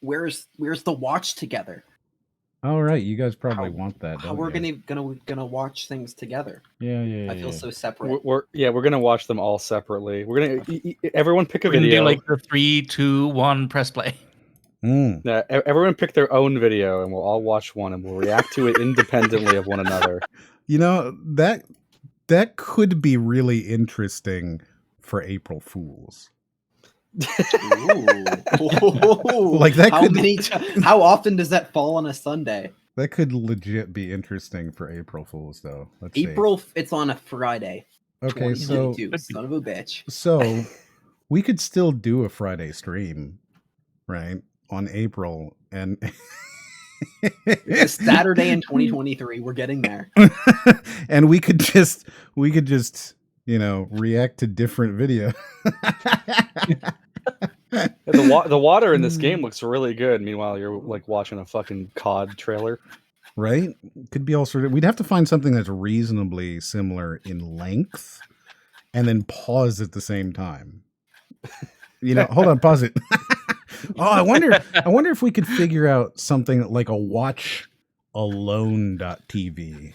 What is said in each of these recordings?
where's the watch together? All right, you guys probably want that. How we're gonna watch things together? Yeah. I feel so separate. We're gonna watch them all separately. We're gonna everyone pick a We're gonna video. do like the 3, 2, 1, press play. Everyone pick their own video, and we'll all watch one, and we'll react to it independently of one another. You know, that could be really interesting for April Fools. Ooh. Like that How often does that fall on a Sunday? That could legit be interesting for April Fools, though. Let's see. It's on a Friday. Okay, so son of a bitch. So we could still do a Friday stream, right? On April and it's Saturday in 2023. We're getting there. And we could just react to different video. The water in this game looks really good. Meanwhile, you're like watching a fucking COD trailer, right? Could be all sort of. We'd have to find something that's reasonably similar in length, and then pause at the same time. Hold on, pause it. Oh, I wonder if we could figure out something like a watchalone.tv.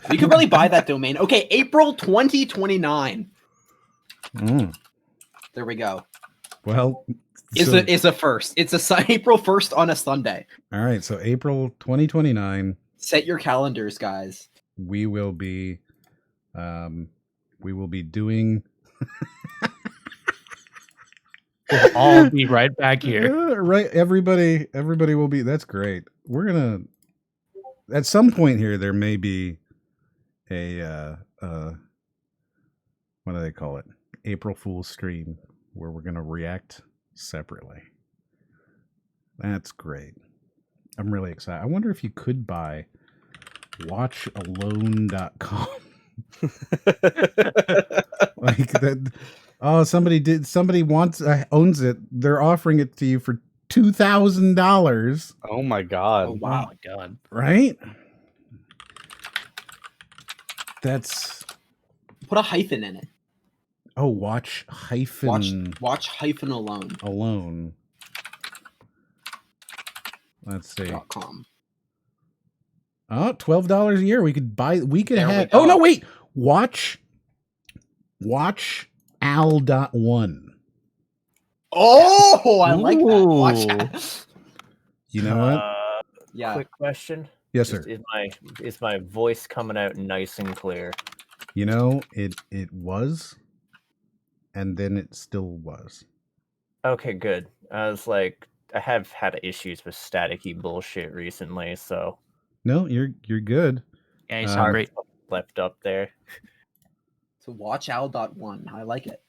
We could really buy that domain. Okay, April 2029. There we go. Well, it's a first. It's April 1st on a Sunday. All right, so April 2029. Set your calendars, guys. We will be doing. We'll all be right back here. Right, everybody will be. That's great. We're gonna. At some point here, there may be a what do they call it? April Fool's stream where we're gonna react separately. That's great. I'm really excited. I wonder if you could buy watchalone.com. Like that. Oh, somebody owns it. They're offering it to you for $2,000. Oh my god. Oh wow. Oh my god. Right? That's put a hyphen in it. Oh, watch hyphen alone. Alone. Let's see. .com. Oh, $12 a year. We could have. Oh no, wait. Watch Al.1. Oh, I like that. Watch that. You know what? Yeah. Quick question. Yes, sir. Is my voice coming out nice and clear? It was, and then it still was. Okay, good. I was like, I have had issues with staticky bullshit recently, so. No, you're good. Yeah, you sound great. Left up there. So watchal.1. I like it.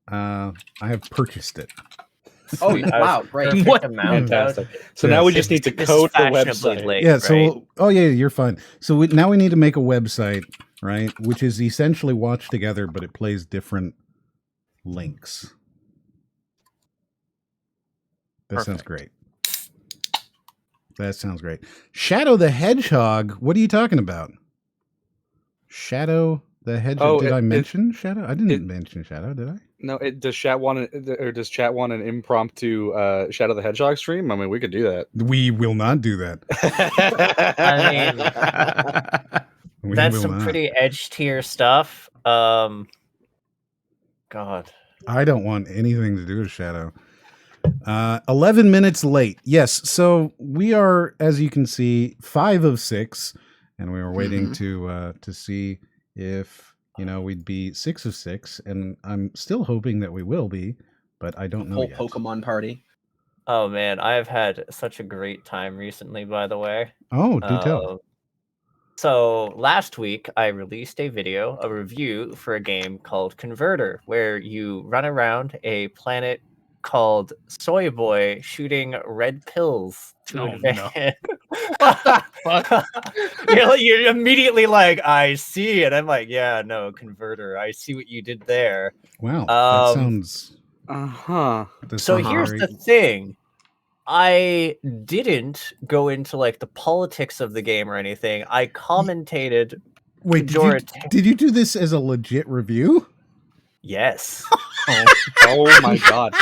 I have purchased it. Oh wow, great. What? Fantastic. So now we just need to code the website. Late, yeah, right? so you're fine. So now we need to make a website, right? Which is essentially Watch Together, but it plays different links. That sounds great. That sounds great. Shadow the Hedgehog. What are you talking about? Shadow the Hedgehog. Did I mention Shadow? I didn't mention Shadow, did I? No. Does chat want an impromptu Shadow the Hedgehog stream? I mean, we could do that. We will not do that. I mean, that's some pretty edge tier stuff. God, I don't want anything to do with Shadow. 11 minutes late. Yes, so we are, as you can see, 5 of 6, and we were waiting to see if we'd be 6 of 6, and I'm still hoping that we will be, but I don't know yet. Pokemon party. Oh man, I've had such a great time recently. By the way. Oh, do tell. So last week I released a review for a game called Converter, where you run around a planet called Soy Boy shooting red pills to advance. What the fuck? You're immediately like, I see it. I'm like, yeah, no, Converter. I see what you did there. Wow, that sounds. So here's the thing. I didn't go into like the politics of the game or anything. I commentated. Wait, did you do this as a legit review? Yes. Oh my god.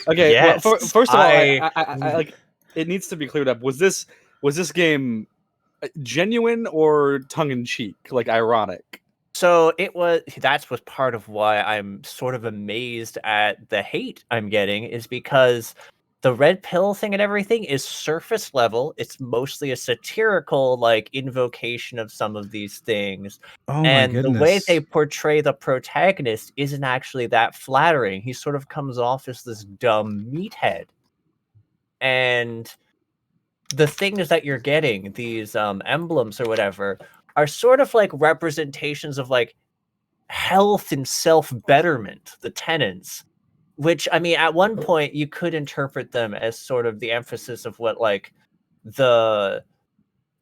Okay. Yes, well, first of all, I- I like it needs to be cleared up. Was this game genuine or tongue in cheek, like ironic? So that's was part of why I'm sort of amazed at the hate I'm getting, is because the red pill thing and everything is surface level. It's mostly a satirical like invocation of some of these things. Oh my And the way goodness. they portray the protagonist isn't actually that flattering. He sort of comes off as this dumb meathead. And the things that you're getting, these emblems or whatever, are sort of like representations of like health and self-betterment, the tenets, which I mean at one point you could interpret them as sort of the emphasis of what like the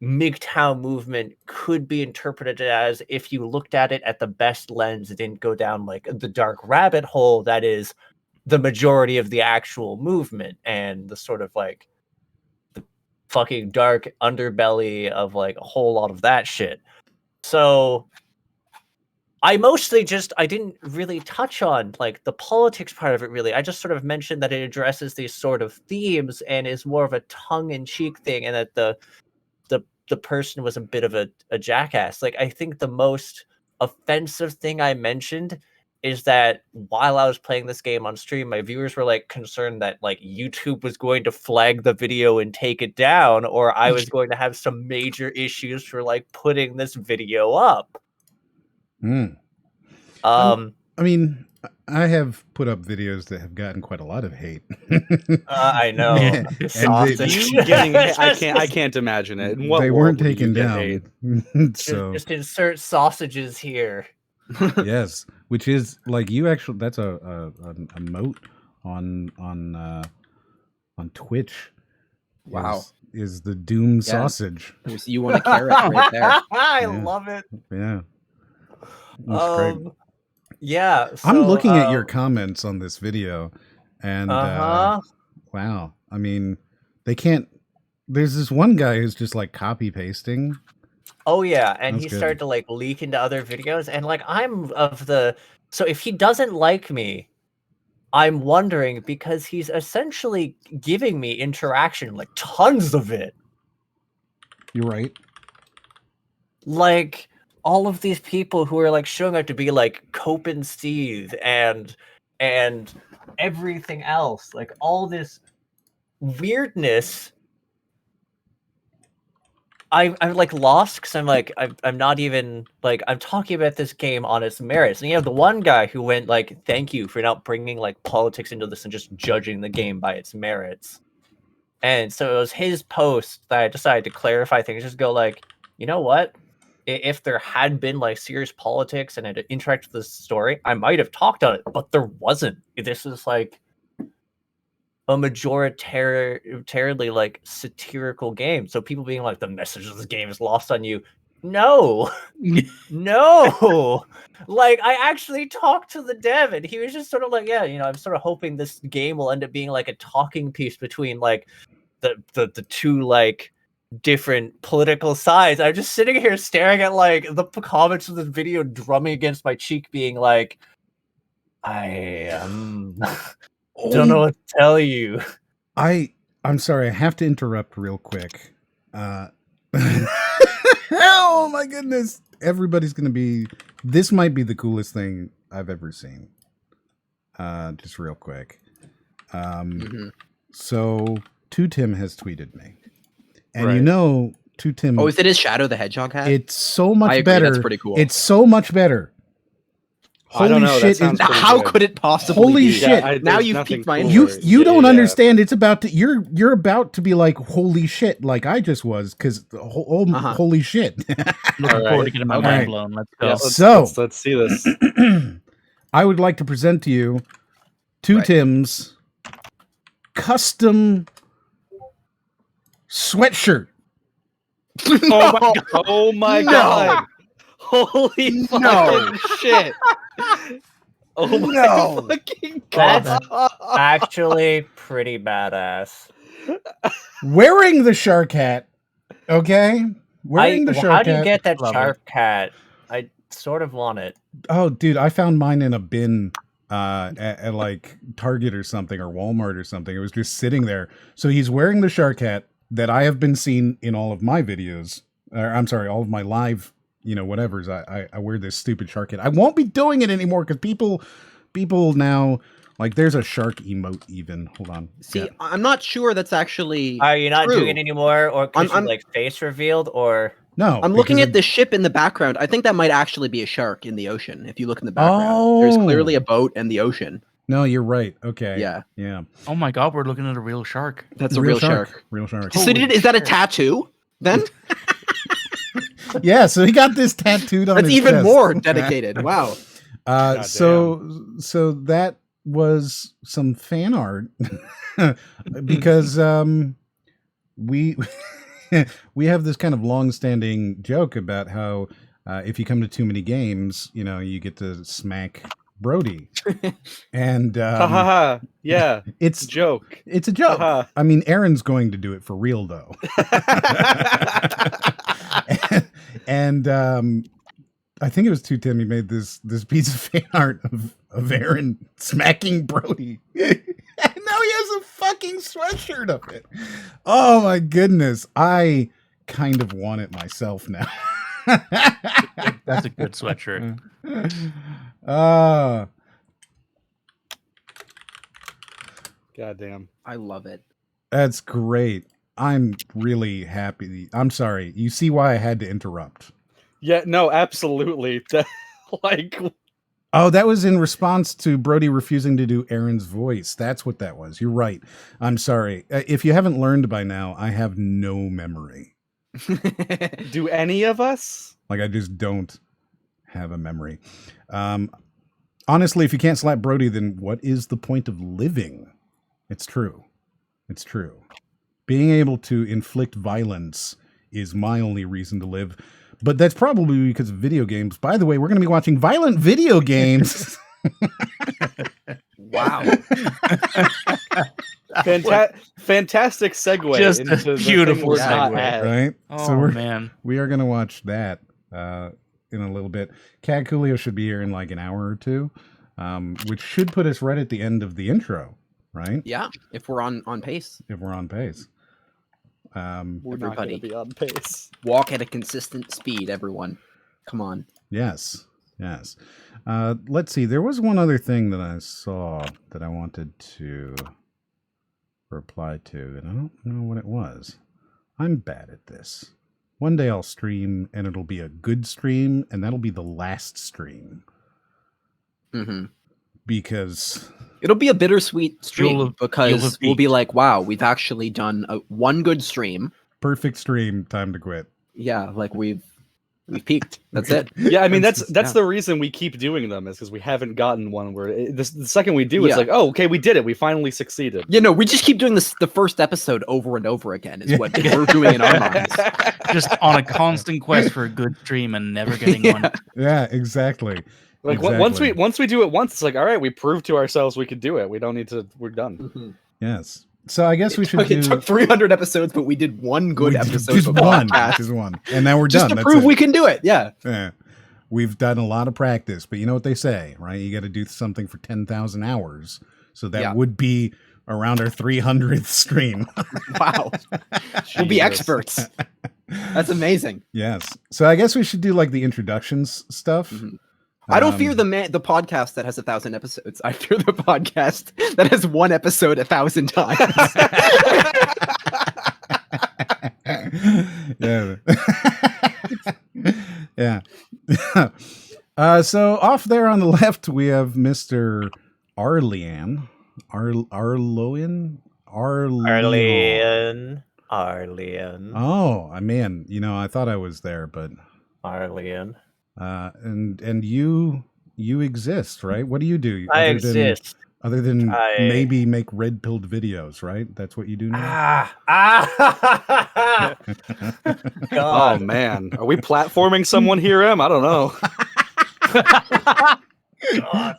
MGTOW movement could be interpreted as if you looked at it at the best lens. It didn't go down like the dark rabbit hole that is the majority of the actual movement and the sort of like the fucking dark underbelly of like a whole lot of that shit. So I didn't really touch on like the politics part of it really. I just sort of mentioned that it addresses these sort of themes and is more of a tongue-in-cheek thing, and that the person was a bit of a jackass. Like I think the most offensive thing I mentioned is that while I was playing this game on stream, my viewers were like concerned that like YouTube was going to flag the video and take it down, or I was going to have some major issues for like putting this video up. Mm. Um, I mean, I have put up videos that have gotten quite a lot of hate. I know. Yeah. Sausage. You getting I can't imagine it. In what They world weren't would you taken get down. hate? So Just insert sausages here. yes, which is like you actually. That's a moat on Twitch. Wow. Is the Doom sausage? You want a carrot right there. I Yeah. love it. Yeah, that's great. Yeah. I'm so, looking at your comments on this video, and Uh-huh. wow. I mean, they can't. There's this one guy who's just like copy pasting. Oh yeah, and That's he good. started to like leak into other videos, and like so if he doesn't like me, I'm wondering because he's essentially giving me interaction, like tons of it. You're right. Like all of these people who are like showing up to be like Cope and Steve and everything else, like all this weirdness. I'm like lost because I'm like I'm not even like I'm talking about this game on its merits. And you have the one guy who went like, "Thank you for not bringing like politics into this and just judging the game by its merits." And so it was his post that I decided to clarify things. Just go like, you know what? If there had been like serious politics and it interacted with the story, I might have talked on it, but there wasn't. This is like a majoritarily like satirical game. So people being like, the message of this game is lost on you. No, no. Like I actually talked to the dev and he was just sort of like, yeah, I'm sort of hoping this game will end up being like a talking piece between like the two like different political sides. I'm just sitting here staring at like the comments of this video drumming against my cheek being like, I don't know what to tell you. I'm sorry, I have to interrupt real quick. Oh my goodness. Everybody's gonna be this might be the coolest thing I've ever seen. Just real quick. So Two Tim has tweeted me. And Right. Two Tim, Oh, is it his Shadow the Hedgehog hat? it's so much I agree, better. that's pretty cool. It's so much better. I don't Holy know, that shit! sounds pretty How good. could it possibly Holy be? shit. Now there's you've nothing piqued my cooler. interest. You don't Yeah. understand. It's about to you're about to be like holy shit, like I just was because holy shit. Looking All forward right. to getting my Okay. mind blown. Let's go. Yeah, So- let's see this. I would like to present to you Two Right. Tim's custom sweatshirt. Oh my god! Oh my No. god! Holy fucking shit! Oh my No. fucking That's god! actually pretty badass. Wearing the shark hat. Okay? Wearing the shark How do you hat. get that Love it. shark cat? I sort of want it. Oh, dude, I found mine in a bin at like Target or something or Walmart or something. It was just sitting there. So he's wearing the shark hat that I have been seen in all of my videos. I'm sorry, all of my live, whatevers. I wear this stupid shark hat. I won't be doing it anymore because people now, like, there's a shark emote even. Hold on. See, Yeah. I'm not sure that's actually. Are you not true. doing it anymore, or because I'm- you like face revealed, or? No, I'm looking because at the ship in the background. I think that might actually be a shark in the ocean. If you look in the background, there's clearly a boat and the ocean. No, you're right. Okay. Yeah. Oh my god, we're looking at a real shark. That's a real shark. Real shark. So is that a tattoo then? Yeah, so he got this tattooed on That's his even chest. more dedicated. Wow. So that was some fan art because we we have this kind of long-standing joke about how if you come to too many games, you get to smack Brody, and Ha ha ha. Yeah, it's a joke. It's a joke. Ha I mean, Aaron's going to do it for real though, and I think it was 2Tim. He made this piece of fan art of Aaron smacking Brody. And now he has a fucking sweatshirt of it. Oh my goodness. I kind of want it myself now. That's a good sweatshirt. Goddamn. I love it. That's great. I'm really happy. I'm sorry. You see why I had to interrupt. Yeah, no, absolutely. Like, oh, that was in response to Brody refusing to do Aaron's voice. That's what that was. You're right. I'm sorry. If you haven't learned by now, I have no memory. do any of us? Like, I just don't have a memory. Honestly, if you can't slap Brody, then what is the point of living? It's true. It's true. Being able to inflict violence is my only reason to live. But that's probably because of video games. By the way, we're going to be watching violent video games. Wow. Fantastic segue. Just into a the thing beautiful we're not segue. at. Right? Oh, man. We are going to watch that in a little bit. CatCoolio should be here in like an hour or two, which should put us right at the end of the intro, right? Yeah, if we're on pace. If we're on pace. We're not going to be on pace. Walk at a consistent speed, everyone. Come on. Yes. Yes. Let's see. There was one other thing that I saw that I wanted to reply to, and I don't know what it was. I'm bad at this. One day I'll stream, and it'll be a good stream, and that'll be the last stream. Mm-hmm. Because it'll be a bittersweet stream because we'll be like, wow, we've actually done one good stream. Perfect stream, time to quit. Yeah, like we've peaked. That's it. Yeah, I mean that's the reason we keep doing them is because we haven't gotten one where the second we do, it's like, oh, okay, we did it. We finally succeeded. You know, we just keep doing the first episode over and over again. Is what we're doing in our minds. Just on a constant quest for a good stream and never getting one. Yeah, exactly. Like exactly. once we do it once, it's like, all right, we proved to ourselves we could do it. We don't need to. We're done. Mm-hmm. Yes. So I guess we should do. It took 300 episodes, but we did one good episode. Just of one. podcast. Just one. And now we're just done. to prove we can do it. Yeah. Yeah. We've done a lot of practice, but you know what they say, right? You got to do something for 10,000 hours. So that would be around our 300th stream. Wow. We'll be experts. That's amazing. Yes. So I guess we should do like the introductions stuff. Mm-hmm. I don't fear the podcast that has 1,000 episodes. I fear the podcast that has one episode 1,000 times. Yeah. Yeah. So off there on the left, we have Mr. Arlyeon. Arlyeon. Oh, man. You know, I thought I was there, but Arlyeon. And you exist, right? What do you do? I exist. Other than maybe make red-pilled videos, right? That's what you do now? Oh, man. Are we platforming someone here, Em? I don't know. God.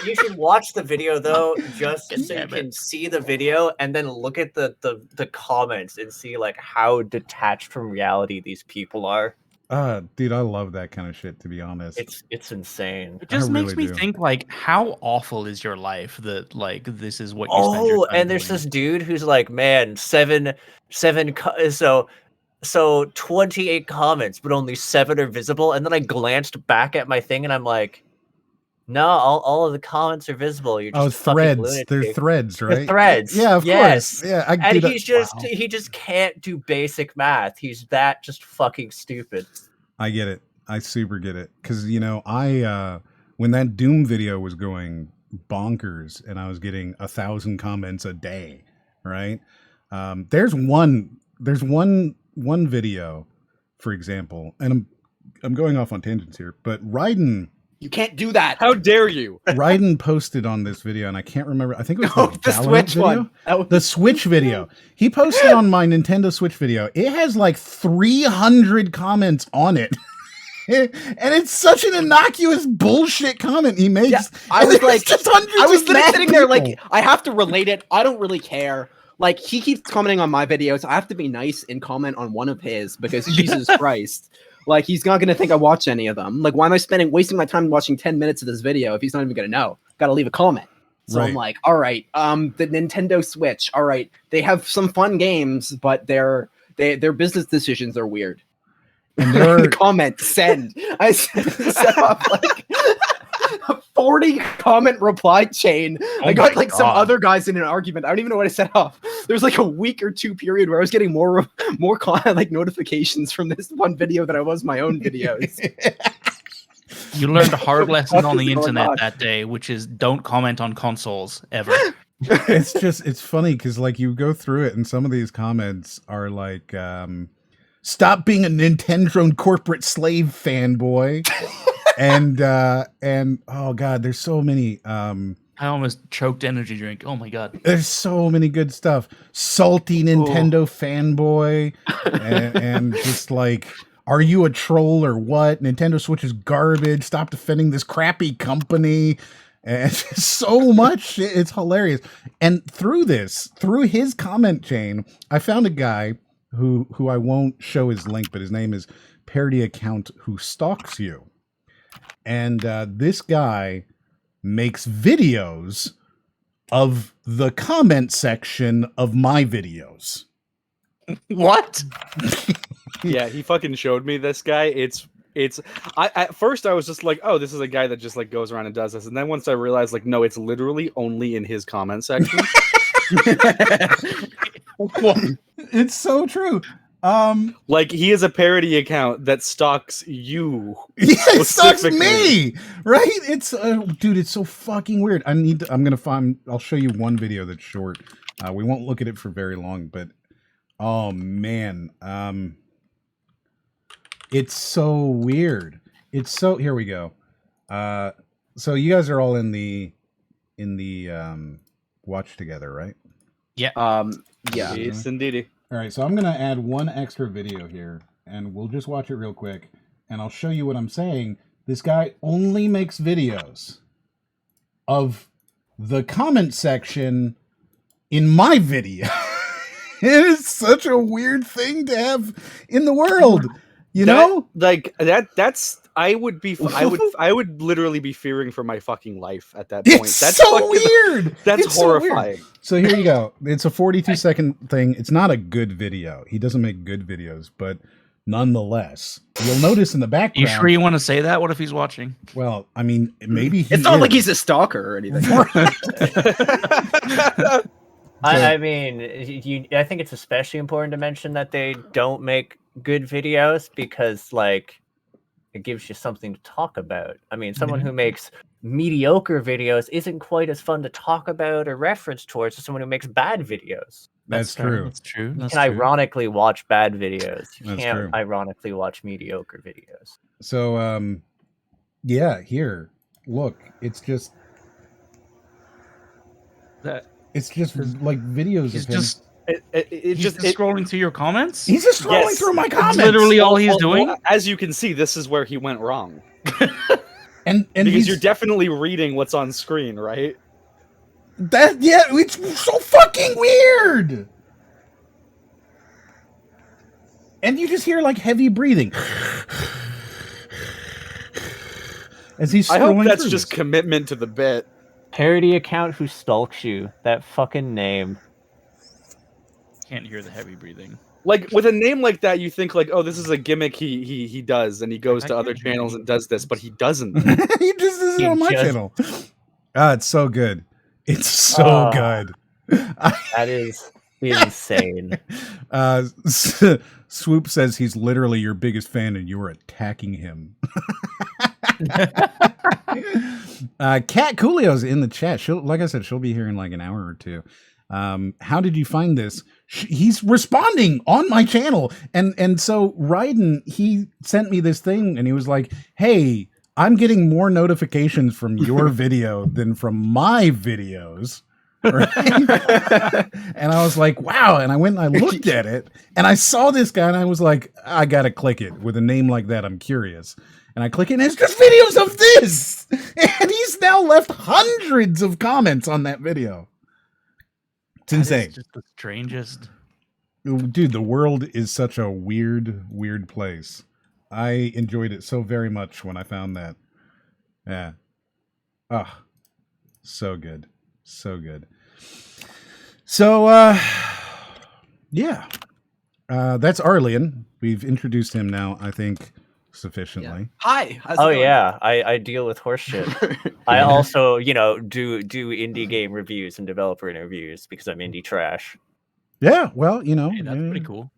You should watch the video, though, just so you can see the video and then look at the comments and see, like, how detached from reality these people are. Dude, I love that kind of shit, to be honest. It's insane. It just makes really me do. think, like, how awful is your life that, like, this is what you spend your time And there's doing. this dude who's like, man, so 28 comments, but only 7 are visible. And then I glanced back at my thing, and I'm like, no, all of the comments are visible. You're just fucking threads. lunatic. They're threads, right? The threads. Yeah, of yes. course. Yeah, And he just can't do basic math. He's that just fucking stupid. I get it. I super get it. Because, you know, when that Doom video was going bonkers and I was getting 1,000 comments a day, right? There's one video, for example, and I'm going off on tangents here, but Raiden... You can't do that. How dare you? Raiden posted on this video, and I can't remember. I think it was The Switch one. The Switch video. He posted on my Nintendo Switch video. It has like 300 comments on it. And it's such an innocuous bullshit comment he makes. Yeah, I was like, just hundreds I was of mad sitting there like, people. I have to relate it. I don't really care. Like, he keeps commenting on my videos. I have to be nice and comment on one of his because Jesus Christ. Like, he's not going to think I watch any of them. Like, why am I wasting my time watching 10 minutes of this video if he's not even going to know? Got to leave a comment. So Right. I'm like, all right, the Nintendo Switch. All right, they have some fun games, but their business decisions are weird. And there are, The comment, send. I set up like a 40 comment reply chain. I got like some other guys in an argument. I don't even know what I set up. There's like a week or two period where I was getting more like notifications from this one video than I was my own videos. You learned a hard lesson on the Going internet on? that day, which is don't comment on consoles ever. it's funny because like you go through it and some of these comments are like, stop being a Nintendo corporate slave fanboy. and oh god, there's so many. I almost choked energy drink. Oh my god. There's so many good stuff. Salty Nintendo fanboy, and just like, are you a troll or what? Nintendo Switch is garbage. Stop defending this crappy company. And so much. It's hilarious. And through his comment chain, I found a guy who I won't show his link, but his name is Parody Account Who Stalks You. And this guy makes videos of the comment section of my videos. What? Yeah, he fucking showed me this guy. I at first I was just like, oh, this is a guy that just like goes around and does this, and then once I realized like, no, it's literally only in his comment section. It's so true. Like he is a parody account that stalks you. Yeah, it sucks specifically. me, right? It's dude, it's so fucking weird. I'll show you one video that's short. We won't look at it for very long, but oh man, it's so weird. Here we go. So you guys are all in the watch together, right? Yeah. Yes, indeed. All right, so I'm going to add one extra video here, and we'll just watch it real quick, and I'll show you what I'm saying. This guy only makes videos of the comment section in my video. It is such a weird thing to have in the world, you know? I would literally be fearing for my fucking life at that point. It's That's so fucking, weird. That's It's so weird. horrifying. So here you go. It's a 42-second thing. It's not a good video. He doesn't make good videos, but nonetheless, you'll notice in the background. You sure you want to say that? What if he's watching? Well, I mean, maybe It's not like he's a stalker or anything. I mean, I think it's especially important to mention that they don't make good videos because, like, it gives you something to talk about. I mean, someone who makes mediocre videos isn't quite as fun to talk about or reference towards as someone who makes bad videos. That's true. That's true. You can ironically watch bad videos. You That's can't true. ironically watch mediocre videos. So, yeah, here, look, it's just like videos He's of him. just scrolling through your comments. He's just scrolling Yes. through my That's comments. literally all he's doing. Well, as you can see, this is where he went wrong. and Because you're definitely reading what's on screen, right? it's so fucking weird. and you just hear like heavy breathing as he's I hope scrolling that's through just this. commitment to the bit. Parody account who stalks you. That fucking name. Can't hear the heavy breathing. Like with a name like that, you think like, oh, this is a gimmick he does, and he goes I to other can't hear channels any and does this, but he doesn't. He just is He on my just- channel. Ah, it's so good. It's so Oh. good. That is insane. Swoop says he's literally your biggest fan and you were attacking him. CatCoolio's in the chat. Like I said, she'll be here in like an hour or two. How did you find this? He's responding on my channel. And so Ryden, he sent me this thing and he was like, hey, I'm getting more notifications from your video than from my videos. Right? And I was like, wow. And I went and I looked at it and I saw this guy and I was like, I got to click it. With a name like that, I'm curious. And I click it and it's just videos of this. And he's now left hundreds of comments on that video. It's insane. It's just the strangest. Dude, the world is such a weird, weird place. I enjoyed it so very much when I found that. Yeah. Oh, so good. So good. So, yeah. That's Arlyeon. We've introduced him now, I think, sufficiently. Hi. How's it Oh going? yeah, I deal with horse shit. I also, do indie game reviews and developer interviews because I'm indie trash. Yeah, well, Hey, that's pretty cool.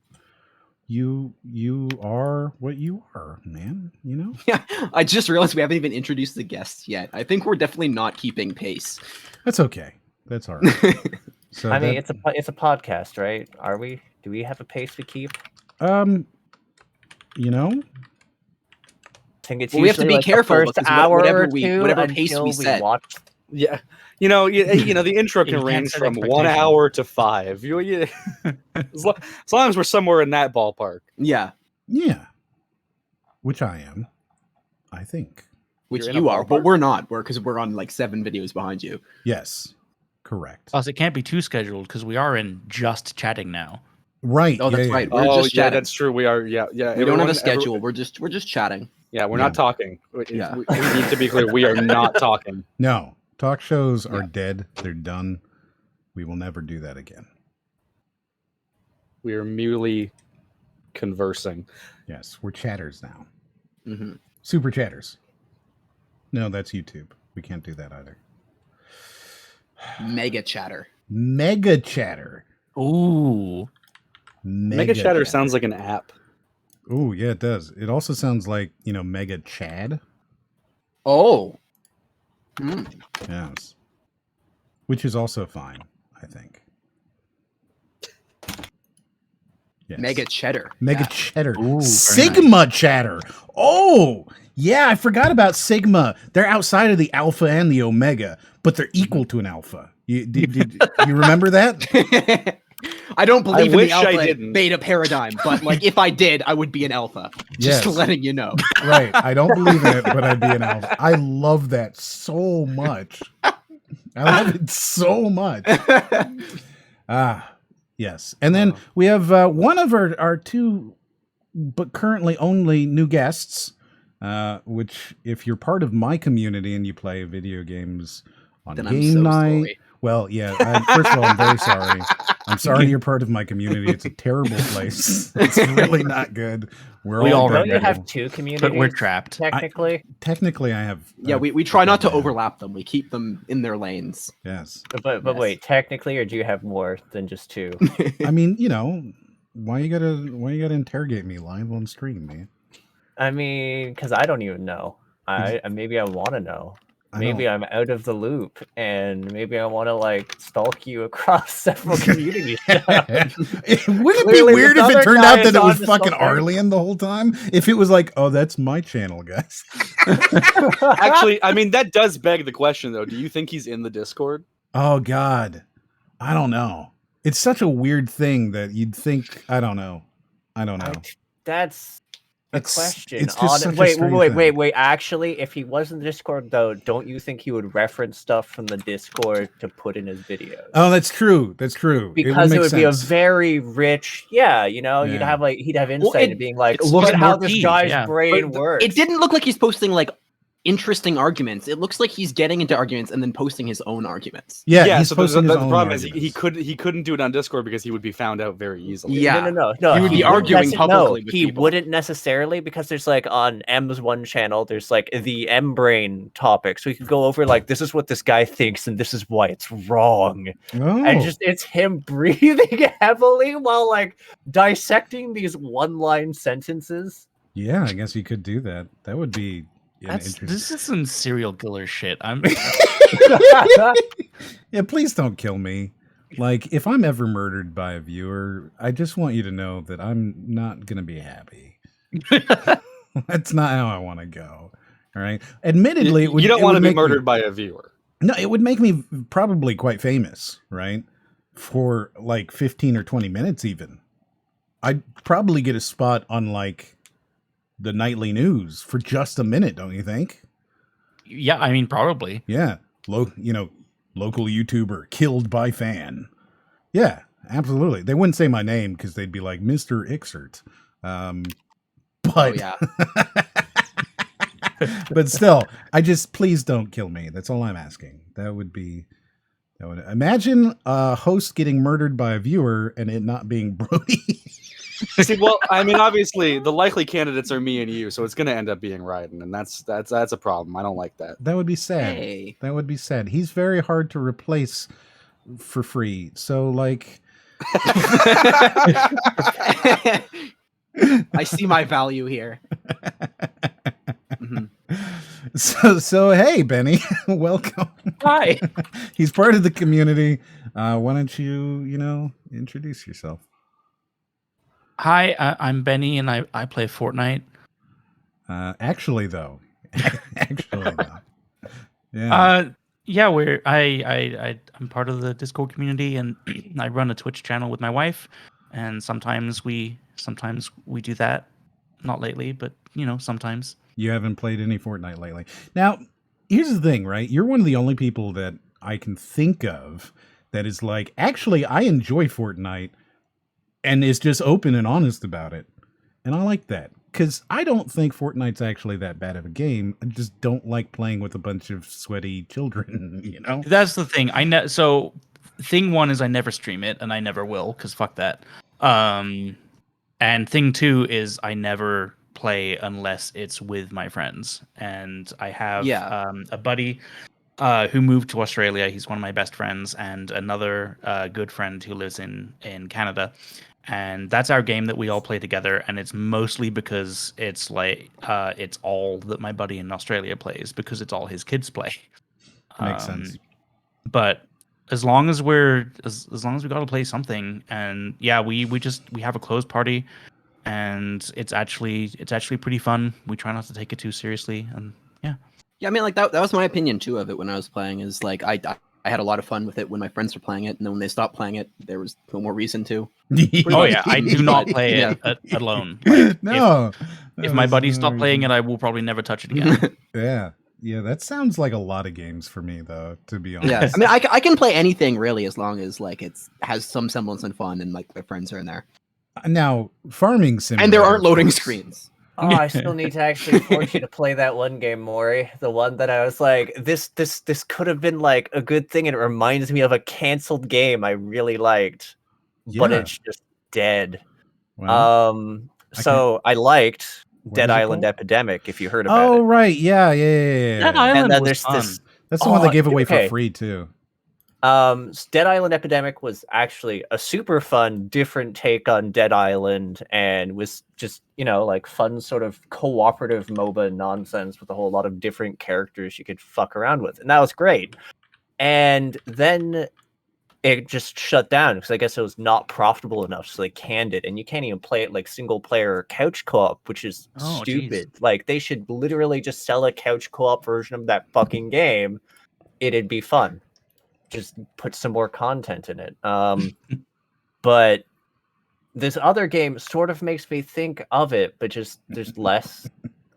You are what you are, man. You know? Yeah, I just realized we haven't even introduced the guests yet. I think we're definitely not keeping pace. That's okay. That's all right. So I mean, it's a podcast, right? Are we? Do we have a pace we keep? you know, I think it's Well, we have to usually be like the first first because hour whatever or two whatever pace until we set. watch. Yeah, the intro You can can't range set from 1 expectations. hour to 5. As long as we're somewhere in that ballpark. Yeah, yeah. Which I am, I think. which You're in a you are, but ballpark? we're not. Because we're on like 7 videos behind you. Yes. Correct. Plus, it can't be too scheduled because we are in just chatting now. Right. Oh, that's yeah, right. yeah. We're Oh, just yeah, chatting. that's true. We are. Yeah, yeah. We don't have a everyone- schedule. We're just chatting. Yeah, we're Yeah. not talking. Yeah. We need to be clear. We are not talking. No. Talk shows are Yeah. dead. They're done. We will never do that again. We are merely conversing. Yes. We're chatters now. Hmm Super chatters. No, that's YouTube. We can't do that either. Mega chatter. Mega chatter. Ooh. Mega Chatter sounds like an app. Oh, yeah, it does. It also sounds like, Mega Chad. Oh. Hmm. Yes. Which is also fine, I think. Yes. Mega cheddar. Mega Yeah. Cheddar. Ooh, very Sigma Chatter. Oh, yeah, I forgot about Sigma. They're outside of the Alpha and the Omega, but they're equal to an Alpha. You remember that? I don't believe in the wish I alpha didn't. beta paradigm, but like if I did, I would be an alpha. Just Yes. letting you know. Right. I don't believe in it, but I'd be an Alpha. I love that so much. I love it so much. Yes. And then we have one of our two, but currently only new guests, which if you're part of my community and you play video games on Then I'm game so night, sorry. well, yeah, first of all, I'm very sorry. I'm sorry you're part of my community. It's a terrible place. It's really not good. We all all Don't dead you people. have two communities? But we're trapped. Technically, Technically, I have. Yeah, we try not to yeah. overlap them. We keep them in their lanes. Yes. but Yes. wait, technically, or do you have more than just two? I mean, why you gotta interrogate me live on stream, man? I mean, because I don't even know. Maybe I want to know. I Maybe don't- I'm out of the loop, and maybe I want to like stalk you across several communities. Wouldn't it be Clearly, weird this if it other turned guy out that is it was onto fucking something. Arlyeon the whole time? If it was like, oh, that's my channel, guys. Actually, I mean, that does beg the question, though. Do you think he's in the Discord? Oh God, I don't know. It's such a weird thing that you'd think. I don't know. That's a It's question. just such a Wait, strange wait, wait, thing. wait. Actually, if he was in the Discord, though, don't you think he would reference stuff from the Discord to put in his videos? Oh, that's true. That's true. Because it would be a sense. very rich, you'd Yeah. have he'd have insight into being like, it look looks at how more this tea, guy's yeah. brain But works. it didn't look like he's posting like interesting arguments. It looks like he's getting into arguments and then posting his own arguments. Yeah, he's so posting his the own problem is he arguments. couldn't do it on Discord because he would be found out very easily. Yeah. No. He would be arguing publicly with he people. wouldn't necessarily, because there's like on M's one channel, there's like the M brain topic, so he could go over like, this is what this guy thinks and this is why it's wrong. Oh. And just it's him breathing heavily while like dissecting these one-line sentences. Yeah, I guess you could do that. That would be This is some serial killer shit. Yeah, please don't kill me. Like, if I'm ever murdered by a viewer, I just want you to know that I'm not gonna be happy. That's not how I want to go. All right. Admittedly, You don't want to be murdered by a viewer. No, it would make me probably quite famous, right? For like 15 or 20 minutes, even. I'd probably get a spot on like the nightly news for just a minute, don't you think? Yeah, I mean, probably. Yeah. Local YouTuber killed by fan. Yeah, absolutely. They wouldn't say my name because they'd be like, Mr. Ixert. But yeah. but still, please don't kill me. That's all I'm asking. Imagine a host getting murdered by a viewer and it not being Brody. See, well, I mean, obviously, the likely candidates are me and you, so it's going to end up being Ryden, and that's a problem. I don't like that. That would be sad. Hey. That would be sad. He's very hard to replace for free. So, like, I see my value here. Mhm. So hey, Benny, welcome. Hi. He's part of the community. Why don't you introduce yourself? Hi, I'm Benny, and I play Fortnite. Actually, though. Yeah. I'm part of the Discord community, and I run a Twitch channel with my wife, and sometimes we do that. Not lately, but sometimes. You haven't played any Fortnite lately. Now, here's the thing, right? You're one of the only people that I can think of that is like, actually, I enjoy Fortnite, and is just open and honest about it. And I like that. Because I don't think Fortnite's actually that bad of a game. I just don't like playing with a bunch of sweaty children, That's the thing. So thing one is I never stream it, and I never will, because fuck that. And thing two is I never play unless it's with my friends. And I have a buddy who moved to Australia. He's one of my best friends, and another good friend who lives in Canada. And that's our game that we all play together, and it's mostly because it's like it's all that my buddy in Australia plays, because it's all his kids play. Makes sense. But as long as we got to play something, and yeah, we have a closed party, and it's actually pretty fun. We try not to take it too seriously, and yeah. Yeah, I mean, like that was my opinion too of it when I was playing. Is like I had a lot of fun with it when my friends were playing it, and then when they stopped playing it, there was no more reason to. Oh yeah, I do not play it alone. Like, no, if my buddies stop playing it, I will probably never touch it again. Yeah, that sounds like a lot of games for me, though. To be honest, Yeah, I mean, I can play anything really as long as like it has some semblance of fun and like my friends are in there. Now, farming simulator, And there aren't loading screens. Oh, I still need to actually force you to play that one game, Maury. The one that I was like, this could have been like a good thing, and it reminds me of a canceled game I really liked, but Yeah. it's just dead. Well, So I liked what Dead is it Island called? Epidemic, if you heard about Oh it. right, yeah. That And island then was there's fun. this. That's the one they gave away okay. for free too. Dead Island Epidemic was actually a super fun, different take on Dead Island, and was just, like fun sort of cooperative MOBA nonsense with a whole lot of different characters you could fuck around with. And that was great. And then it just shut down because I guess it was not profitable enough, so they canned it. And you can't even play it like single player or couch co-op, which is stupid. Like, they should literally just sell a couch co-op version of that fucking game. It'd be fun. Just put some more content in it. But this other game sort of makes me think of it, but just there's less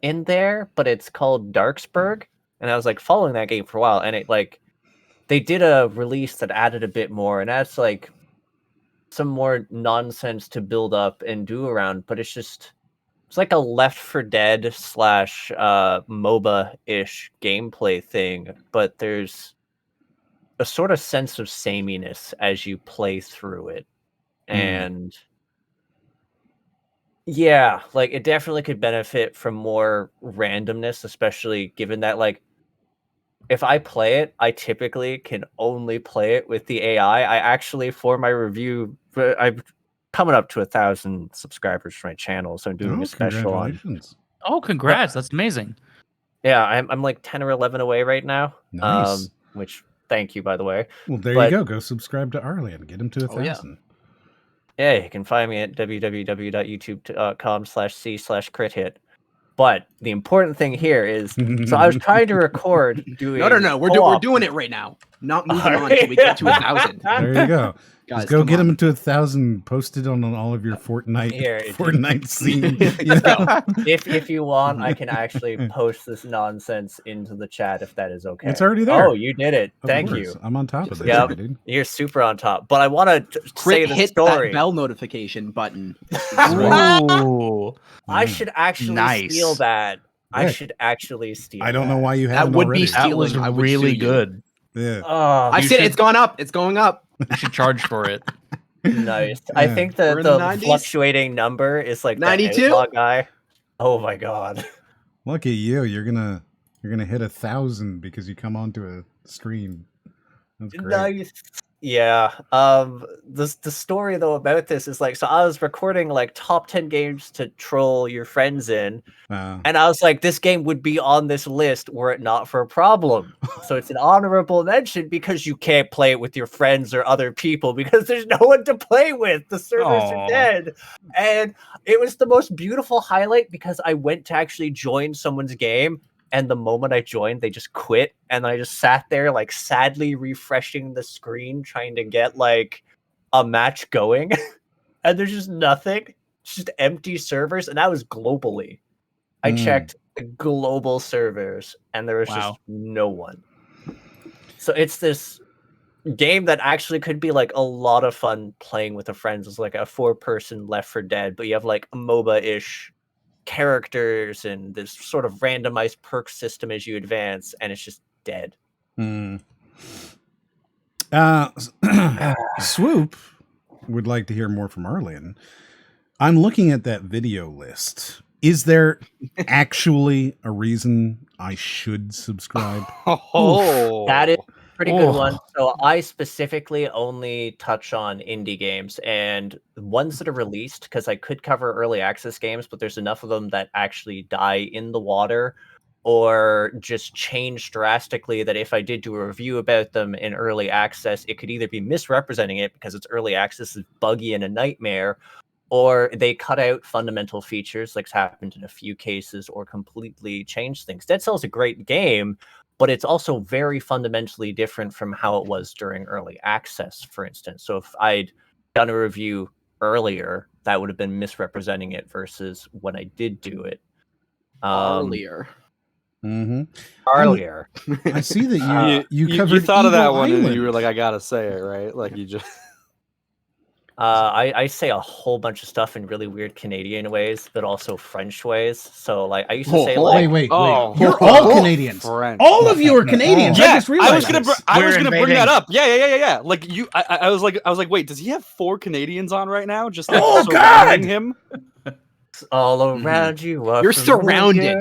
in there. But it's called Darksburg, and I was like following that game for a while, and it like they did a release that added a bit more, and that's like some more nonsense to build up and do around. But it's like a Left 4 Dead slash MOBA-ish gameplay thing, but there's a sort of sense of sameness as you play through it. And yeah, like it definitely could benefit from more randomness, especially given that like if I play it, I typically can only play it with the AI. I actually, for my review, I'm coming up to 1,000 subscribers for my channel, so I'm doing a special on. Congratulations. Oh, congrats! That's amazing. Yeah, I'm like 10 or 11 away right now. Nice. Which thank you, by the way. Well, there But- you go. Go subscribe to Arlyeon. Get him to 1,000. Yeah, you can find me at www.youtube.com/c/crithit. But the important thing here is, so I was trying to record doing. No. We're doing it right now. Not moving on until we get to 1,000. There you go. Guys, Just go come get on. him to 1,000. Post it on all of your Fortnite scene. Let's go. If you want, I can actually post this nonsense into the chat if that is okay. It's already there. Oh, you did it. Of Thank course. you. I'm on top of this, Yep. dude. You're super on top. But I want to say the Hit story. that bell notification button. Ooh. I should actually Nice. steal that. I Yeah. should actually steal I don't know that. why you That haven't would be already. stealing. That was I would sue really you. good. Yeah. Oh, I've You seen should- it's gone up. It's going up. You should charge for it. nice. I Yeah. think We're that in the the 90s? fluctuating number is like the 92? outlaw guy. Oh my god. Look at you. You're gonna hit 1,000 because you come onto a stream. That's great. Nice. Yeah. The story though about this is like, so I was recording like top 10 games to troll your friends in, and I was like, this game would be on this list were it not for a problem. So it's an honorable mention because you can't play it with your friends or other people because there's no one to play with. The servers Aw. are dead. And it was the most beautiful highlight because I went to actually join someone's game. And the moment I joined, they just quit. And I just sat there, like, sadly refreshing the screen, trying to get, like, a match going. And there's just nothing. It's just empty servers. And that was globally. I checked the global servers, and there was just Wow. no one. So it's this game that actually could be, like, a lot of fun playing with a friends. It's like a 4-person Left 4 Dead, but you have, like, a MOBA-ish characters and this sort of randomized perk system as you advance, and it's just dead. Swoop would like to hear more from Arlyeon. I'm looking at that video list. Is there actually a reason I should subscribe? Oh, That is a pretty good Oh. one. So I specifically only touch on indie games and ones that are released because I could cover early access games, but there's enough of them that actually die in the water or just change drastically that if I did do a review about them in early access, it could either be misrepresenting it because it's early access is buggy and a nightmare, or they cut out fundamental features like it's happened in a few cases, or completely change things. Dead Cell's a great game, but it's also very fundamentally different from how it was during early access, for instance. So if I'd done a review earlier, that would have been misrepresenting it versus when I did do it Earlier. earlier. I see that you covered. you thought of that Eagle one, and Island. you were like, I gotta say it, right? Like you just. I say a whole bunch of stuff in really weird Canadian ways, but also French ways. So like I used to say like, wait. Oh, You're all Canadians. French. All of you are Canadians. I Yeah, just realized. I was gonna, this. I was We're gonna bring invading. that up. Yeah. Like you, I was like, wait, does he have 4 Canadians on right now? Just like Oh, surrounding God! him. all around you. Are You're familiar. surrounded.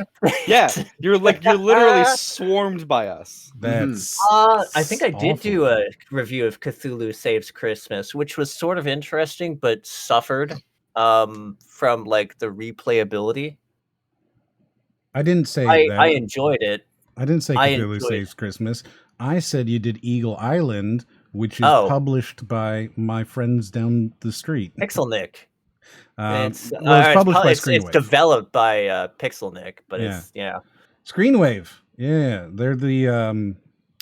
Yeah, you're literally swarmed by us. That's. I think I did do awful. a review of Cthulhu Saves Christmas, which was sort of interesting, but suffered from like the replayability. I didn't say that. I enjoyed it. I didn't say I Cthulhu enjoyed Saves Christmas. I said you did Eagle Island, which is Oh. published by my friends down the street. Pixelnick. It's, well, it's published by it's Screenwave. developed by Pixelnick, but Yeah. it's yeah. Screenwave. Yeah, they're the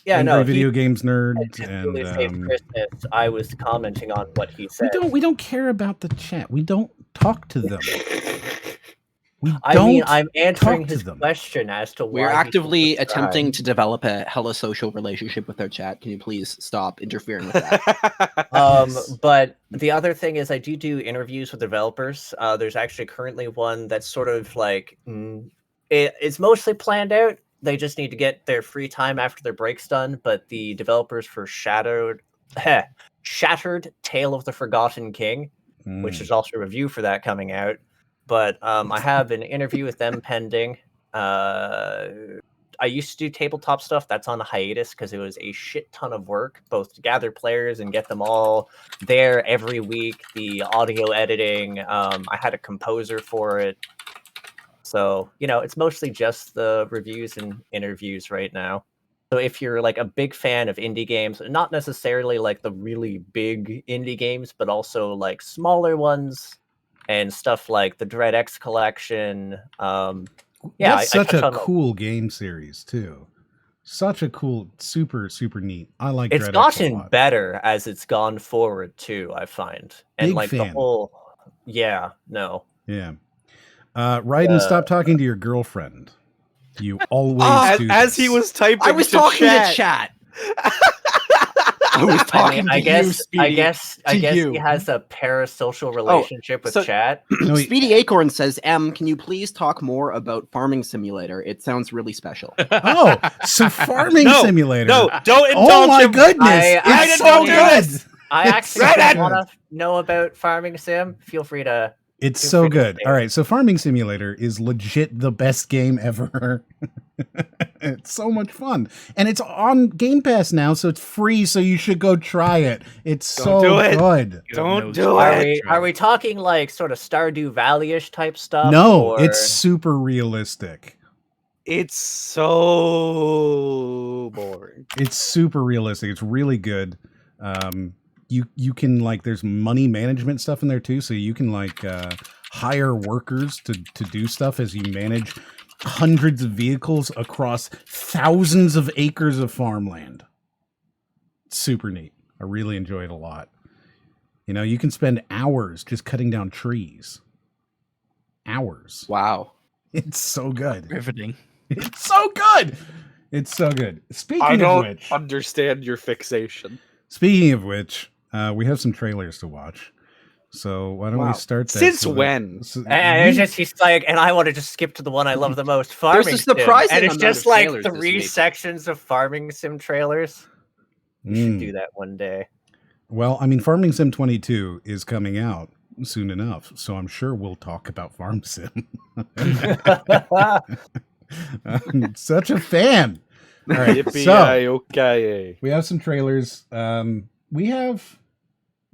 Yeah, Angry no, Video Games Nerd, just and really saved Christmas. I was commenting on what he said. we don't care about the chat. We don't talk to them. I mean, I'm answering talk to his them. question as to why We're he actively should subscribe. attempting to develop a hella social relationship with our chat. Can you please stop interfering with that? But the other thing is I do interviews with developers. There's actually currently one that's sort of like it's mostly planned out. They just need to get their free time after their break's done. But the developers for Shattered Tale of the Forgotten King, which there's also a review for that coming out. But I have an interview with them pending. I used to do tabletop stuff. That's on hiatus because it was a shit ton of work, both to gather players and get them all there every week. The audio editing, I had a composer for it. So, it's mostly just the reviews and interviews right now. So if you're like a big fan of indie games, not necessarily like the really big indie games, but also like smaller ones and stuff like the Dread X collection, That's such a I cool game series too. Such a cool, super, super neat. I like it's Dread X a gotten lot. better as it's gone forward too, I find. And Big like fan. the whole yeah. Raiden, stop talking to your girlfriend. You always do as this. he was typing. I was talking to chat. I was talking I to guess, you, Speedy. I guess you. he has a parasocial relationship with chat. No, Speedy Acorn says, can you please talk more about Farming Simulator? It sounds really special. Oh, so Farming Simulator. No, don't indulge Oh my him. goodness. I It's didn't so do good. this. I actually so want to know about Farming Sim. Feel free to. It's so good. All right, so Farming Simulator is legit the best game ever. It's so much fun. And it's on Game Pass now, so it's free, so you should go try it. It's Don't do it. good. Don't do it. Are we talking like sort of Stardew Valley-ish type stuff? No, or... it's super realistic. It's so boring. It's super realistic. It's really good. You can like there's money management stuff in there too, so you can like hire workers to do stuff as you manage hundreds of vehicles across thousands of acres of farmland. It's super neat. I really enjoy it a lot. You can spend hours just cutting down trees. Hours. Wow. It's so good. Riveting. It's so good. It's so good. I don't understand your fixation. Speaking of which, we have some trailers to watch. So why don't we start that? Since when? And it's just he's like, and I want to just skip to the one I love the most, Farming There's a Sim. surprising And it's amount just of like trailers this 3 week. sections of Farming Sim trailers. We should do that one day. Well, I mean, Farming Sim 22 is coming out soon enough, so I'm sure we'll talk about Farm Sim. I'm such a fan. All right, so we have some trailers.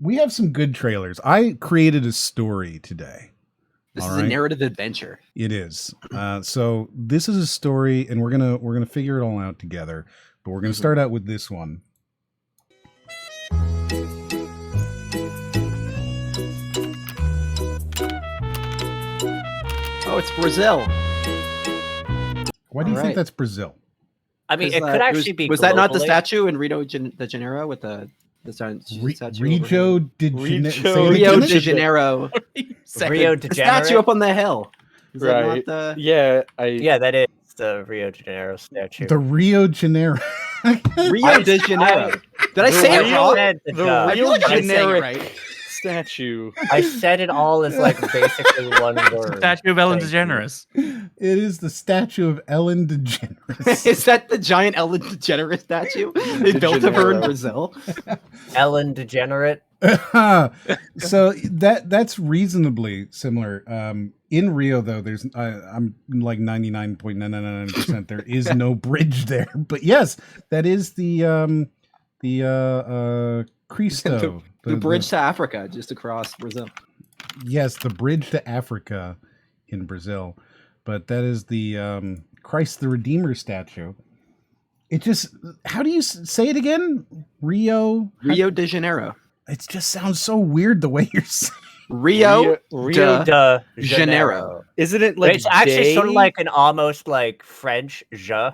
We have some good trailers. I created a story today. This is a narrative adventure. It is. So this is a story, and we're gonna figure it all out together. But we're gonna start out with this one. Oh, it's Brazil. Why do you think that's Brazil? I mean, it could actually be. Was that not the statue in Rio de Janeiro with the statue? Rio de Janeiro. Rio de Janeiro. Rio de The Janeiro. statue up on the hill. Is that Right. not the... Yeah, that is the Rio de Janeiro statue. The Rio de Janeiro. Rio de Janeiro. Did I say it wrong? The real like I'm saying it generic right. statue. I said it all as like basically one word. Statue of Ellen DeGeneres. It is the statue of Ellen DeGeneres. Is that the giant Ellen DeGeneres statue they built of her in Brazil? Ellen Degenerate. So that's reasonably similar. In Rio, though, there's I'm like 99.999% there is no bridge there. But yes, that is the Cristo, the bridge to Africa, just across Brazil. Yes, the bridge to Africa in Brazil. But that is the Christ the Redeemer statue. It just, how do you say it again? Rio de Janeiro. It just sounds so weird the way you're saying. Rio de Janeiro. Isn't it like it's actually sort of like an almost like French je.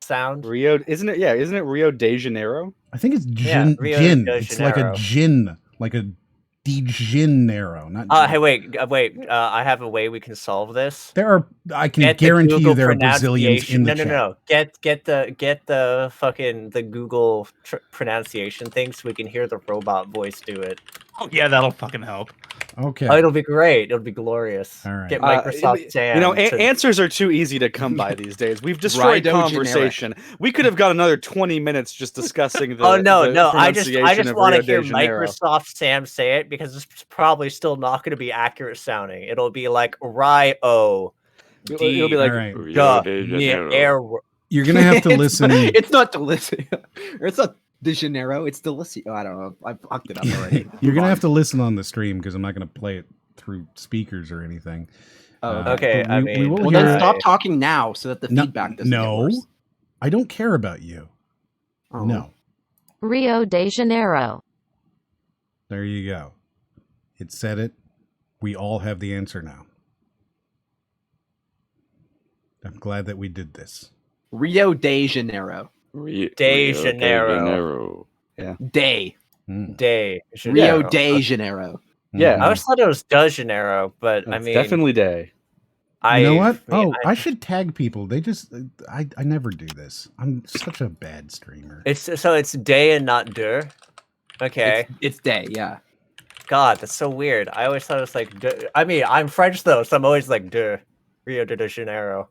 sound. Rio, isn't it? Yeah, isn't it Rio de Janeiro? I think it's Yeah, gin. Rio Gin. de It's like a Janeiro. gin, like a de Janeiro. Not. Hey, wait. I have a way we can solve this. There are. I can Get the guarantee you Google there are Brazilians in the pronunciation- chat. No. Get the fucking the Google pronunciation thing so we can hear the robot voice do it. Oh yeah, that'll fucking help. Okay. Oh, it'll be great. It'll be glorious. All right. Get Microsoft Sam. You know, to- answers are too easy to come by these days. We've destroyed Rido conversation. We could have got another 20 minutes just discussing the. Oh no, the no! I just pronunciation of want to Rio de hear Janeiro. Microsoft Sam say it because it's probably still not going to be accurate sounding. It'll be like Rio. It'll be like All right. Rio de Janeiro. You're gonna have to listen. It's not delicious. It's not de Janeiro. It's delicious. I don't know. I fucked it up already. You're gonna have to listen on the stream because I'm not gonna play it through speakers or anything. Oh, okay, but I we mean, will well, hear then it. stop talking now so that the No, feedback doesn't no. get worse. I don't care about you. Oh. No. Rio de Janeiro. There you go. It said it. We all have the answer now. I'm glad that we did this. Rio de Janeiro. Rio De Janeiro. Day. Mm. Day. Rio de Janeiro. Yeah. I always thought it was de Janeiro, but I It's mean, definitely day. You know what? I mean, Oh, I should tag people. They just, I never do this. I'm such a bad streamer. it's day and not de. Okay. It's day, yeah. God, that's so weird. I always thought it was like de. I mean, I'm French though, so I'm always like de. Rio de Janeiro.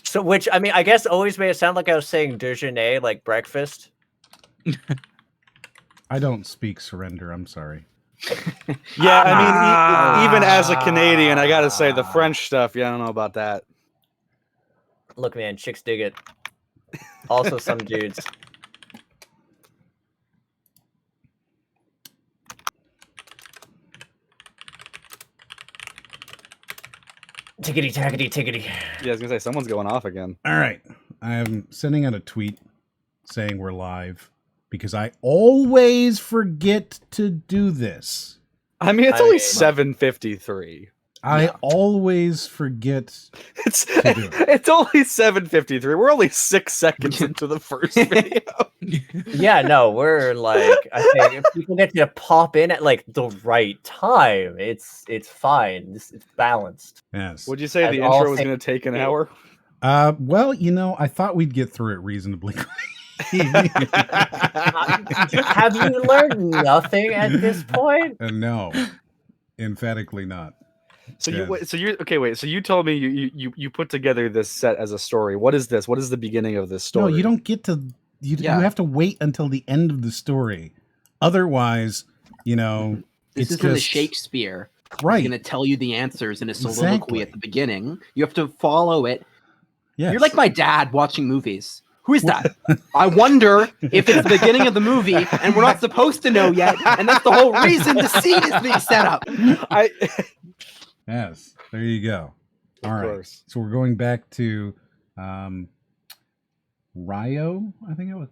So, which I mean, I guess always made it sound like I was saying déjeuner, like breakfast. I don't speak surrender. I'm sorry. Yeah, I mean, even as a Canadian, I gotta say the French stuff. Yeah, I don't know about that. Look, man, chicks dig it. Also, some dudes. Tickety tackety tickety. Yeah, I was gonna say someone's going off again. All right. I'm sending out a tweet saying we're live because I always forget to do this. I mean, it's I only mean- 7:53. I always forget. It's To do it. it's only 7:53. We're only 6 seconds into the first video. Yeah, no, we're like, I think if people get to pop in at like the right time, it's fine. It's balanced. Yes. Would you say As the all intro was things going to take an do. hour? Well, you know, I thought we'd get through it reasonably quick. Have you learned nothing at this point? No, emphatically not. So Yeah. So you told me you put together this set as a story. What is this? What is the beginning of this story? No, you don't get to. You Yeah. have to wait until the end of the story. Otherwise, you know, This it's isn't a just Shakespeare. right. He's going to tell you the answers in a soliloquy Exactly. at the beginning. You have to follow it. Yes. You're like my dad watching movies. Who is that? I wonder if it's the beginning of the movie and we're not supposed to know yet, and that's the whole reason the scene is being set up. Yes. There you go. All Of right. course. So we're going back to Rio. I think it was.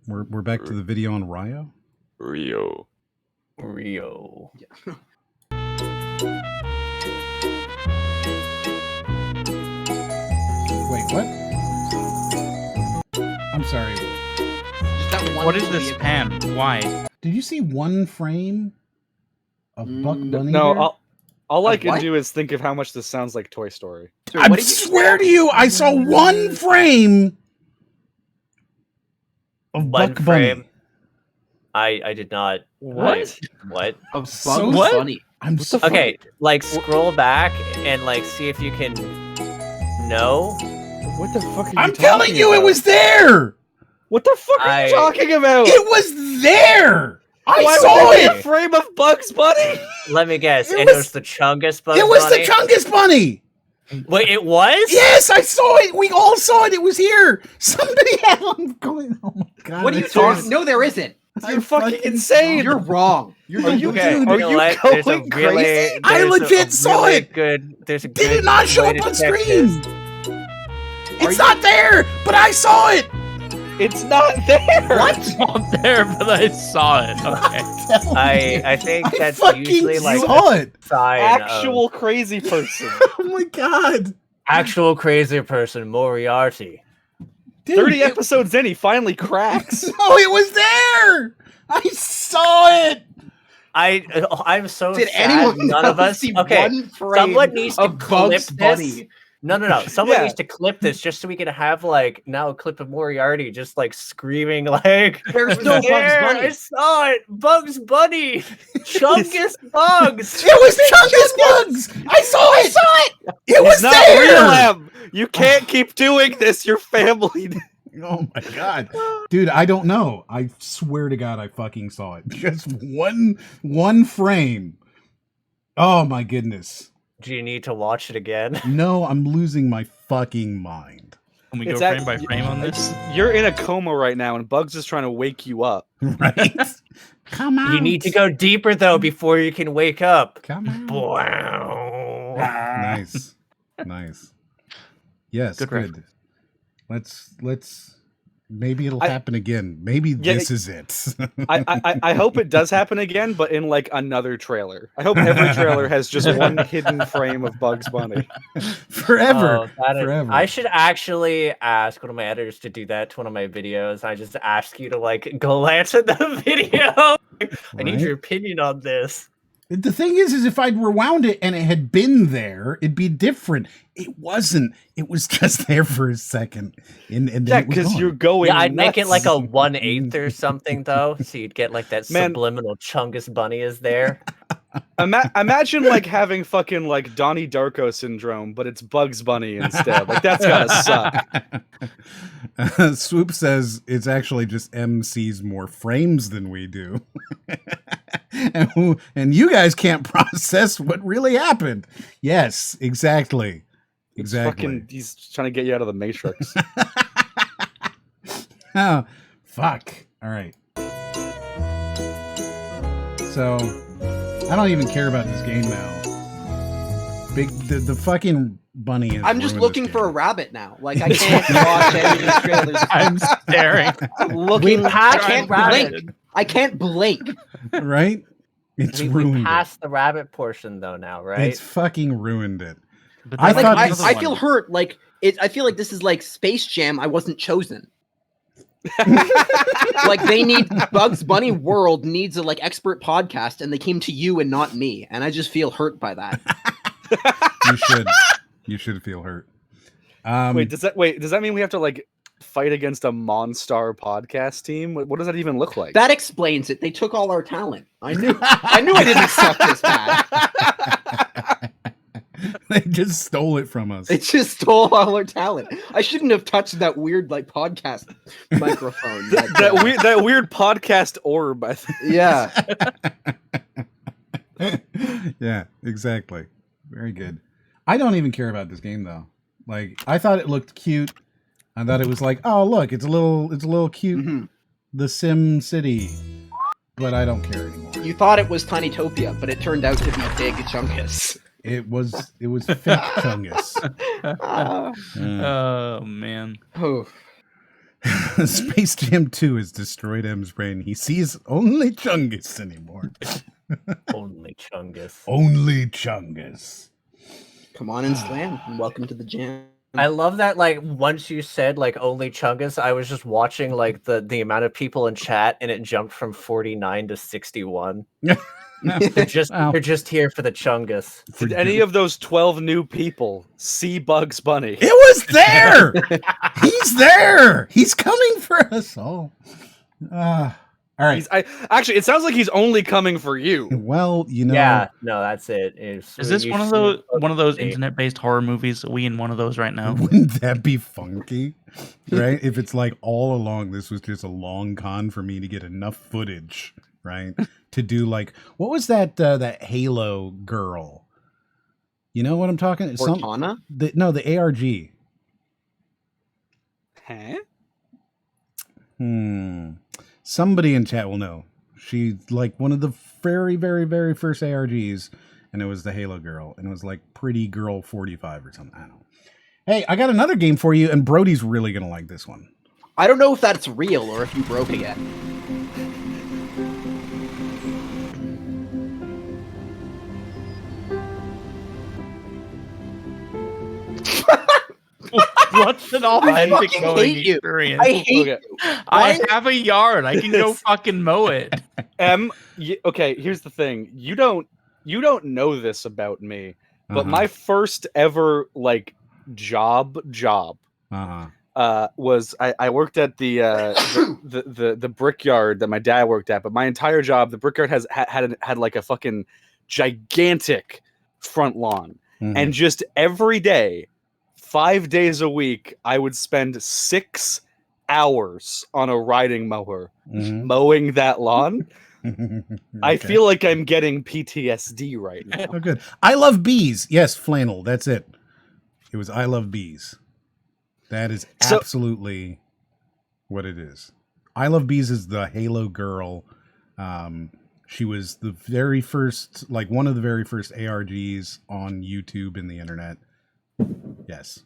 We're back to the video on Rio. Rio. Rio. Wait, what? I'm sorry. Just that one What is movie this of- pan? Why? Did you see one frame of Buck Bunny? No, there? all I Of can what? do is think of how much this sounds like Toy Story. Sorry, I what did you swear to you, I saw one frame of One Buck frame. Bunny. I did not. What? What? Of So Bugs what? Bunny. I'm so Okay, like scroll back and like see if you can know. What the fuck are you I'm talking telling you, it about? was there. What the fuck are I- you talking about? It was there. I Why saw would it. there be a frame of Bugs Bunny? Let me guess. It and was- it was the Chungus Bugs It was Bunny? the Chungus Bunny. Wait, it was? Yes, I saw it. We all saw it. It was here. Somebody had one going. Oh my god! What are you that's talking? No, there isn't. You're fucking insane. You're wrong. You're Are you- Okay, Dude, are you know you what? There's a going really, crazy? I there's a legit saw really it. Good. There's a Did good it not show way up to on check screen? this. It's not there, but I saw it. It's not there. Not there, but I saw it. Okay. I think I that's fucking usually like saw a it. sign Actual crazy person. Oh my god! of actual crazy person Moriarty. Dude, 30 episodes in, he finally cracks. No, it was there. I saw it. I'm so Did sad. anyone None of us. see Okay, one frame someone needs to of clip Bugs this. Bunny? No. Someone Yeah. needs to clip this just so we can have like now a clip of Moriarty just like screaming like, There's no Bugs "There, Bunny. I saw it, Bugs Bunny, Chungus Bugs." It was Chungus Bugs. I saw it. It was It's not there. real, Em. You can't keep doing this. Your family. Oh my god, dude! I don't know. I swear to God, I fucking saw it. Just one frame. Oh my goodness. Do you need to watch it again? No, I'm losing my fucking mind. Can we go It's frame by frame on this? You're in a coma right now, and Bugs is trying to wake you up. Right? Come on. You need to go deeper though before you can wake up. Come on. Wow. Nice. Yes, Good good. Let's. Maybe it'll I- happen again. Maybe this is it. I hope it does happen again, but in like another trailer. I hope every trailer has just one hidden frame of Bugs Bunny. Forever. Oh, Forever. I should actually ask one of my editors to do that to one of my videos. I just ask you to like glance at the video. I need Right? your opinion on this. The thing is if I'd rewound it and it had been there, it'd be different. It wasn't. It was just there for a second. And then Yeah, it was because gone. you're going. Yeah, I'd make it nuts. like a 1/8 or something though, so you'd get like that Man. subliminal Chungus Bunny is there. Imagine like having fucking like Donnie Darko syndrome, but it's Bugs Bunny instead. Like that's gotta suck. Swoop says it's actually just M sees more frames than we do. and you guys can't process what really happened. Yes, exactly. Exactly. He's trying to get you out of the Matrix. Oh, fuck. All right. So, I don't even care about this game now. The fucking bunny is. I'm just ruined looking this for a game. rabbit now. Like I can't watch any of these trailers. I'm staring. I'm looking. We I passed can't rabbit. blink. I can't blink. Right? It's We ruined. passed the rabbit portion though now, right? It's fucking ruined it. But I that's thought another this- I one. feel hurt. Like I feel like this is like Space Jam. I wasn't chosen. Like they need Bugs Bunny World needs a like expert podcast, and they came to you and not me, and I just feel hurt by that. You should feel hurt. Wait, does that mean we have to like fight against a Monstar podcast team? What does that even look like? That explains it. They took all our talent. I knew I didn't suck this bad. They just stole it from us. They just stole all our talent. I shouldn't have touched that weird like podcast microphone. that weird podcast orb. I think. Yeah. Yeah, exactly. Very good. I don't even care about this game though. Like I thought it looked cute. I thought it was like, oh look, it's a little cute. Mhm. The Sim City. But I don't care anymore. You thought it was Tinytopia, but it turned out to be Big Chungus. It was fake Chungus. Ah. Oh man. Oh. Space Jam 2 has destroyed M's brain. He sees only Chungus anymore. Only Chungus. Only Chungus. Come on and slam. And welcome to the jam. I love that, like, once you said, like, only Chungus, I was just watching, like, the amount of people in chat, and it jumped from 49 to 61. They're just here for the Chungus. Did any of those 12 new people see Bugs Bunny? It was there. He's there. He's coming for us all. All right. Actually, it sounds like he's only coming for you. Well, you know. Yeah, no, that's it. Is this one of those internet-based horror movies? Are we in one of those right now? Wouldn't that be funky? Right? If it's like all along, this was just a long con for me to get enough footage, right? To do like, what was that Halo girl? You know what I'm talking? Cortana? The ARG. Huh? Somebody in chat will know. She's like one of the very, very, very first ARGs, and it was the Halo girl, and it was like Pretty Girl 45 or something. I don't know. Hey, I got another game for you, and Brody's really gonna like this one. I don't know if that's real or if you broke again. What's an authentic fucking mowing hate you. experience? I hate Okay. you. I have a yard. I can go fucking mow it. Okay, here's the thing. You don't know this about me, but my first ever like job was I worked at the brickyard that my dad worked at, but my entire job, the brickyard had like a fucking gigantic front lawn. And just every day, 5 days a week, I would spend 6 hours on a riding mower mowing that lawn. I feel like I'm getting PTSD right now. Oh, good. I love bees. Yes, flannel. That's it. It was I love bees. That is absolutely what it is. I love bees is the Halo girl. She was the very first, like one of the very first ARGs on YouTube and the internet. Yes.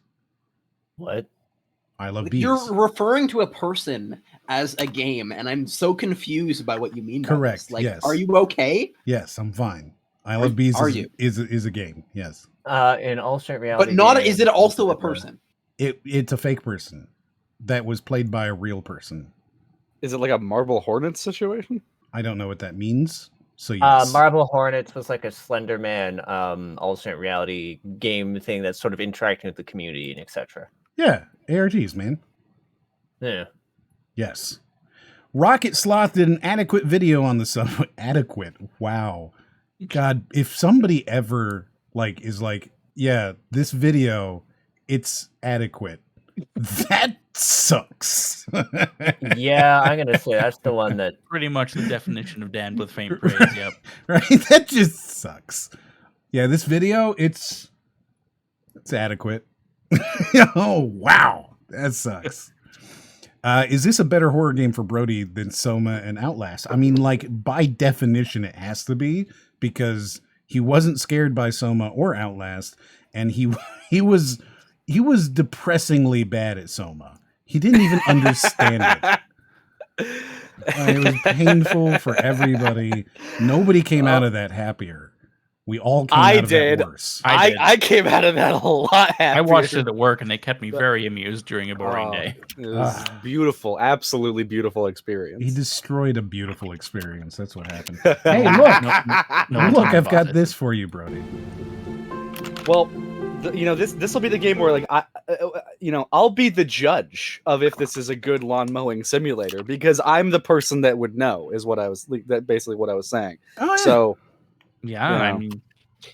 What? I love bees. You're referring to a person as a game, and I'm so confused by what you mean. Correct. By this. Like, yes. Are you okay? Yes, I'm fine. I love bees. Is a game. Yes. In alternate reality, But not. game, Is it also a person? It's a fake person that was played by a real person. Is it like a Marble Hornets situation? I don't know what that means. So yes. Marble Hornets was like a Slender Man alternate reality game thing that's sort of interacting with the community and etc. Yeah, ARGs, man. Yeah. Yes. Rocket Sloth did an adequate video on the subway. Adequate. Wow. God, if somebody ever is like, yeah, this video, it's adequate. That sucks. Yeah, I'm gonna say that's the one that Pretty much the definition of damned with faint praise. Yep. Right? That just sucks. Yeah, this video, it's adequate. Oh wow, that sucks. Is this a better horror game for Brody than Soma and Outlast? I mean, like by definition, it has to be because he wasn't scared by Soma or Outlast, and he was depressingly bad at Soma. He didn't even understand it. It was painful for everybody. Nobody came out of that happier. We all came out of that worse. I came out of that a lot happier. I watched it at work, and they kept me very amused during a boring day. It was beautiful, absolutely beautiful experience. He destroyed a beautiful experience. That's what happened. Hey, look! Look, I've got this for you, Brody. Well, this will be the game where like I'll be the judge of if this is a good lawn mowing simulator because I'm the person that would know. Is what I was basically what I was saying. Oh, yeah. So. Yeah, I mean,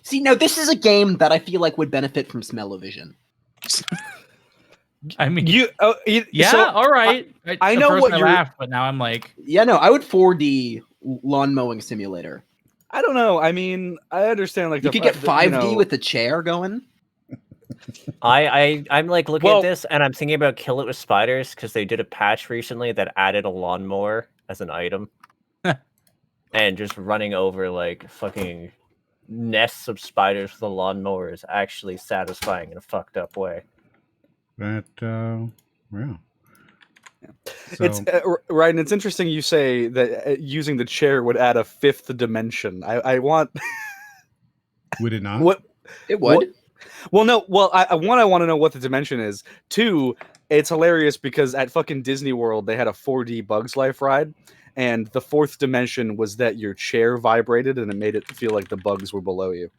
see, now this is a game that I feel like would benefit from smell-o-vision. I mean, yeah, so all right. I know what you're. Laughed, but now I'm like, yeah, no, I would 4D lawn mowing simulator. I don't know. I mean, I understand. Like you could get 5D with the chair going. I'm like looking at this and I'm thinking about Kill It with Spiders because they did a patch recently that added a lawnmower as an item. And just running over like fucking nests of spiders with a lawnmower is actually satisfying in a fucked up way. Yeah. So. It's right, and it's interesting you say that using the chair would add a 5th dimension. I want. Would it not? What it would? Well, no. Well, I want to know what the dimension is. 2, it's hilarious because at fucking Disney World they had a 4D Bugs Life ride. And the 4th dimension was that your chair vibrated and it made it feel like the bugs were below you.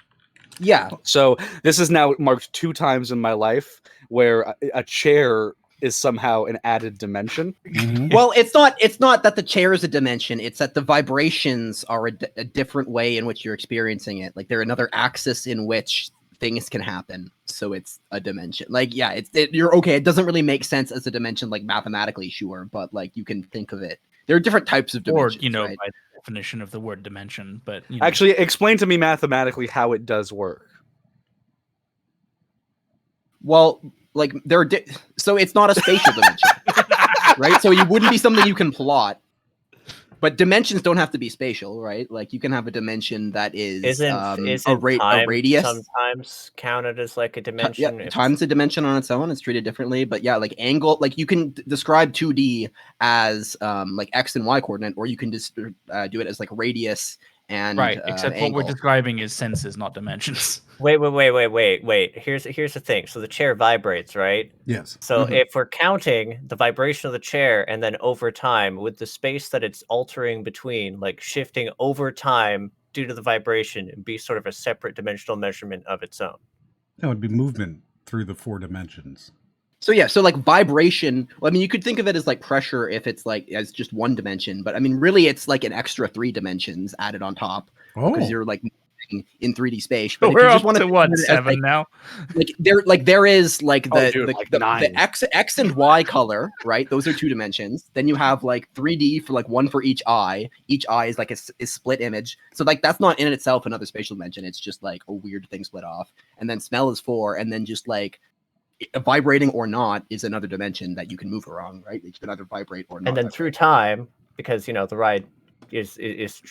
Yeah. So this is now marked 2 times in my life where a chair is somehow an added dimension. Mm-hmm. Well, it's not that the chair is a dimension. It's that the vibrations are a different way in which you're experiencing it. Like they're another axis in which things can happen. So it's a dimension. Like, yeah, you're okay. It doesn't really make sense as a dimension, like mathematically, sure. But like you can think of it. There are different types of dimensions, right? by the definition of the word dimension. But actually, explain to me mathematically how it does work. Well, like so it's not a spatial dimension, right? So it wouldn't be something you can plot. But dimensions don't have to be spatial, right? Like you can have a dimension that is a radius. Sometimes counted as like a dimension. Yeah, time's a dimension on its own. It's treated differently. But yeah, like angle, like you can describe 2D as like X and Y coordinate, or you can just do it as like radius and Right, except what angle. we're describing is senses, not dimensions. Wait. Here's the thing. So the chair vibrates, right? Yes. So Mhm. if we're counting the vibration of the chair and then over time with the space that it's altering between, like shifting over time due to the vibration, and be sort of a separate dimensional measurement of its own. That would be movement through the 4 dimensions. So yeah, so like vibration. Well, I mean, you could think of it as like pressure if it's like as just one dimension, but I mean, really, it's like an extra 3 dimensions added on top because Oh, you're like moving in 3D space. But if We're you just up want to what, as, 7 now? like there is like Oh, the dude, the, like the, 9. the X and Y color, right? Those are 2 dimensions. Then you have like 3D for like one for each eye. Each eye is like is split image. So like that's not in itself another spatial dimension. It's just like a weird thing split off. And then smell is 4, and then just like vibrating or not is another dimension that you can move around, right? You can either vibrate or not. And then vibrate. through time, because the ride is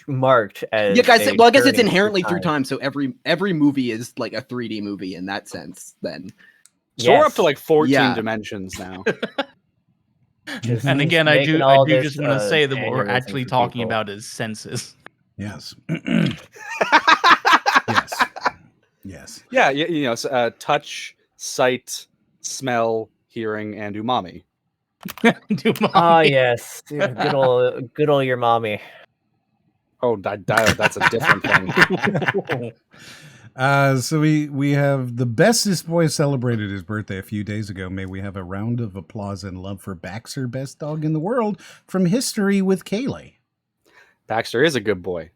marked as Yeah, guys. a Well, I guess it's journey inherently through time. So every movie is like a 3D movie in that sense. Then So we're up to Yes. like 14 Yeah. dimensions now. Just And again, I making do all just this, want to say that what we're aneurysm actually for talking people. about is senses. yes. Yes. Yes. Yeah, touch, sight, smell, hearing, and umami. Ah, yes, good old your mommy. Oh, that's a different thing. So we have the bestest boy celebrated his birthday a few days ago. May we have a round of applause and love for Baxter, best dog in the world, from History with Kayleigh. Baxter is a good boy.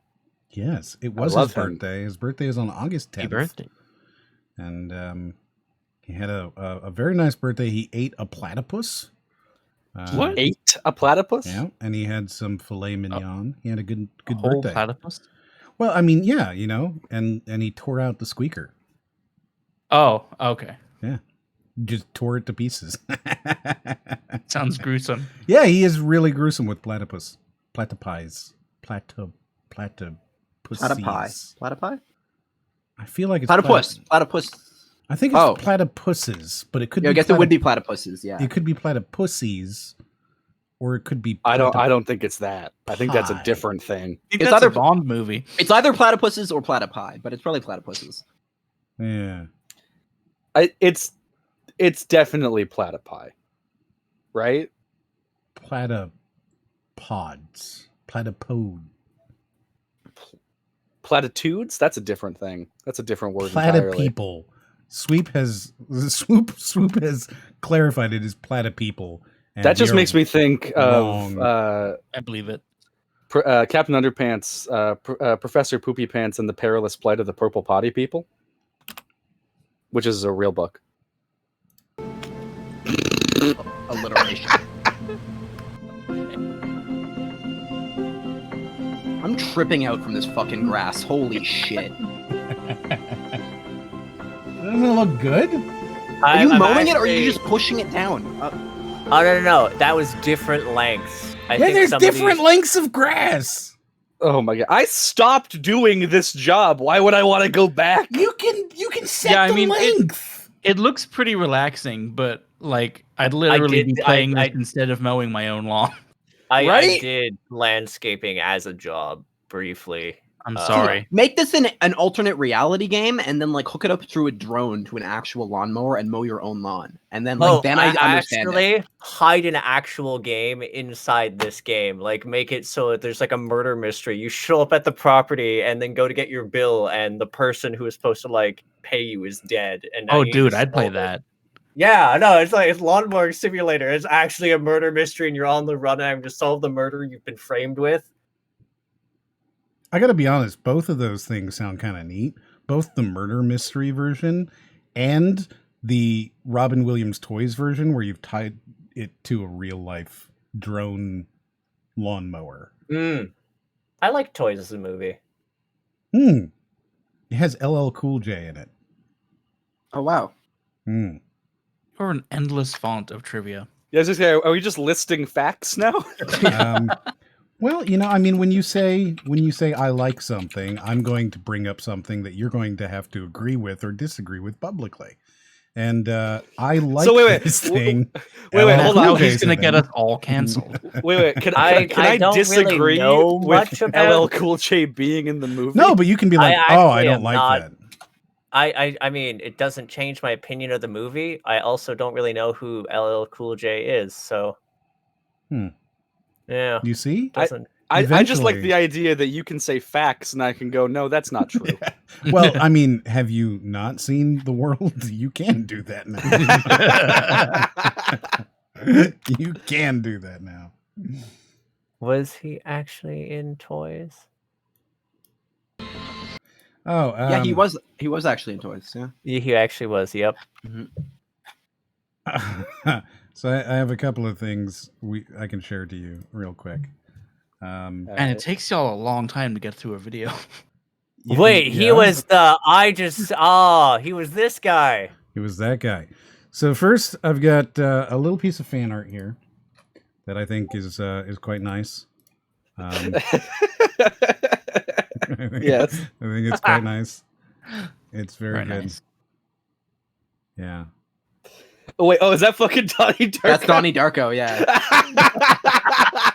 Yes, it was his love him. birthday. His birthday is on August 10th. Happy birthday. And he had a very nice birthday. He ate a platypus. What? Ate a platypus? Yeah, and he had some filet mignon. He had a good Whole birthday. platypus? Well, I mean, yeah, and he tore out the squeaker. Oh, okay. Just tore it to pieces. Sounds gruesome. Yeah, he is really gruesome with platypus. Platypies. Platypussies. Platypi? I feel like it's Platypus. Platypus. I think it's Oh. platypuses, but it could Yeah, I be guess it would be platypuses. Yeah. it could be platypussies, or it could be I don't think it's that. I think that's a Pie. different thing. It's It's either either- a Bond movie. It's either platypuses or platypi, but it's probably platypuses. Yeah. It's definitely platypi, right? Platypods. Platypode. Platitudes? That's a different thing. That's a different word entirely. Platypeople. Swoop has clarified it as platypeople. and That just we are makes me think wrong. of I believe it. Captain Underpants, Professor Poopy Pants, and the Perilous Plight of the Purple Potty People, which is a real book. Alliteration. I'm tripping out from this fucking grass. Holy shit. Doesn't it look good? Are you mowing it or are you just pushing it down? Oh no! That was different lengths. I think there's some of different these- lengths of grass. Oh my god! I stopped doing this job. Why would I want to go back? You can set Yeah, I the mean, length. It looks pretty relaxing, but like I'd literally be playing this instead of mowing my own lawn. I Right? did landscaping as a job briefly. I'm sorry. Make this an alternate reality game and then like hook it up through a drone to an actual lawnmower and mow your own lawn. And then like then I understand it. actually hide an actual game inside this game. Like make it so that there's like a murder mystery. You show up at the property and then go to get your bill, and the person who is supposed to like pay you is dead. And now Oh, you dude, just I'd play solve it. that. Yeah, no, it's like it's lawnmower simulator. It's actually a murder mystery, and you're on the run and having to solve the murder you've been framed with. I gotta be honest, both of those things sound kind of neat. Both the murder mystery version and the Robin Williams Toys version, where you've tied it to a real life drone lawnmower. I like Toys as a movie. It has LL Cool J in it. Oh wow. Or an endless font of trivia. Yeah, I was just saying, are we just listing facts now? Well, I mean, when you say I like something, I'm going to bring up something that you're going to have to agree with or disagree with publicly. And I like So wait. this thing. Wait, LL hold Cool on. Now J's he's gonna thing. get us all canceled. Wait. Can I I don't disagree really know with much about- LL Cool J being in the movie? No, but you can be like, I oh, I actually don't am like not- that. I mean, it doesn't change my opinion of the movie. I also don't really know who LL Cool J is, so. Yeah. You see? Doesn't. I just like Eventually. the idea that you can say facts and I can go, no, that's not true. Well, I mean, have you not seen the world? You can do that now. You can do that now. Was he actually in Toys? Oh, Yeah, he was actually in Toys. Yeah. Yeah, he actually was. Yep. So I have a couple of things I can share to you real quick. And it takes y'all a long time to get through a video. Wait, he yeah, was he was this guy. He was that guy. So first, I've got a little piece of fan art here that I think is quite nice. Yes. I think it's quite nice. It's very good. Nice. Yeah. Oh, wait, is that fucking Donnie Darko? That's Donnie Darko. Yeah.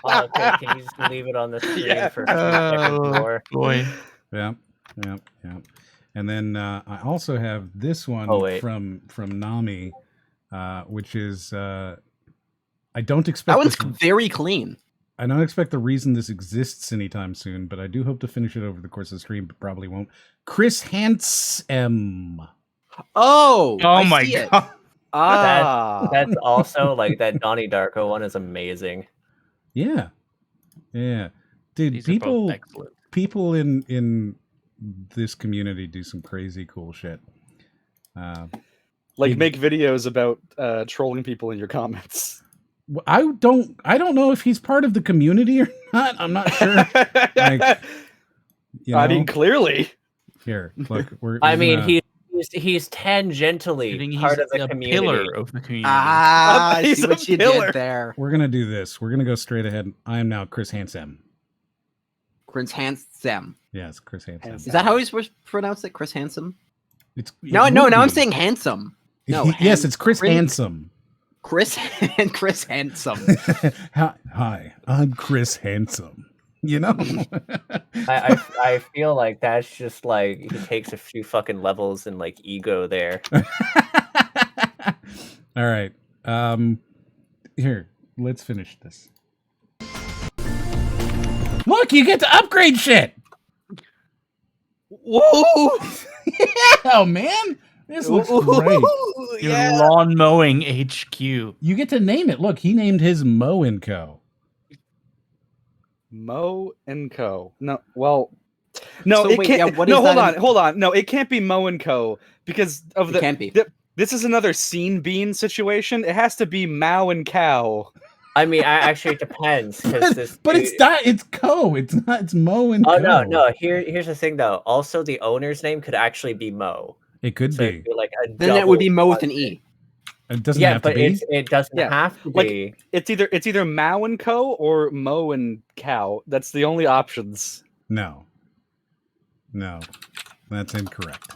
Oh, okay, can you just leave it on the screen Yeah. for a few seconds more? Boy. Yeah. And then I also have this one from Nami, which is I don't expect That one's this- very clean. I don't expect the reason this exists anytime soon, but I do hope to finish it over the course of the stream, but probably won't. Chris Handsome. Oh I my see it. god. That's also like that Donnie Darko one is amazing. Yeah. Yeah. Dude, These are both excellent. people in this community do some crazy cool shit. Like make videos about trolling people in your comments. I don't know if he's part of the community or not. I'm not sure. Like, you I know? mean, clearly. Here, look. I mean, gonna- he's tangentially part of the community. Pillar of the community. I He's see a what you pillar. did there. We're gonna do this. We're gonna go straight ahead. I am now Chris Handsome. Chris Handsome. Yes, Chris Handsome. Is that how he's supposed to pronounce it? Chris Handsome? It's No, it now would I'm be. saying handsome. No, Yes, it's Chris Chris- Handsome. Chris and Chris Handsome. Hi, I'm Chris Handsome. You know? I feel like that's just like he takes a few fucking levels in like ego there. All right. Here, let's finish this. Look, you get to upgrade shit. Whoa! Yeah, man. This looks great. Your Yeah. lawn mowing HQ. You get to name it. Look, he named his Mo & Co. Mo and Co. No, well, no, So it wait, can't. yeah, what no, is that hold on. No, it can't be Mo and Co. because of It can't be. This is another scene bean situation. It has to be Mao and Cow. I mean, actually, it depends because this. But it's not. It's Co. It's not. It's Mo & Oh Co. no! Here's the thing though. Also, the owner's name could actually be Mo. It could So be. it'd be like a Then that would be double Mo with an E. It doesn't Yeah, have to but be. it doesn't Yeah, have to like- be. It's either Mao and Co. or Mo and Cow. That's the only options. No, that's incorrect.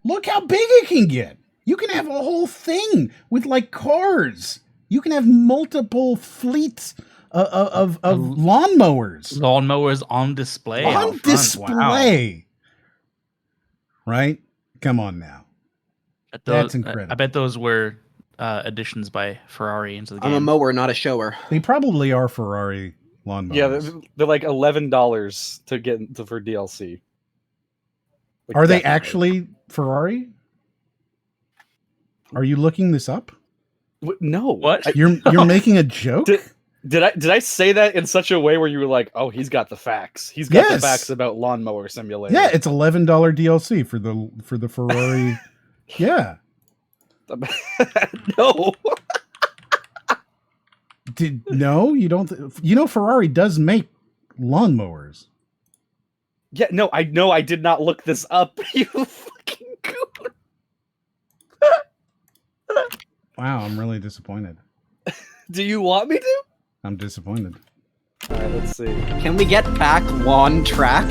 Look how big it can get. You can have a whole thing with like cars. You can have multiple fleets of lawnmowers Lawnmowers on display. out on front. display. Right? Come on now. Wow. That's I incredible. bet those were additions by Ferrari into the game. I'm a mower, not a shower. They probably are Ferrari lawnmowers. Yeah, they're like $11 to get for DLC. Like, Are they definitely. actually Ferrari? Are you looking this up? No. What? You're making a joke? Did I say that in such a way where you were like, "Oh, he's got the facts. He's got the Yes. facts about Lawnmower Simulator." Yeah, it's $11 DLC for the Ferrari. Yeah. No. No, you don't. Ferrari does make lawnmowers. Yeah, no, I know. I did not look this up. You fucking goon. Wow, I'm really disappointed. Do you want me to? I'm disappointed. Let's see. Can we get back lawn track?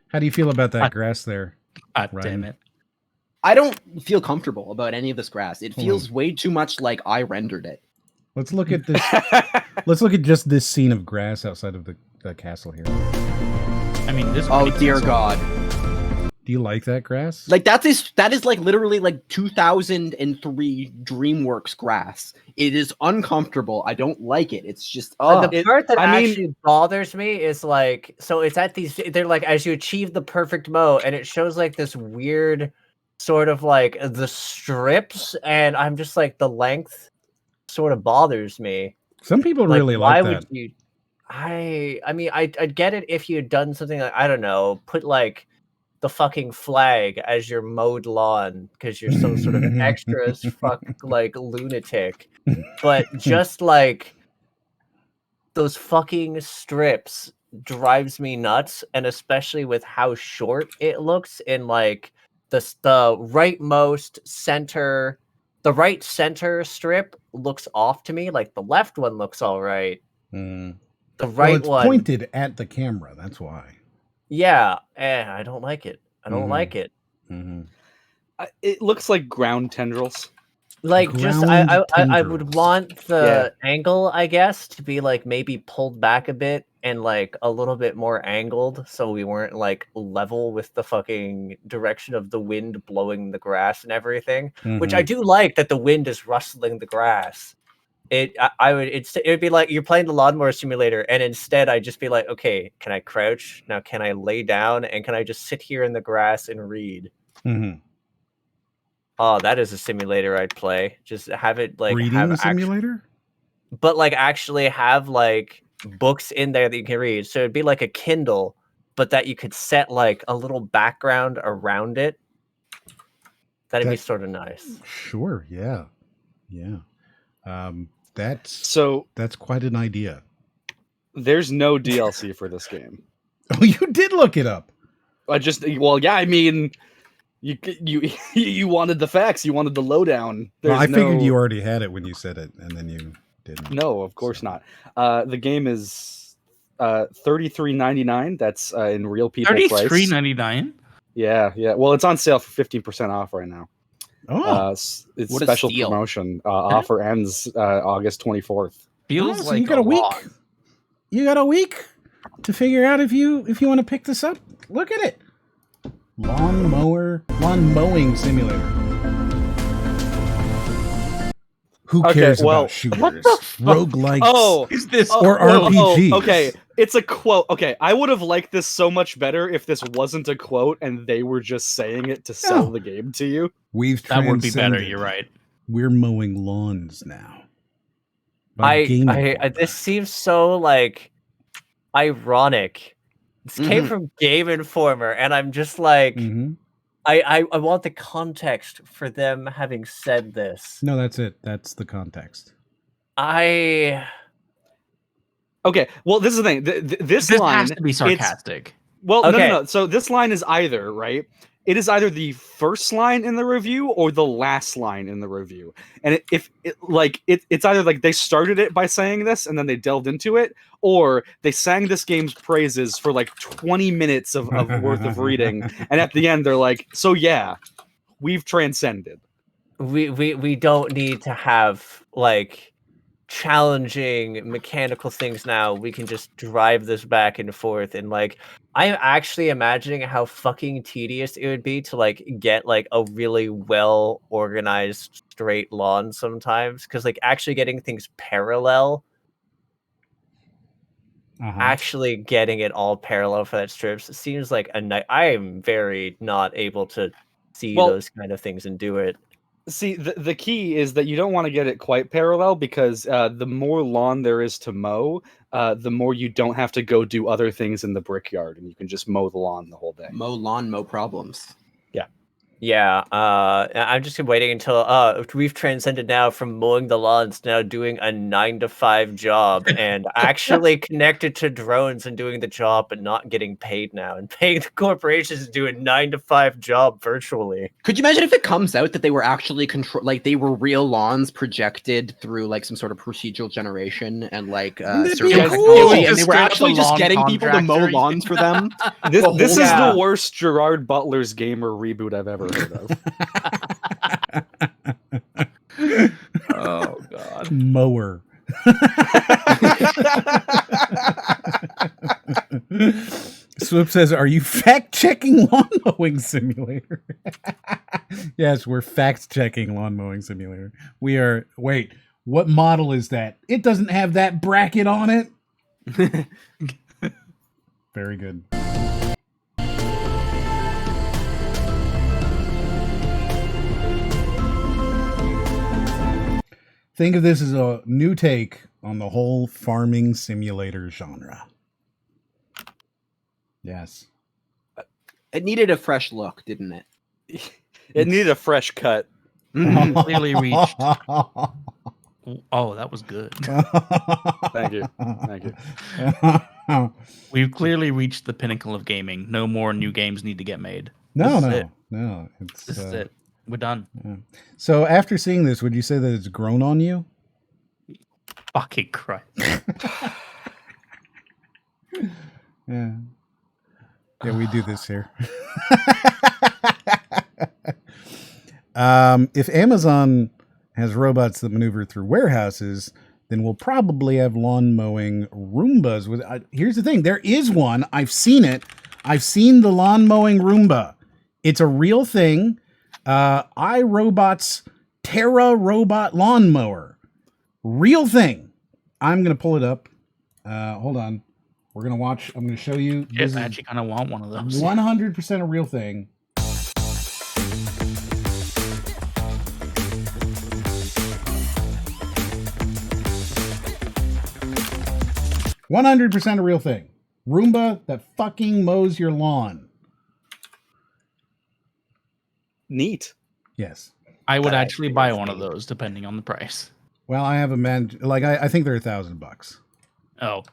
How do you feel about that grass there? God Ryan? damn it. I don't feel comfortable about any of this grass. It Hold feels way too much like I rendered it. Let's look at this. Let's look at just this scene of grass outside of the castle here. I mean, this. Oh dear God! Do you like that grass? Like that is like literally like 2003 DreamWorks grass. It is uncomfortable. I don't like it. It's just the part that actually bothers me is like, so it's at these. They're like, as you achieve the perfect mow, and it shows like this weird sort of like the strips, and I'm just like, the length sort of bothers me. Some people Like, really why like would that. you? I mean, I'd get it if you had done something like, I don't know, put like the fucking flag as your mowed lawn because you're some sort of extra as fuck like lunatic. But just like those fucking strips drives me nuts, and especially with how short it looks in like the rightmost center. The right center strip looks off to me. Like the left one looks all right. The right it's one pointed at the camera. That's why. Yeah, I don't like it. I don't like it. It looks like ground tendrils. Like, just I would want the angle, I guess, to be like maybe pulled back a bit and like a little bit more angled, so we weren't like level with the fucking direction of the wind blowing the grass and everything. Which I do like that the wind is rustling the grass. It would be like you're playing the lawnmower simulator, and instead I'd just be like, okay, can I crouch now? Can I lay down, and can I just sit here in the grass and read? Oh, that is a simulator I'd play. Just have it like reading simulator, but like actually have like books in there that you can read. So it'd be like a Kindle, but that you could set like a little background around it. That'd be sort of nice. Sure. Yeah. Yeah. That's quite an idea. There's no DLC for this game. Oh, you did look it up. I mean, you wanted the facts, you wanted the lowdown. Well, I figured you already had it when you said it, and then you didn't. No, of course not. The game is $33.99. That's in real people price. $33.99. Yeah. Well, it's on sale for 15% off right now. Oh, it's special promotion. Offer ends August 24th. Feels so like you got a week. You got a week to figure out if you want to pick this up. Look at it. Lawn mowing simulator. Who cares about shooters? Roguelikes. Is this or RPGs? Okay, it's a quote. Okay, I would have liked this so much better if this wasn't a quote and they were just saying it to sell the game to you. That would be better. You're right. We're mowing lawns now. This seems so like ironic. This came from Game Informer, and I'm just like, I want the context for them having said this. No, that's it. That's the context. Okay, well, this is the thing. This line has to be sarcastic. No. So this line is either, right? It is either the first line in the review or the last line in the review. And it's either like they started it by saying this and then they delved into it, or they sang this game's praises for like 20 minutes of worth of reading. And at the end, they're like, so yeah, we've transcended. We don't need to have like challenging mechanical things now. We can just drive this back and forth, and like I'm actually imagining how fucking tedious it would be to like get like a really well organized straight lawn sometimes, because like actually getting things parallel, actually getting it all parallel for that strips seems like I am very not able to see those kind of things and do it. See, the key is that you don't want to get it quite parallel, because the more lawn there is to mow, the more you don't have to go do other things in the brickyard, and you can just mow the lawn the whole day. Mow lawn, mow problems. Yeah. Yeah, I'm just waiting until we've transcended now from mowing the lawns to now doing a 9-to-5 job and actually connected to drones and doing the job, but not getting paid now and paying the corporations to do a 9-to-5 job virtually. Could you imagine if it comes out that they were actually like they were real lawns projected through like some sort of procedural generation and like Wouldn't that certain be technology, cool? and they Just were straight up actually a just lawn getting people to mow contractor. lawns for them? This is Yeah. the worst Gerard Butler's Gamer reboot I've ever heard of. Oh god. Mower. Swoop says, "Are you fact checking lawn mowing simulator?" Yes, we're fact checking lawn mowing simulator. We are. Wait, what model is that? It doesn't have that bracket on it. Very good. Think of this as a new take on the whole farming simulator genre. Yes. It needed a fresh look, didn't it? It needed a fresh cut. Clearly reached. Oh, that was good. Thank you. Thank you. We've clearly reached the pinnacle of gaming. No more new games need to get made. No, This is it. no. It's, This is it. We're done. So after seeing this, would you say that it's grown on you? Fucking Christ. Yeah. Yeah, we do this here. If Amazon has robots that maneuver through warehouses, then we'll probably have lawn mowing Roombas. Here's the thing. There is one. I've seen it. I've seen the lawn mowing Roomba. It's a real thing. iRobot's Terra Robot Lawnmower. Real thing. I'm going to pull it up. Hold on. We're going to watch. I'm going to show you. I actually kind of want one of those. 100% a real thing. $100% a real thing. Roomba that fucking mows your lawn. Neat. Yes. I would actually buy one of those depending on the price. Well, I have a man. Like I think they're $1,000. Oh.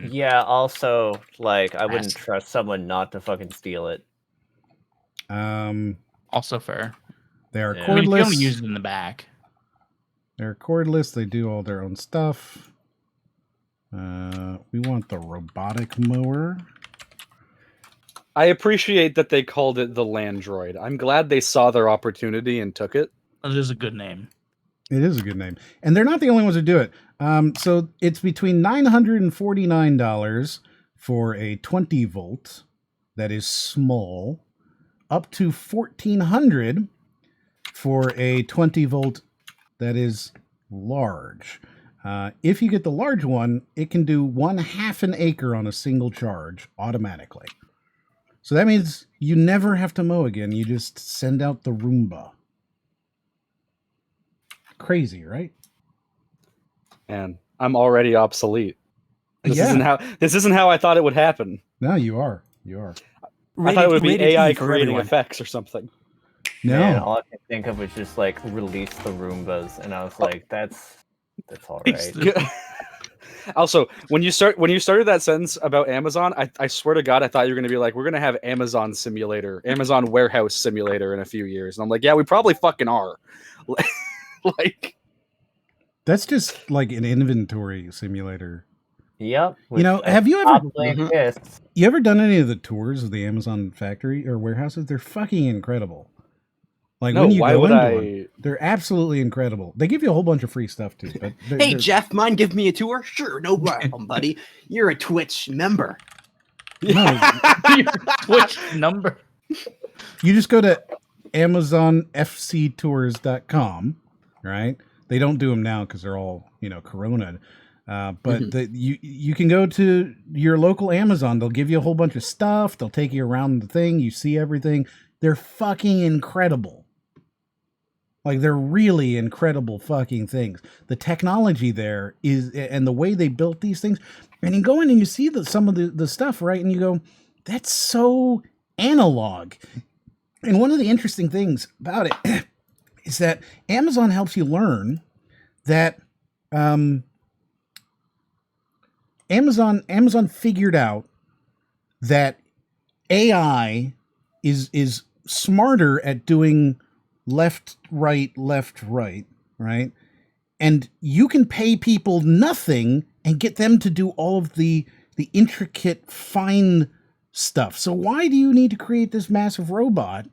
Yeah, also, like, I wouldn't Ask. trust someone not to fucking steal it. Also fair. They are Yeah. I mean, if you cordless. only use it in the back. They're cordless. They do all their own stuff. We want the robotic mower. I appreciate that they called it the Landroid. I'm glad they saw their opportunity and took it. That is a good name. It is a good name. And they're not the only ones who do it. So it's between $949 for a 20 volt that is small, up to $1,400 for a 20 volt that is large. If you get the large one, it can do 1/2 an acre on a single charge automatically. So that means you never have to mow again. You just send out the Roomba. Crazy, right? And I'm already obsolete. This Yeah. isn't how I thought it would happen. No, you are. You are. I thought it would be Rated E AI for creating everyone. effects or something. No. Man, all I could think of was just like release the Roombas, and I was like, that's all right. Also, when you started that sentence about Amazon, I swear to God, I thought you were going to be like, we're going to have Amazon warehouse simulator in a few years, and I'm like, yeah, we probably fucking are. Like, That's just like an inventory simulator. Yep. You know, which have you ever probably exists. you ever done any of the tours of the Amazon factory or warehouses? They're fucking incredible. Like no, when you why go would into I? one, they're absolutely incredible. They give you a whole bunch of free stuff too. But Hey, they're- Jeff, mind give me a tour? Sure, no problem, buddy. You're a Twitch member. no, Which number? you just go to AmazonFCTours.com, right? They don't do them now because they're all Corona. But you can go to your local Amazon. They'll give you a whole bunch of stuff. They'll take you around the thing. You see everything. They're fucking incredible. Like, they're really incredible fucking things. The technology there is, and the way they built these things. And you go in and you see some of the stuff, right? And you go, that's so analog. And one of the interesting things about it is that Amazon helps you learn that Amazon figured out that AI is smarter at doing left, right, right? And you can pay people nothing and get them to do all of the intricate, fine stuff. So why do you need to create this massive robot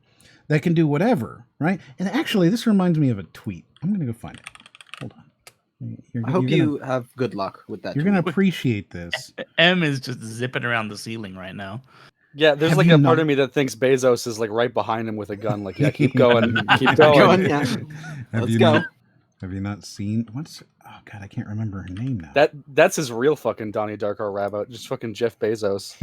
that can do whatever, right? And actually, this reminds me of a tweet. I'm going to go find it. Hold on. I hope you have good luck with that. You're going to appreciate this. M is just zipping around the ceiling right now. Yeah, there's Have like you a not- part of me that thinks Bezos is like right behind him with a gun. Like, yeah, keep going, keep going. Yeah. Have Let's you go. not- have you not seen oh god, I can't remember her name now. That's his real fucking Donnie Darko rabbit. Just fucking Jeff Bezos.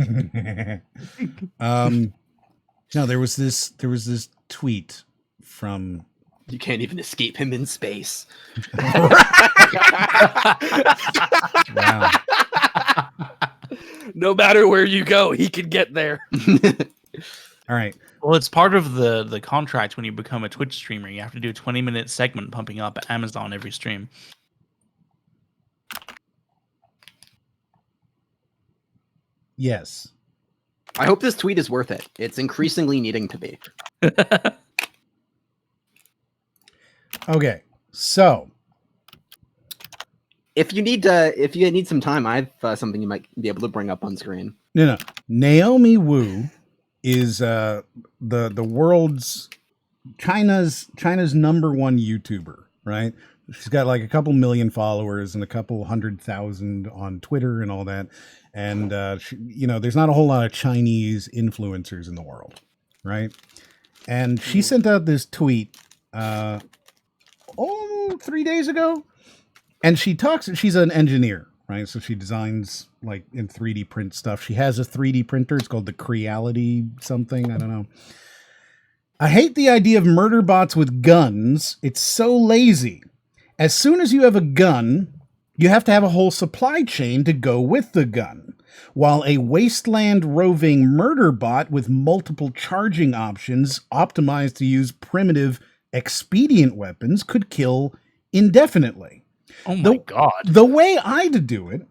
No, there was this tweet from You can't even escape him in space. wow. No matter where you go, he could get there. All right. Well, it's part of the contract when you become a Twitch streamer. You have to do a 20-minute segment pumping up Amazon every stream. Yes. I hope this tweet is worth it. It's increasingly needing to be. Okay. So, If you need some time, I've something you might be able to bring up on screen. no. Naomi Wu is the world's China's #1 YouTuber, right? She's got like a couple million followers and a couple 100,000 on Twitter and all that. And there's not a whole lot of Chinese influencers in the world, right? And she sent out this tweet 3 days ago. And she's an engineer, right? So she designs like in 3D print stuff. She has a 3D printer. It's called the Creality something. I don't know. I hate the idea of murder bots with guns. It's so lazy. As soon as you have a gun, you have to have a whole supply chain to go with the gun. While a wasteland roving murder bot with multiple charging options optimized to use primitive expedient weapons could kill indefinitely. Oh my god. The way I'd do it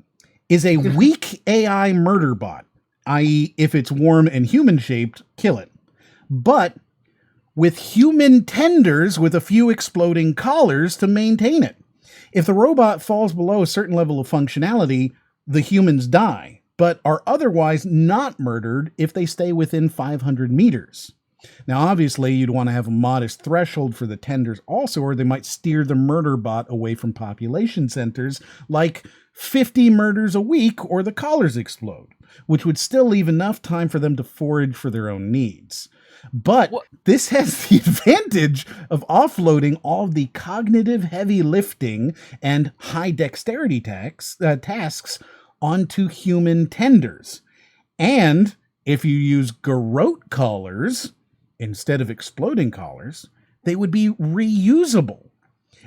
is a weak AI murder bot, i.e., if it's warm and human shaped, kill it. But with human tenders with a few exploding collars to maintain it. If the robot falls below a certain level of functionality, the humans die, but are otherwise not murdered if they stay within 500 meters. Now, obviously, you'd want to have a modest threshold for the tenders also, or they might steer the murder bot away from population centers, like 50 murders a week, or the collars explode, which would still leave enough time for them to forage for their own needs. But this has the advantage of offloading all of the cognitive heavy lifting and high dexterity tasks onto human tenders. And if you use garrote collars instead of exploding collars, they would be reusable.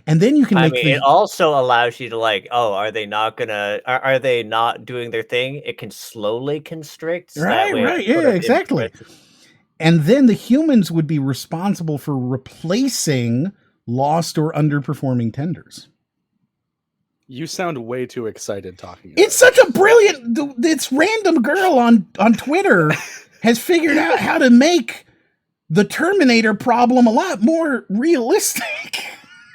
And then you can make it also allows you to are they not doing their thing? It can slowly constrict. Right. Yeah, exactly. And then the humans would be responsible for replacing lost or underperforming tenders. You sound way too excited talking. It's such a brilliant. This random girl on Twitter has figured out how to make the Terminator problem a lot more realistic.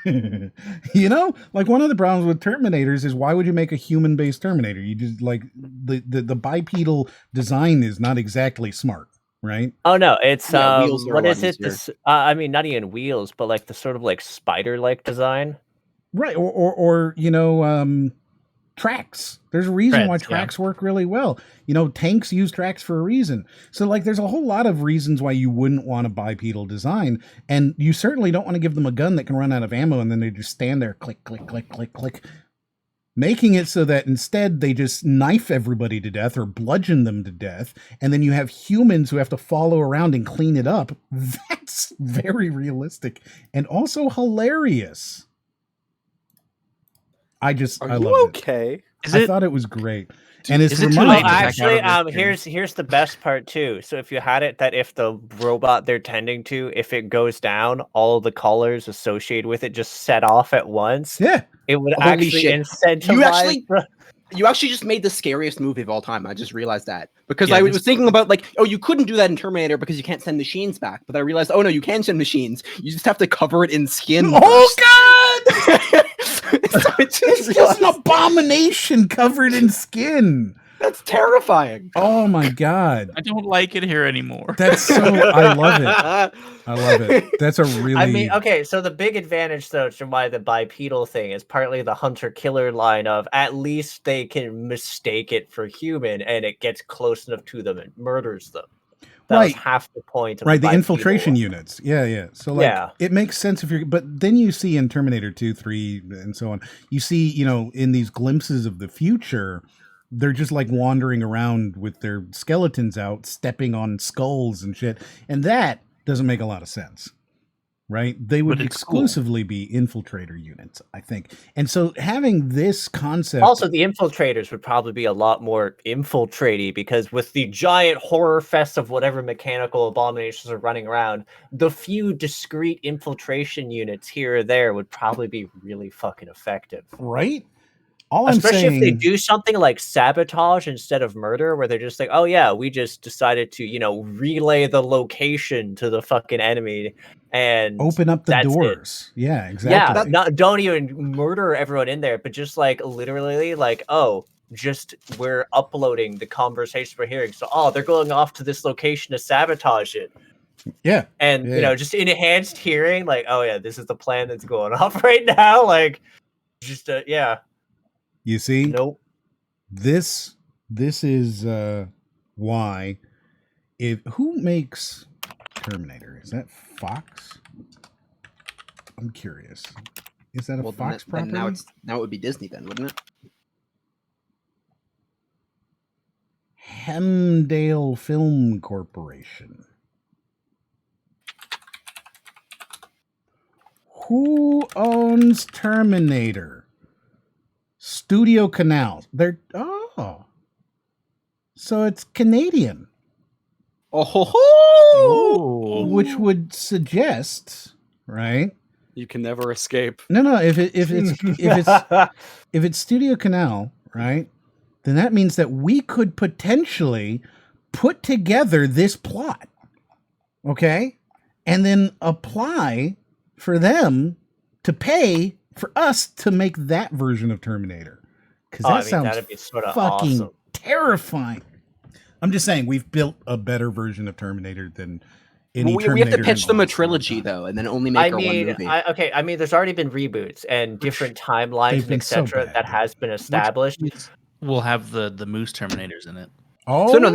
Like one of the problems with Terminators is why would you make a human-based Terminator? You just like the bipedal design is not exactly smart. Right? Oh no, it's wheels are what a is lot it? This not even wheels, but like the sort of like spider-like design. Right, or tracks. There's a reason why tracks work really well. Tanks use tracks for a reason. So like there's a whole lot of reasons why you wouldn't want a bipedal design, and you certainly don't want to give them a gun that can run out of ammo and then they just stand there click click click click click. Making it so that instead they just knife everybody to death or bludgeon them to death, and then you have humans who have to follow around and clean it up. That's very realistic and also hilarious. I Are loved you it. okay? I thought it was great. And it's is it too reminding- late to back actually, out of this here's the best part too. So if you had it that if the robot they're tending to, if it goes down, all the colors associated with it just set off at once. Yeah. It would Holy actually shit. incentivize. You actually just made the scariest movie of all time. I just realized that because Yeah, I this- was thinking about like, oh, you couldn't do that in Terminator because you can't send machines back. But I realized, oh no, you can send machines. You just have to cover it in skin. Oh God! It's just an abomination covered in skin. That's terrifying. Oh my god. I don't like it here anymore. That's so I love it. I love it. That's a really I mean, okay, so the big advantage though to why the bipedal thing is partly the hunter-killer line of at least they can mistake it for human and it gets close enough to them and murders them. That was Right. half the point of right, the bipedal infiltration one. units. Yeah. So like Yeah. it makes sense if you're but then you see in Terminator 2, 3, and so on, you see, in these glimpses of the future, they're just like wandering around with their skeletons out, stepping on skulls and shit. And that doesn't make a lot of sense. Right? They would But it's cool. exclusively be infiltrator units, I think. And so having this concept Also, the infiltrators would probably be a lot more infiltratey because with the giant horror fest of whatever mechanical abominations are running around, the few discrete infiltration units here or there would probably be really fucking effective. right? All Especially I'm saying if they do something like sabotage instead of murder, where they're just like, oh yeah, we just decided to, relay the location to the fucking enemy and open up the that's it. doors. Yeah, exactly. Yeah, don't even murder everyone in there, but just like literally like, oh, just we're uploading the conversation we're hearing. So, they're going off to this location to sabotage it. Yeah. And, Yeah. just enhanced hearing, like, oh yeah, this is the plan that's going off right now. Like, just, yeah, You see? nope. This is why who makes Terminator? Is that Fox? I'm curious. Is that a Fox property? Now it would be Disney then, wouldn't it? Hemdale Film Corporation. Who owns Terminator? Studio Canal. So it's Canadian, Oh ho ho! which would suggest, right? You can never escape. No. If it's Studio Canal, right? Then that means that we could potentially put together this plot, okay, and then apply for them to pay for us to make that version of Terminator. Because that sounds that'd be sort of fucking awesome. terrifying. I'm just saying we've built a better version of Terminator than any We Terminator. have to pitch them a involved. trilogy though, and then only make one movie. I mean, there's already been reboots and different timelines They've and been so etc. bad. that has been established. We'll have the Moose Terminators in it. Oh So no,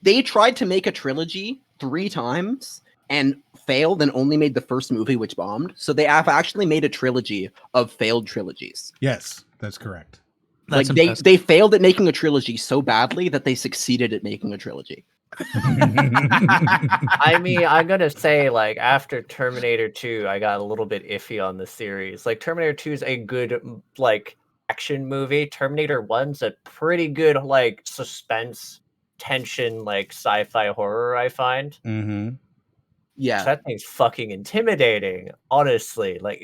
they tried to make a trilogy 3 times and failed and only made the first movie, which bombed. So they have actually made a trilogy of failed trilogies. Yes, that's correct. That's like impressive. they failed at making a trilogy so badly that they succeeded at making a trilogy. I mean, I'm gonna say like after Terminator 2, I got a little bit iffy on the series. Like Terminator 2 is a good like action movie. Terminator 1's a pretty good like suspense, tension, like sci-fi horror. I find Mm-hmm. Yeah. that thing's fucking intimidating. Honestly, like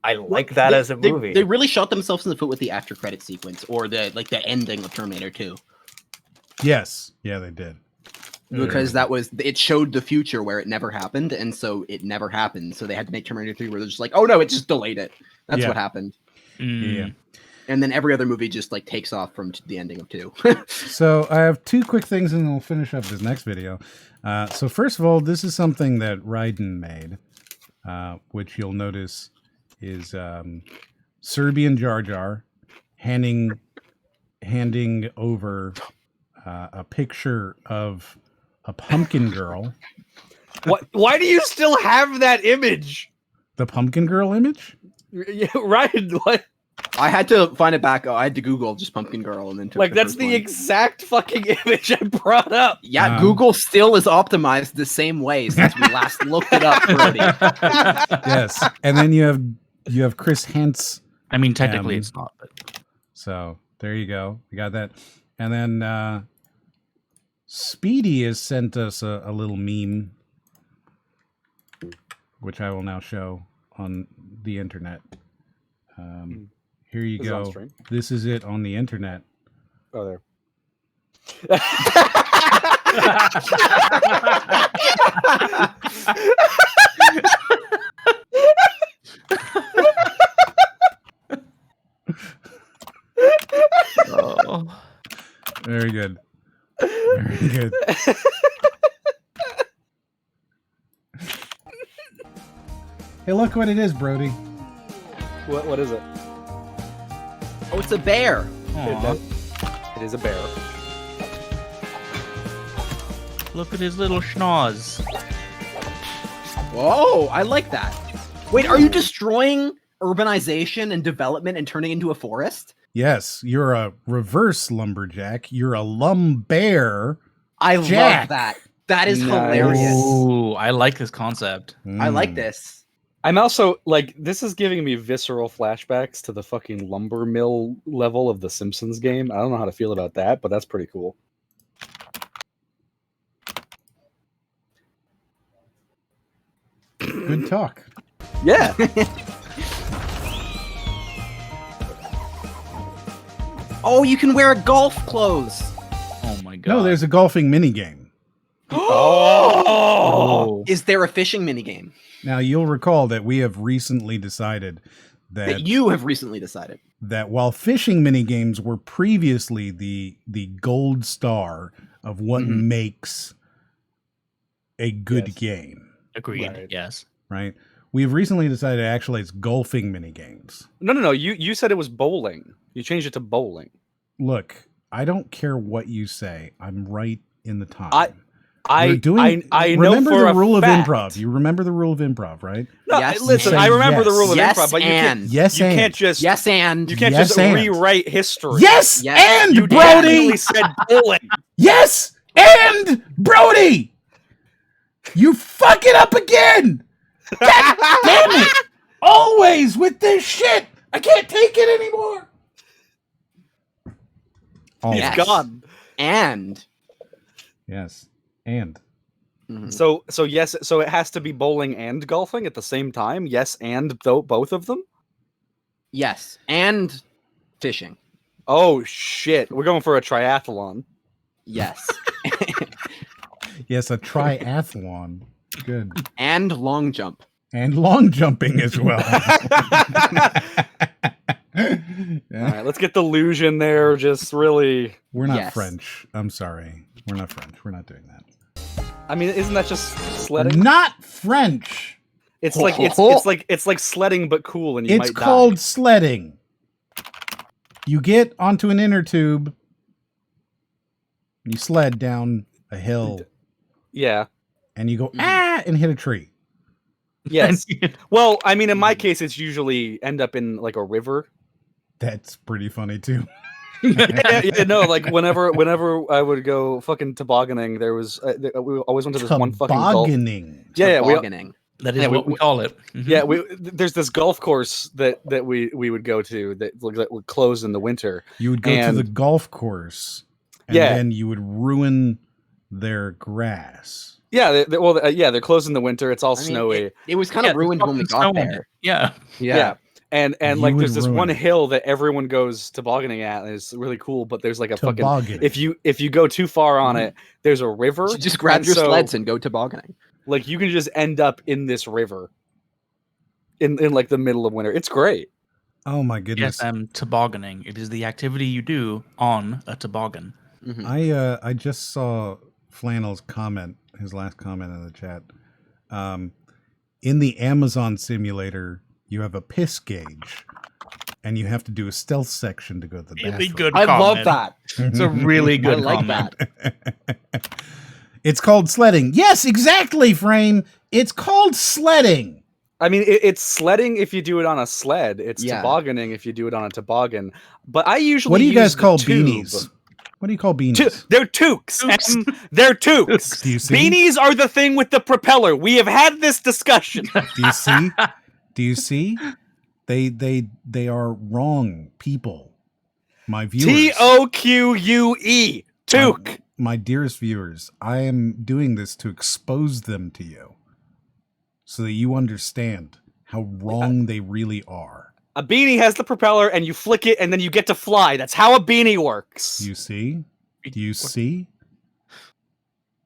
I like that as a movie. They really shot themselves in the foot with the after credit sequence or the ending of Terminator 2. Yes. Yeah, they did. Because it showed the future where it never happened, and so it never happened. So they had to make Terminator 3 where they're just like, oh no, it just delayed it. That's Yeah. what happened. Yeah. And then every other movie just like takes off from the ending of 2. So I have 2 quick things and then we'll finish up this next video. So first of all, this is something that Raiden made, which you'll notice is Serbian Jar Jar handing over a picture of a pumpkin girl. What? Why do you still have that image? The pumpkin girl image? Yeah, right. What? I had to find it back. I had to Google just Pumpkin Girl and then took Like the that's first the one. exact fucking image I brought up. Yeah, Google still is optimized the same way since we last looked it up, Brody. Yes. And then you have You have Chris Hentz. I mean, technically it's not. But... So there you go. We got that. And then Speedy has sent us a little meme, which I will now show on the internet. Here you go. This is it on the internet. Oh, there. Oh. Very good. Very good. Hey, look what it is, Brody. What is it? Oh, it's a bear. It is a bear. Look at his little schnoz. Whoa, I like that. Wait, are you destroying urbanization and development and turning into a forest? Yes, you're a reverse lumberjack. You're a lumbear. I Jack. love that. That is Nice. hilarious. Ooh, I like this concept. I like this. I'm also like, this is giving me visceral flashbacks to the fucking lumber mill level of the Simpsons game. I don't know how to feel about that, but that's pretty cool. Good talk. Yeah. Oh, you can wear golf clothes. Oh my god. No, there's a golfing minigame. Oh. Is there a fishing minigame? Now, you'll recall that we have recently decided That you have recently decided. that while fishing minigames were previously the gold star of what makes a good game, Agreed. Right. Yes. right? We've recently decided actually it's golfing minigames. No. You said it was bowling. You changed it to bowling. Look, I don't care what you say. I'm right in the time. I remember know for the rule of fact. improv. You remember the rule of improv, right? No, Yes, listen, you I say remember the yes. rule of Yes, improv, but and. you can't just Yes, and. you can't Yes, just and. rewrite history. Yes, Yes, and you Brody. definitely said bowling. Yes, and Brody. You fuck it up again. God damn it! Always with this shit. I can't take it anymore. He's Yes. gone. And. Yes, and So yes, so it has to be bowling and golfing at the same time. Yes, and both of them. Yes, and fishing. Oh shit, we're going for a triathlon. Yes. yes, a triathlon. Good. And long jump. And long jumping as well. All right, let's get the luge in there. Just really, We're not Yes. French. I'm sorry. We're not French. We're not doing that. I mean, isn't that just We're sledding? not French. It's like sledding, but cool, and you It's might called die. sledding. You get onto an inner tube. You sled down a hill, Yeah. and you go and hit a tree. Yes. Well, I mean, in my case, it's usually end up in like a river. That's pretty funny too. No, like whenever I would go fucking tobogganing, there was we always went to this one fucking golf. Tobogganing. Tobogganing. That is Yeah, what we call it. Mhm. Yeah, there's this golf course that we would go to that would close in the winter. You would go to And- the golf course, and Yeah. then you would ruin their grass. Yeah, they're closed in the winter. It's all I mean, snowy. It was kind of Yeah, ruined when we fucking got snow in there. it. Yeah. Yeah. And You like would there's this ruin one it. hill that everyone goes tobogganing at, and it's really cool. But there's like a fucking Tobogganing. if you go too far on it, there's a river. So just grab and your so, sleds and go tobogganing. like you can just end up in this river in like the middle of winter. It's great. Oh my goodness! Yes, tobogganing. It is the activity you do on a toboggan. Mhm. I just saw Flannel's comment, his last comment in the chat. In the Amazon simulator, you have a piss gauge, and you have to do a stealth section to go to the bathroom. Really good I comment. love that. It's a really I good like comment. that. It's called sledding. Yes, exactly, Frame. It's called sledding. I mean, it's sledding if you do it on a sled. It's Yeah. tobogganing if you do it on a toboggan. But I usually What do you guys use the call tube. beanies? What do you call beanies? They're toques. They're toques. Do you see? Beanies are the thing with the propeller. We have had this discussion. Do you see? Do you see? They are wrong people. My viewers. TOQUE. Toque. My dearest viewers, I am doing this to expose them to you so that you understand how wrong they really are. A beanie has the propeller and you flick it and then you get to fly. That's how a beanie works. You see? Do you see?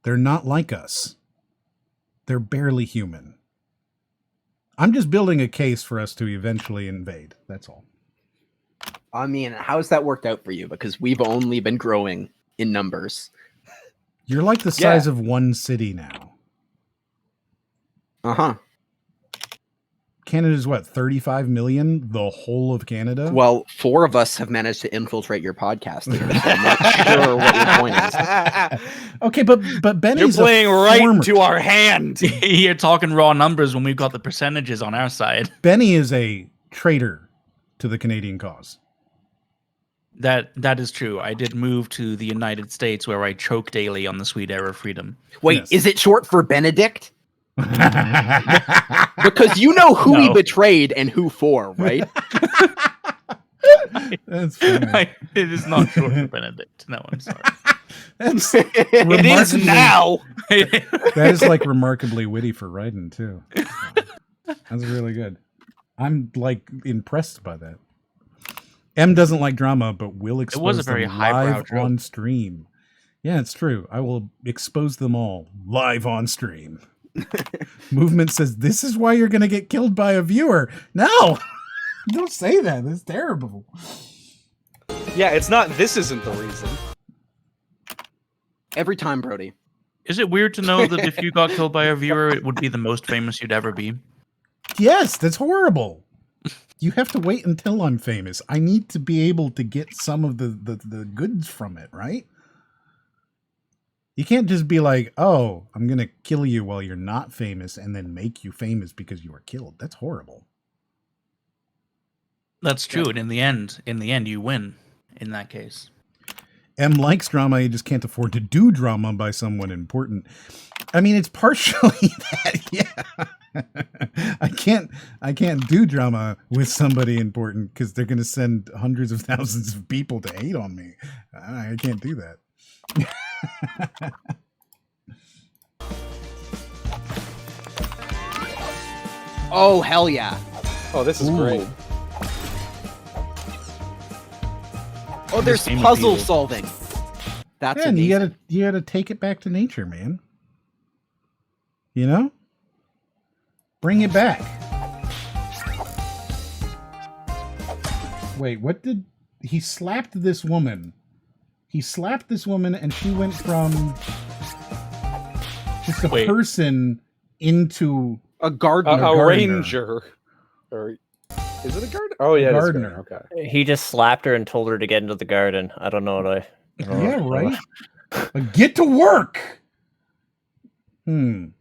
They're not like us. They're barely human. I'm just building a case for us to eventually invade. That's all. I mean, how's that worked out for you? Because we've only been growing in numbers. You're like the size of one city now. Uh-huh. Canada's what, 35 million? The whole of Canada? Well, 4 of us have managed to infiltrate your podcast here, so I'm not sure what your point is. Okay, but Benny's You're playing right former... into our hand. You're talking raw numbers when we've got the percentages on our side. Benny is a traitor to the Canadian cause. That is true. I did move to the United States where I choke daily on the sweet air of freedom. Wait, Yes. is it short for Benedict? Because you know who he betrayed and who for, right? That's funny. It is not short for Benedict. No, I'm sorry. That's It is now. That is like remarkably witty for Raiden too. That's really good. I'm like impressed by that. M doesn't like drama, but will expose was a very them highbrow live joke. on stream. Yeah, it's true. I will expose them all live on stream. Movement says, this is why you're going to get killed by a viewer. No! Don't say that. That's terrible. Yeah, it's not. This isn't the reason. Every time, Brody. Is it weird to know that if you got killed by a viewer, it would be the most famous you'd ever be? Yes, that's horrible. You have to wait until I'm famous. I need to be able to get some of the goods from it, right? You can't just be like, oh, I'm going to kill you while you're not famous and then make you famous because you were killed. That's horrible. That's true. And in the end, you win in that case. M likes drama. He just can't afford to do drama by someone important. I mean, it's partially that, yeah. I can't do drama with somebody important because they're going to send hundreds of thousands of people to hate on me. I can't do that. Oh, hell yeah. Oh, this is great. Oh, there's This game puzzle would be- solving. That's Yeah, and amazing. you gotta take it back to nature, man. You know? Bring it back. Wait, what did he slapped this woman? He slapped this woman and she went from just a Wait. person into A gardener. A gardener. ranger. Or is it a gardener? Oh yeah, Gardener. it is a gardener. Okay. He just slapped her and told her to get into the garden. I don't know what I don't know. Yeah, right? Like, get to work. It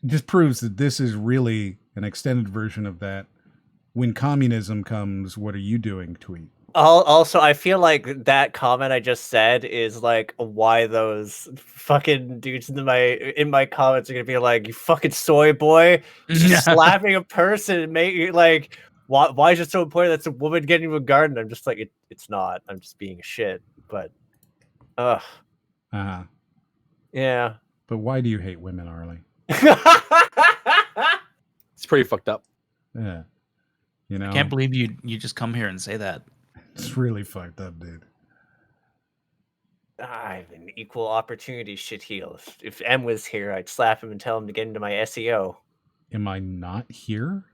just proves that this is really an extended version of that. When communism comes, what are you doing tweet? Also, I feel like that comment I just said is like why those fucking dudes in my comments are gonna be like, you fucking soy boy, just slapping a person and make like why is it so important that's a woman getting into a garden? I'm just like it's not. I'm just being a shit. But Uh-huh. yeah. But why do you hate women, Arlie? It's pretty fucked up. Yeah. You know, I can't believe you just come here and say that. it's really fucked up, dude. I'm an equal opportunity shitheel. If M was here, I'd slap him and tell him to get into my SEO. Am I not here?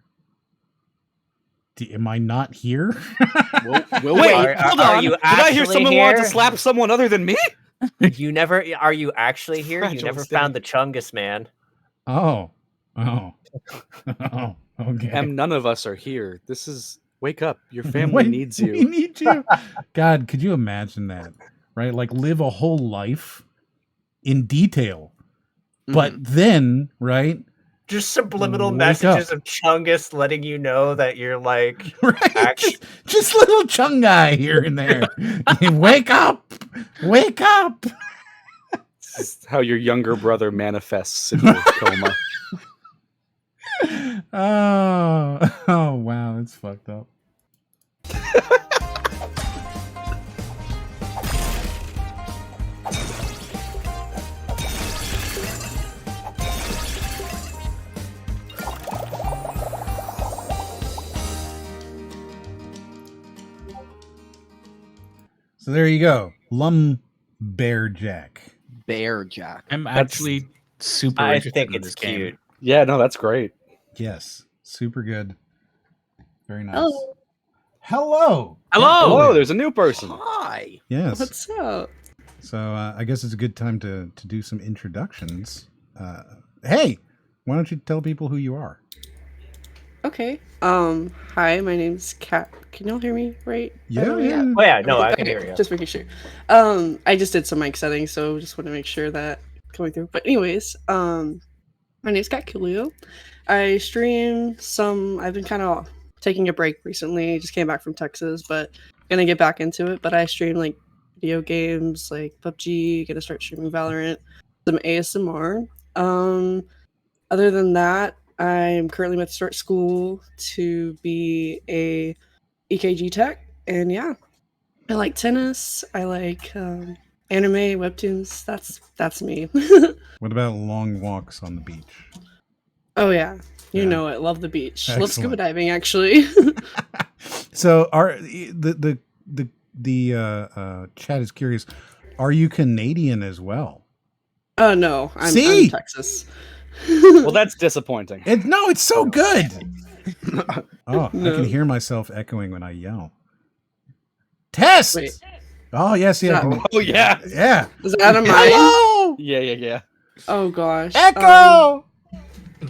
Am I not here? We'll Wait, wait. hold are on. you Did I hear actually someone want to here? slap someone other than me? You never are you actually here? You Fragile never state. found the Chungus man. Oh. Okay. None of us are here. This is wake up. Your family Wait, needs We you. need you. God, could you imagine that? Right? Like live a whole life in detail. But then, right? Just subliminal Wake messages up. of Chungus letting you know that you're like Right? Actually- Just little chung guy here and there. Wake up! Wake up! This is how your younger brother manifests in your coma. Oh, wow, that's fucked up. So there you go, Lumbearjack. Bear Jack. I'm actually super I interested think in it's this game. cute. Yeah, no, that's great. Yes, super good. Very nice. Hello. Hello. Hello, there's a new person. Hi. Yes. What's up? So I guess it's a good time to do some introductions. Hey, why don't you tell people who you are? Okay. Hi, my name's Kat. Can y'all hear me right? Yeah. Oh yeah, no, I can hear you. Just making sure. I just did some mic settings, so just want to make sure that coming through. But anyways, my name's CatCoolio. I stream some. I've been kind of taking a break recently. Just came back from Texas, but gonna get back into it. But I stream like video games, like PUBG. Gonna start streaming Valorant, some ASMR. Other than that, I'm currently about to start school to be a EKG tech, and yeah, I like tennis. I like anime, webtoons. That's me. What about long walks on the beach? Oh yeah, you Yeah. know it. Love the beach. Love scuba Excellent. diving, actually. So the chat is curious. Are you Canadian as well? Oh no, I'm See? Texas. Well, that's disappointing. No, it's so good. Oh, I No. can hear myself echoing when I yell. Test. Wait. Oh yes, yeah, No. Oh yeah, yeah. Is that a mine? Hello. yeah. Oh gosh. Echo.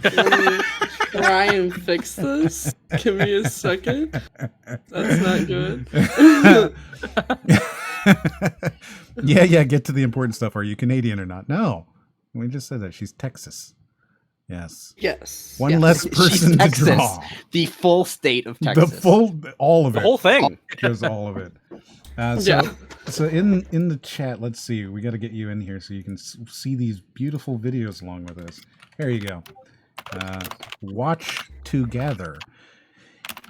Let me try and fix this. Give me a second. That's not good. yeah. Get to the important stuff. Are you Canadian or not? No, we just said that she's Texas. Yes. Yes. One yes. less She's person to Texas. draw. The full state of The Texas. all of The it. whole thing. Just all of it. Yeah. So in the chat, let's see. We got to get you in here so you can see these beautiful videos along with us. Here you go. Watch together.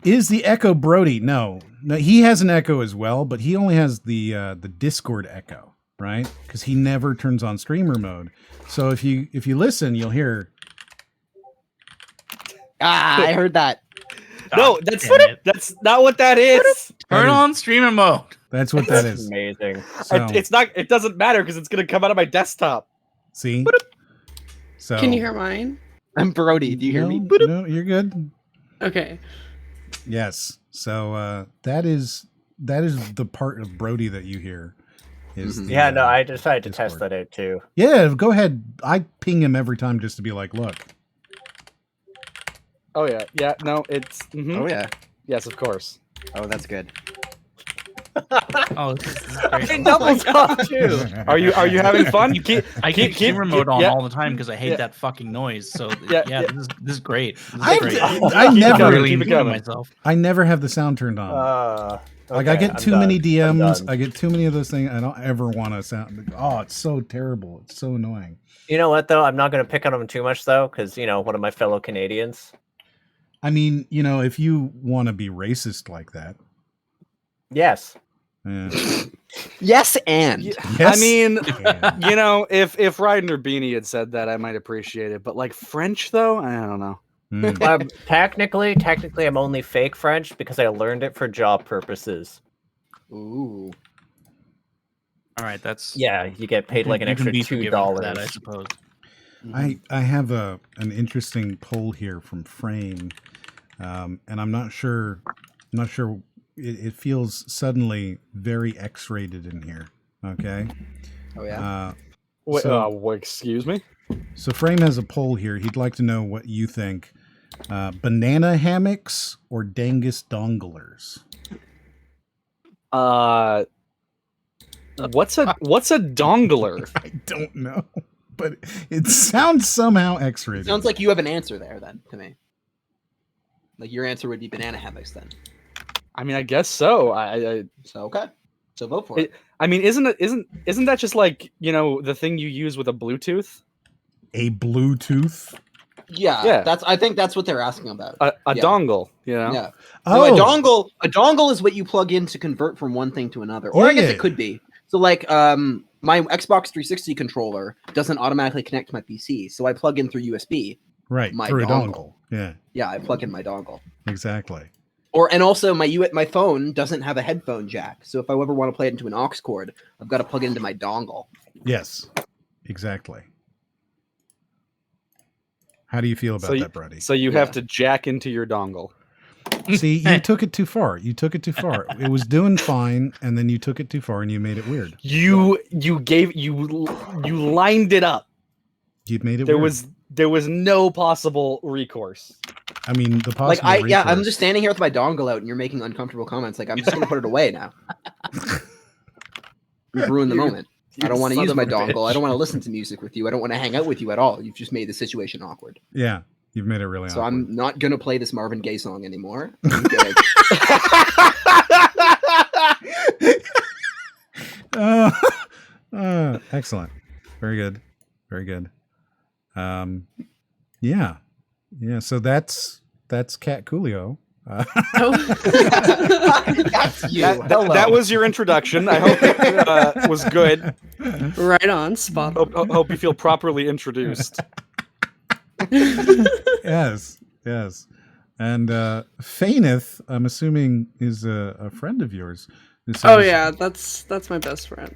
Is the Echo Brody? No, he has an Echo as well, but he only has the Discord Echo, right? Because he never turns on streamer mode. So if you listen, you'll hear. Ah, I heard that. No, God that's damn it. that's not what that is. Turn That is- on streamer mode. That's what that That's is. amazing. So, It's not. It doesn't matter because it's gonna come out of my desktop. see. So Can you hear mine? I'm Brody. Do you hear me? No, you're good. Okay. Yes. So that is the part of Brody that you hear. Is Mhm. the, Yeah, no, I decided to test Discord. that out too. Yeah, go ahead. I ping him every time just to be like, look. Oh yeah. No, it's. Mhm. Oh yeah. Yes, of course. Oh, that's good. Oh, this is great. Hey, double talk too. Are you having fun? I keep streamer mode on yeah. all the time because I hate Yeah. that fucking noise. So Yeah, yeah, yeah. This is great. This is I- great. I Keep it never- coming, really keep it enjoying coming. myself. I never have the sound turned on. Like I Okay, get I'm too done. many I'm DMs. done. I get too many of those things. I don't ever want to sound. Oh, it's so terrible. It's so annoying. You know what though? I'm not going to pick on him too much though, because one of my fellow Canadians. I mean, if you want to be racist like that. Yes. Yes, and Yeah, Yes, I mean, and. if Ryden or Beanie had said that, I might appreciate it. But like French, though, I don't know. Mm. Technically, I'm only fake French because I learned it for job purposes. ooh, All right, that's Yeah, you get paid like an you can extra be $2. forgiven for that, I suppose. I have an interesting poll here from Frame, and I'm not sure. It feels suddenly very X-rated in here. Okay. oh yeah. Wait, So- excuse me. So Frame has a poll here. He'd like to know what you think: banana hammocks or Dangus donglers? What's a dongler? I don't know, but it sounds somehow X-rated. Sounds like you have an answer there then to me. Like your answer would be banana hammocks then. I mean, I guess so. So okay. So vote for it. I mean, isn't that just like the thing you use with a Bluetooth? A Bluetooth. Yeah. I think that's what they're asking about. A Yeah. dongle, you know? Yeah. Oh, No, a dongle is what you plug in to convert from one thing to another. Or I guess it could be. So like my Xbox 360 controller doesn't automatically connect to my PC, so I plug in through USB. Right, My through dongle. a dongle. Yeah. Yeah, I plug in my dongle. Exactly. And also my phone doesn't have a headphone jack, so if I ever want to play it into an aux cord, I've got to plug it into my dongle. Yes. Exactly. How do you feel about that, Brady? So you have to jack into your dongle. See, you took it too far. You took it too far. It was doing fine, and then you took it too far, and you made it weird. You lined it up. You made it weird. There was no possible recourse. I mean, the possible I'm just standing here with my dongle out, and you're making uncomfortable comments. Like, I'm just gonna put it away now. You've ruined the moment. I don't want to use my dongle. I don't want to listen to music with you. I don't want to hang out with you at all. You've just made the situation awkward. Yeah, you've made it really awkward. So I'm not gonna play this Marvin Gaye song anymore. I'm gonna... Excellent. Very good. Very good. Yeah. So that's CatCoolio. That's you. That was your introduction. I hope it was good. Right on, spot on. Hope you feel properly introduced. Yes. And Faineth, I'm assuming, is a friend of yours. Oh yeah, that's my best friend.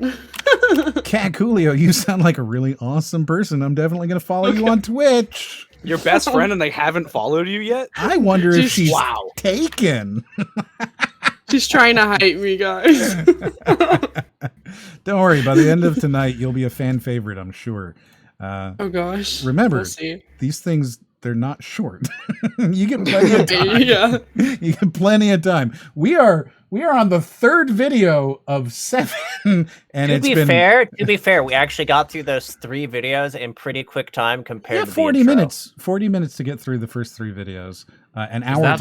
CatCoolio, you sound like a really awesome person. I'm definitely going to follow you on Twitch. Your best friend and they haven't followed you yet? I wonder if she's taken. She's trying to hype me, guys. Don't worry. By the end of tonight, you'll be a fan favorite, I'm sure. Oh gosh. Remember, we'll see. These things, they're not short. You get plenty of time. Yeah. You get plenty of time. We are on the third video of 7, and to be fair, we actually got through those 3 videos in pretty quick time compared to 40 the intro. minutes. 40 minutes to get through the first 3 videos. An hour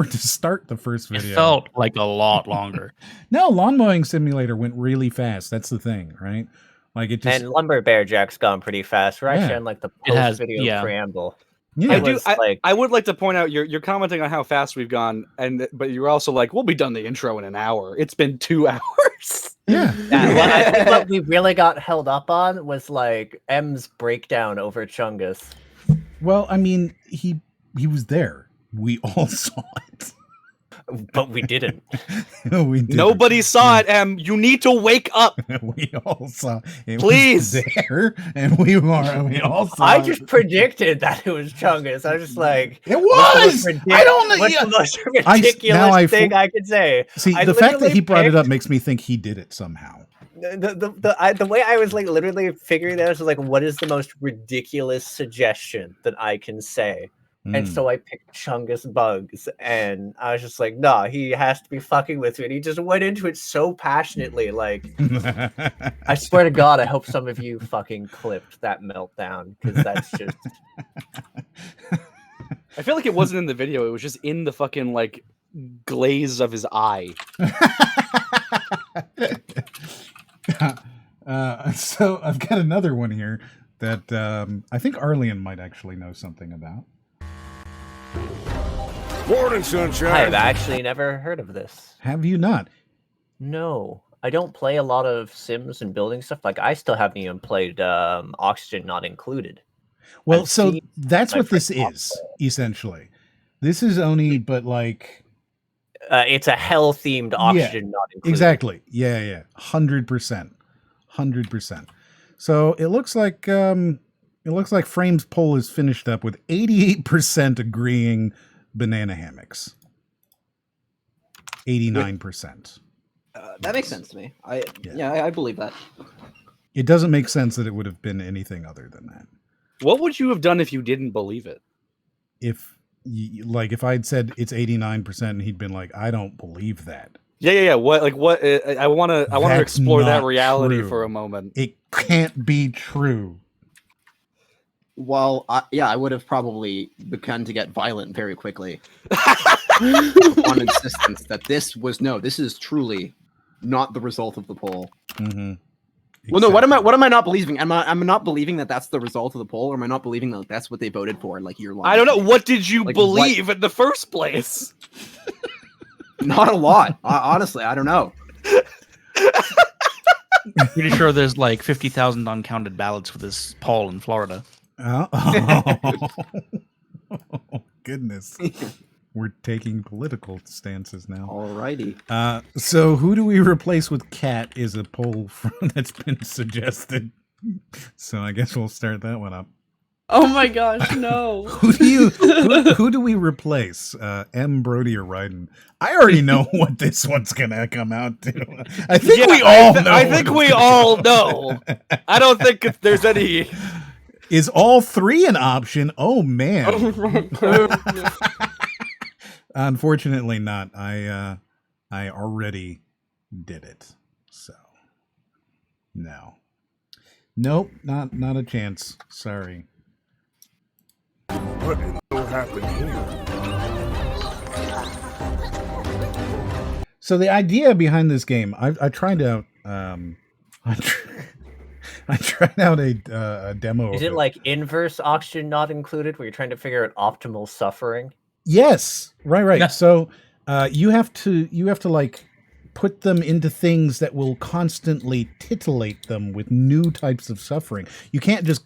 to start the first video. It felt like a lot longer. No, Lawn Mowing Simulator went really fast. That's the thing, right? Like it just And Lumber Bear Jack's gone pretty fast. We're actually on like the post video preamble. Yeah. I would like to point out you're commenting on how fast we've gone, but you're also like, we'll be done the intro in an hour. It's been 2 hours. Yeah. I think what we really got held up on was like M's breakdown over Chungus. Well, I mean, he was there. We all saw it. But we didn't. We didn't. Nobody saw it, Em. You need to wake up. We all saw it. Please. Was there, and we all saw I just predicted that it was Chungus. I was just like, it was. I don't know. What's the most ridiculous thing I could say? See, the fact that he brought it up makes me think he did it somehow. The way I was like literally figuring that out was like, what is the most ridiculous suggestion that I can say? And so I picked Chungus Bugs, and I was just like, nah, he has to be fucking with me. And he just went into it so passionately. Like, I swear to God, I hope some of you fucking clipped that meltdown, because that's just. I feel like it wasn't in the video. It was just in the fucking, like, glaze of his eye. So I've got another one here that I think Arlyeon might actually know something about. Morning, sunshine. I've actually never heard of this. Have you not? No, I don't play a lot of Sims and building stuff. Like, I still haven't even played Oxygen Not Included. Well, so that's what this is, essentially. This is only, but like... it's a hell-themed Oxygen Not Included. Exactly. Yeah. 100%. 100%. So it looks like... Frame's poll is finished up with 88% agreeing banana hammocks. 89%. That makes sense to me. I believe that. It doesn't make sense that it would have been anything other than that. What would you have done if you didn't believe it? If I'd said it's 89% and he'd been like, I don't believe that. Yeah. What? I want to explore that reality true. for a moment. It can't be true. Well, I would have probably begun to get violent very quickly on insistence that this is truly not the result of the poll. Mm-hmm. Well, no. What am I not believing? I'm not believing that that's the result of the poll, or am I not believing that that's what they voted for? Like you're lying. I don't know. What did you Like, believe in the first place? Not a lot. Honestly, I don't know. Pretty sure there's like 50,000 uncounted ballots for this poll in Florida. Oh, goodness. We're taking political stances now. Alrighty. So who do we replace with Cat is a poll that's been suggested. So I guess we'll start that one up. Oh my gosh, no. who do we replace? M, Brody, or Ryden? I already know what this one's gonna come out to. I think we all know. I think we all know. I don't think there's any. Is all three an option? Oh man. Unfortunately not. I already did it. So no. Nope, not a chance. Sorry. What in the hell happened here? So the idea behind this game, I tried out I tried out a demo. Is it like inverse oxygen not included, where you're trying to figure out optimal suffering? Yes, right. Yeah. So you have to like put them into things that will constantly titillate them with new types of suffering. You can't just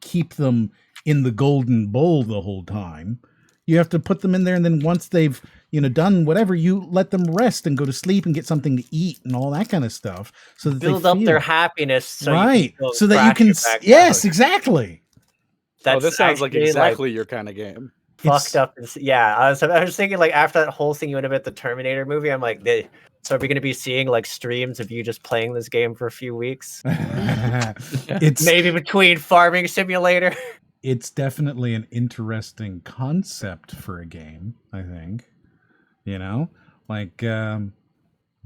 keep them in the golden bowl the whole time. You have to put them in there, and then once they've done whatever, you let them rest and go to sleep and get something to eat and all that kind of stuff, so that Build they up feel their happiness, so right, you can so that you can. Yes, exactly. Oh, this sounds like actually, exactly your kind of game. Fucked up. Yeah, I was thinking, like, after that whole thing you went about the Terminator movie, I'm like, so are we going to be seeing like streams of you just playing this game for a few weeks? It's maybe between Farming Simulator. It's definitely an interesting concept for a game, I think. Like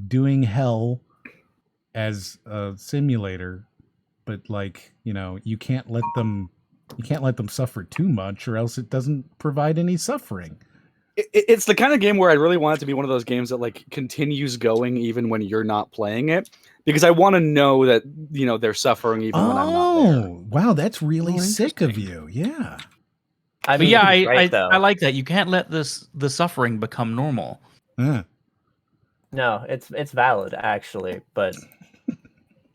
doing hell as a simulator, but like, you can't let them suffer too much, or else it doesn't provide any suffering. It's the kind of game where I really want it to be one of those games that like continues going even when you're not playing it, because I want to know that they're suffering even when I'm not there. Oh, wow, that's really sick of you. Yeah. I mean, I like that. You can't let the suffering become normal. No, it's valid actually, but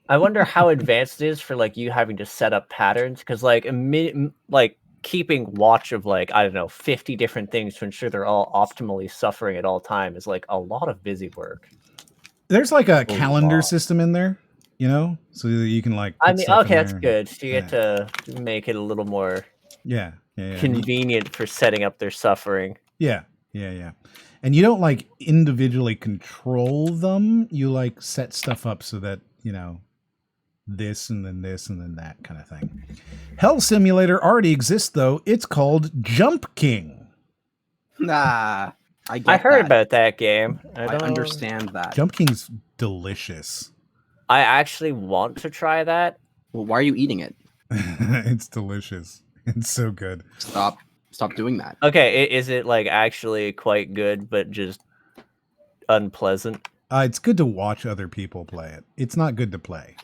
I wonder how advanced it is for like you having to set up patterns, because like keeping watch of like, I don't know, 50 different things to ensure they're all optimally suffering at all time is like a lot of busy work. There's like a calendar system in there, so that you can like. I mean, okay, that's good. So you get to make it a little more convenient for setting up their suffering. Yeah. And you don't like individually control them. You like set stuff up so that, this and then that kind of thing. Hell Simulator already exists though. It's called Jump King. Nah, I heard about that game. I don't understand that. Jump King's delicious. I actually want to try that. Well, why are you eating it? It's delicious. It's so good. Stop doing that. Okay, is it like actually quite good, but just unpleasant? It's good to watch other people play it. It's not good to play.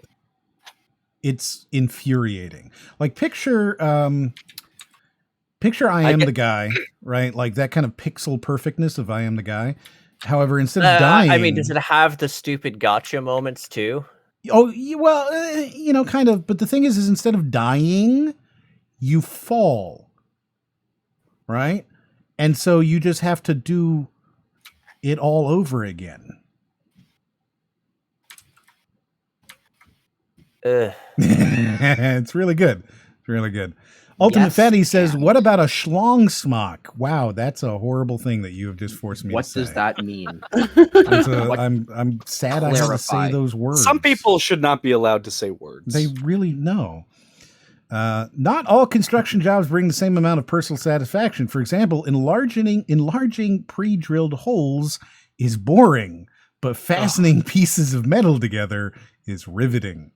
It's infuriating. Like picture I Am the Guy, right? Like that kind of pixel perfectness of I Am the Guy. However, instead of dying, I mean, does it have the stupid gotcha moments too? Oh, well, kind of. But the thing is instead of dying, you fall, right? And so you just have to do it all over again. It's really good. It's really good. Ultimate Fatty says, "What about a schlong smock?" Wow, that's a horrible thing that you have just forced me to say. What does that mean? I'm sad I have to say those words. Some people should not be allowed to say words. They really know. Not all construction jobs bring the same amount of personal satisfaction. For example, enlarging pre-drilled holes is boring, but fastening pieces of metal together is riveting.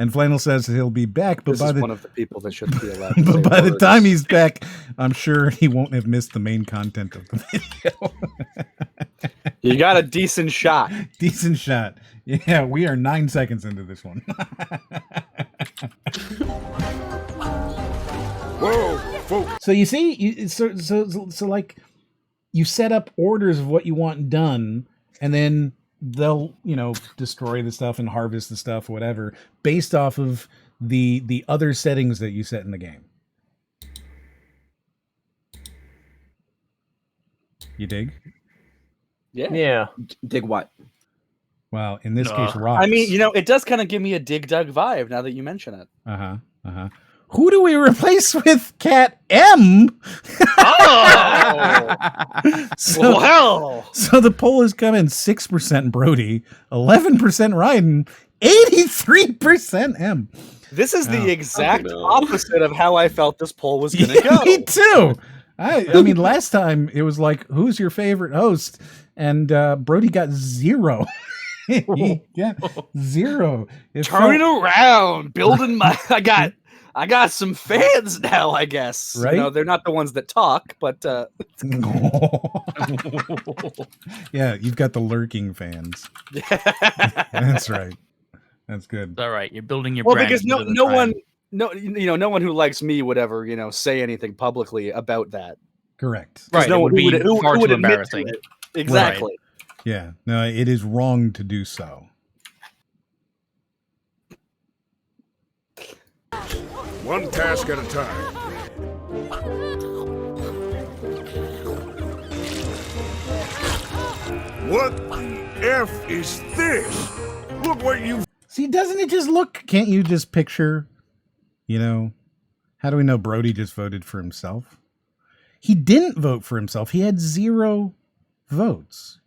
And Flannel says he'll be back, but one of the people that shouldn't be allowed to but say by the words. time he's back, I'm sure he won't have missed the main content of the video. You got a decent shot. Decent shot. Yeah, we are 9 seconds into this one. Whoa, folks. So you see, so like, you set up orders of what you want done, and then they'll, destroy the stuff and harvest the stuff, whatever, based off of the other settings that you set in the game. You dig? Yeah. Dig what? Well, in this case, rocks. I mean, it does kind of give me a Dig Dug vibe now that you mention it. Who do we replace with Cat M? Oh! Well! So the poll has come in 6% Brody, 11% Ryden, 83% M. This is the exact opposite of how I felt this poll was going to go. Me too. I mean, last time it was like, who's your favorite host? And Brody got 0. He got 0. Turning around, building my... I got some fans now, I guess. Right? They're not the ones that talk, but... Yeah, you've got the lurking fans. That's right. That's good. All right, you're building your well, brand. because no one who likes me would ever, say anything publicly about that. Correct. Right, No it one would be who far would too admit to embarrassing. it. Exactly. Right. Yeah. No, it is wrong to do so. One task at a time. What the F is this? Look what you... See, doesn't it just look... Can't you just picture, how do we know Brody just voted for himself? He didn't vote for himself. He had 0 votes.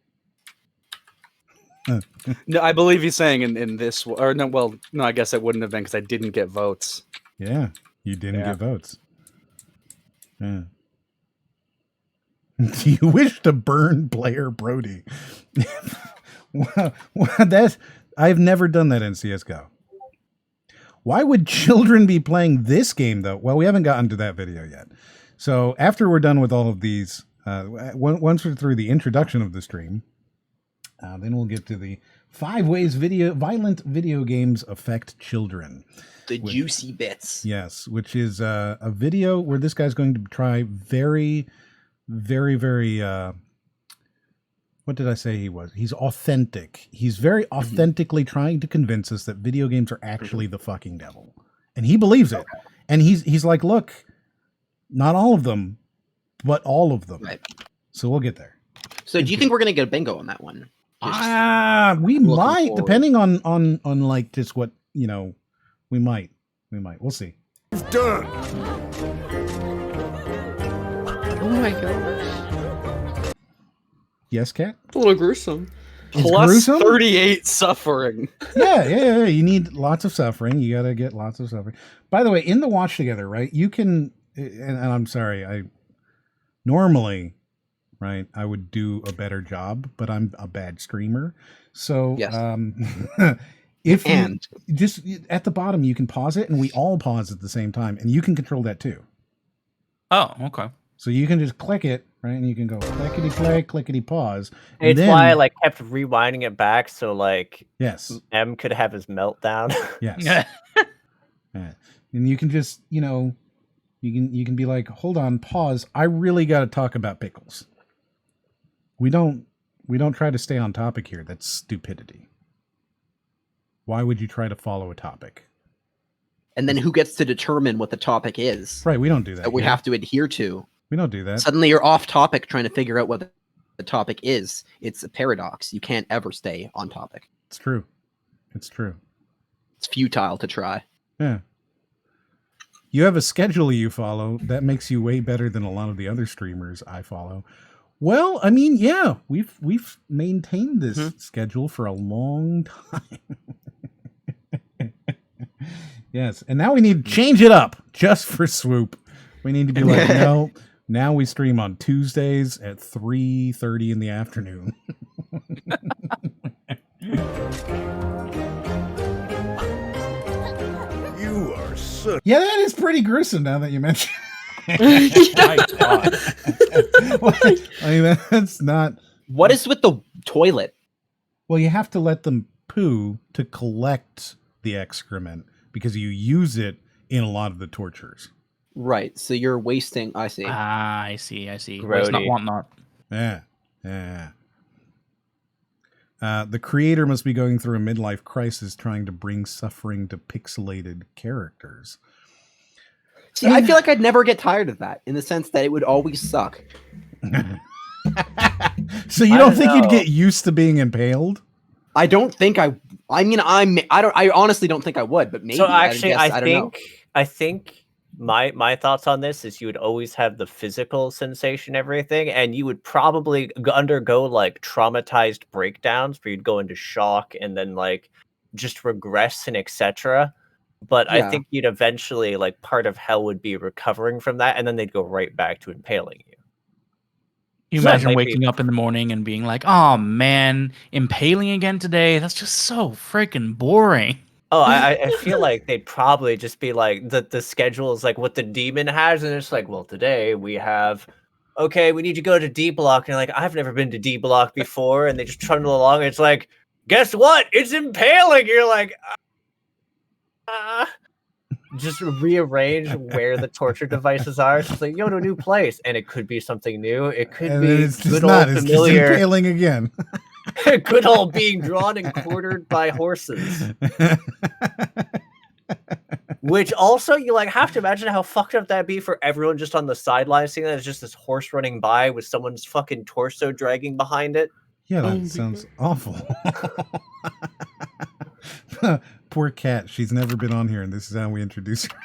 No, I believe he's saying in this... Or no, I guess it wouldn't have been because I didn't get votes. Yeah, you didn't get votes. Yeah. Do you wish to burn player Brody? Well, I've never done that in CSGO. Why would children be playing this game, though? Well, we haven't gotten to that video yet. So after we're done with all of these, once we're through the introduction of the stream, then we'll get to the 5 ways violent video games affect children. The juicy bits. Yes, which is a video where this guy's going to try very, very, very... what did I say he was? He's authentic. He's very authentically trying to convince us that video games are actually the fucking devil. And he believes it. And he's like, look, not all of them, but all of them. Right. So we'll get there. So do you think we're going to get a bingo on that one? We might, depending on like just what, we might. We'll see. Done. Oh my gosh. Yes, Kat? It's a little gruesome. Plus gruesome? 38 suffering. Yeah. You need lots of suffering. You got to get lots of suffering. By the way, in the watch together, right? You can, and I'm sorry, normally, right, I would do a better job, but I'm a bad streamer. So, yes. If you just at the bottom, you can pause it, and we all pause at the same time, and you can control that too. Oh, okay. So you can just click it, right, and you can go clickety play, clickety pause. It's why I kept rewinding it back so yes, M could have his meltdown. Yes. Yeah. And you can just you can be like, hold on, pause. I really got to talk about pickles. We don't try to stay on topic here. That's stupidity. Why would you try to follow a topic? And then who gets to determine what the topic is? Right, we don't do that. That we have to adhere to. We don't do that. Suddenly you're off topic trying to figure out what the topic is. It's a paradox. You can't ever stay on topic. It's true. It's futile to try. Yeah. You have a schedule you follow that makes you way better than a lot of the other streamers I follow. Well, I mean, yeah, we've maintained this schedule for a long time. Yes, and now we need to change it up just for Swoop. We need to be like, no, now we stream on Tuesdays at 3:30 in the afternoon. You are so... Yeah, that is pretty gruesome now that you mention it. My God. I mean, that's not... What is with the toilet? Well, you have to let them poo to collect the excrement because you use it in a lot of the tortures. Right. So you're wasting. I see. Ah, I see. Waste not, Grody. want not. Yeah. Yeah. The creator must be going through a midlife crisis trying to bring suffering to pixelated characters. See, I feel like I'd never get tired of that in the sense that it would always suck. So you don't think you'd get used to being impaled? I don't think I mean, I honestly don't think I would, but maybe. So actually, I don't know. I think my thoughts on this is you would always have the physical sensation, everything, and you would probably undergo like traumatized breakdowns where you'd go into shock and then like just regress and etc. But I Yeah. think you'd eventually like part of hell would be recovering from that, and then they'd go right back to impaling you. You So it imagine might waking be- up in the morning and being like, "Oh man, impaling again today? That's just so freaking boring." Oh, I feel like they'd probably just be like the schedule is like what the demon has, and it's like, well, today we have, okay, we need to go to D Block, and you're like, I've never been to D Block before, and they just trundle along, and it's like, guess what? It's impaling. You're like, just rearrange where the torture devices are. So it's like, you go to a new place, and it could be something new. It could And be it's just good not. old It's just familiar, impaling again. good old being drawn and quartered by horses. Which also you like have to imagine how fucked up that'd be for everyone just on the sidelines seeing that it's just this horse running by with someone's fucking torso dragging behind it. Yeah, Oh that my sounds awful. Poor cat. She's never been on here, and this is how we introduce her.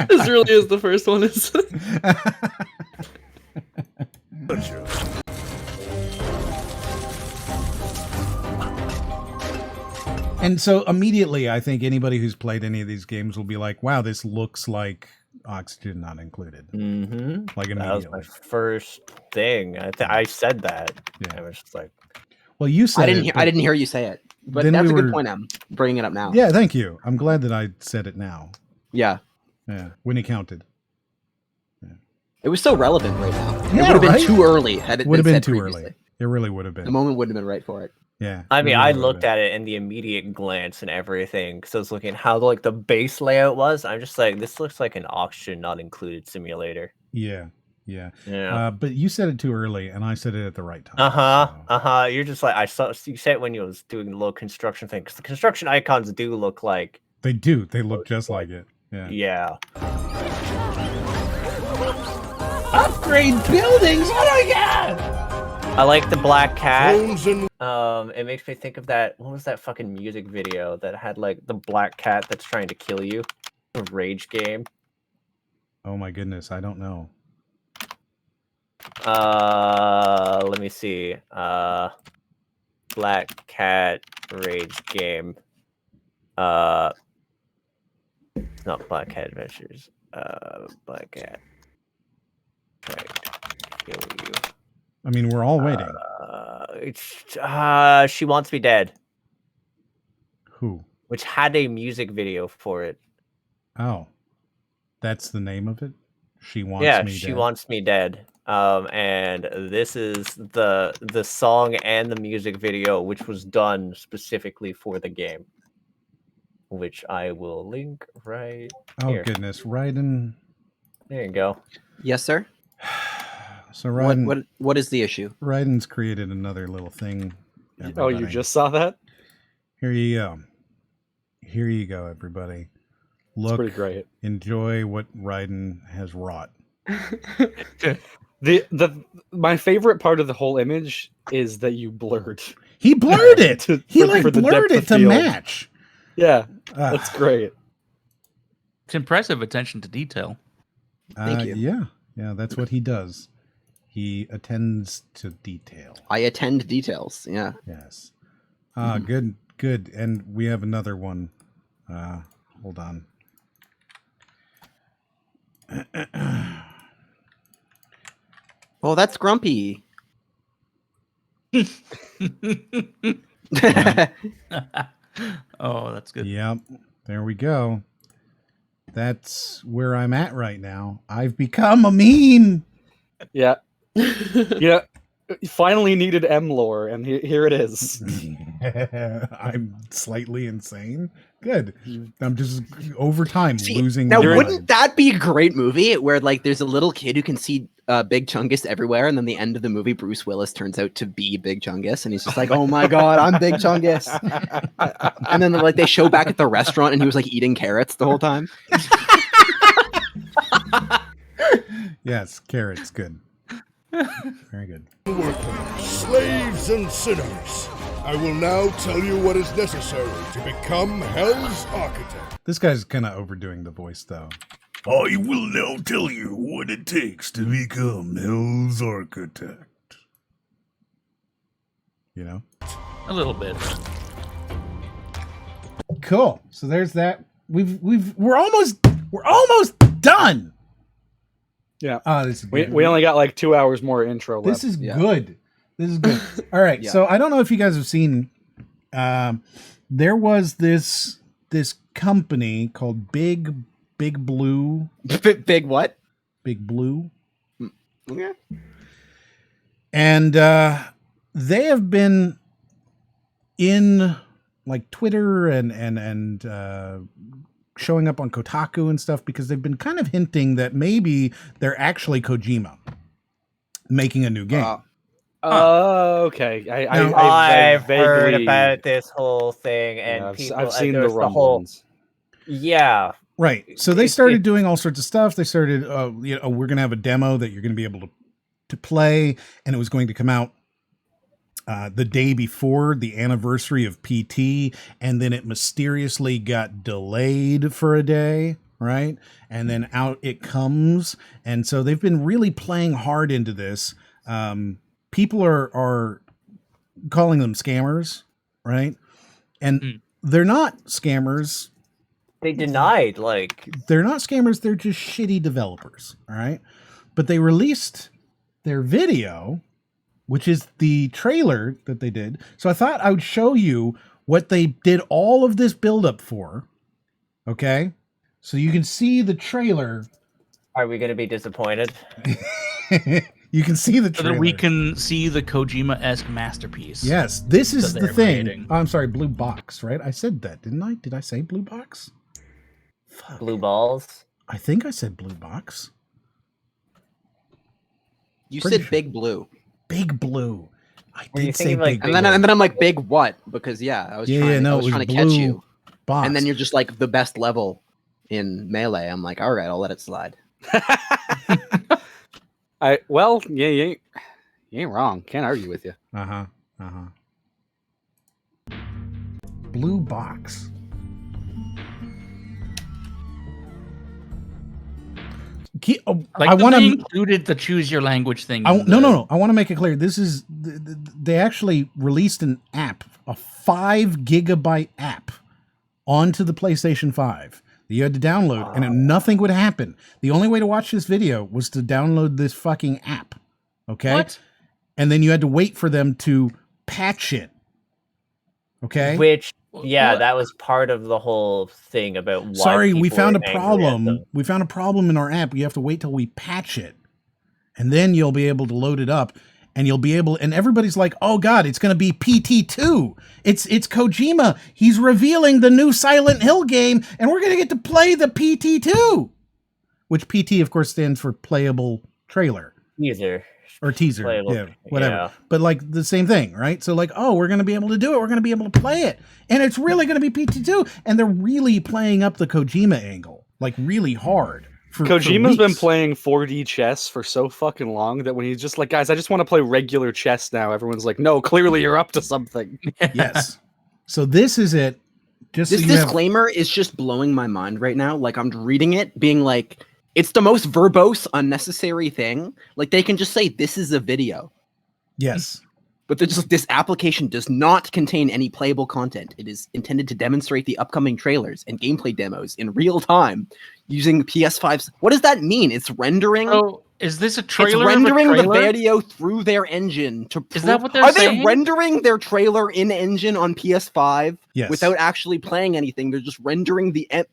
This really is the first one. Is And so immediately, I think anybody who's played any of these games will be like, wow, this looks like Oxygen Not Included. Mm-hmm. Like That was my immediately. first thing. I said that. Yeah. I was just like, Well, you said I didn't hear you say it, but then that's we a good were- point. I'm bringing it up now. Yeah, thank you. I'm glad that I said it now. Yeah. Yeah, when he counted. It was so relevant right now. It Yeah, would have been right? too early had it Would have been said too previously. early. It really would have been. The moment wouldn't have been right for it. Yeah. I mean, I looked at it in the immediate glance and everything because I was looking at how like the base layout was. I'm just like, this looks like an Oxygen Not Included simulator. Yeah, yeah. Yeah. But you said it too early, and I said it at the right time. You're just like, I saw you said it when you was doing the little construction thing because the construction icons do look like They do. They look just like it. Yeah. yeah. Upgrade buildings. What do we got? I like the black cat. Bones and It makes me think of that. What was that fucking music video that had like the black cat that's trying to kill you? A rage game. Oh my goodness, I don't know. Let me see. Black cat rage game. Not Black Cat Adventures. Black cat. Trying to kill you. I mean, we're all waiting. She Wants Me Dead, Who? which had a music video for it. Oh, that's the name of it. She wants me. She dead. Wants Me Dead. And this is the song and the music video, which was done specifically for the game, which I will link right Oh here. goodness, Raiden. There you go. Yes, sir. So Raiden, What is the issue? Raiden's created another little thing. Oh, you everybody. just saw that? Here you go. Here you go, everybody. It's Look, pretty great. enjoy what Raiden has wrought. My favorite part of the whole image is that you blurred. He blurred it. To- He for- like for the blurred depth it of to field. match. Yeah, Ah, that's great. It's impressive attention to detail. Thank you. Yeah, that's what he does. He attends to detail. I attend details. Yeah. Yes. Good. And we have another one. Hold on. Oh, that's Grumpy. Oh, that's good. Yep. There we go. That's where I'm at right now. I've become a meme. Yeah, yeah. Finally needed M lore, and here it is. I'm slightly insane. Good. I'm just over time losing. Now, my wouldn't mind. that be a great movie where like there's a little kid who can see Big Chungus everywhere, and then the end of the movie, Bruce Willis turns out to be Big Chungus, and he's just like, "Oh my god, I'm Big Chungus!" And then like they show back at the restaurant, and he was like eating carrots the whole time. Yes, carrots. Good. Very good. Workers, slaves, and sinners. I will now tell you what is necessary to become Hell's Architect. This guy's kind of overdoing the voice, though. I will now tell you what it takes to become Hell's Architect. You know? A little bit. Cool. So there's that. We're almost done. Yeah. Oh, this is good. We only got like 2 hours more intro left. This is good. This is good. All right. Yeah. So I don't know if you guys have seen. There was this company called Big Blue. Big what? Big Blue. Okay. And they have been in like Twitter and showing up on Kotaku and stuff because they've been kind of hinting that maybe they're actually Kojima making a new game. Okay. I've heard vaguely- about this whole thing, and Yeah, people. I've seen the there's whole. rumblings. Yeah, Right. So they It- started it- doing all sorts of stuff. They started, we're going to have a demo that you're going to be able to play, and it was going to come out the day before the anniversary of PT, and then it mysteriously got delayed for a day, right? And then out it comes, and so they've been really playing hard into this. People are calling them scammers, right? And they're not scammers. they denied They're not scammers. They're just shitty developers. All right. But they released their video, which is the trailer that they did. So I thought I would show you what they did all of this build up for. Okay. So you can see the trailer. Are we going to be disappointed? You can see the So trailer. that we can see the Kojima-esque masterpiece. Yes, this is that the they're thing. creating. Oh, I'm sorry, blue box, right? I said that, didn't I? Did I say blue box? Fuck. Blue balls. I think I said blue box. You Pretty said sure. Big Blue, Big blue. I Were you did say thinking, like, big and blue. then I'm like, big what? Because I was trying. I was trying to catch you, box. and then you're just like the best level in Melee. I'm like, all right, I'll let it slide. You ain't wrong. Can't argue with you. Blue box. I want they to. included the choose your language thing. No. I want to make it clear. This is they actually released an app, a 5 gigabyte app, onto the PlayStation 5 that you had to download, and nothing would happen. The only way to watch this video was to download this fucking app. Okay. What? And then you had to wait for them to patch it. Okay. Which, yeah, What? that was part of the whole thing about why. Sorry, we people found a were angry at problem. them. We found a problem in our app. You have to wait till we patch it. And then you'll be able to load it up, and you'll be able, and everybody's like, "Oh god, it's going to be PT2. It's Kojima. He's revealing the new Silent Hill game, and we're going to get to play the PT2." Which PT of course stands for playable trailer Teaser. or teaser. Playable, Yeah, whatever. yeah. But like the same thing, right? So like, "Oh, we're going to be able to do it. We're going to be able to play it." And it's really going to be PT2, and they're really playing up the Kojima angle, like really hard. For Kojima's been weeks. playing 4D chess for so fucking long that when he's just like, guys, I just want to play regular chess now, everyone's like, no, clearly you're up to something. Yes. So this is it. Just This so you have, disclaimer is just blowing my mind right now. Like I'm reading it, being like, it's the most verbose, unnecessary thing. Like they can just say this is a video, yes. but this application does not contain any playable content. It is intended to demonstrate the upcoming trailers and gameplay demos in real time using PS5's. What does that mean? It's rendering. So is this a trailer? It's rendering of a the trailer? video through their engine to. Is that what they're Are saying? they rendering their trailer in engine on PS5 Yes. without actually playing anything? They're just rendering the Yes.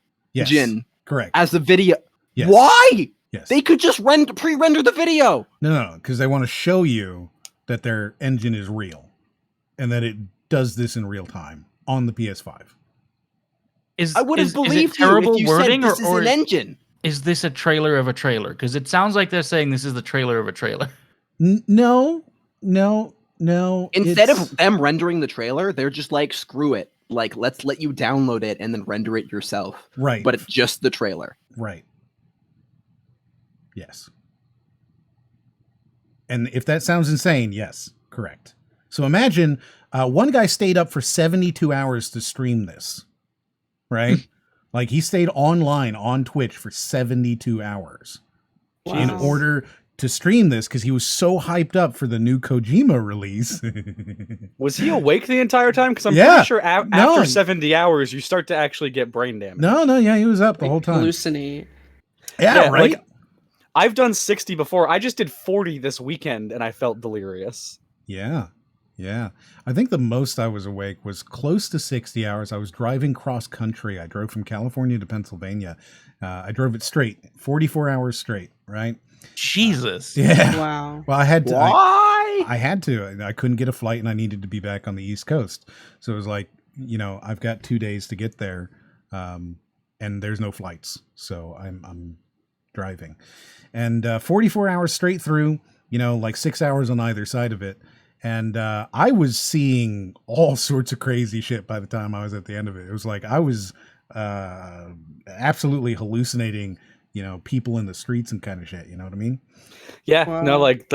engine Correct. as the video. Yes. Why? Yes. They could just pre-render the video. No, because they want to show you that their engine is real and that it does this in real time on the PS5. I would have is it believed you terrible if you wording said this is or an engine. is this a trailer of a trailer? Because it sounds like they're saying this is the trailer of a trailer. No. Instead of them rendering the trailer, they're just like, screw it. Like, let's let you download it and then render it yourself. Right. But it's just the trailer. Right. Yes. And if that sounds insane, yes, correct. So imagine one guy stayed up for 72 hours to stream this, right? Like he stayed online on Twitch for 72 hours in order to stream this because he was so hyped up for the new Kojima release. Was he awake the entire time? Because I'm pretty sure after No. 70 hours, you start to actually get brain damage. No, yeah, he was up the whole time. Hallucinate. Yeah, right. Like, I've done 60 before. I just did 40 this weekend, and I felt delirious. Yeah. I think the most I was awake was close to 60 hours. I was driving cross country. I drove from California to Pennsylvania. I drove it straight, 44 hours straight, right? Jesus. Yeah. Wow. Well, I had to. Why? I had to. I couldn't get a flight, and I needed to be back on the East Coast. So it was like, I've got 2 days to get there, and there's no flights, so I'm driving, and 44 hours straight through. Like 6 hours on either side of it. And I was seeing all sorts of crazy shit by the time I was at the end of it. It was like I was absolutely hallucinating, people in the streets and kind of shit. You know what I mean? Yeah, Wow. no, like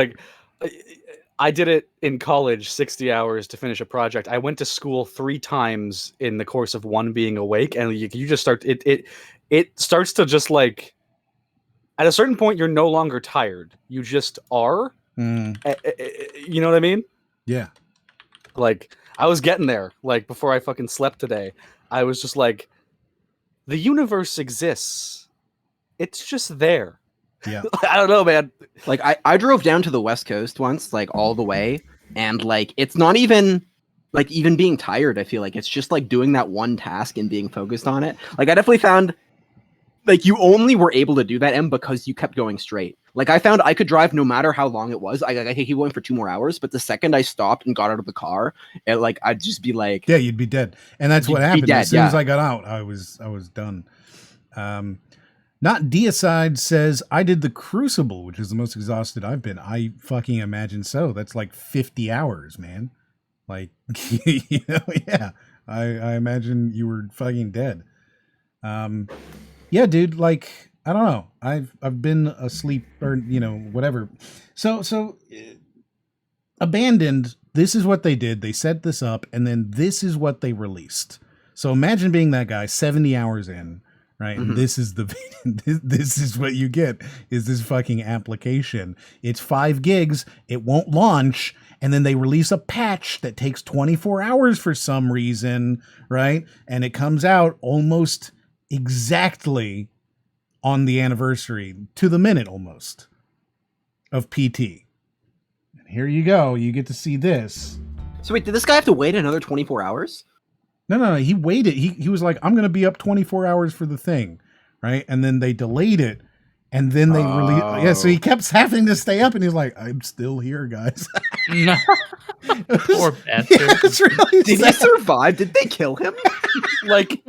I did it in college, 60 hours to finish a project. I went to school 3 times in the course of one being awake, and you just start it starts to just like at a certain point you're no longer tired. You just are. You know what I mean? Yeah. Like I was getting there. Like before I fucking slept today, I was just like, the universe exists. It's just there. Yeah. I don't know, man. Like, I drove down to the West Coast once, like all the way, and like it's not even like even being tired. I feel like it's just like doing that one task and being focused on it. Like I definitely found like you only were able to do that, M, because you kept going straight. Like I found I could drive no matter how long it was. I could keep going for 2 more hours, but the second I stopped and got out of the car, I'd just be like, yeah, you'd be dead. And that's what You'd be happened. dead, As soon as yeah. I got out, I was done. Not Deicide says, I did the Crucible, which is the most exhausted I've been. I fucking imagine so. That's like 50 hours, man. Like, yeah. I imagine you were fucking dead. Yeah, dude, like, I don't know. I've been asleep or, whatever. So Abandoned, this is what they did. They set this up and then this is what they released. So imagine being that guy 70 hours in, right? And this is this is what you get is this fucking application. It's 5 gigs. It won't launch. And then they release a patch that takes 24 hours for some reason, right? And it comes out almost exactly on the anniversary, to the minute almost, of PT. And here you go. You get to see this. so wait, did this guy have to wait another 24 hours? No. He waited. He was like, I'm going to be up 24 hours for the thing, right? And then they delayed it. And then they released. Yeah, so he kept having to stay up, and he's like, "I'm still here, guys." No. Poor bastard. It's really Did he sad. survive? Did they kill him? Like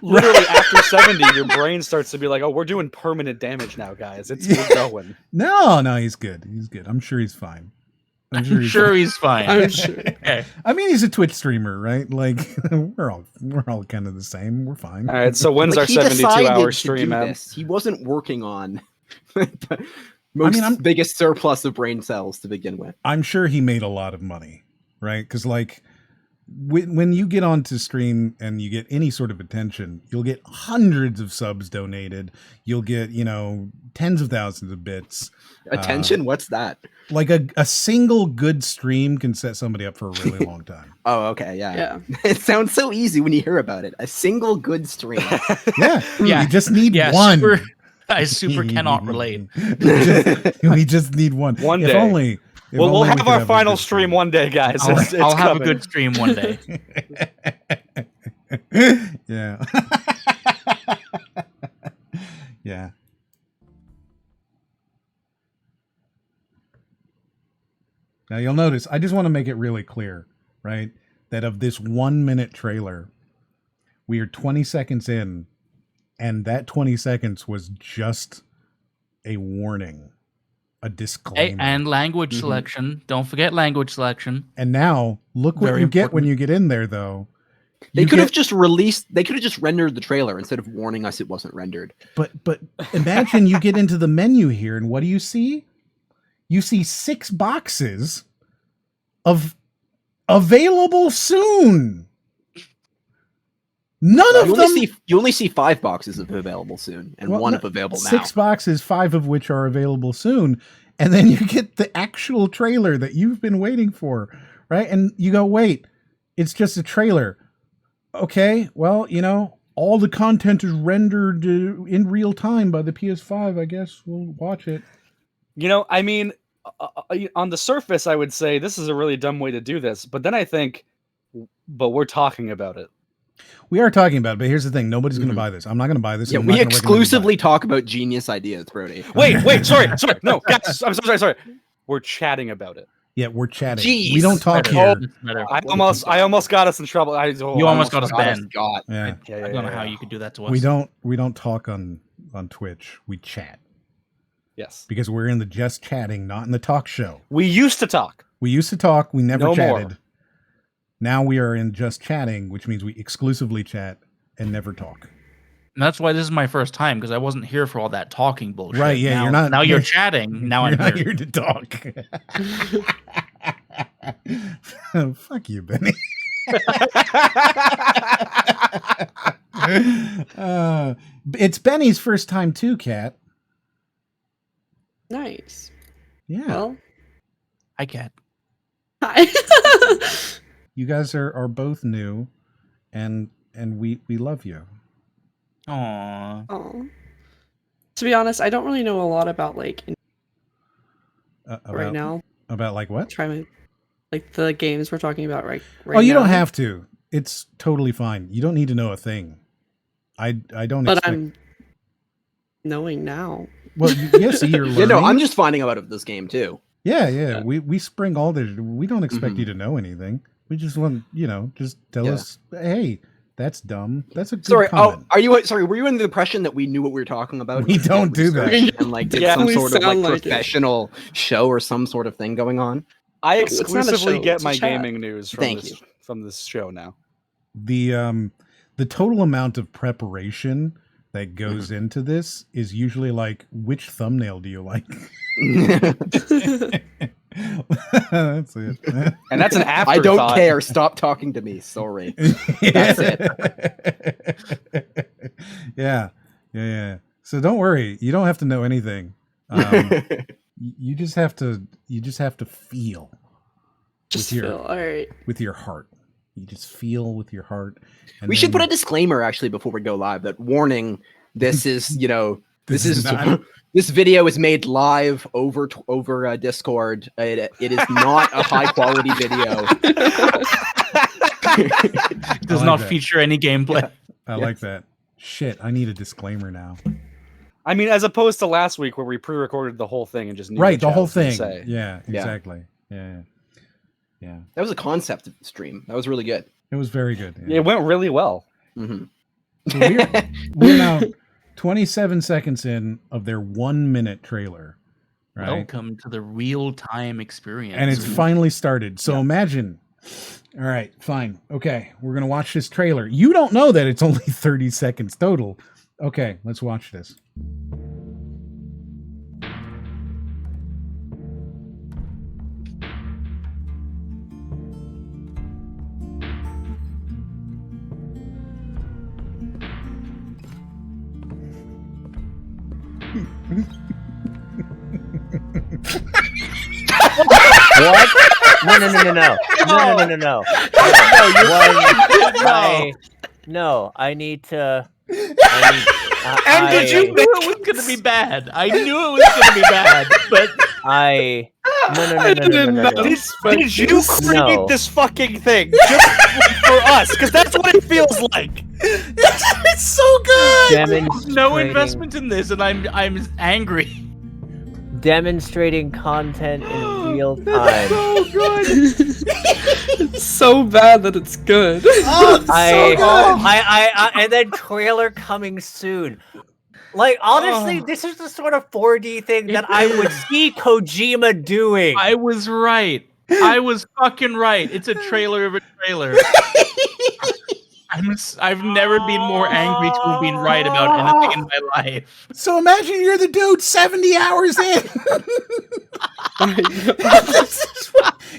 literally after 70, your brain starts to be like, oh, we're doing permanent damage now, guys. We're going. No, he's good. He's good. I'm sure he's fine. I'm sure he's fine. I'm sure. Okay. I mean, he's a Twitch streamer, right? Like we're all kind of the same. We're fine. All right, so when's Like, our 72-hour to stream, do Em? this. He wasn't working on the most biggest surplus of brain cells to begin with. I'm sure he made a lot of money, right? Because like when you get onto stream and you get any sort of attention, you'll get hundreds of subs donated. You'll get, tens of thousands of bits. Attention? What's that? Like a single good stream can set somebody up for a really long time. Oh, okay, yeah. Yeah. It sounds so easy when you hear about it. A single good stream. Yeah. Yeah. You just need Yeah, one. I super cannot relate. we just need one. One If day. only. If We'll only we have could our a final good stream one day, guys. It's I'll have a coming. good stream one day. Yeah. Yeah. Now you'll notice, I just want to make it really clear, right? That of this 1 minute trailer, we are 20 seconds in, and that 20 seconds was just a warning, a disclaimer. Hey, and language selection. Don't forget language selection. And now, look what Very you get important. when you get in there, though. They You could have get- just released. They could have just rendered the trailer instead of warning us it wasn't rendered. But imagine you get into the menu here, and what do you see? You see 6 boxes of available soon. None of them. You only see 5 boxes of available soon, and Well, one no, of available now. 6 boxes, 5 of which are available soon, and then you get the actual trailer that you've been waiting for, right? And you go, wait, it's just a trailer. Okay, well, all the content is rendered in real time by the PS5. I guess we'll watch it. I mean, on the surface, I would say this is a really dumb way to do this, but then I think, but we're talking about it. We are talking about it, but here's the thing: nobody's going to buy this. I'm not going to buy this. Yeah, I'm not we gonna recommend you buy exclusively it. talk about genius ideas, Brody. Wait, sorry, no, guys, I'm so sorry. We're chatting about it. Yeah, we're chatting. Jeez. We don't talk Better. here. It's better. I almost got us in trouble. You almost got us banned. God. Yeah, I don't know how you could do that to us. we don't talk on Twitch. We chat Yes, because we're in the just chatting, not in the talk show. we used to talk. We used to talk. We never No chatted. more. Now we are in just chatting, which means we exclusively chat and never talk. And that's why this is my first time, because I wasn't here for all that talking bullshit. Right, yeah, Now, you're not- Now you're chatting. Now You're I'm not here. here to talk. Fuck you, Benny. It's Benny's first time too, Kat. Nice. Yeah, Well, Hi, Cat. hi. you guys are both new, and we love you. Aww. Aw. To be honest, I don't really know a lot about About, right now. about like what? Try my the games we're talking about right Oh, you now. don't have to. It's totally fine. You don't need to know a thing. I don't. But expect... I'm knowing now. Well, yes, you're learning. Yeah, no, I'm just finding out of this game too. Yeah. We spring all this. We don't expect Mhm. you to know anything. We just want just tell Yeah. us. Hey, that's dumb. That's a good Sorry, comment. were you under the impression that we knew what we were talking about? We don't do that. And did Yeah, some we sort of sound like it. professional show or some sort of thing going on? I it's not a exclusively show, get it's a my chat. gaming news Thank from this show now. The total amount of preparation that goes into this is usually like, which thumbnail do you like? That's it. And that's an I afterthought. don't care. Stop talking to me. Sorry. That's it. Yeah. So don't worry. You don't have to know anything. You just have to feel Just with your feel all right. with your heart. You just feel with your heart. And We should put a then- disclaimer actually before we go live. That warning. This is This is not- this video is made live over Discord. It is not a high quality video. Does like not that. feature any gameplay. I like that. Shit, I need a disclaimer now. I mean, as opposed to last week where we pre-recorded the whole thing and just knew Right, what the whole Chad was gonna thing. say. Yeah, Yeah. exactly. Yeah. That was a concept stream. That was really good. It was very good. It went really well. Hmm So we're now 27 seconds in of their 1 minute trailer, right? Welcome to the real-time experience. And it's finally started. So imagine. All right, fine. Okay, we're going to watch this trailer. You don't know that it's only 30 seconds total. Okay, let's watch this. What? No. No, I need to. And did you I knew it was gonna be bad. I knew it was gonna be bad, but Did you create No. this fucking thing just for us? Because that's what it feels like. It's so good. no investment in this, and I'm angry. demonstrating content in real time. So good. It's so bad that it's good. Oh, And then trailer coming soon. Like, honestly, this is the sort of 4D thing that I would see Kojima doing. I was right. I was fucking right. It's a trailer of a trailer. I've never been more angry to have been right about anything in my life. So imagine you're the dude 70 hours in.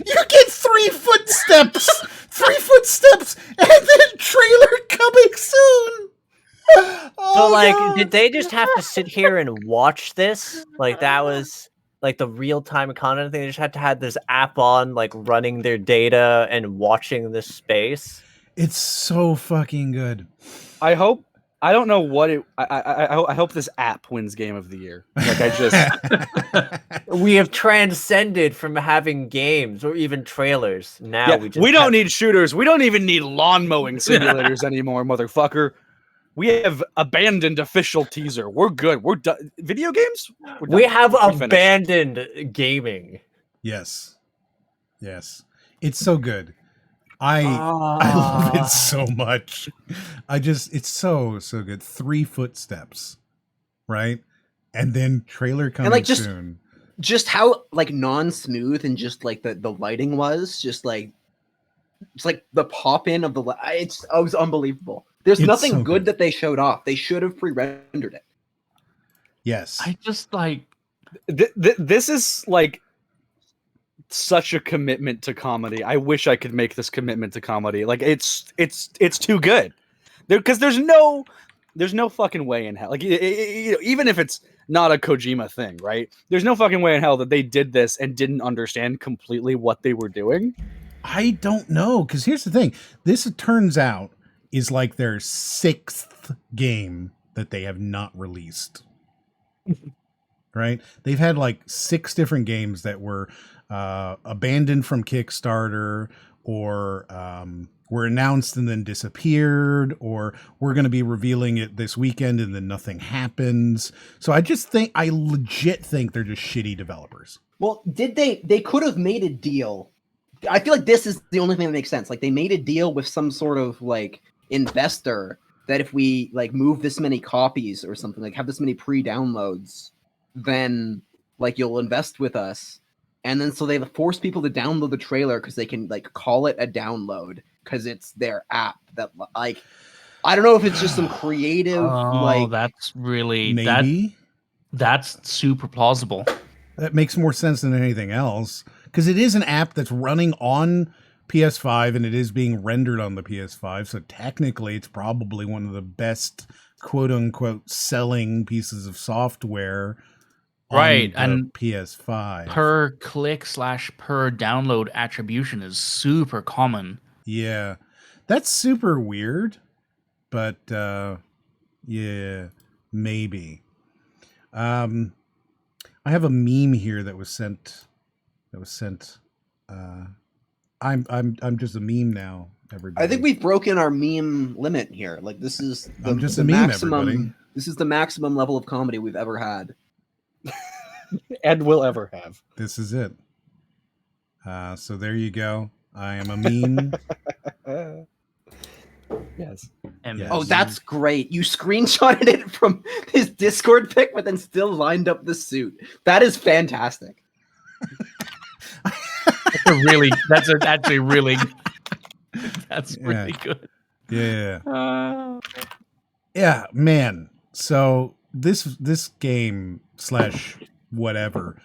You get 3 footsteps. 3 footsteps and then trailer coming soon. So, like, did they just have to sit here and watch this? Like, that was like the real-time content thing. They just had to have this app on, like, running their data and watching this space. It's so fucking good. I hope. I don't know what it. I hope this app wins Game of the Year. Like I just. We have transcended from having games or even trailers. Now we don't need shooters. We don't even need lawn mowing simulators anymore, motherfucker. We have abandoned official teaser. We're good. We're done. Video games? We have abandoned gaming. Yes. It's so good. I love it so much. It's so good. 3 footsteps, right? And then trailer coming like, soon. Just how like non-smooth and just like the lighting was, just like the pop in of the it was unbelievable. There's nothing so good that they showed off. They should have pre-rendered it. Yes. I just like this is like such a commitment to comedy. I wish I could make this commitment to comedy. Like it's too good. Because there's no fucking way in hell. Like even if it's not a Kojima thing, right? There's no fucking way in hell that they did this and didn't understand completely what they were doing. I don't know, because here's the thing. This, it turns out, is like their 6th game that they have not released. Right? They've had like 6 different games that were abandoned from Kickstarter, or were announced and then disappeared, or we're going to be revealing it this weekend and then nothing happens. So I legit think they're just shitty developers. Well, they could have made a deal. I feel like this is the only thing that makes sense. Like they made a deal with some sort of like investor that if we like move this many copies or something, like have this many pre-downloads, then like you'll invest with us. And then so they force people to download the trailer because they can like call it a download because it's their app that like I don't know if it's just some creative that's really maybe that's super plausible. That makes more sense than anything else, because it is an app that's running on PS5 and it is being rendered on the PS5. So technically it's probably one of the best quote unquote selling pieces of software. Right, and PS5 per click / per download attribution is super common. Yeah, that's super weird, but yeah, maybe. I have a meme here that was sent. I'm just a meme now, everybody. I think we've broken our meme limit here. Like this is the meme, maximum. everybody. This is the maximum level of comedy we've ever had. And will ever have. This is it. So there you go. I am a meme. Yes. Yes. Oh, that's great. You screenshotted it from his Discord pic, but then still lined up the suit. That is fantastic. That's actually really good. Yeah. Yeah, man. So this game / whatever,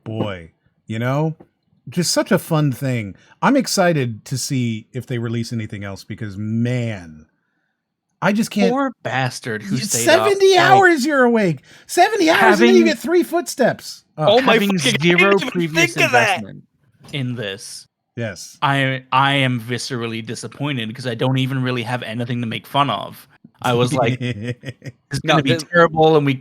boy, just such a fun thing. I'm excited to see if they release anything else, because man, I just can't. Poor bastard who stayed 70 up, hours you're awake. 70 hours and then you get 3 footsteps. Having zero previous investment in this. Yes. I am viscerally disappointed because I don't even really have anything to make fun of. I was like, it's going to be terrible, and we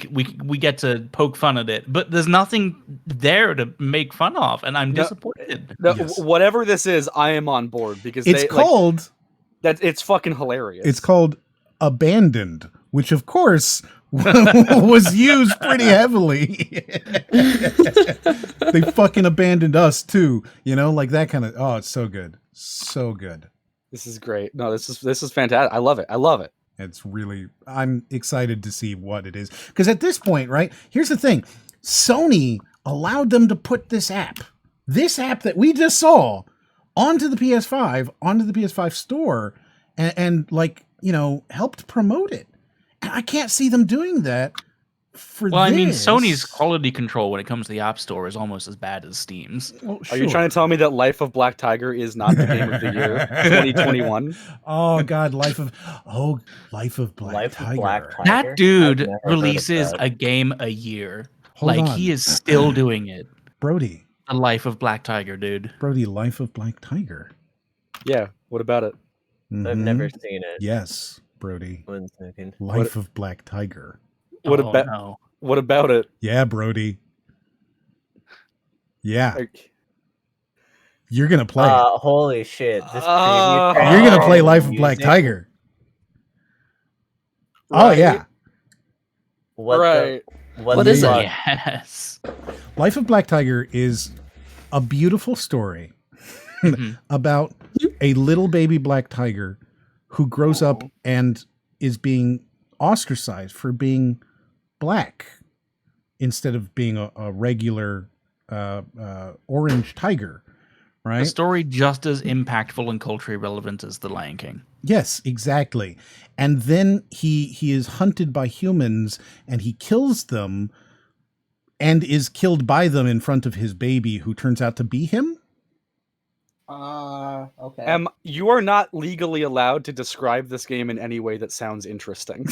get to poke fun at it, but there's nothing there to make fun of, and I'm disappointed. Yes. Whatever this is, I am on board, because it's called that. It's fucking hilarious. It's called Abandoned, which of course was used pretty heavily. They fucking abandoned us too, like that kind of. Oh, it's so good, so good. This is great. No, this is fantastic. I love it. I love it. It's really. I'm excited to see what it is because at this point, right? Here's the thing: Sony allowed them to put this app that we just saw, onto the PS5, onto the PS5 store, and helped promote it. And I can't see them doing that for this. Well, I mean, Sony's quality control when it comes to the App Store is almost as bad as Steam's. Well, Are you trying to tell me that Life of Black Tiger is not the game of the year 2021? Oh God, Life of Black Tiger. That dude releases a game a year. Hold on. He is still doing it. Brody. The Life of Black Tiger, dude. Brody, Life of Black Tiger. Yeah. What about it? I've never seen it. Yes, Brody. 1 second. Life of Black Tiger. What about it? Yeah, Brody. Yeah. You're gonna play it. Holy shit. This You're gonna play Life of Black Tiger. Right. Oh yeah. What is it? Yes. Life of Black Tiger is a beautiful story about a little baby black tiger who grows up and is being ostracized for being black instead of being a regular orange tiger, right? A story just as impactful and culturally relevant as The Lion King. Yes, exactly. And then he is hunted by humans and he kills them and is killed by them in front of his baby who turns out to be him. Okay. You are not legally allowed to describe this game in any way that sounds interesting.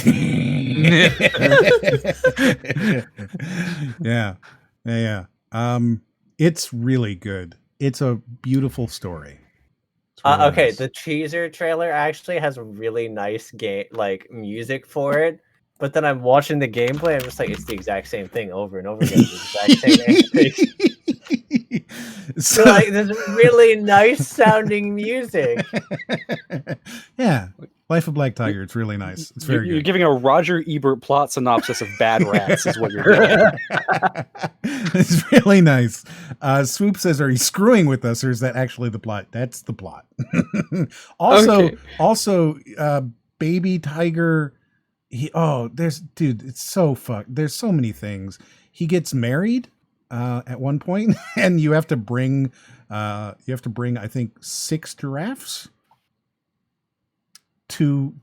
Yeah. It's really good. It's a beautiful story. Really okay, nice. the teaser trailer actually has a really nice game, music for it. But then I'm watching the gameplay, I'm just like, it's the exact same thing over and over again. The exact same animation. So there's really nice sounding music. Yeah, Life of Black Tiger. It's really nice. It's very good. You're giving a Roger Ebert plot synopsis of Bad Rats, is what you're doing. It's really nice. Swoop says, "Are you screwing with us, or is that actually the plot?" That's the plot. Also, Baby Tiger. It's so fucked. There's so many things. He gets married at one point, and you have to bring I think 6 giraffes to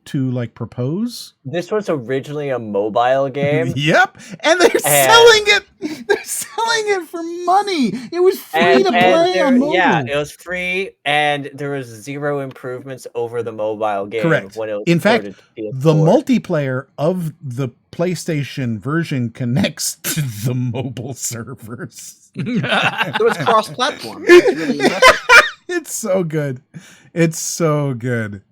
propose. This was originally a mobile game. Yep, and they're selling it. They're selling it for money. It was free to play on mobile. Yeah, it was free, and there was 0 improvements over the mobile game. Correct. When it was in fact, ported to PS4. the multiplayer of the PlayStation version connects to the mobile servers. It was cross-platform. It's really impressive. It's so good. It's so good.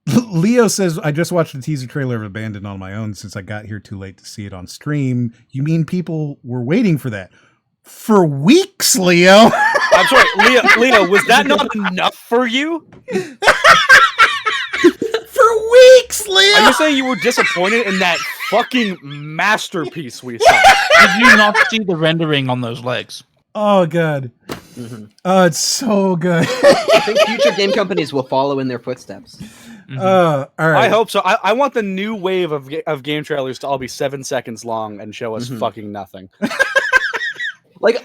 Leo says, I just watched the teaser trailer of Abandoned on my own since I got here too late to see it on stream. You mean people were waiting for that? For weeks, Leo. I'm sorry, Leo, was that not enough for you? For weeks, Leo. Are you saying you were disappointed in that fucking masterpiece we saw? Did you not see the rendering on those legs? Oh, God. Oh, it's so good. I think future game companies will follow in their footsteps. All right. I hope so. I want the new wave of game trailers to all be 7 seconds long and show us fucking nothing.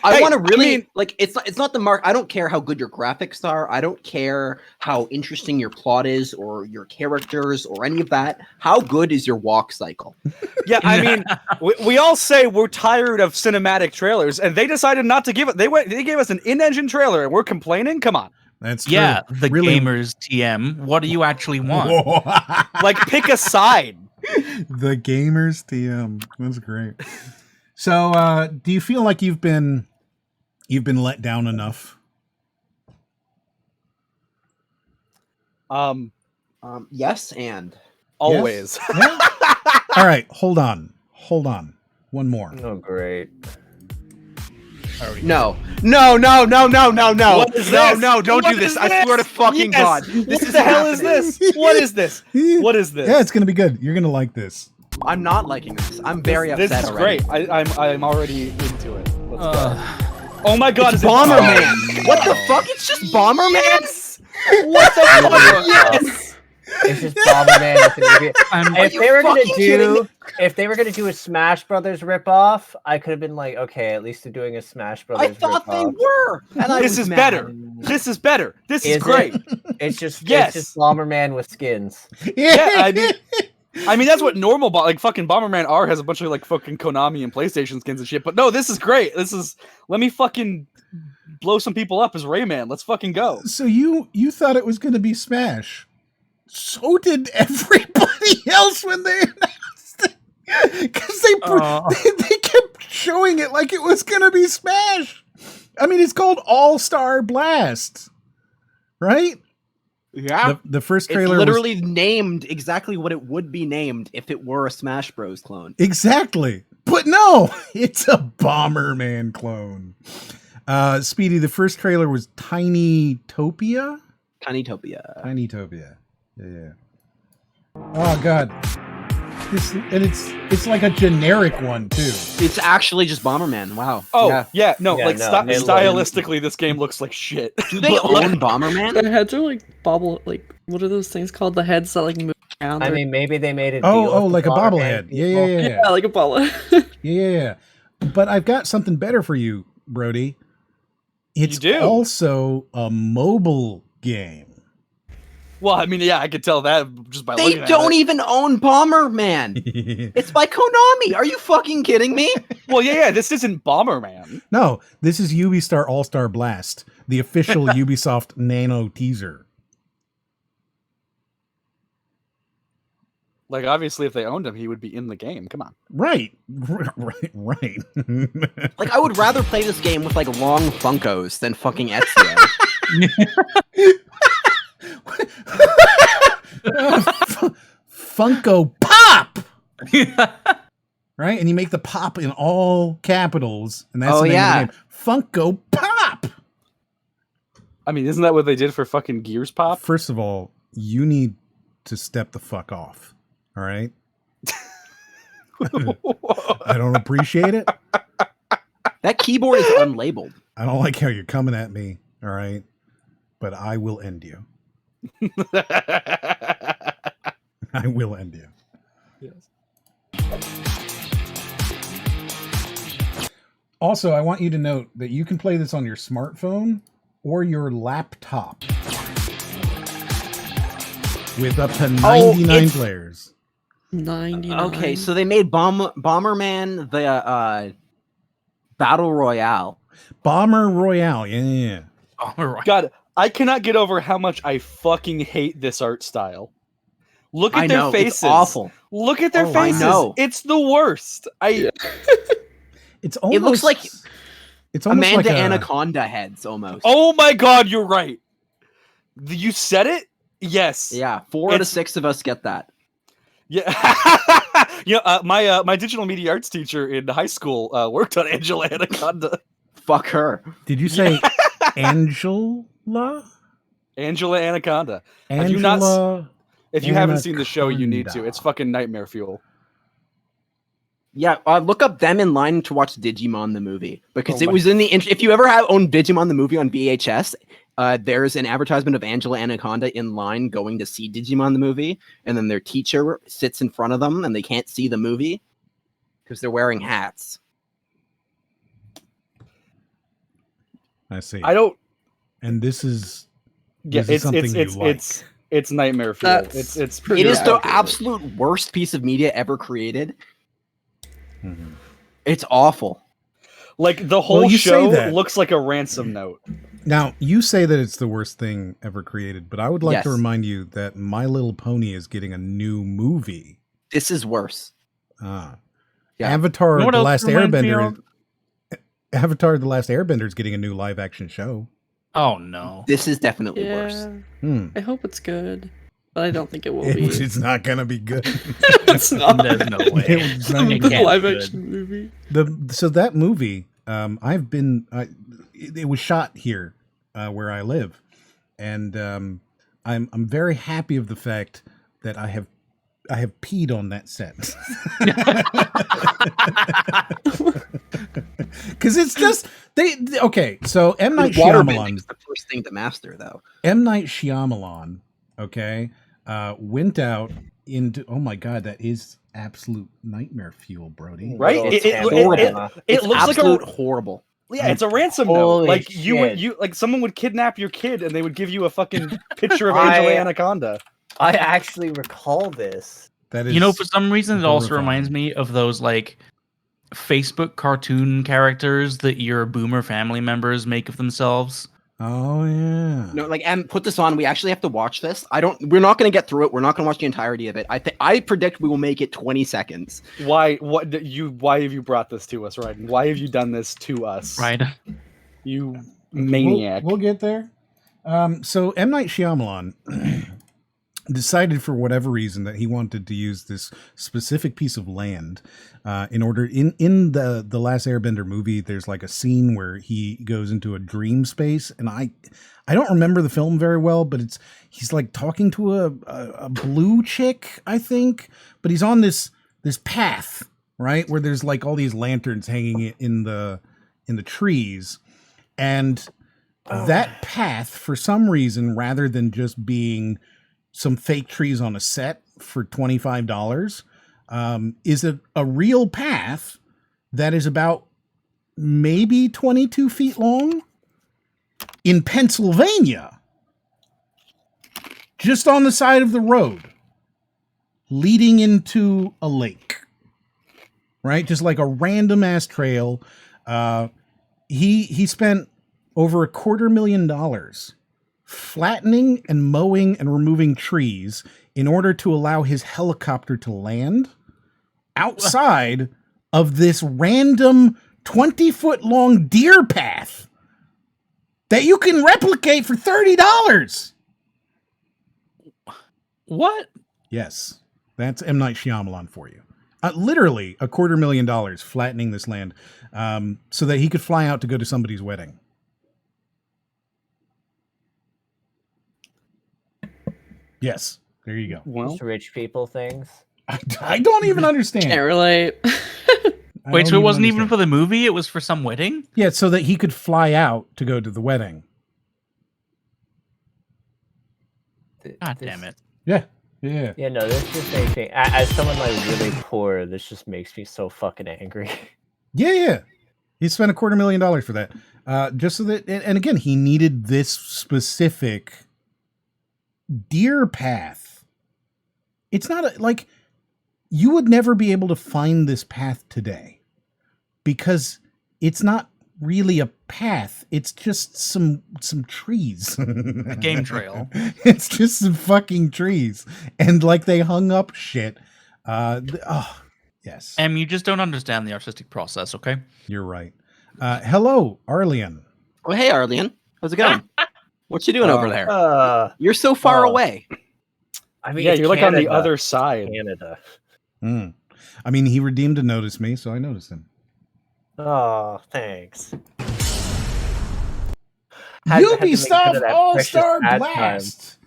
I want to really it's not the mark. I don't care how good your graphics are. I don't care how interesting your plot is or your characters or any of that. How good is your walk cycle? Yeah, I mean, we all say we're tired of cinematic trailers, and they decided not to give it. They gave us an in-engine trailer, and we're complaining. Come on. That's true. Yeah, the gamers TM. What do you actually want? Pick a side. The gamers TM. That's great. So, do you feel like you've been let down enough? Yes, and always. Yes? Yeah? All right, hold on. One more. Oh, great. No. No, no, no, no, no, no. What is No, this? no, don't What do this. is I swear to this? fucking Yes. God. What This the hell is happening. this? What is this? What is this? Yeah, it's gonna be good. You're gonna like this. I'm not liking this. I'm very This upset is already. great. I'm already into it. Let's go. Oh my God! It's is it Bomberman. What the fuck? It's just Bomberman? Yes! What the fuck? Yes! It's just Bomberman with an idiot. If you they were gonna fucking kidding do, if they were gonna do a Smash Brothers ripoff, I could have been like, okay, at least they're doing a Smash Brothers. I thought they ripoff. were. And I This was is mad. better. This is better. This is Is great. It's just Yes. it's just Bomberman with skins. Yeah, I mean that's what normal like fucking Bomberman R has a bunch of like fucking Konami and PlayStation skins and shit. But no, this is great. This is let me fucking blow some people up as Rayman. Let's fucking go. So you thought it was gonna be Smash. So did everybody else when they announced it. Because they kept showing it like it was gonna be Smash. I mean, it's called All-Star Blast, right? Yeah. The first It's trailer literally named exactly what it would be named if it were a Smash Bros. Clone. exactly, but no, it's a Bomberman clone. Speedy, the first trailer was Tinytopia. Tinytopia. Tinytopia. Yeah. Oh God. It's like a generic one too. It's actually just Bomberman. Wow. Oh Yeah. yeah, no, Yeah, like no, it looks- stylistically, this game looks like shit. Do they But, like, own Bomberman? The heads are like bobble. Like what are those things called? The heads that like move around. I They're- mean, maybe they made it. Oh, like a bobblehead. Yeah. yeah, like a bobble. Yeah. But I've got something better for you, Brody. It's You do? also a mobile game. Well, I mean, yeah, I could tell that just by They looking at don't it. even own Bomberman. It's by Konami. Are you fucking kidding me? Well, yeah, this isn't Bomberman. No, this is Ubistar All-Star Blast, the official Ubisoft Nano teaser. Like, obviously, if they owned him, he would be in the game. Come on. Right. Right. Like, I would rather play this game with like long Funkos than fucking Ezio. Funko Pop! Right? And you make the pop in all capitals, and that's Oh, the name yeah. of the game. Funko Pop! I mean, isn't that what they did for fucking Gears Pop? First of all, you need to step the fuck off. All right? I don't appreciate it. That keyboard is unlabeled. I don't like how you're coming at me. All right? But I will end you. I will end you. Yes. Also, I want you to note that you can play this on your smartphone or your laptop with up to 99 it's- players. 99. Okay, so they made Bomberman the Battle Royale. Bomber Royale. Yeah. All right. God, I cannot get over how much I fucking hate this art style. Look at I their know, faces. it's awful. Look at their Oh, I faces. know. It's the worst. It's almost, It looks like it's almost Amanda like a, Anaconda heads almost. Oh my God, you're right. You said it? Yes. Yeah, 4 out of It's- 6 of us get that. Yeah. My digital media arts teacher in high school worked on Angela Anaconda. Fuck her. Did you say Angela? Angela Anaconda. Angela. Have you not If you haven't seen the show, you need to. Anaconda. It's fucking nightmare fuel. Yeah, look up them in line to watch Digimon the movie because Oh it my- was in the. If you ever have owned Digimon the movie on VHS, there's an advertisement of Angela Anaconda in line going to see Digimon the movie, and then their teacher sits in front of them and they can't see the movie because they're wearing hats. I see. I don't. And this is Yeah, This is something you like. it's nightmare fuel. That's It's pretty It is the accurate. absolute worst piece of media ever created. Mhm. It's awful. like the whole Well, you say show that. looks like a ransom note. Now, you say that it's the worst thing ever created, but I would like to Yes. remind you that My Little Pony is getting a new movie. This is worse. Ah. Yeah. Avatar You know what The else Last reminds me Airbender. of? Avatar The Last Airbender is getting a new live action show. Oh no. This is definitely worse. Yeah, Hmm. I hope it's good, but I don't think it will be. It's not gonna be good. It's not. There's no way. It's not It The can't live be good. action movie. So that movie I've been. It was shot here where I live, and I'm very happy of the fact that I have peed on that set. Because it's just okay. So M. Night Shyamalan is the first thing to master, though. M. Night Shyamalan, okay, went out into, oh my god, that is absolute nightmare fuel, Brody. Right? It looks like a horrible. Yeah, it's a ransom note. Holy Like shit. you like someone would kidnap your kid and they would give you a fucking picture of Angela Anaconda. I actually recall this. That is, You know, for some reason, it also horrifying. reminds me of those like Facebook cartoon characters that your boomer family members make of themselves. Oh yeah. No, like, Em, put this on. We actually have to watch this. We're not going to get through it. We're not going to watch the entirety of it. I predict we will make it 20 seconds. Why have you brought this to us, right? Why have you done this to us? Right. You maniac. We'll get there. So M. Night Shyamalan decided for whatever reason that he wanted to use this specific piece of land in order in the Last Airbender movie. There's like a scene where he goes into a dream space, and I don't remember the film very well, but he's like talking to a blue chick, I think, but he's on this path, right, where there's like all these lanterns hanging in the trees, and that path, for some reason, rather than just being some fake trees on a set for $25, is a real path that is about maybe 22 feet long in Pennsylvania, just on the side of the road, leading into a lake, right? Just like a random ass trail. He spent over $250,000 flattening and mowing and removing trees in order to allow his helicopter to land outside of this random 20-foot long deer path that you can replicate for $30. What? Yes, that's M. Night Shyamalan for you. Literally $250,000 flattening this land so that he could fly out to go to somebody's wedding. Yes, there you go. Well, Just rich people things. I don't even understand. Can't relate. Wait, so it wasn't even for the movie? It was for some wedding? Yeah, so that he could fly out to go to the wedding. God damn it. Yeah. Yeah, no, this just makes me, as someone like really poor, this just makes me so fucking angry. Yeah. He spent $250,000 for that. Just so that, and again, he needed this specific deer path. It's not like you would never be able to find this path today because it's not really a path. It's just some trees. A game trail. It's just some fucking trees. And like they hung up shit. Yes. You just don't understand the artistic process, okay? You're right. Hello, Arlyeon. Oh, hey, Arlyeon. How's it going? What you doing over there? You're so far away. I mean, yeah, it's you're like on the Canada. other side. Canada. I mean, he redeemed to notice me, so I noticed him. Oh, thanks. Ubisoft All-Star Blast!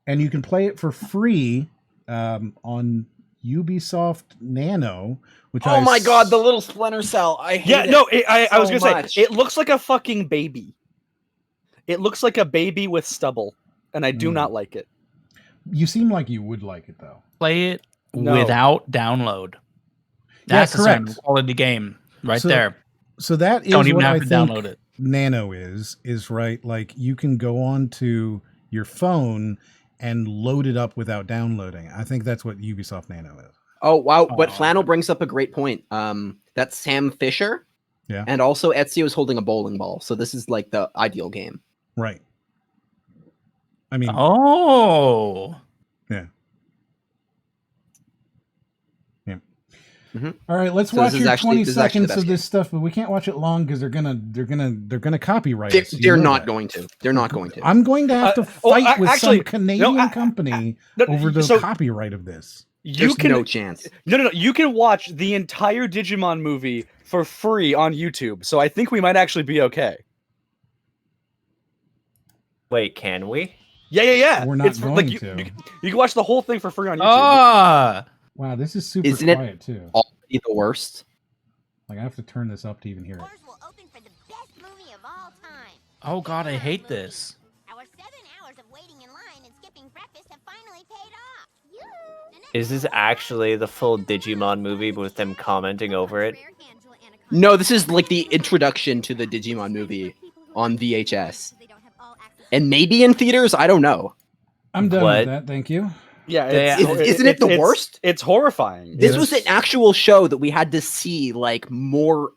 And you can play it for free on Ubisoft Nano, which Oh my god, the little Splinter Cell. I hate it. I was so gonna much. say it looks like a fucking baby. It looks like a baby with stubble, and I do not like it. You seem like you would like it, though. Play it No. without download. That's correct. a quality game right So- there. So that is Don't even what have I to think download it. Nano is right. Like you can go on to your phone and load it up without downloading. I think that's what Ubisoft Nano is. Oh wow, but Flannel brings up a great point. That's Sam Fisher. Yeah. And also Ezio is holding a bowling ball. So this is like the ideal game. Right. I mean, Oh. yeah. Mhm. All right, let's So watch this is your actually- 20 this is actually the seconds of best this stuff, but we can't watch it long because they're gonna copyright us. You They're know not that. going to. They're not going to. I'm going to have to fight with actually, some Canadian no, company no, over the so- copyright of this. There's no chance. No. You can watch the entire Digimon movie for free on YouTube. So I think we might actually be okay. Wait, can we? Yeah. We're not It's going like to. you can watch the whole thing for free on YouTube. Ah, Wow, this is super Isn't it quiet too. already the worst? Like I have to turn this up to even hear it. Doors will open for the best movie of all time. oh god, I hate this. Our 7 hours of waiting in line and skipping breakfast have finally paid off. Is this actually the full Digimon movie with them commenting over it? No, this is like the introduction to the Digimon movie on VHS. And maybe in theaters, I don't know. I'm done What? with that, thank you. Yeah, Isn't it the worst? It's horrifying. This was an actual show that we had to see like more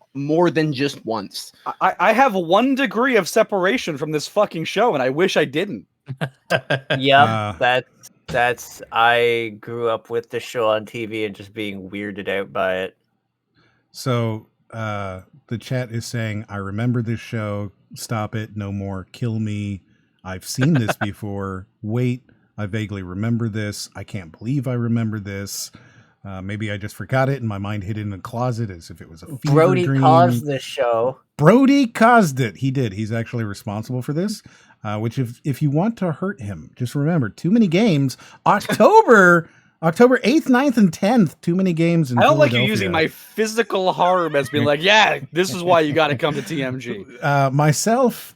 than just once. I have 1 degree of separation from this fucking show, and I wish I didn't. Yep, that's I grew up with the show on TV and just being weirded out by it. So the chat is saying, I remember this show. Stop it. No more. Kill me. I've seen this before. Wait, I vaguely remember this. I can't believe I remember this. Maybe I just forgot it and my mind hid it in a closet as if it was a fever Brody dream. caused this show. Brody caused it. He did. He's actually responsible for this. Which if you want to hurt him, just remember, Too Many Games, October 8th, 9th, and 10th. Too Many Games in I don't like you Philadelphia. using my physical harm as being like, yeah, this is why you got to come to TMG. Myself,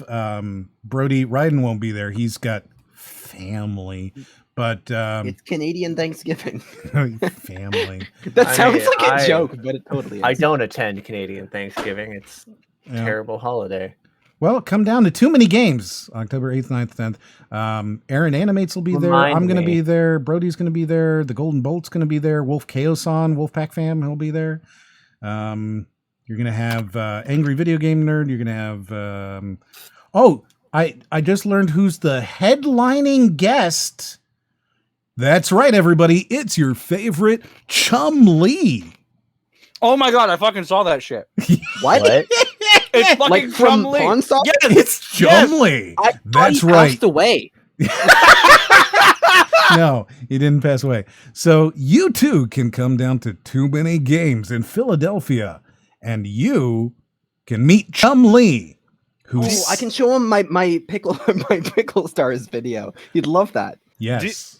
Brody Ryden won't be there. He's got family, but It's Canadian Thanksgiving. family. That I sounds mean, like a joke, but it totally is. I don't attend Canadian Thanksgiving. It's a terrible holiday. Well, come down to Too Many Games, October 8th, 9th, 10th. Aaron Animates will be there. I'm going to be there. Brody's going to be there. The Golden Bolt's going to be there. Wolf Chaos-on, Wolfpack Fam, he'll be there. You're going to have Angry Video Game Nerd. You're going to have... I just learned who's the headlining guest. That's right, everybody. It's your favorite Chum-Li. Oh my god, I fucking saw that shit. What? It's fucking Like from Chum-Li. Pawn Stop? Yes, It's Chum-Li. I thought That's he right. passed away. No, he didn't pass away. So you too can come down to Too Many Games in Philadelphia, and you can meet Chum-Li. Who's I can show him my pickle stars video. He'd love that. yes.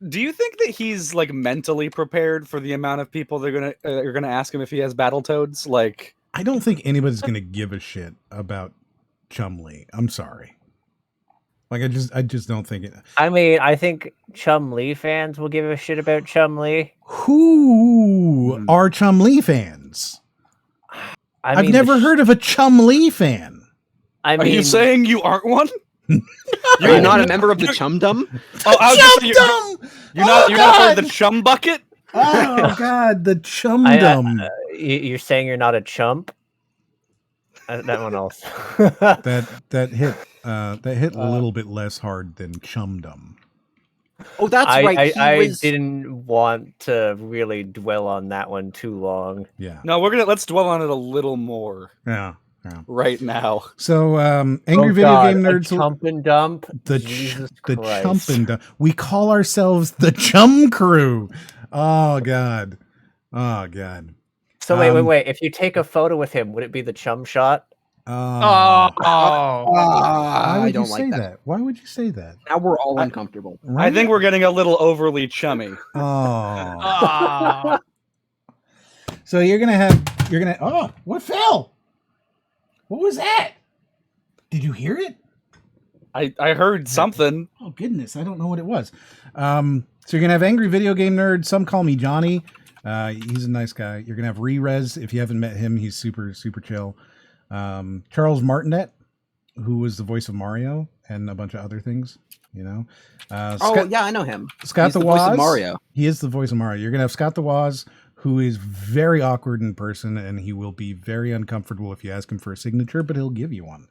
Do you think that he's like mentally prepared for the amount of people they're gonna ask him if he has Battletoads? Like, I don't think anybody's gonna give a shit about Chum-Li. I'm sorry. Like I just don't think it. I mean, I think Chum-Li fans will give a shit about Chum-Li. Who are Chum-Li fans? I mean, I've never heard of a Chum-Li fan. I are mean, you saying you aren't one? Are you not a member of the Chum Dum? Oh, I was just saying, Chum-Dum! you're not part of the Chum Bucket? Oh God, the Chum-Dum. you're saying you're not a chump? That one else. that hit a little bit less hard than Chum-Dum. Oh, that's right. I didn't want to really dwell on that one too long. Yeah. No, let's dwell on it a little more Yeah. right now. So, Angry Video Game Nerds. Chump and dump. The Jesus Chump Christ. and Dump. We call ourselves the Chum Crew. Oh God. Oh God. So wait. If you take a photo with him, would it be the chum shot? Why I would don't you like say that. that? Why would you say that? Now we're all uncomfortable. I think we're getting a little overly chummy. Oh. So you're gonna. Oh, what fell? What was that? Did you hear it? I heard something. Oh goodness, I don't know what it was. So you're gonna have Angry Video Game Nerd. Some call me Johnny. He's a nice guy. You're gonna have Re-Rez. If you haven't met him, he's super chill. Charles Martinet, who was the voice of Mario and a bunch of other things. You know. Yeah, I know him. Scott He's the voice Woz. of Mario. He is the voice of Mario. You're gonna have Scott the Woz, who is very awkward in person, and he will be very uncomfortable if you ask him for a signature, but he'll give you one.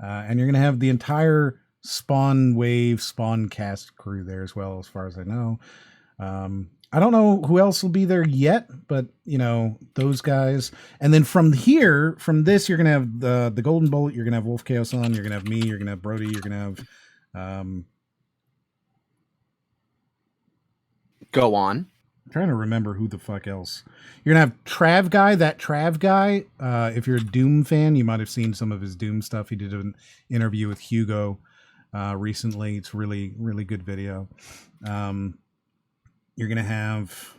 And you're gonna have the entire Spawn cast crew there as well, as far as I know. I don't know who else will be there yet, but you know, those guys. And then from this, you're gonna have the Golden Bolt, you're gonna have Wolf Chaos-on, you're gonna have me, you're gonna have Brody, you're gonna have Go on. I'm trying to remember who the fuck else. You're gonna have Trav guy. That Trav guy. If you're a Doom fan, you might have seen some of his Doom stuff. He did an interview with Hugo recently. It's really, really good video. You're gonna have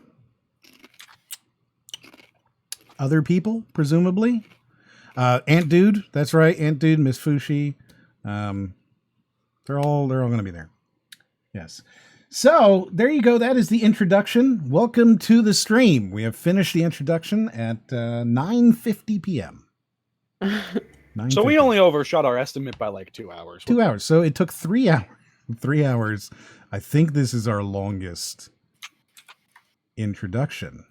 other people, presumably. Ant Dude. That's right, Ant Dude. Miss Fushi. They're all gonna be there. Yes. So there you go. That is the introduction. Welcome to the stream. We have finished the introduction at 9:50 p.m. So we only overshot our estimate by like 2 hours. 2 hours. So it took 3 hours. 3 hours. I think this is our longest introduction.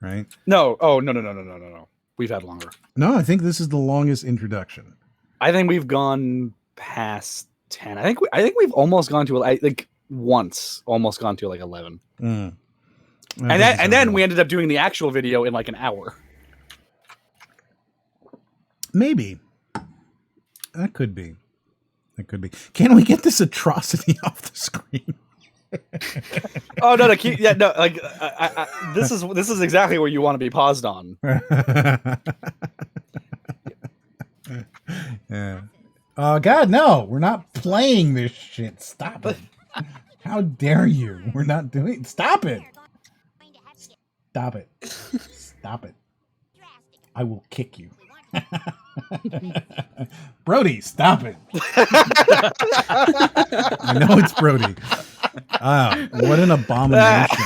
Right? No. Oh no. We've had longer. No, I think this is the longest introduction. I think we've gone past 10. I think we've almost gone to like once almost gone to like 11. And then we ended up doing the actual video in like an hour. Maybe. That could be. Can we get this atrocity off the screen? Oh no! Like this is exactly where you want to be paused on. Yeah. Oh God, no! We're not playing this shit. Stop it! How dare you? We're not doing. Stop it! Stop it! Stop it! I will kick you. Brody, stop it! I know it's Brody. What an abomination!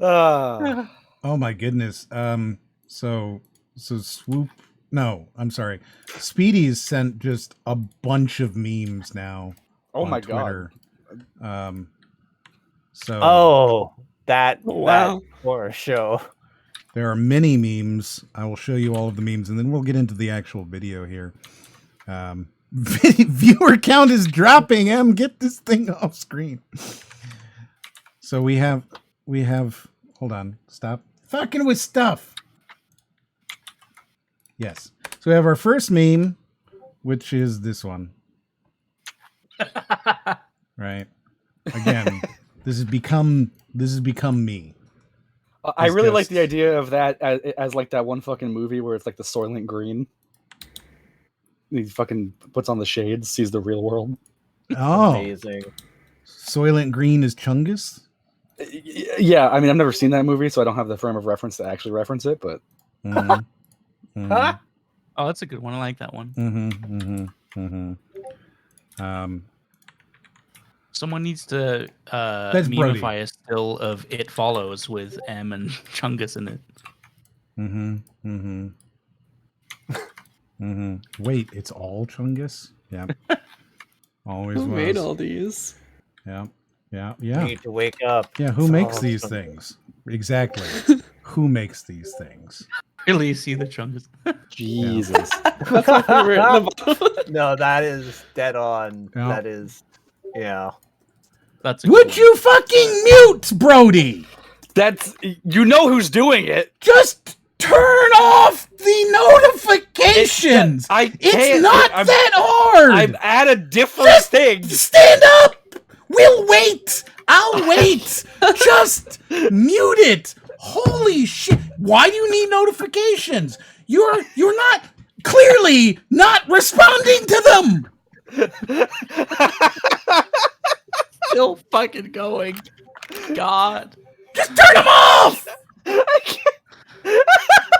Oh my goodness. So Swoop. No, I'm sorry. Speedy's sent just a bunch of memes now. Oh on my Twitter. God. That Wow. horror show. There are many memes. I will show you all of the memes, and then we'll get into the actual video here. Viewer count is dropping. Get this thing off screen. So we have. Hold on. Stop fucking with stuff. Yes. So we have our first meme, which is this one. Right. Again, this has become me. I really like the idea of that as like that one fucking movie where it's like the Soylent Green. He fucking puts on the shades, sees the real world. Oh, Amazing. Soylent Green is Chungus? Yeah, I mean, I've never seen that movie, so I don't have the frame of reference to actually reference it, but... Oh, that's a good one. I like that one. Someone needs to memeify a still of It Follows with M and Chungus in it. Wait, it's all Chungus? Yeah. Always Who was. made all these? Yeah. You need to wake up. Yeah, who It's makes all these Chungus. things? Exactly. Who makes these things? Really see the Chungus. Jesus. That's my favorite. No, that is dead on. Yeah. That is, yeah. That's a Would good you fucking mute, Brody? That's... You know who's doing it! Just turn off the notifications. It's not that hard. I'm at a different thing. Stand up. We'll wait. I'll wait. Just mute it. Holy shit. Why do you need notifications? You're not clearly not responding to them. Still fucking going. God. Just turn them off.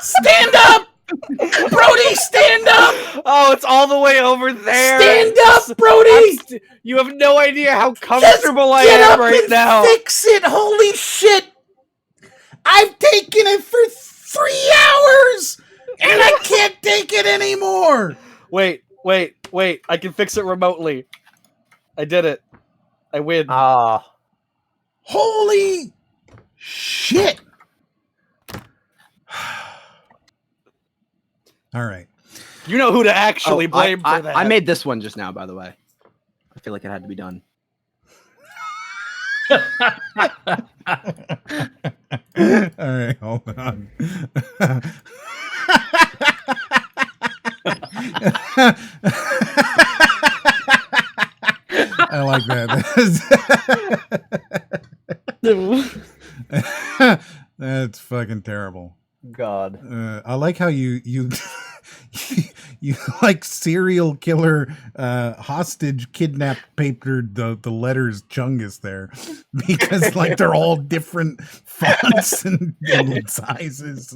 Stand up. Brody, stand up. Oh, it's all the way over there. Stand up, Brody. You have no idea how Just comfortable I get am up right and now. Fix it. Holy shit. I've taken it for 3 hours and I can't take it anymore. Wait. I can fix it remotely. I did it. I win. Holy shit. All right. You know who to actually blame for that. I made this one just now, by the way. I feel like it had to be done. All right, hold on. like that. That's fucking terrible. God. I like how you you like serial killer hostage kidnap papered the letters Chungus there, because like they're all different fonts and sizes.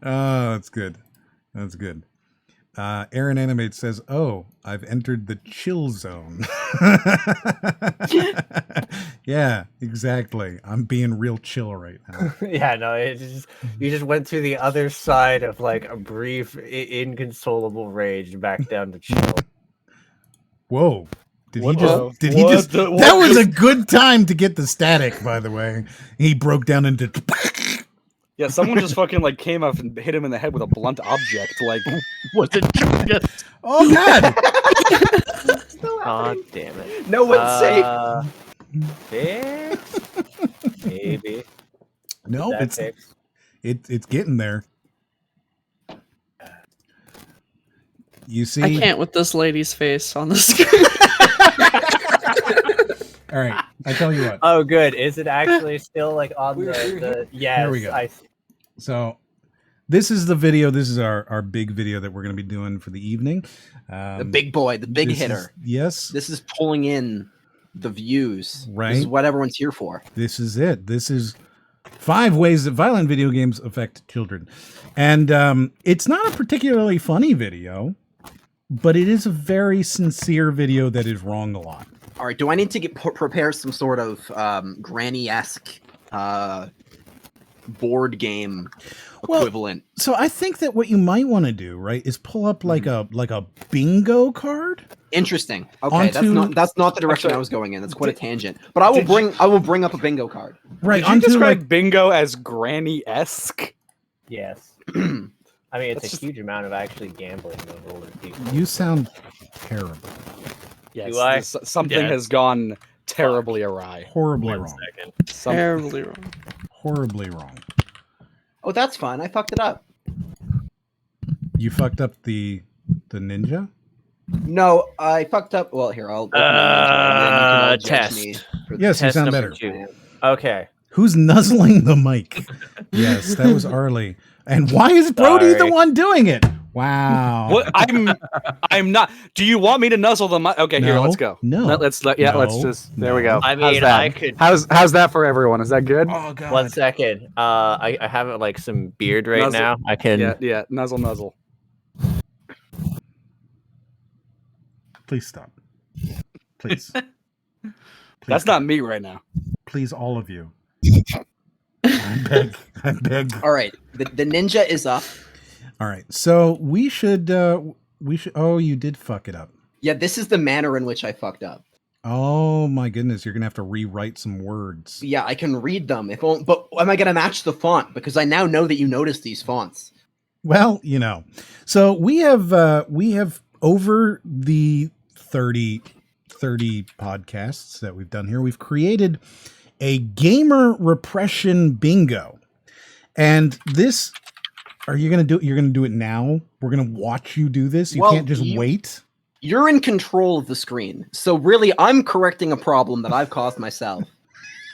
Oh, that's good. That's good. Aaron Animate says, "Oh, I've entered the chill zone." Yeah, exactly. I'm being real chill right now. Yeah, no, you just went to the other side of like a brief, inconsolable rage back down to chill. Whoa. Did he What just the- that was a good time to get the static, by the way. He broke down into Yeah, someone just fucking like came up and hit him in the head with a blunt object. Like, Was it Chungus? Oh god. God damn it. No one's safe. Fix? Maybe. No, That it's fix? it's getting there. You see, I can't with this lady's face on the screen. all right, I tell you what. Oh, good. Is it actually still like on the yes? Here we go. So this is the video. This is our big video that we're going to be doing for the evening. The big boy, the big this hitter. Yes. This is pulling in the views. Right. This is what everyone's here for. This is it. This is 5 ways that violent video games affect children. And it's not a particularly funny video, but it is a very sincere video that is wrong a lot. All right. Do I need to prepare some sort of granny-esque board game equivalent? So I think that what you might want to do, right, is pull up like a bingo card. Interesting. Okay, that's not the direction I was going in. That's quite a tangent. But I will bring up a bingo card. Right. Did you describe bingo as granny-esque? Yes. I mean, it's a huge amount of actually gambling with older people. You sound terrible. Yes. Do I? Something has gone terribly awry. Horribly wrong. Terribly wrong. Horribly wrong. Oh, that's fine. I fucked it up. You fucked up the ninja? No, I fucked up. Well, here I'll. open the ninja and you can all judge Test. me for Yes, you Test sound number better. 2. Okay. Who's nuzzling the mic? Yes, that was Arlie. And why is Brody the Sorry. one doing it? Wow. What? I'm not. Do you want me to nuzzle the mic? Okay, here, No, let's go. no, let's no, just. There we go. I How's mean, that? I could. How's that for everyone? Is that good? Oh god. 1 second. I have like some beard right Nuzzle. now. I can. Yeah. Nuzzle. Please stop. Please. That's not me right now. Please, all of you. I beg. All right, the ninja is up. All right. So we should oh, you did fuck it up. Yeah, this is the manner in which I fucked up. Oh my goodness, you're gonna have to rewrite some words. Yeah, I can read them. But am I gonna match the font? Because I now know that you noticed these fonts. Well, you know. So we have over the 30 podcasts that we've done here, we've created a gamer repression bingo. And this, are you going to do it? You're going to do it now? We're going to watch you do this? You can't just wait? You're in control of the screen. So really, I'm correcting a problem that I've caused myself.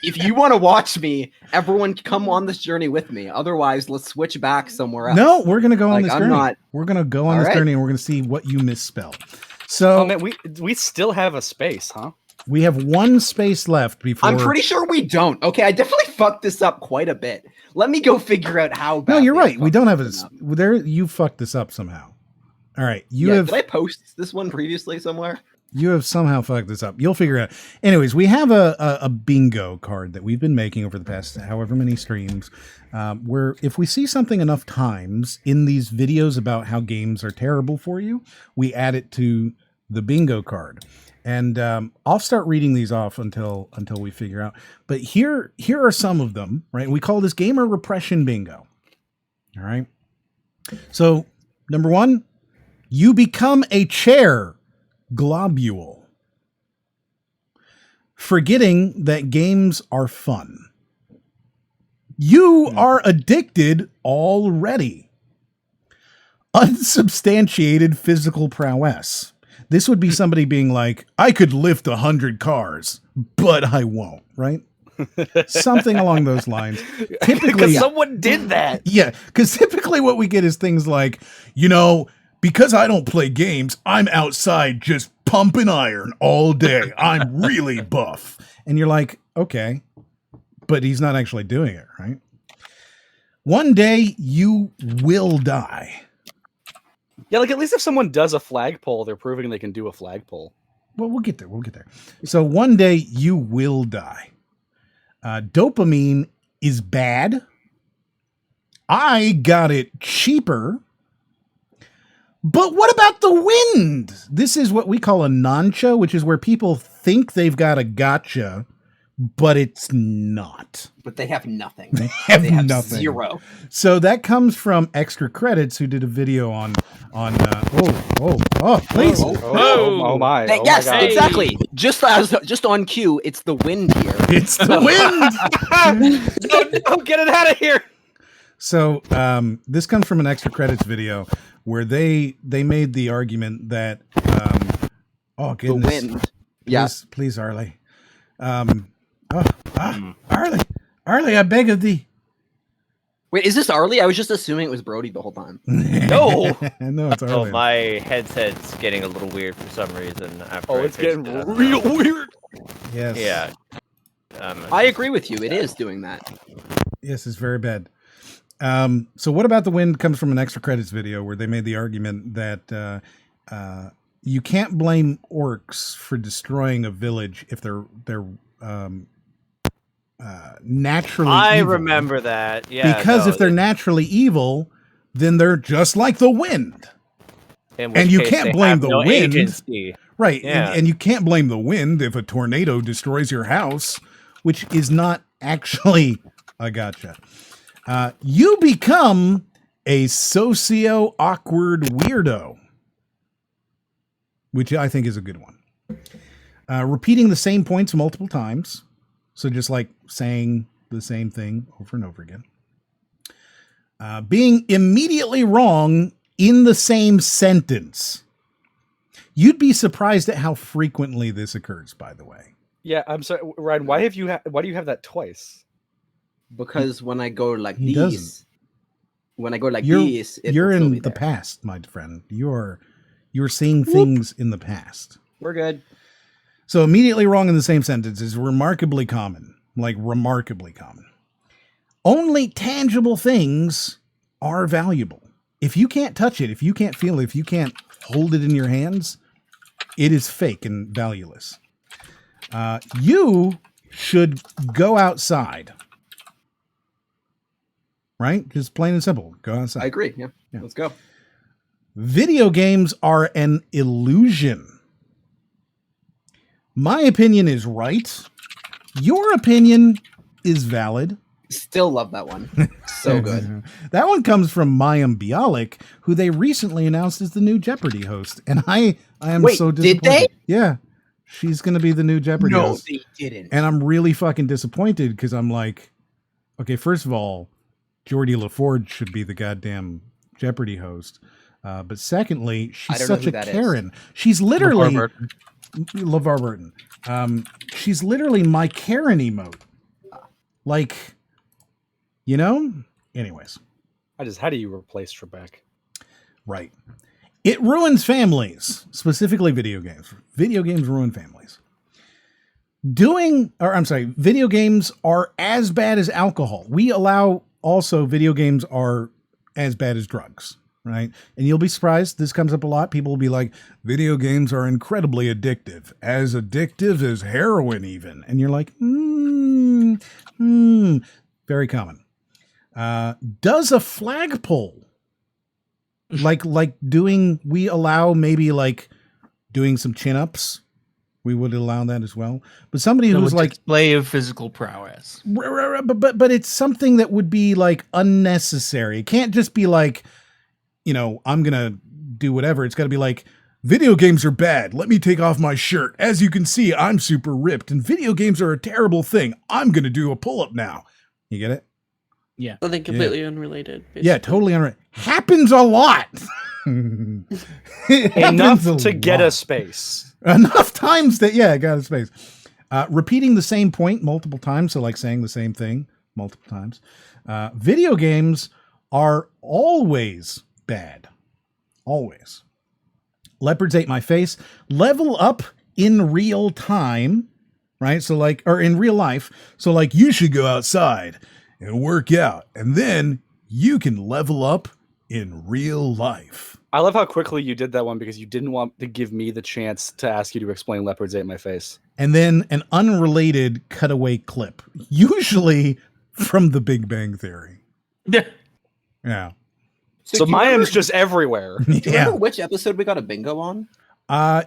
If you want to watch me, everyone come on this journey with me. Otherwise, let's switch back somewhere else. No, we're going to go on this I'm journey. not- We're going to go on this All right. journey and we're going to see what you misspelled. So Oh man, we still have a space, huh? we have one space left before. I'm pretty sure we don't. Okay, I definitely fucked this up quite a bit. Let me go figure out how bad. No, you're I right. We fucked don't have this a up. there. You fucked this up somehow. All right, you Yeah, have did I post this one previously somewhere? you have somehow fucked this up. You'll figure it out. Anyways, we have a bingo card that we've been making over the past however many streams, where if we see something enough times in these videos about how games are terrible for you, we add it to the bingo card. And I'll start reading these off until we figure out. But here are some of them, right? We call this gamer repression bingo. All right. So number 1, you become a chair globule, forgetting that games are fun. You are addicted already. unsubstantiated physical prowess. This would be somebody being like, I could lift 100 cars, but I won't, right? Something along those lines. Typically, Because someone did that. yeah, because typically what we get is things like, because I don't play games, I'm outside just pumping iron all day. I'm really buff. And you're like, okay, but he's not actually doing it, right? One day you will die. Yeah, like at least if someone does a flagpole, they're proving they can do a flagpole. Well, we'll get there. We'll get there. So one day you will die. Dopamine is bad. I got it cheaper. But what about the wind? This is what we call a noncha, which is where people think they've got a gotcha, but it's not. But they have nothing. They have nothing. Zero. So that comes from Extra Credits, who did a video on please. Oh my. Hey, Oh yes, my God. exactly. Just on cue, it's the wind here. It's the wind. Don't get it out of here. So this comes from an Extra Credits video where they made the argument that oh goodness, the wind. Yes, please, Arlie. Arlie, I beg of thee. Wait, is this Arlie? I was just assuming it was Brody the whole time. No. No, it's Arlie. Oh, my headset's getting a little weird for some reason. After I It's fixed getting it. real weird. Yes. Yeah. I agree with you. It is doing that. Yes, it's very bad. So what about the wind comes from an Extra Credits video where they made the argument that you can't blame orcs for destroying a village if they're naturally I evil. remember that. Yeah. Because if they're naturally evil, then they're just like the wind. And you can't blame the wind. Agency. Right. Yeah. And you can't blame the wind if a tornado destroys your house, which is not actually a gotcha. You become a socio-awkward weirdo, which I think is a good one. Repeating the same points multiple times. So just like saying the same thing over and over again. Being immediately wrong in the same sentence. You'd be surprised at how frequently this occurs, by the way. Yeah, I'm sorry, Ryan. Why do you have that twice? Because when I go like He these, doesn't. when I go like You're, these, you're will still be in the there. past, my friend. You're seeing things in the past. We're good. So immediately wrong in the same sentence is remarkably common, like remarkably common. Only tangible things are valuable. If you can't touch it, if you can't feel it, if you can't hold it in your hands, it is fake and valueless. You should go outside. Right? Just plain and simple. Go outside. I agree. Yeah. Let's go. Video games are an illusion. My opinion is right. Your opinion is valid. Still love that one. So good. That one comes from Mayim Bialik, who they recently announced as the new Jeopardy host. And I am Wait, so did disappointed. they? Yeah. She's going to be the new Jeopardy No, host. they didn't. And I'm really fucking disappointed because I'm like, okay, first of all, Geordie LaForge should be the goddamn Jeopardy host. But secondly, she's such a Karen. She's literally LeVar Burton. She's literally my Karen emote. Like, anyways. How do you replace Trebek? Right. It ruins families, specifically video games. Video games ruin families. Video games are as bad as alcohol. We allow also video games are as bad as drugs, right? And you'll be surprised. This comes up a lot. People will be like, video games are incredibly addictive. As addictive as heroin even. And you're like, very common. Does a flagpole we allow maybe like doing some chin-ups? We would allow that as well. But somebody who's like display of physical prowess. But it's something that would be like unnecessary. It can't just be like, I'm gonna do whatever. It's got to be like, video games are bad. Let me take off my shirt. As you can see, I'm super ripped, and video games are a terrible thing. I'm gonna do a pull-up now. You get it? Yeah. Something completely unrelated. Yeah, basically. totally unrelated. Happens a lot. Enough Happens to get a lot. space. Enough times that it got a space. Repeating the same point multiple times, so like saying the same thing multiple times. Video games are always bad. Always. Leopards ate my face. Level up in real time, right? So like, or in real life. So like, you should go outside and work out, and then you can level up in real life. I love how quickly you did that one because you didn't want to give me the chance to ask you to explain leopards ate my face. And then an unrelated cutaway clip, usually from The Big Bang Theory. Yeah. Yeah. So do you Mayim's just everywhere. Do you Yeah. remember which episode we got a bingo on?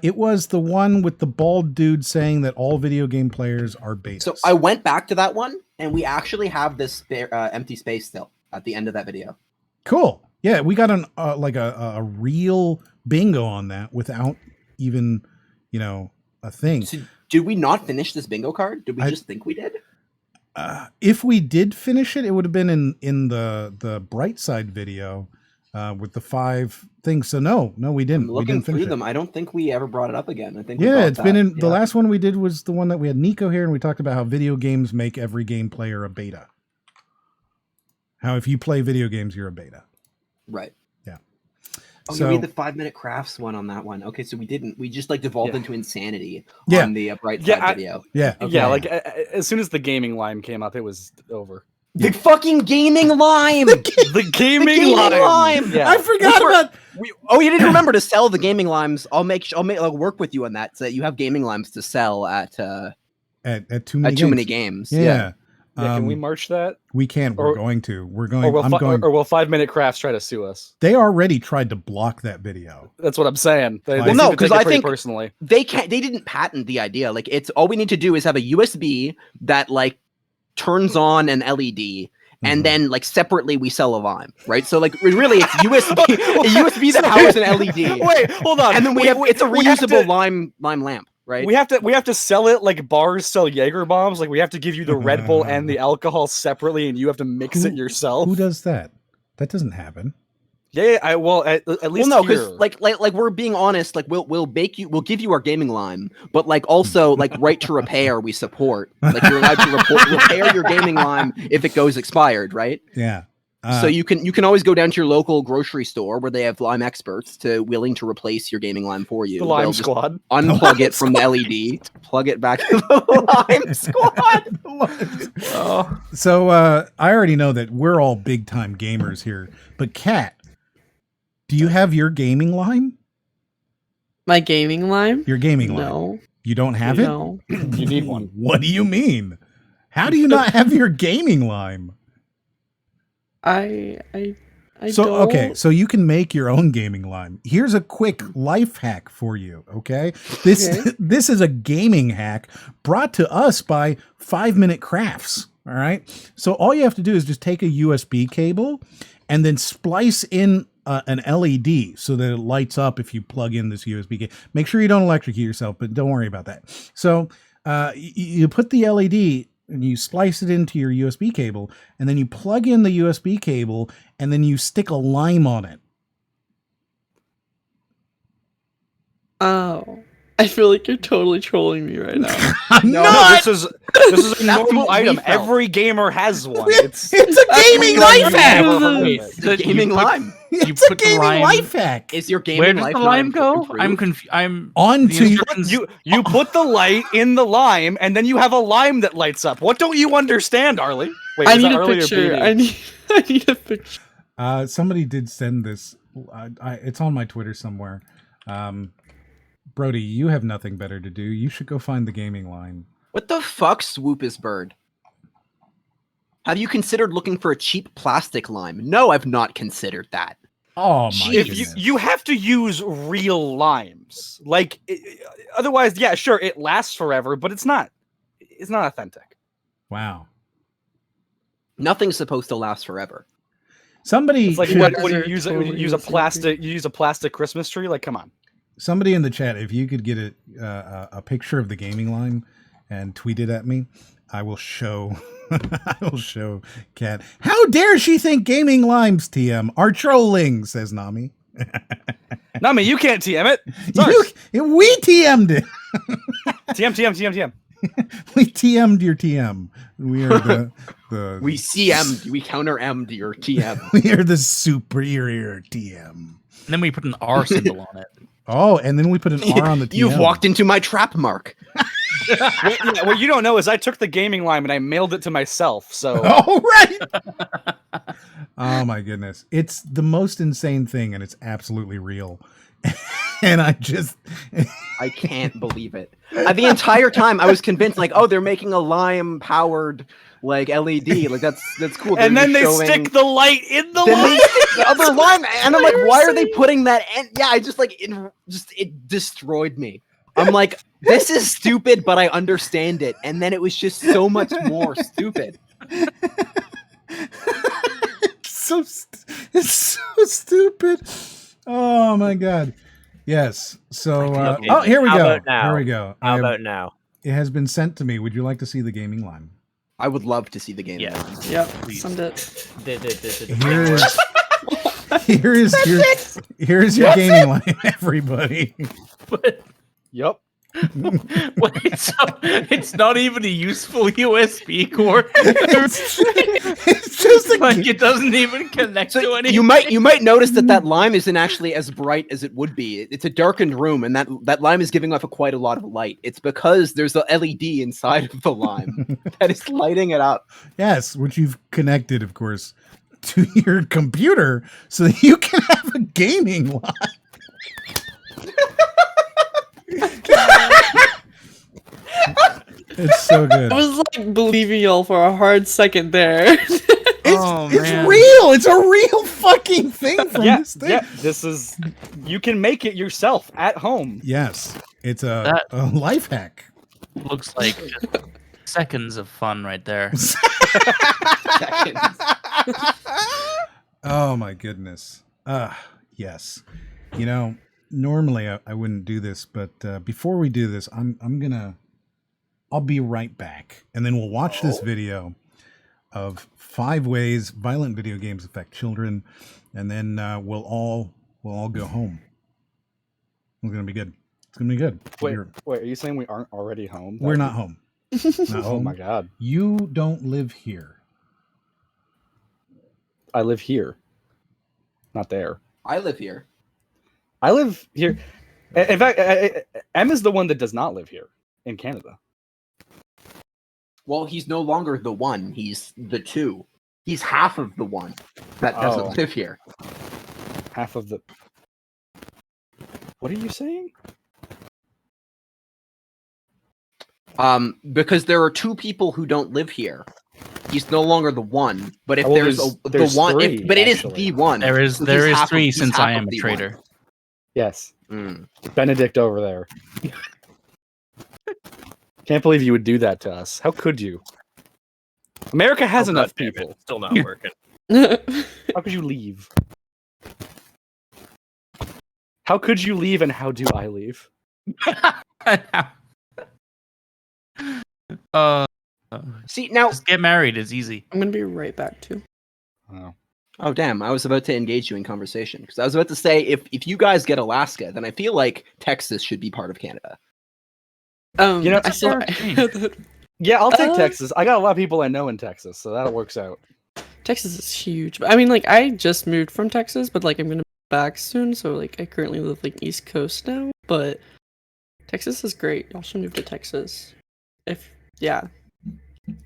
It was the one with the bald dude saying that all video game players are betas. So I went back to that one, and we actually have this empty space still at the end of that video. Cool. Yeah, we got an a real bingo on that without even, a thing. So did we not finish this bingo card? Did we just think we did? If we did finish it, it would have been in the bright side video with the 5 things. So no, we didn't. I'm We looking didn't finish through them. it. I don't think we ever brought it up again. I think we Yeah, brought it's been that. in the last one we did was the one that we had Nico here, and we talked about how video games make every game player a beta. How if you play video games, you're a beta. Right. Yeah. Oh, So- you made the 5-minute crafts one on that one. Okay, so we didn't. We just like devolved Yeah. into insanity Yeah. on the bright Yeah, side video. Yeah. Okay. Yeah, like as soon as the gaming lime came up, it was over. The fucking gaming lime. The gaming lime. Yeah. I forgot about. You didn't remember to sell the gaming limes. I'll work with you on that so that you have gaming limes to sell at Too many too many games. games. Yeah. Yeah, can we march that? We can't. We're Or- going to. We're going. Or will, I'm going. or will 5-minute crafts try to sue us? They already tried to block that video. That's what I'm saying. They Well, seem no, to take 'cause it I pretty think- personally. They didn't patent the idea. Like it's all we need to do is have a USB that like turns on an LED. And Mhm. then, like separately, we sell a lime, right? So, like, really, it's USB, a USB that powers an LED. Wait, hold on. And then it's a we have reusable to- lime lamp, right? We have to sell it like bars sell Jaeger bombs. Like we have to give you the Red Bull and the alcohol separately, and you have to mix it yourself. Who does that? That doesn't happen. Yeah, at least Well, no, here. because like we're being honest. Like we'll give you our gaming lime, but like also like right to repair we support. Like you're allowed to repair your gaming lime if it goes expired, right? Yeah. So you can always go down to your local grocery store where they have lime experts willing to replace your gaming lime for you. the Lime They'll just Squad. unplug it from the LED, plug it back to the lime squad. So I already know that we're all big time gamers here, but Kat, do you have your gaming line? My gaming lime? Your gaming line? No. You don't have it? No. You need one. What do you mean? How do you not have your gaming lime? I So don't. okay, so you can make your own gaming lime. Here's a quick life hack for you, okay? This is a gaming hack brought to us by 5-Minute Crafts, all right? So all you have to do is just take a USB cable and then splice in an LED so that it lights up if you plug in this USB cable. Make sure you don't electrocute yourself, but don't worry about that. So you put the LED and you splice it into your USB cable, and then you plug in the USB cable, and then you stick a lime on it. Oh. I feel like you're totally trolling me right now. I'm No, not! this is a That's normal what we item. felt. Every gamer has one. It's a gaming That's life what hack! you never heard of Wait, it. so The gaming you put- lime It's a put the gaming lime- life hack! is your gaming Where does life the not lime go? improved? I'm confused. I'm Onto the you. instructions- You put the light in the lime, and then you have a lime that lights up. What don't you understand, Arlie? Wait, I was need that a Arlie or picture. Beanie? I need a picture. Somebody did send this. It's on my Twitter somewhere. Brody, you have nothing better to do. You should go find the gaming line. What the fuck, Swoopus Bird? Have you considered looking for a cheap plastic lime? No, I've not considered that. Oh my Jeez. If goodness. you have to use real limes, like otherwise, yeah, sure, it lasts forever, but it's not authentic. Wow. Nothing's supposed to last forever. Somebody It's like should- when you They're use totally a the same plastic, you use a plastic Christmas tree. Like, come on. somebody in the chat, if you could get a picture of the gaming line and tweet it at me, I will show I will show Cat. How dare she think gaming limes TM are trolling, says Nami. Nami, you can't TM it. We TM'd it. TM. We TM'd your TM. We are the We CM'd, we counter M'd your TM. we are the superior TM. And then we put an R symbol on it. Oh, and then we put an R on the TM. You've walked into my trap mark. What you don't know is I took the gaming lime and I mailed it to myself. So Oh, right. Oh my goodness. It's the most insane thing and it's absolutely real. And I can't believe it. The entire time I was convinced, like, oh, they're making a lime powered like LED. Like that's cool. And They're then they showing- stick the light in the Then lime. they stick the other lime, and I'm like, why are they putting that? And yeah, I just like it destroyed me. I'm like, this is stupid, but I understand it. And then it was just so much more stupid. It's so stupid. Oh my god. Yes. So here we How go. about now? Here we go. How about now? It has been sent to me. Would you like to see the gaming line? I would love to see the game. Yeah. Yep. Send it. Here's your gaming line, everybody. Yep. Wait, so it's not even a useful USB cord. It's just like it doesn't even connect to anything. You might notice that lime isn't actually as bright as it would be. It's a darkened room, and that lime is giving off quite a lot of light. It's because there's a LED inside of the lime that is lighting it up. Yes, which you've connected, of course, to your computer so that you can have a gaming line. It's so good. I was like believing y'all for a hard second there. It's real. It's a real fucking thing from this thing. Yeah, this is. You can make it yourself at home. Yes, it's a life hack. Looks like seconds of fun right there. Oh my goodness. Yes. You know, normally I wouldn't do this, but before we do this, I'll be right back, and then we'll watch this video of 5 ways violent video games affect children, and then we'll all go home. It's gonna be good. It's gonna be good. Wait, are you saying we aren't already home? We're not home. Not Oh home. my god. You don't live here. I live here. Not there. I live here. I live here. In fact, M is the one that does not live here in Canada. Well, he's no longer the one. He's the two. He's half of the one that doesn't live here. Half of the. What are you saying? Because there are 2 people who don't live here. He's no longer the one. But if Well, there's there's the one, three, but it is actually. the one. There is So he's half 3 he's since half I of am a the traitor. one. Yes. Benedict over there. Can't believe you would do that to us. How could you? America has enough people. Still not working. How could you leave? How could you leave and how do I leave? See, now Just get married is easy. I'm gonna be right back too. Oh damn! I was about to engage you in conversation because I was about to say if you guys get Alaska, then I feel like Texas should be part of Canada. You know, I saw. Yeah, I'll take Texas. I got a lot of people I know in Texas, so that works out. Texas is huge, but I mean, like, I just moved from Texas, but like, I'm gonna be back soon. So like, I currently live like East Coast now, but Texas is great. Y'all should move to Texas.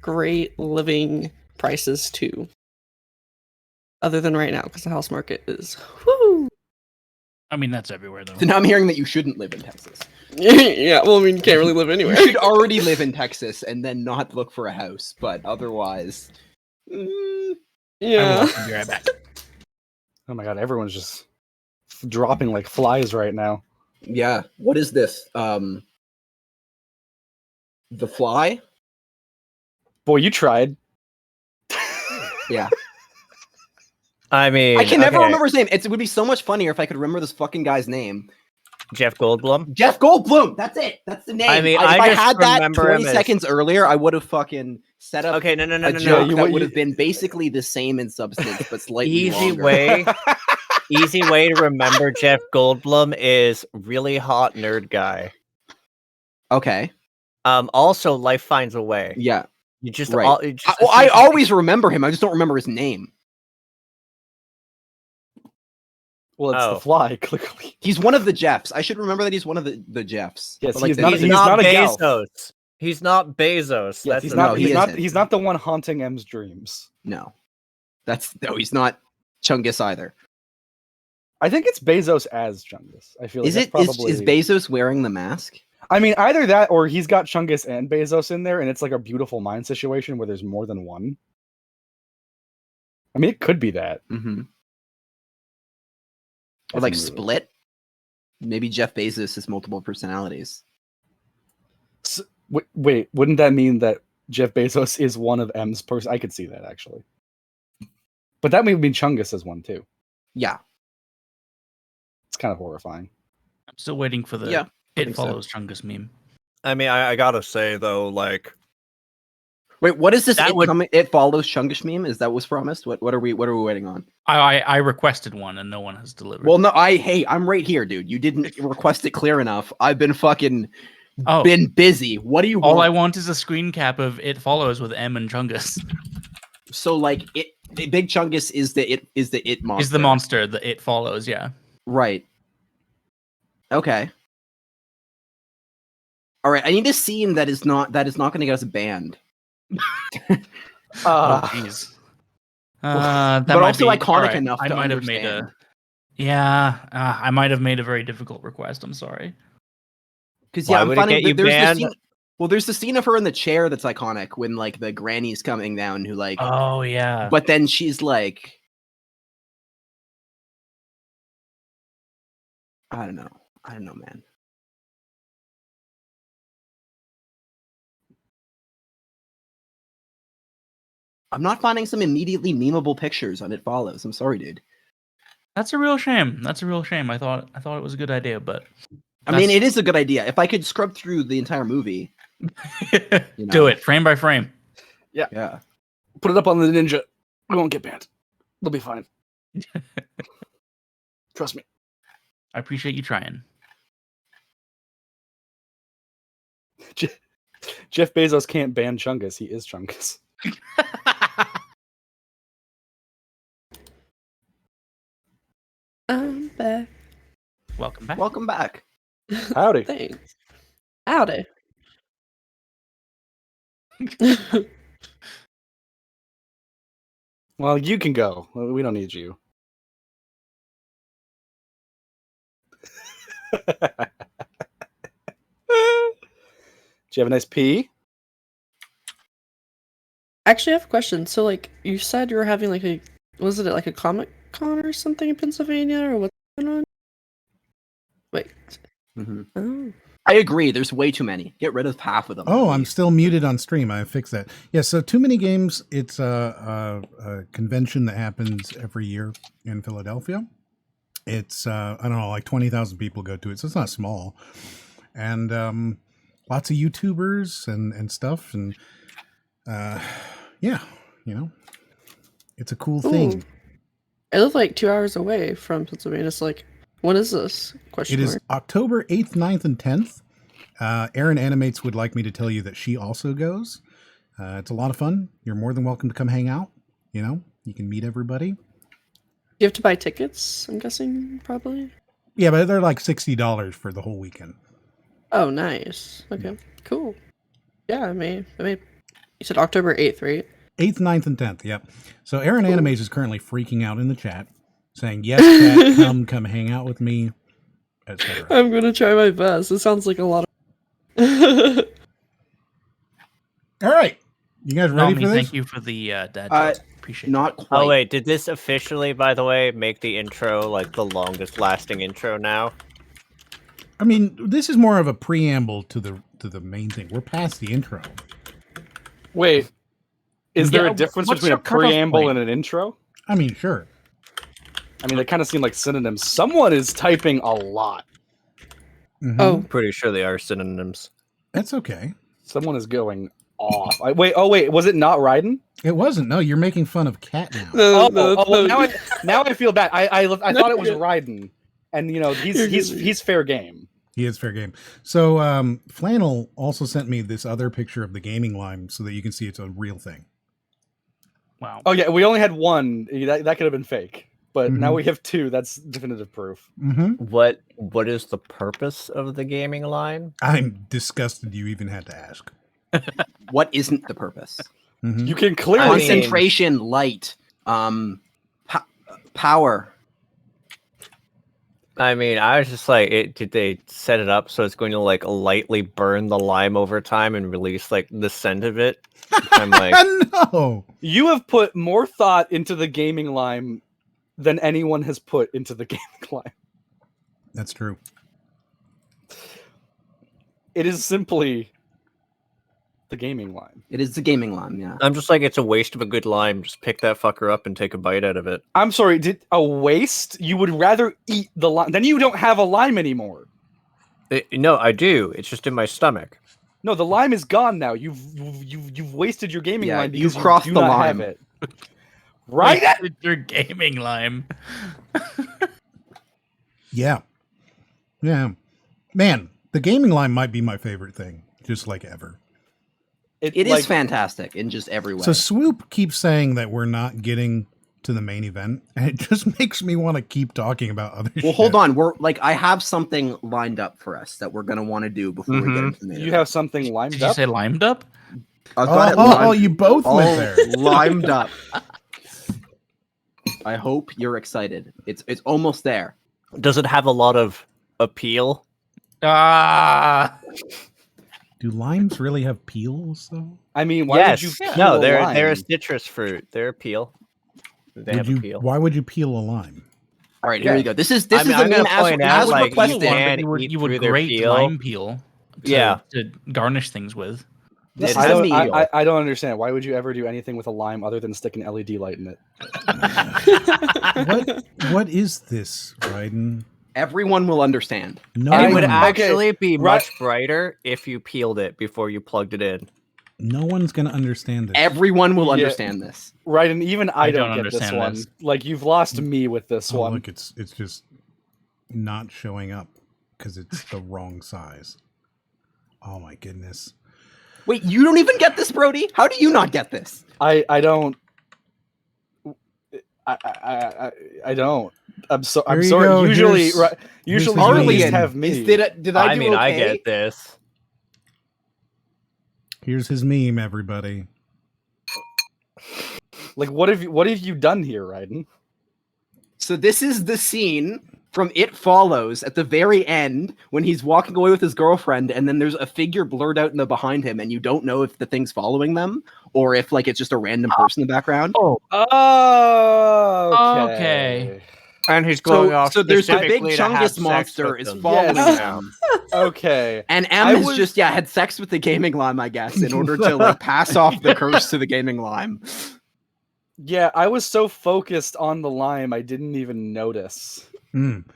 Great living prices too. Other than right now, because the house market is whoo. I mean, that's everywhere though. So now I'm hearing that you shouldn't live in Texas. Yeah, well, I mean, you can't really live anywhere. You should already live in Texas and then not look for a house, but otherwise, Yeah. I'll be right back. Oh my god, everyone's just dropping like flies right now. yeah. What is this? The Fly? Boy, you tried. Yeah. I mean, I can never okay, remember his name. It would be so much funnier if I could remember this fucking guy's name. Jeff Goldblum. Jeff Goldblum. That's it. That's the name. I mean, If I I just had that remember 20 him as- seconds earlier, I would have fucking set up Okay, no. a joke that would have been basically the same in substance, but slightly Easy longer. way to remember Jeff Goldblum is really hot nerd guy. Okay. Also, Life Finds a Way. Yeah. You just Right. I always remember him. I just don't remember his name. Well, it's the Fly, clearly. He's one of the Jeffs. I should remember that he's one of the Jeffs. Yes, But, like, he's the- not a Bezos. Gelf. He's not Bezos. Yes, That's he's the- not. he isn't. He's not the one haunting M's dreams. No. He's not Chungus either. I think it's Bezos as Chungus. I feel like Is Bezos wearing the mask? I mean, either that or he's got Chungus and Bezos in there, and it's like a Beautiful Mind situation where there's more than one. I mean, it could be that. Mm-hmm. Or like split. Maybe Jeff Bezos has multiple personalities. So, wait, wouldn't that mean that Jeff Bezos is one of M's person? I could see that actually, but that would mean Chungus is one too. Yeah, it's kind of horrifying. I'm still waiting for the I It think so. Follows Chungus meme. I mean, I gotta say though, like, wait, what is this? That would- It Follows Chungus meme? Is that what's promised? What are we waiting on? I requested one and no one has delivered. Well, no, I'm right here, dude. You didn't request it clear enough. I've been fucking Oh. been busy. What do you All want? I want is a screen cap of It Follows with M and Chungus. So like the Big Chungus is the it monster. Is the monster the It Follows? Yeah. Right. Okay. All right. I need a scene that is not going to get us banned. Oh, jeez. That but might also be, iconic alright, enough I to might understand. have made a. Yeah, I might have made a very difficult request. I'm sorry. Because Why I'm would it finding get you there's the banned? scene. Well, there's the scene of her in the chair that's iconic when like the granny's coming down, who like. Oh yeah. But then she's like, I don't know, man. I'm not finding some immediately memeable pictures on It Follows. I'm sorry, dude. That's a real shame. That's a real shame. I thought it was a good idea, but I mean, it is a good idea. If I could scrub through the entire movie, you do know. it frame by frame. Yeah. Put it up on the Ninja. We won't get banned. They'll be fine. Trust me. I appreciate you trying. Jeff Bezos can't ban Chungus. He is Chungus. I'm back. Welcome back. Welcome back. Howdy. Thanks. Howdy. Well, you can go. We don't need you. Do you have a nice pee? Actually, I have a question. So, like, you said you were having like was it like a Comic Con or something in Pennsylvania, or what's going on? Wait. Oh. I agree. There's way too many. Get rid of half of them. Oh, I'm still muted on stream. I fixed that. Yeah, so Too Many Games, it's a convention that happens every year in Philadelphia. It's, I don't know, like 20,000 people go to it, so it's not small. And lots of YouTubers and stuff. And yeah, you know, it's a cool thing. Ooh. I live like 2 hours away from Pennsylvania. It's like, when is this? It is October 8th, 9th, and 10th. Erin Animates would like me to tell you that she also goes. It's a lot of fun. You're more than welcome to come hang out. You know, you can meet everybody. You have to buy tickets, I'm guessing, probably? Yeah, but they're like $60 for the whole weekend. Oh, nice. Okay, cool. Yeah, I may. You said October 8th, right? 8th, 9th, and 10th, yep. So Erin Animates is currently freaking out in the chat, saying, yes, Kat, come hang out with me, etc. I'm going to try my best. It sounds like a lot of... All right. You guys ready Nami, for this? thank you for the dad jokes. Appreciate Not it. quite. Oh wait, did this officially, by the way, make the intro like the longest lasting intro now? I mean, this is more of a preamble to the main thing. We're past the intro. Wait, is there Yeah, a difference what's between a your cutoff preamble point? and an intro? I mean, sure. I mean, they kind of seem like synonyms. Someone is typing a lot. Mhm. Oh, Pretty sure they are synonyms. That's okay. Someone is going off. Wait, was it not Raiden? It wasn't. No, you're making fun of Cat now. No, Well, now I feel bad. I thought it was Raiden, and he's fair game. He is fair game. So Flannel also sent me this other picture of the gaming lime so that you can see it's a real thing. Wow. Oh yeah, we only had one. That could have been fake, but now we have two. That's definitive proof. What is the purpose of the gaming line? I'm disgusted you even had to ask. What isn't the purpose? You can clearly Concentration, light, power. I mean, I was just like, did they set it up so it's going to like lightly burn the lime over time and release like the scent of it? I'm like, no. You have put more thought into the gaming lime than anyone has put into the gaming lime. That's true. It is simply the gaming lime. It is the gaming lime, yeah. I'm just like, it's a waste of a good lime. Just pick that fucker up and take a bite out of it. I'm sorry, did a waste? You would rather eat the lime? Then you don't have a lime anymore. No, I do. It's just in my stomach. No, the lime is gone now. You've wasted your gaming lime because you've crossed you do the not line. have it. Right? Wasted your gaming lime. Yeah. Man, the gaming lime might be my favorite thing, just like ever. It is fantastic in just every way. So Swoop keeps saying that we're not getting to the main event, and it just makes me want to keep talking about other shit. Well, hold on. I have something lined up for us that we're gonna want to do before we get into the main You event. have something limed Did up? you say limed up? I've got it limed, you both went there. limed up. I hope you're excited. It's almost there. Does it have a lot of appeal? Ah. Do limes really have peels, though? I mean, why Yes. would you peel No, a they're lime? a citrus fruit. They're appeal. They have appeal. Why would you peel a lime? All right, here you go. This is I mean, the I'm meme gonna point out, as like, requested. you can You eat would through their grate peel. lime peel Yeah. to garnish things with. This I is don't, me. I don't understand. Why would you ever do anything with a lime other than stick an LED light in it? What is this, Raiden? Everyone will understand. No, It would one, actually be right- much brighter if you peeled it before you plugged it in. no one's gonna understand this. Everyone will understand this. Right, and even I don't don't get this understand one. this. Like, you've lost me with this Oh, one. look, it's just not showing up because it's the wrong size. Oh my goodness. Wait, you don't even get this, Brody? How do you not get this? I don't. I don't. I'm Here I'm you sorry. go. Usually, Here's- right, usually here's the you meme. just have me. Did I do mean, I okay? get this. Here's his meme, everybody. Like, what have you done here, Raiden? So this is the scene from It Follows at the very end when he's walking away with his girlfriend, and then there's a figure blurred out in the behind him, and you don't know if the thing's following them or if like it's just a random person in the background. Oh, Okay. And he's going So, off. so there's a big specifically to have Chungus sex monster with is them. following Yes. them. Okay. And M I has was- just had sex with the gaming lime, I guess, in order to like pass off the curse to the gaming lime. Yeah, I was so focused on the lime, I didn't even notice.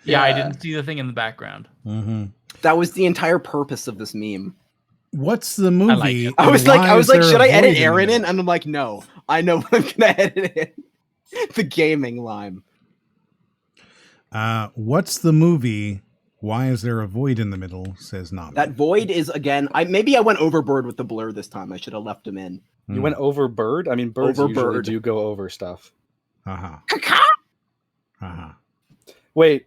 Yeah, I didn't see the thing in the background. Mm-hmm. That was the entire purpose of this meme. What's the movie? like it. I and was why like, is there should a I edit void Aaron the in? middle? And I'm like, no, I know what I'm gonna edit in. The gaming lime. What's the movie? Why is there a void in the middle? Says Nami. That void is again. Maybe I went overboard with the blur this time. I should have left him in. You went over bird? I mean, birds Over usually bird. do go over stuff. Uh-huh. Wait,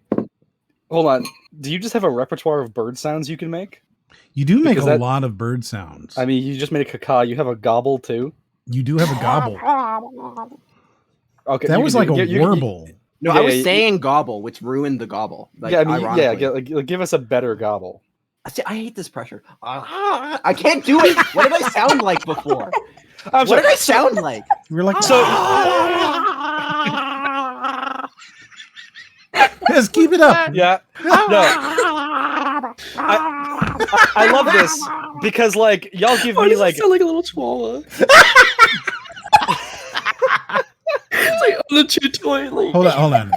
hold on. Do you just have a repertoire of bird sounds you can make? You do make Because a that- lot of bird sounds. I mean, you just made a caca. You have a gobble too. You do have a gobble. Okay, That you was can like do- a you- warble. No, Yeah, I was yeah, saying gobble, which ruined the gobble. Like, yeah, I mean, yeah. ironically. Give us a better gobble. See, I hate this pressure. I can't do it. What did I sound like before? I'm What sorry. did I sound like? You were like, So, yes, keep it up. yeah, no. I love this because, like, y'all give Oh, me does it like. sound like a little chihuahua? It's like on the chew toy. Like, Hold on.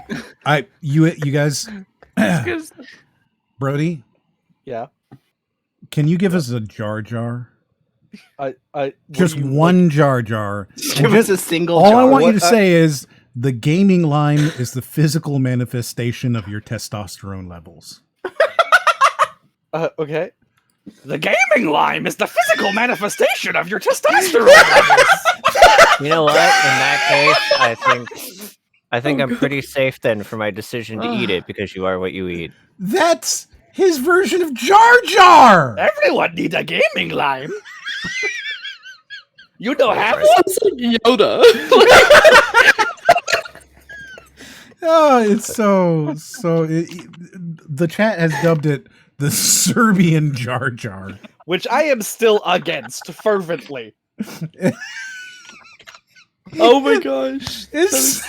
You guys, Brody, Yeah. can you give us a Jar Jar? Just one Jar Jar. Give us a single All jar. I want you to say is the gaming line is the physical manifestation of your testosterone levels. Okay. The gaming lime is the physical manifestation of your testosterone levels. You know what? In that case, I think I'm pretty safe then for my decision to eat it because you are what you eat. That's his version of Jar Jar. Everyone needs a gaming lime. You don't have one? Sounds like Yoda. Oh, it's the chat has dubbed it the Serbian Jar Jar. Which I am still against fervently. Oh my gosh. It's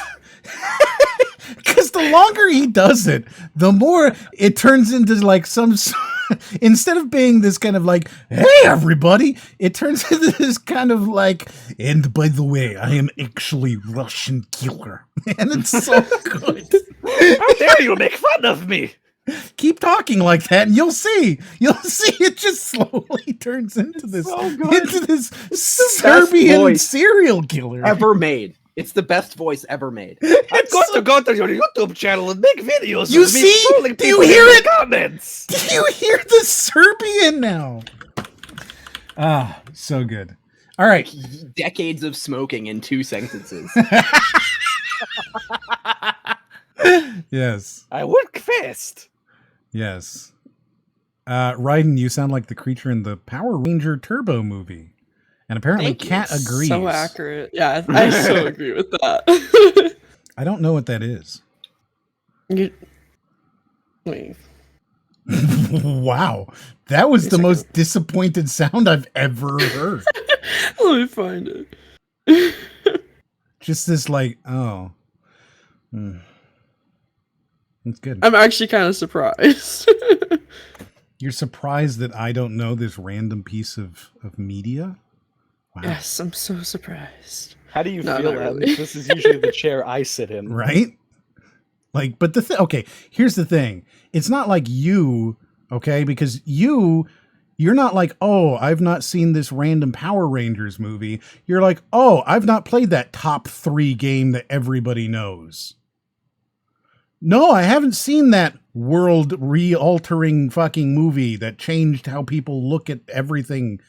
because the longer he does it, the more it turns into like instead of being this kind of like, hey everybody, it turns into this kind of like, and by the way, I am actually Russian killer. And it's so good. How dare you make fun of me? Keep talking like that and you'll see it just slowly turns into this Serbian serial killer ever made. It's the best voice ever made. I'm going to go to your YouTube channel and make videos. You of me see? trolling Do you people hear in the it? Comments. Do you hear the Serbian now? Ah, so good. All right. Decades of smoking in 2 sentences. Yes. I work fast. Yes. Raiden, you sound like the creature in the Power Ranger Turbo movie. And apparently Cat agrees. So accurate. Yeah, I so agree with that. I don't know what that is. Wait. Wow. That was the most disappointed sound I've ever heard. Let me find it. Just this like, oh. That's good. I'm actually kind of surprised. You're surprised that I don't know this random piece of media? Wow. Yes, I'm so surprised. How do you No, feel, not Em? really. This is usually the chair I sit in. Right? Like, but okay, here's the thing. It's not like you, okay, because you're not like, oh, I've not seen this random Power Rangers movie. You're like, oh, I've not played that top 3 game that everybody knows. No, I haven't seen that world re-altering fucking movie that changed how people look at everything.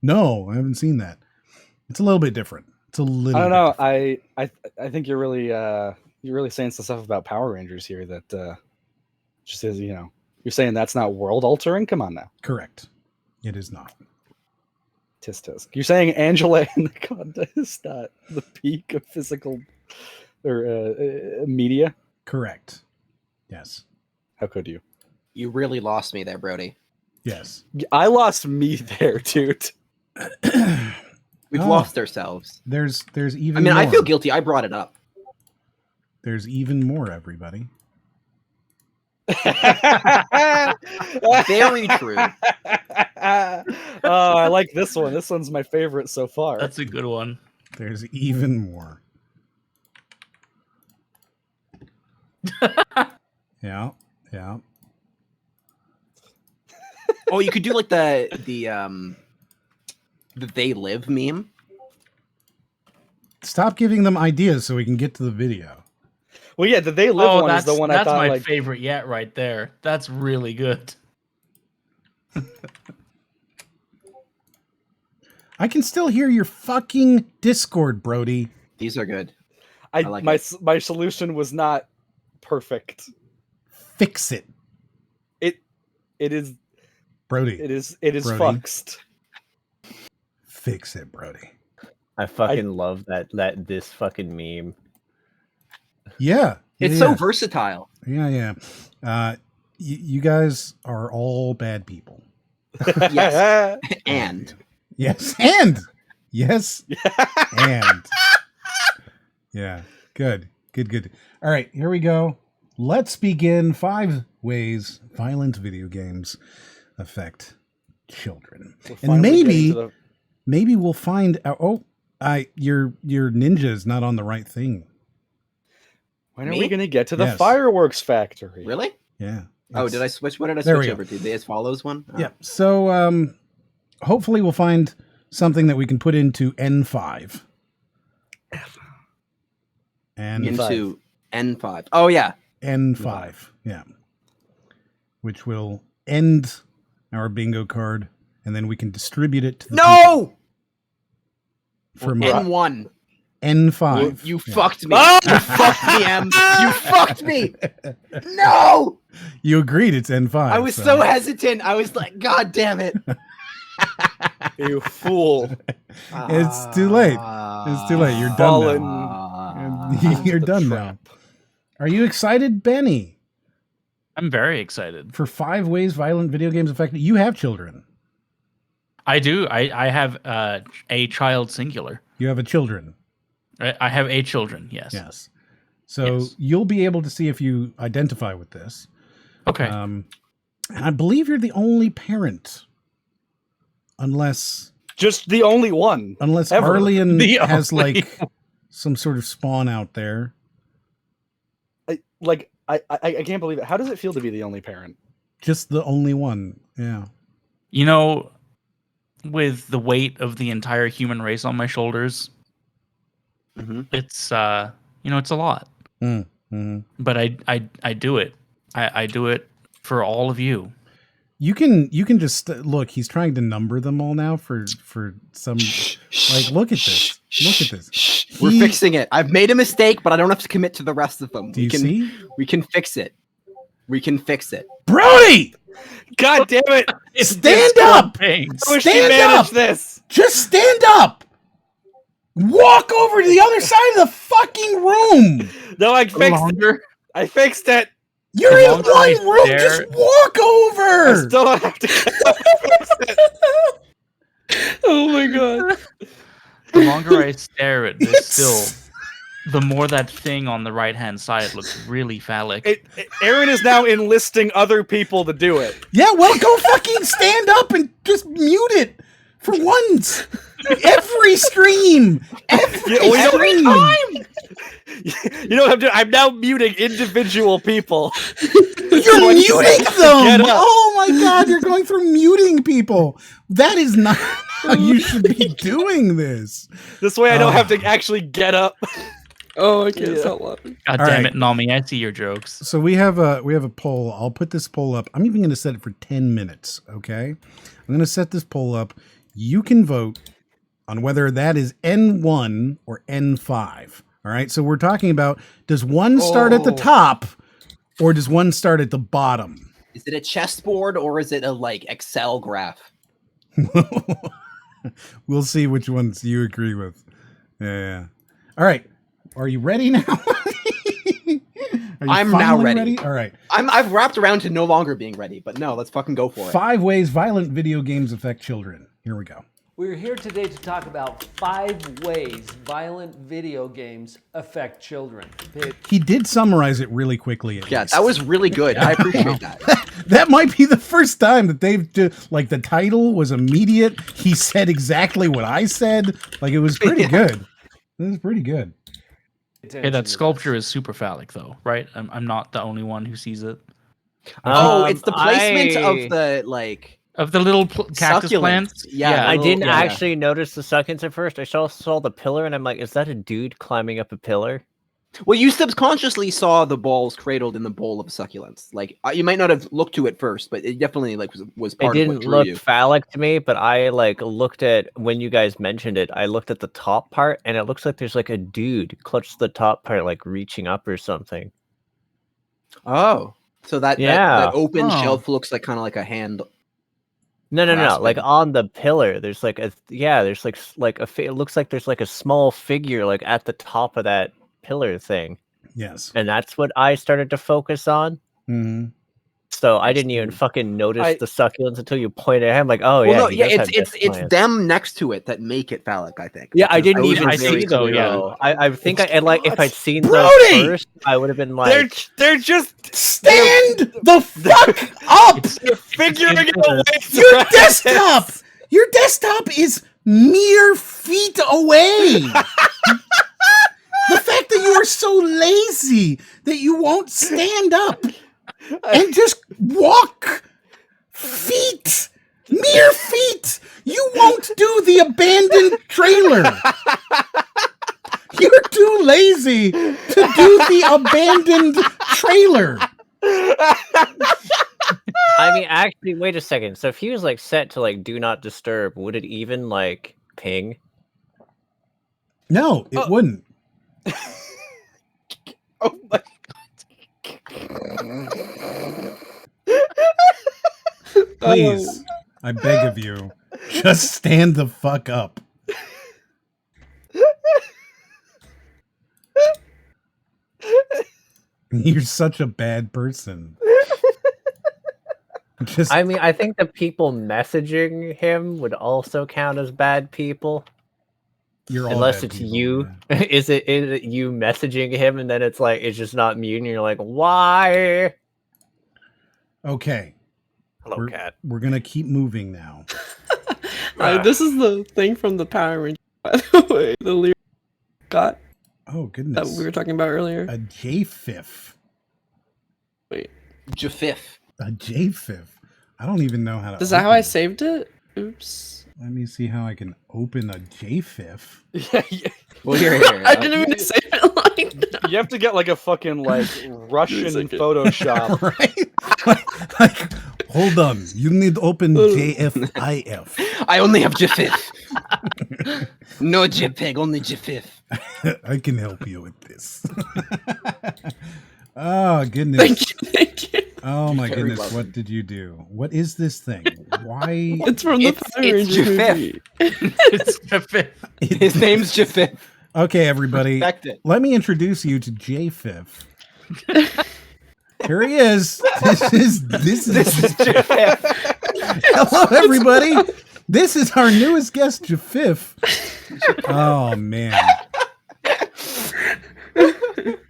No, I haven't seen that. It's a little bit different. It's a little. I don't know. Different. I think you're really saying some stuff about Power Rangers here that just is, you're saying that's not world altering. Come on now. Correct. It is not. Tisk. You're saying Angela in the contest is not the peak of physical or media. Correct. Yes. How could you? You really lost me there, Brody. Yes. I lost me there, dude. We've lost ourselves. There's even. I mean, more. I feel guilty. I brought it up. There's even more, everybody. Very true. Oh, I like this one. This one's my favorite so far. That's a good one. There's even more. Yeah. Oh, you could do like the They Live meme. Stop giving them ideas so we can get to the video. Well, yeah, the They Live one is the one I that's thought my favorite yet, right there. That's really good. I can still hear your fucking Discord, Brody. These are good. I like my solution was not perfect. Fix it. It is Brody. It is Brody. fuxed. Fix it, Brody. I fucking love that this fucking meme. Yeah. It's so versatile. Yeah. You guys are all bad people. Yes. And. Yes. And. Yes. And. Yeah. Good. All right. Here we go. Let's begin 5 ways violent video games affect children. And maybe we'll find out. Oh, your ninja is not on the right thing. When are we going to get to the fireworks factory? Really? Yeah. Oh, did I switch? What did I There we switch go. over to? The As Follows one? Oh. Yeah. So hopefully we'll find something that we can put into N5. And Into N5. Oh yeah. N5. Yeah. Which will end our bingo card, and then we can distribute it to the No! from N1. N5. You fucked me. You fucked me, M. You fucked me. No! You agreed it's N5. I was so hesitant. I was like, God damn it. You fool. It's too late. It's too late. You're done Fallen. now. You're done now. trap. Are you excited, Benny? I'm very excited. For 5 ways violent video games affect you have children. I do. I have a child singular. You have a children. I have a children. Yes. Yes. So you'll be able to see if you identify with this. Okay. And I believe you're the only parent. Unless Just the only one. Unless Ever. Arlyeon The has only like some sort of spawn out there. I can't believe it. How does it feel to be the only parent? Just the only one. Yeah. You know, with the weight of the entire human race on my shoulders, it's it's a lot. Mm-hmm. But I do it. I do it for all of you. You can just look. He's trying to number them all now for some. Like, look at this. Look at this. We're fixing it. I've made a mistake, but I don't have to commit to the rest of them. Do you see? We can fix it. We can fix it. Brody, God damn it! stand up. I wish you Stand managed up. this. Just stand up. Walk over to the other side of the fucking room. No, I fixed it. I fixed it. You're in longer I one room. stare- Just walk I over. still don't have to. Fix it. Oh my god. The longer I stare at this still, the more that thing on the right-hand side looks really phallic. Aaron is now enlisting other people to do it. Yeah, well, go fucking stand up and just mute it for once. Every stream. Every stream. You know what I'm doing? I'm now muting individual people. You're muting Get them. up. Oh my god, you're going through muting people. That is not how you should be doing this. This way I don't have to actually get up. Oh, I can't stop laughing. God All damn right. it, Nami! I see your jokes. So we have a poll. I'll put this poll up. I'm even going to set it for 10 minutes, okay? I'm going to set this poll up. You can vote on whether that is N1 or N5. All right? So we're talking about, does one start at the top or does one start at the bottom? Is it a chessboard or is it a like Excel graph? We'll see which ones you agree with. Yeah. All right. Are you ready now? I'm now finally ready. All right. I've wrapped around to no longer being ready, but no, let's fucking go for it. 5 ways violent video games affect children. Here we go. We're here today to talk about 5 ways violent video games affect children. He did summarize it really quickly. At Yeah, least. that was really good. I appreciate that. That might be the first time that they've like the title was immediate. He said exactly what I said. Like, it was pretty good. It was pretty good. Hey, that sculpture is super phallic, though, right? I'm not the only one who sees it. Oh, it's the placement I- of the like Of the little cactus succulents. plants. Yeah, I the didn't little- yeah. actually notice the succulents at first. I saw the pillar, and I'm like, is that a dude climbing up a pillar? Well, you subconsciously saw the balls cradled in the bowl of succulents. Like you might not have looked to it first, but it definitely like was It part of what didn't drew look you. phallic to me, but I like looked at when you guys mentioned it. I looked at the top part, and it looks like there's like a dude clutched the top part, like reaching up or something. Oh, so that Yeah. that open Oh. shelf looks like kind of like a hand. No. Like Grasping. on the pillar, there's like there's like it looks like there's like a small figure like at the top of that pillar thing, Yes. and that's what I started to focus on. hmm So I didn't even fucking notice I- the succulents until you pointed at him. Like, oh Well, yeah, no, he yeah, does have it's death it's plants. them next to it that make it phallic. I think. Yeah, I Because didn't even I see see though, those. yeah. I think if I'd seen those Brody! first, I would have been like, They're just Stand the fuck up! they're figuring out ways Your around desktop! Your desktop is mere feet away! The fact that you are so lazy that you won't stand up and just walk feet Mere feet! You won't do the abandoned trailer! You're too lazy to do the abandoned trailer! I mean, actually, wait a second. So if he was like set to like do not disturb, would it even like ping? No, it wouldn't. Oh my Please, I beg of you, just stand the fuck up. You're such a bad person. I mean, I think the people messaging him would also count as bad people. You're all unless bad it's people, you. Is it you messaging him and then it's like it's just not me and you're like, why? Okay. Hello, Cat. We're gonna keep moving now. This is the thing from the Power Rangers, by the way. The lyric got. Oh goodness. That we were talking about earlier. A J-Fif. Wait. Jafif. A J-Fif. I don't even know how to. Is that how I saved it? Oops. Let me see how I can open a J-Fif. Yeah. Well, here. I didn't even save it like that. You have to get like a fucking like Russian Photoshop. Right? Like, hold on. You need to open JFIF. I only have Jafif. No JPEG, only Jafif. I can help you with this. Oh, goodness. Thank you. Oh, my Very goodness. welcome. What did you do? What is this thing? Why? It's from the Power It's Rangers Jafif. movie. It's Jafif. His name's Jafif. Okay, everybody. Respect it. Let me introduce you to J-Fif. Here he is. This is Jafif. Hello, everybody. This is our newest guest, Jafif. Oh, man.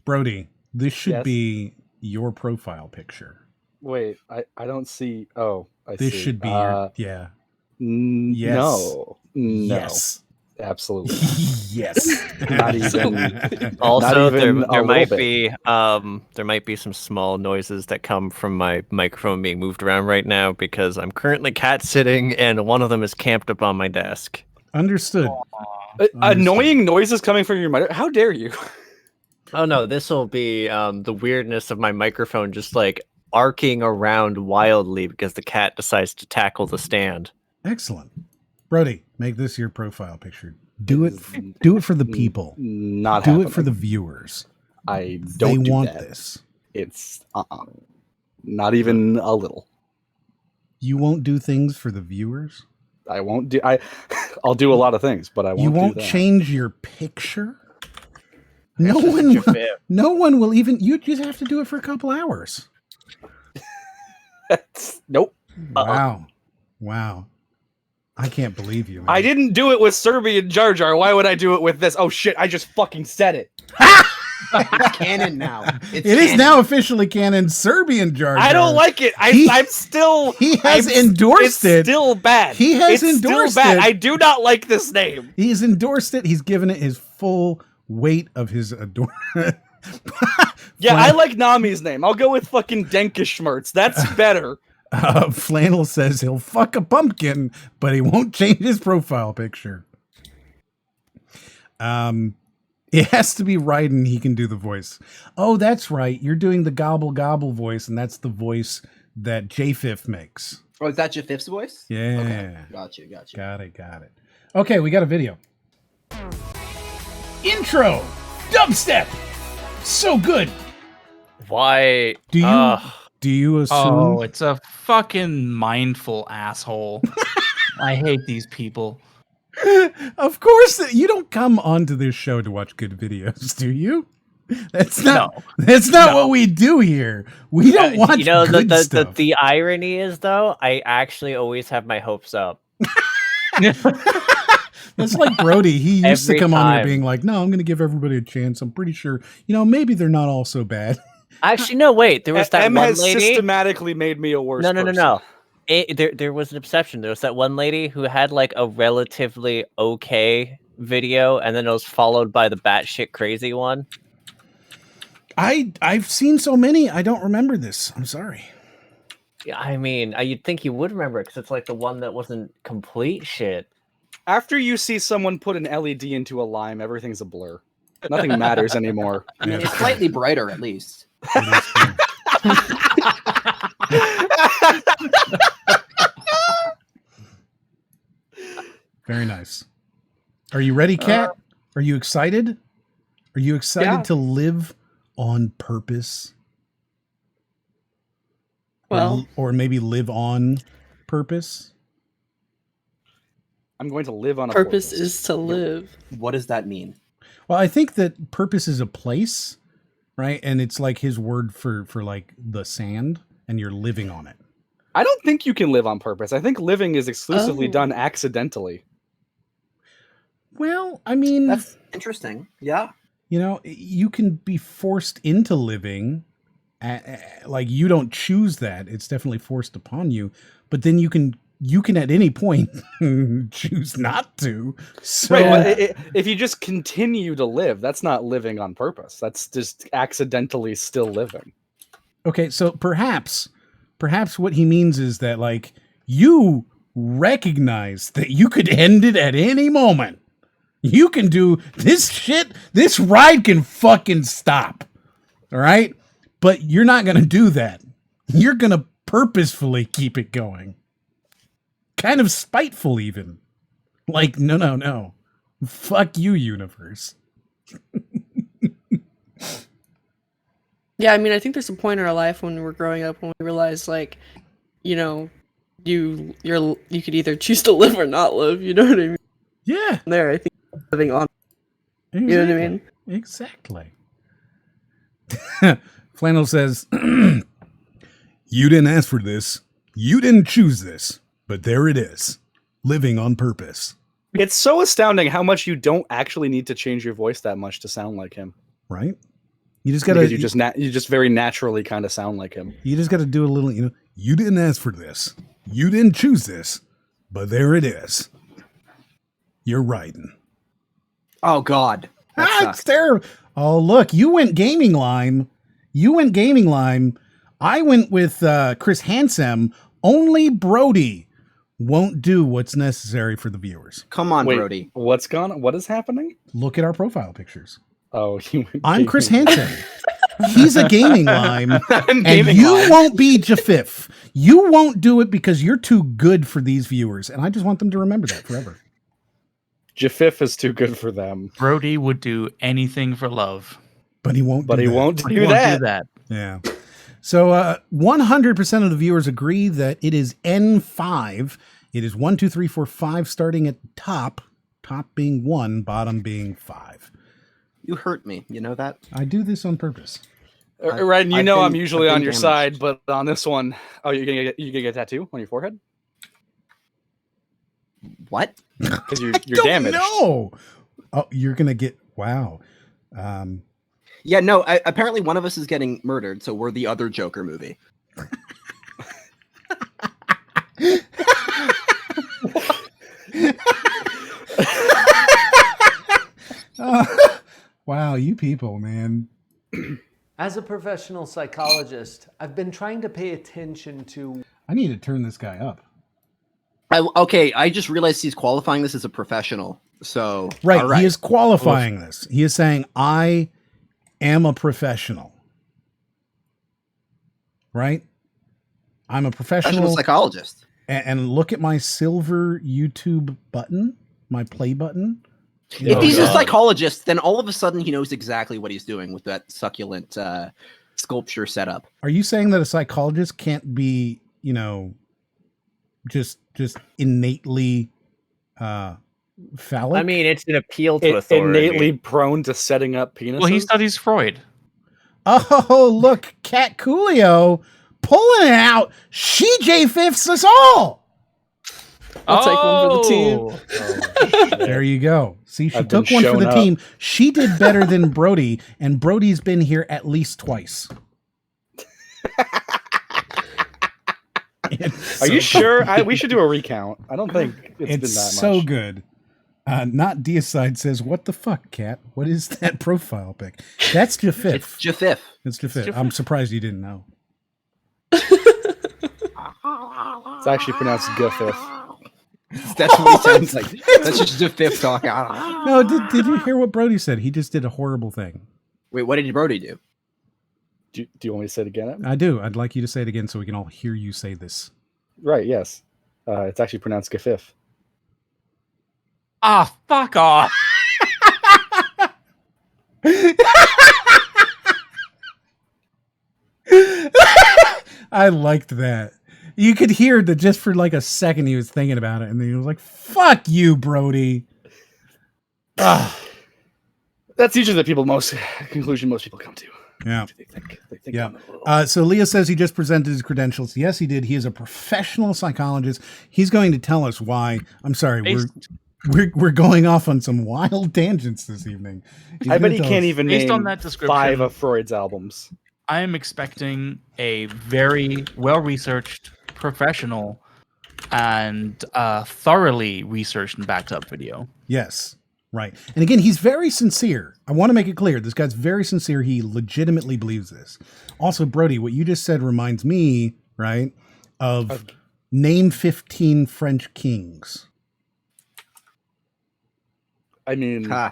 Brody, this should Yes? be your profile picture. Wait, I don't see. Oh, I This see. should be your, yeah. Yes. No. Yes. Absolutely. Yes. Not even. Also, Not even a there might little be there might be some small noises that come from my microphone being moved around right now because I'm currently cat sitting and one of them is camped up on my desk. Understood. Annoying noises coming from your mic. How dare you? Oh no, this will be the weirdness of my microphone just like arcing around wildly because the cat decides to tackle the stand. Excellent. Brody, make this your profile picture. Do it for the people. Not Do happening. it for the viewers. I don't They do want that. this. It's not even a little. You won't do things for the viewers? I won't do. I'll do a lot of things, but I won't. You won't do that. change your picture? No one will even. You just have to do it for a couple hours. Nope. Wow. I can't believe you, man. I didn't do it with Serbian Jar Jar. Why would I do it with this? Oh shit! I just fucking said it. It's canon now. It is now officially canon. Serbian Jar Jar. I don't like it. I'm still. He has endorsed it's it. Still bad. He has it's endorsed still bad. it. I do not like this name. He's endorsed it. He's given it his full weight of his Yeah, I like Nami's name. I'll go with fucking Denkishmertz. That's better. Flannel says he'll fuck a pumpkin, but he won't change his profile picture. It has to be right, and he can do the voice. Oh, that's right. You're doing the gobble gobble voice, and that's the voice that J-Fif makes. Oh, is that Jafif's voice? Yeah. Okay. Gotcha. Got it. Okay, we got a video. Intro! Dubstep! So good! Why? Do you assume? Oh, it's a fucking mindful asshole. I hate these people. Of course, you don't come onto this show to watch good videos, do you? That's not what we do here. We don't watch good stuff. The irony is, though, I actually always have my hopes up. That's like Brody. He used to Every come on here time. being like, no, I'm going to give everybody a chance. I'm pretty sure, maybe they're not all so bad. Actually, no, wait. There was that M one has lady. systematically made me a worse person. No. There was an exception. There was that one lady who had like a relatively okay video, and then it was followed by the batshit crazy one. I've seen so many. I don't remember this. I'm sorry. Yeah, I mean, you'd think you would remember it because it's like the one that wasn't complete shit. After you see someone put an LED into a lime, everything's a blur. Nothing matters anymore. I mean, it's slightly brighter at least. Very nice. Are you ready, Kat? Are you excited? Are you excited to live on purpose? Well, or maybe live on purpose? I'm going to live on a purpose is to live. What does that mean? Well, I think that purpose is a place, right? And it's like his word for like the sand, and you're living on it. I don't think you can live on purpose. I think living is exclusively done accidentally. Well, I mean, that's interesting. Yeah. You know, you can be forced into living. Like you don't choose that. It's definitely forced upon you. But then you can at any point choose not to. So right, but if you just continue to live, that's not living on purpose. That's just accidentally still living. Okay, so perhaps what he means is that like you recognize that you could end it at any moment. You can do this shit. This ride can fucking stop. All right? But you're not going to do that. You're going to purposefully keep it going. Kind of spiteful even. Like, no. Fuck you, universe. Yeah, I mean, I think there's a point in our life when we're growing up when we realize, like, you know, you could either choose to live or not live. You know what I mean? Yeah. There, I think living on. Exactly. You know what I mean? Exactly. Flannel says, "You didn't ask for this. You didn't choose this, but there it is. Living on purpose." It's so astounding how much you don't actually need to change your voice that much to sound like him. Right? You just gotta. You just very naturally kind of sound like him. You just gotta do a little. You know, you didn't ask for this. You didn't choose this, but there it is. You're riding. Oh God, it's terrible. Oh look, you went gaming lime. I went with Chris Handsome. Only Brody won't do what's necessary for the viewers. Come on, Wait, Brody. What is happening? Look at our profile pictures. Oh, I'm Chris Hansen. He's a gaming lime, and you won't be Jafif. You won't do it because you're too good for these viewers, and I just want them to remember that forever. Jafif is too good for them. Brody would do anything for love, but he won't. But he won't do that. Yeah. So 100% of the viewers agree that it is N5. It is 1, 2, 3, 4, 5, starting at the top. Top being 1, bottom being 5. You hurt me. You know that? I do this on purpose. Right, and I'm usually on your side, but on this one, you're gonna get a tattoo on your forehead? What? Because you're damaged. No. Oh, you're gonna get wow. Yeah, no. Apparently, one of us is getting murdered, so we're the other Joker movie. Wow, you people, man. As a professional psychologist, I've been trying to pay attention to... I need to turn this guy up. Okay, I just realized he's qualifying this as a professional. So right, all right. He is qualifying this. He is saying, I am a professional. Right? I'm a professional psychologist. And look at my silver YouTube button, my play button. If he's a psychologist, then all of a sudden he knows exactly what he's doing with that succulent sculpture setup. Are you saying that a psychologist can't be, just innately phallic? I mean, it's an appeal to authority. Innately prone to setting up penises? Well, he studies Freud. Oh, look, CatCoolio pulling it out. She J5s us all. I'll take one for the team. There you go. See, she took one for the team. She did better than Brody, and Brody's been here at least twice. Are you sure? We should do a recount. I don't think it's been that much. So good. Not Deicide says, what the fuck, Kat? What is that profile pic? That's Jafif. Jafif. It's Jafif. I'm surprised you didn't know. It's actually pronounced Guffif. That's what he sounds like. That's just a fifth talk. No, did you hear what Brody said? He just did a horrible thing. Wait, what did Brody do? Do you want me to say it again? I do. I'd like you to say it again so we can all hear you say this. Right, yes. It's actually pronounced Guffif. Ah, fuck off. I liked that. You could hear that just for like a second he was thinking about it, and then he was like, "Fuck you, Brody." That's usually the conclusion most people come to. Yeah. They think Yeah. I'm a little- So Leah says he just presented his credentials. Yes, he did. He is a professional psychologist. He's going to tell us why. I'm sorry, we're going off on some wild tangents this evening. I bet he can't even Based name on that description, 5 of Freud's albums. I am expecting a very well-researched, professional, and thoroughly researched and backed up video. Yes. Right. And again, he's very sincere. I want to make it clear. This guy's very sincere. He legitimately believes this. Also, Brody, what you just said reminds me, right, of name 15 French kings. I mean, I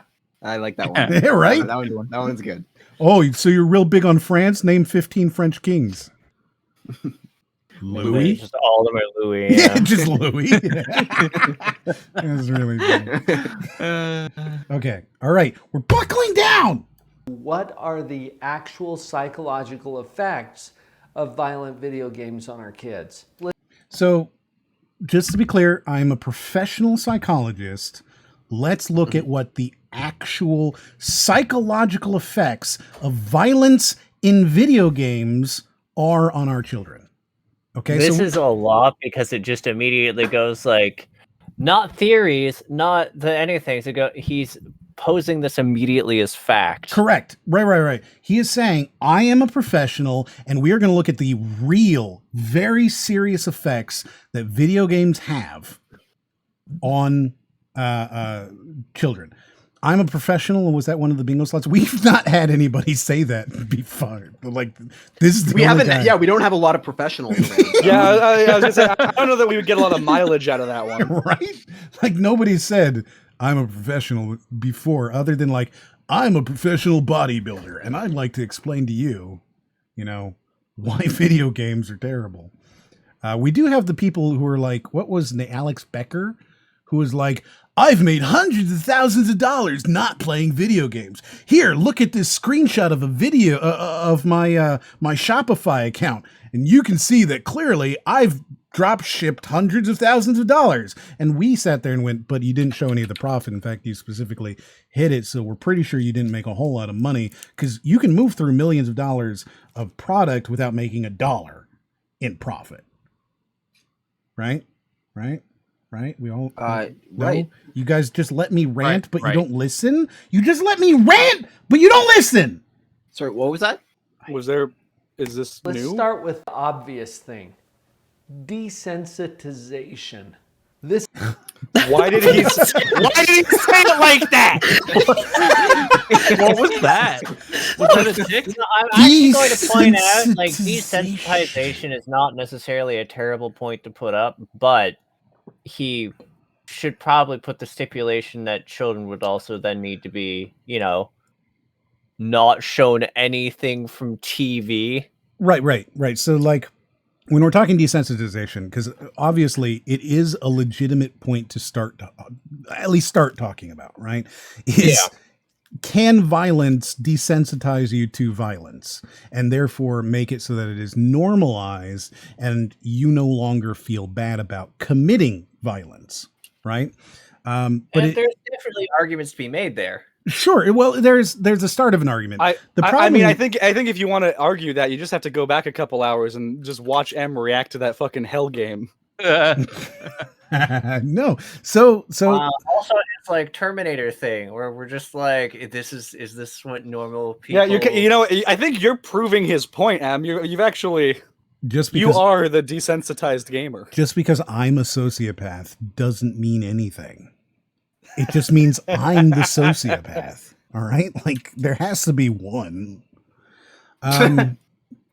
like that one. Yeah, right? That one's good. Oh, so you're real big on France? Name 15 French kings. Louis? Just all of them are Louis. Yeah, just Louis. That's really funny. Okay. All right. We're buckling down. What are the actual psychological effects of violent video games on our kids? So, just to be clear, I'm a professional psychologist. Let's look at what the actual psychological effects of violence in video games are on our children. Okay, this is a lot because it just immediately goes like, not theories, not the anything. So he's posing this immediately as fact. Correct. Right. He is saying, I am a professional, and we are going to look at the real, very serious effects that video games have on children. I'm a professional. Was that one of the bingo slots? We've not had anybody say that before. Like, this is the We only haven't. guy. Yeah, we don't have a lot of professionals. yeah, I was gonna say, I don't know that we would get a lot of mileage out of that one. Right? Like, nobody said I'm a professional before, other than like, I'm a professional bodybuilder, and I'd like to explain to you, why video games are terrible. We do have the people who are like, what was Alex Becker, who was like, I've made hundreds of thousands of dollars not playing video games. Here, look at this screenshot of a video of my my Shopify account, and you can see that clearly I've drop shipped hundreds of thousands of dollars. And we sat there and went, but you didn't show any of the profit. In fact, you specifically hit it, so we're pretty sure you didn't make a whole lot of money, because you can move through millions of dollars of product without making $1 in profit. Right? We all right. No? You guys just let me rant, but right. you don't listen. You just let me rant, but you don't listen. Sorry, what was that? Is this Let's new? start with the obvious thing. Desensitization. This Why did he say it like that? What was that? Was that a tick? I'm actually going to point out, like, desensitization is not necessarily a terrible point to put up, but he should probably put the stipulation that children would also then need to be, not shown anything from TV. Right. So, like, when we're talking desensitization, because obviously it is a legitimate point to at least start talking about, right? Can violence desensitize you to violence and therefore make it so that it is normalized and you no longer feel bad about committing violence, right? But there's definitely arguments to be made there. Sure. Well, there's a start of an argument. I think if you want to argue that, you just have to go back a couple hours and just watch M react to that fucking hell game. No. So also it's like Terminator thing where we're just like, is this what normal people? Yeah, I think you're proving his point, Em. You've actually you are the desensitized gamer. Just because I'm a sociopath doesn't mean anything. It just means I'm the sociopath. All right? Like, there has to be one.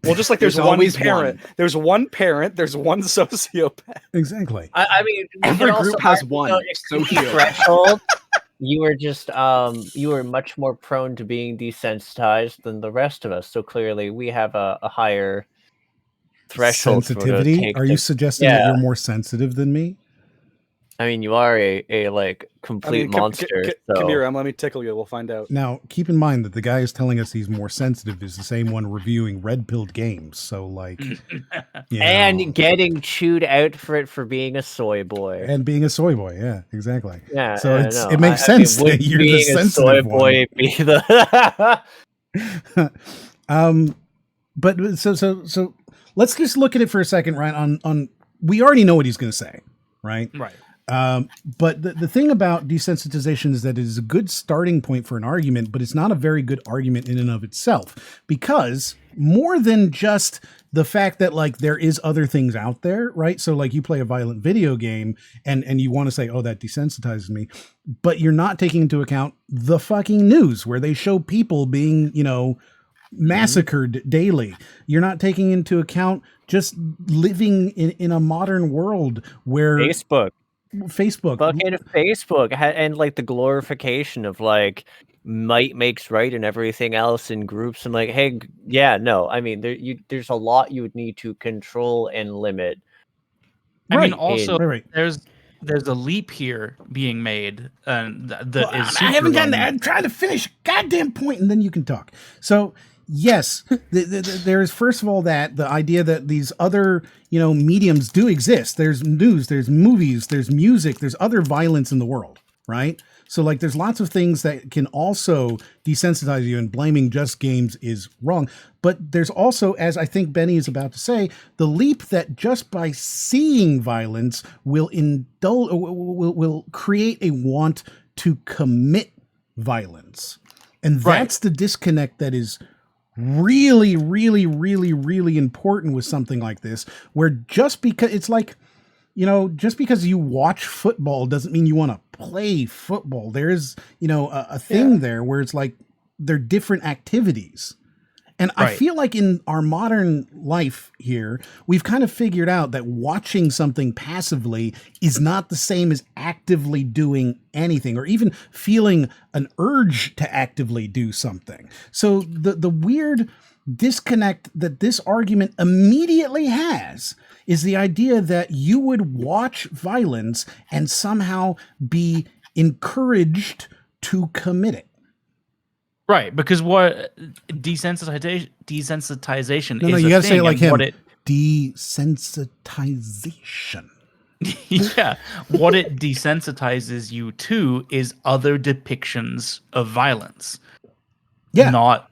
Well, just like there's There's one always parent, one. there's one parent, there's one sociopath. Exactly. I mean, we Every can also group has argue, one though, exceeding sociopath. threshold. You were just you were much more prone to being desensitized than the rest of us. So clearly, we have a higher threshold for to Sensitivity? take Are you to- suggesting that Yeah. you're more sensitive than me? I mean, you are a like complete monster. So Kamira, let me tickle you. We'll find out. Now, keep in mind that the guy who's telling us he's more sensitive is the same one reviewing red-pilled games. So, like, you and know, getting chewed out for it for being a soy boy. and being a soy boy, yeah, exactly. Yeah, So I it's know. it makes I mean, sense would that you're the being a soy sensitive boy one. be the But so let's just look at it for a second, right? On we already know what he's going to say, right? Right. But the thing about desensitization is that it is a good starting point for an argument, but it's not a very good argument in and of itself, because more than just the fact that like there is other things out there, right? So like you play a violent video game and you want to say, oh, that desensitizes me, but you're not taking into account the fucking news where they show people being, you know, massacred daily. You're not taking into account just living in a modern world where Facebook, fucking Facebook, and like the glorification of like might makes right and everything else in groups. And like, hey, yeah, no, I mean, there's a lot you would need to control and limit. I mean, Right. also Right. there's a leap here being made, and that Well, is I haven't gotten super to. I'm trying to finish a goddamn point, and then you can talk. So yes, there's first of all that the idea that these other, you know, mediums do exist. There's news, there's movies, there's music, there's other violence in the world, right? So like there's lots of things that can also desensitize you, and blaming just games is wrong. But there's also, as I think Benny is about to say, the leap that just by seeing violence will will create a want to commit violence. And that's the disconnect that is really, really, really, really important with something like this, where just because it's like, you know, just because you watch football doesn't mean you want to play football. There's, you know, a thing there where it's like they're different activities. And I feel like in our modern life here, we've kind of figured out that watching something passively is not the same as actively doing anything, or even feeling an urge to actively do something. So the weird disconnect that this argument immediately has is the idea that you would watch violence and somehow be encouraged to commit it. right, because what desensitization No, is you a gotta say thing, it like and him. what it Desensitization. yeah, what it desensitizes you to is other depictions of violence. Yeah. Not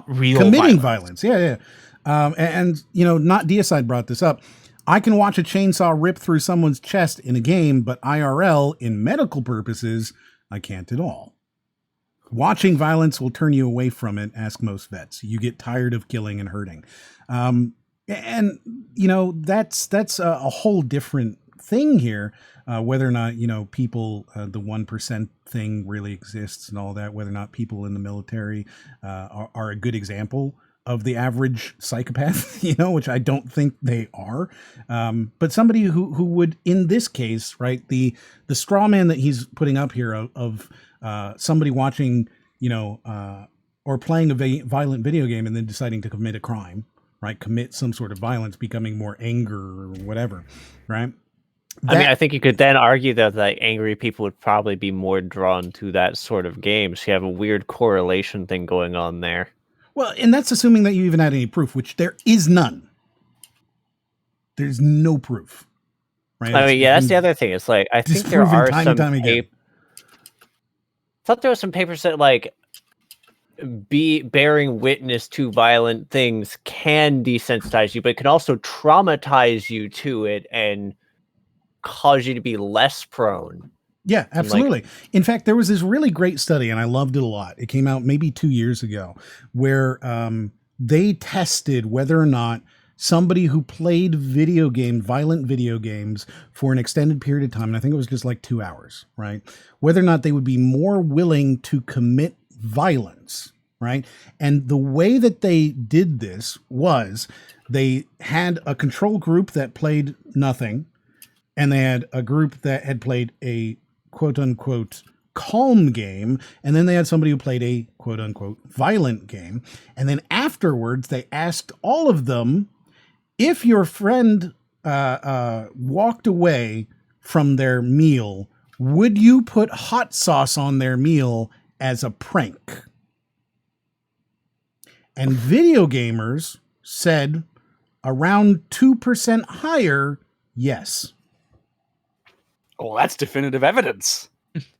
real committing violence. violence. Yeah. And you know, not Deicide brought this up. I can watch a chainsaw rip through someone's chest in a game, but IRL, in medical purposes, I can't at all. Watching violence will turn you away from it, ask most vets. You get tired of killing and hurting. And, you know, that's a whole different thing here, whether or not, you know, people, the 1% thing really exists and all that, whether or not people in the military are a good example of the average psychopath, you know, which I don't think they are. But somebody who would, in this case, right, the straw man that he's putting up here of somebody watching, you know, or playing a violent video game and then deciding to commit a crime, right? Commit some sort of violence, becoming more anger or whatever, right? I mean, I think you could then argue that like angry people would probably be more drawn to that sort of game. So you have a weird correlation thing going on there. Well, and that's assuming that you even had any proof, which there is none. There's no proof, right? I mean, yeah, that's the other thing. It's like I think there are some. I thought there was some papers that like bearing witness to violent things can desensitize you, but it can also traumatize you to it and cause you to be less prone. Yeah, absolutely. In fact, there was this really great study, and I loved it a lot. It came out maybe 2 years ago, where they tested whether or not somebody who played violent video games for an extended period of time, and I think it was just like 2 hours, right? Whether or not they would be more willing to commit violence, right? And the way that they did this was they had a control group that played nothing, and they had a group that had played a quote unquote calm game, and then they had somebody who played a quote unquote violent game. And then afterwards, they asked all of them, if your friend walked away from their meal, would you put hot sauce on their meal as a prank? And video gamers said around 2% higher, yes. Well, that's definitive evidence.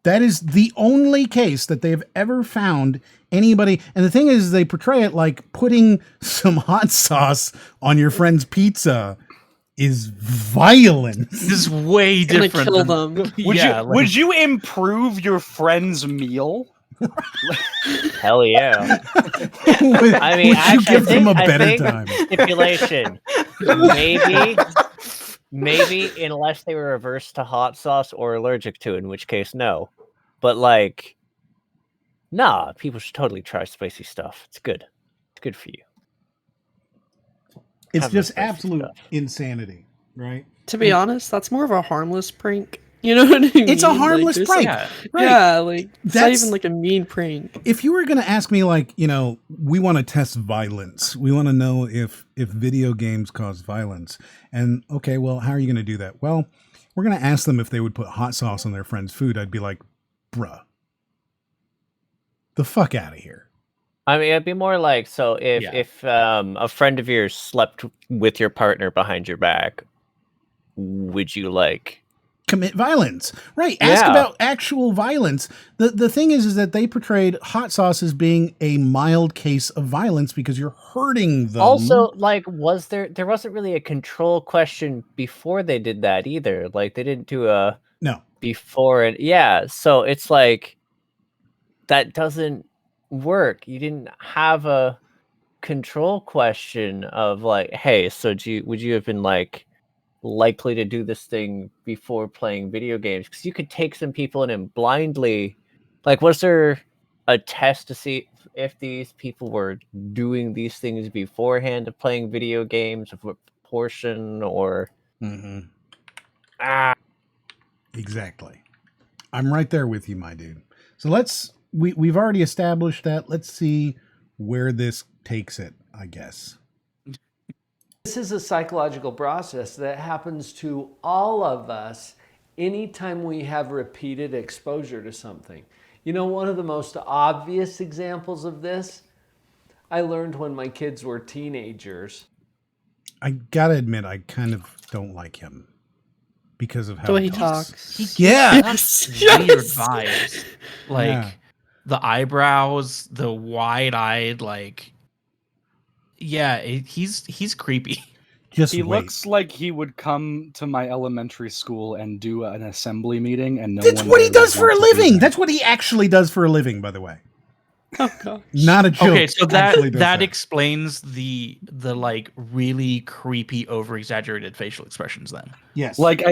That is the only case that they've ever found anybody. And the thing is, they portray it like putting some hot sauce on your friend's pizza is violent. This is way Gonna different. kill than- them. Would you improve your friend's meal? Hell yeah. would, I mean, would you actually, give them a better time? Stipulation. Maybe unless they were averse to hot sauce or allergic to it, in which case no. But like, nah, people should totally try spicy stuff. It's good. It's good for you. It's Have the just spicy absolute stuff. insanity, right? To be honest, that's more of a harmless prank. You know what I mean? It's a harmless there's prank. Yeah. Right. Yeah, like it's not That's- even like a mean prank. If you were going to ask me, like, you know, we want to test violence. We want to know if video games cause violence. And okay, well, how are you going to do that? Well, we're going to ask them if they would put hot sauce on their friend's food. I'd be like, bruh, the fuck out of here. I mean, it'd be more like, so if a friend of yours slept with your partner behind your back, would you like Commit violence, right? Ask Yeah. about actual violence. The thing is that they portrayed hot sauce as being a mild case of violence because you're hurting them. Also, like, there wasn't really a control question before they did that either. Like, they didn't do a no. before it. Yeah, so it's like that doesn't work. You didn't have a control question of like, hey, so would you have been like likely to do this thing before playing video games? Because you could take some people in and blindly, like, was there a test to see if these people were doing these things beforehand of playing video games, of what proportion, or Exactly. I'm right there with you, my dude. So we've already established that. Let's see where this takes it, I guess. This is a psychological process that happens to all of us anytime we have repeated exposure to something. You know, one of the most obvious examples of this, I learned when my kids were teenagers. I gotta admit, I kind of don't like him because of how The way he talks. talks. Yeah. Weird vibes. Like Yeah. the eyebrows, the wide-eyed, like he's creepy. Just He wait. looks like he would come to my elementary school and do an assembly meeting, and no That's one what he would does for a want to be living. there. That's what he actually does for a living, by the way. Oh gosh. Not a joke. Okay, so Actually does that explains the like really creepy, over-exaggerated facial expressions then. Yes. Like,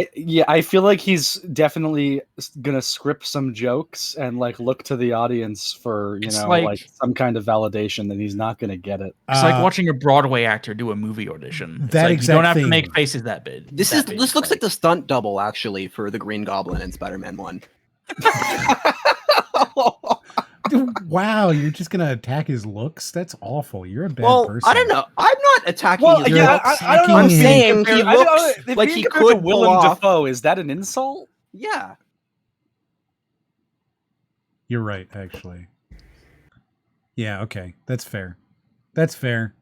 I feel like he's definitely gonna script some jokes and like look to the audience for It's like like- some kind of validation that he's not gonna get it. It's like watching a Broadway actor do a movie audition. It's that like, you exact don't have to thing. make faces that big. This looks like the stunt double actually for the Green Goblin in Spider-Man 1. Wow, you're just gonna attack his looks? That's awful. You're a bad Well, person. I don't know. I'm not attacking Well, his yeah, looks. I don't know. I'm I'm saying he I don't know, looks if like being he compared to could pull Willem off. Dafoe, is that an insult? Yeah. You're right, actually. Yeah, okay. That's fair. That's fair.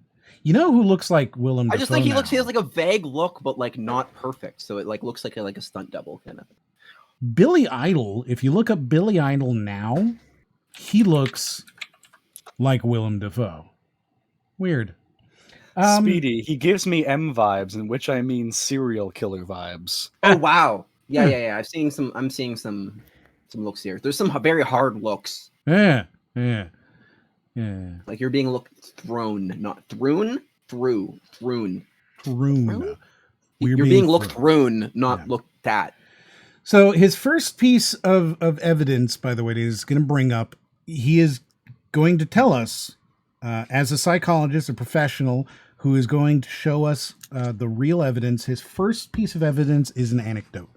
You know who looks like Willem I just Dafoe think he now? looks. He has like a vague look, but like not perfect. So it like looks like a stunt double kind of. Billy Idol. If you look up Billy Idol now, he looks like Willem Dafoe. Weird. Speedy, he gives me M vibes, in which I mean serial killer vibes. Oh wow. Yeah. I'm seeing some looks here. There's some very hard looks. Yeah. Like you're being thrown, not thrown. Prune. You're We're being looked thrown. thrown, not Yeah. looked at. So his first piece of evidence, by the way, is going to bring up, he is going to tell us, as a psychologist, a professional who is going to show us the real evidence. His first piece of evidence is an anecdote.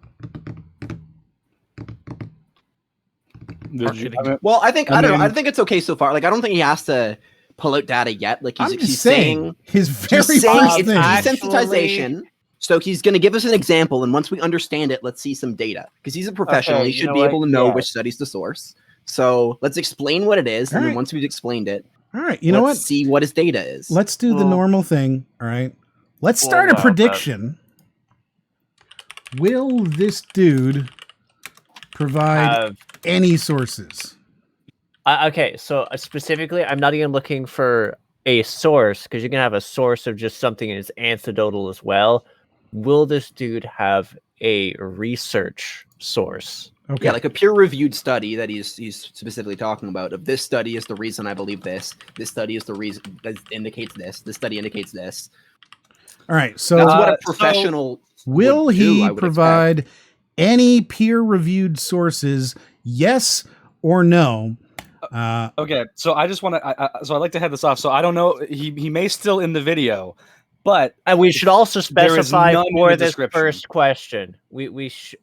Well, I think I don't know. I think it's okay so far. Like, I don't think he has to pull out data yet. Like, he's saying his very he's saying first it's thing. desensitization. So he's going to give us an example, and once we understand it, let's see some data. Because he's a professional, Okay, he you should know be what? able to know Yeah. which study's the source. So let's explain what it is, and then Alright. once we've explained it, All right, you know what? let's see what his data is. Let's do the normal thing. All right. Let's start a wow, prediction. Will this dude provide Have any sources? Okay, so specifically, I'm not even looking for a source because you can have a source of just something and it's anecdotal as well. Will this dude have a research source? Okay. Yeah, like a peer-reviewed study that he's specifically talking about. Of this study is the reason I believe this. This study is the reason that indicates this. This study indicates this. All right. So That's what a professional will would do, he I would provide any peer-reviewed sources? Yes or no? Okay, so I just want to. So I'd like to head this off. So I don't know. He may still in the video, but And we should also there is specify none in for the this description. first question.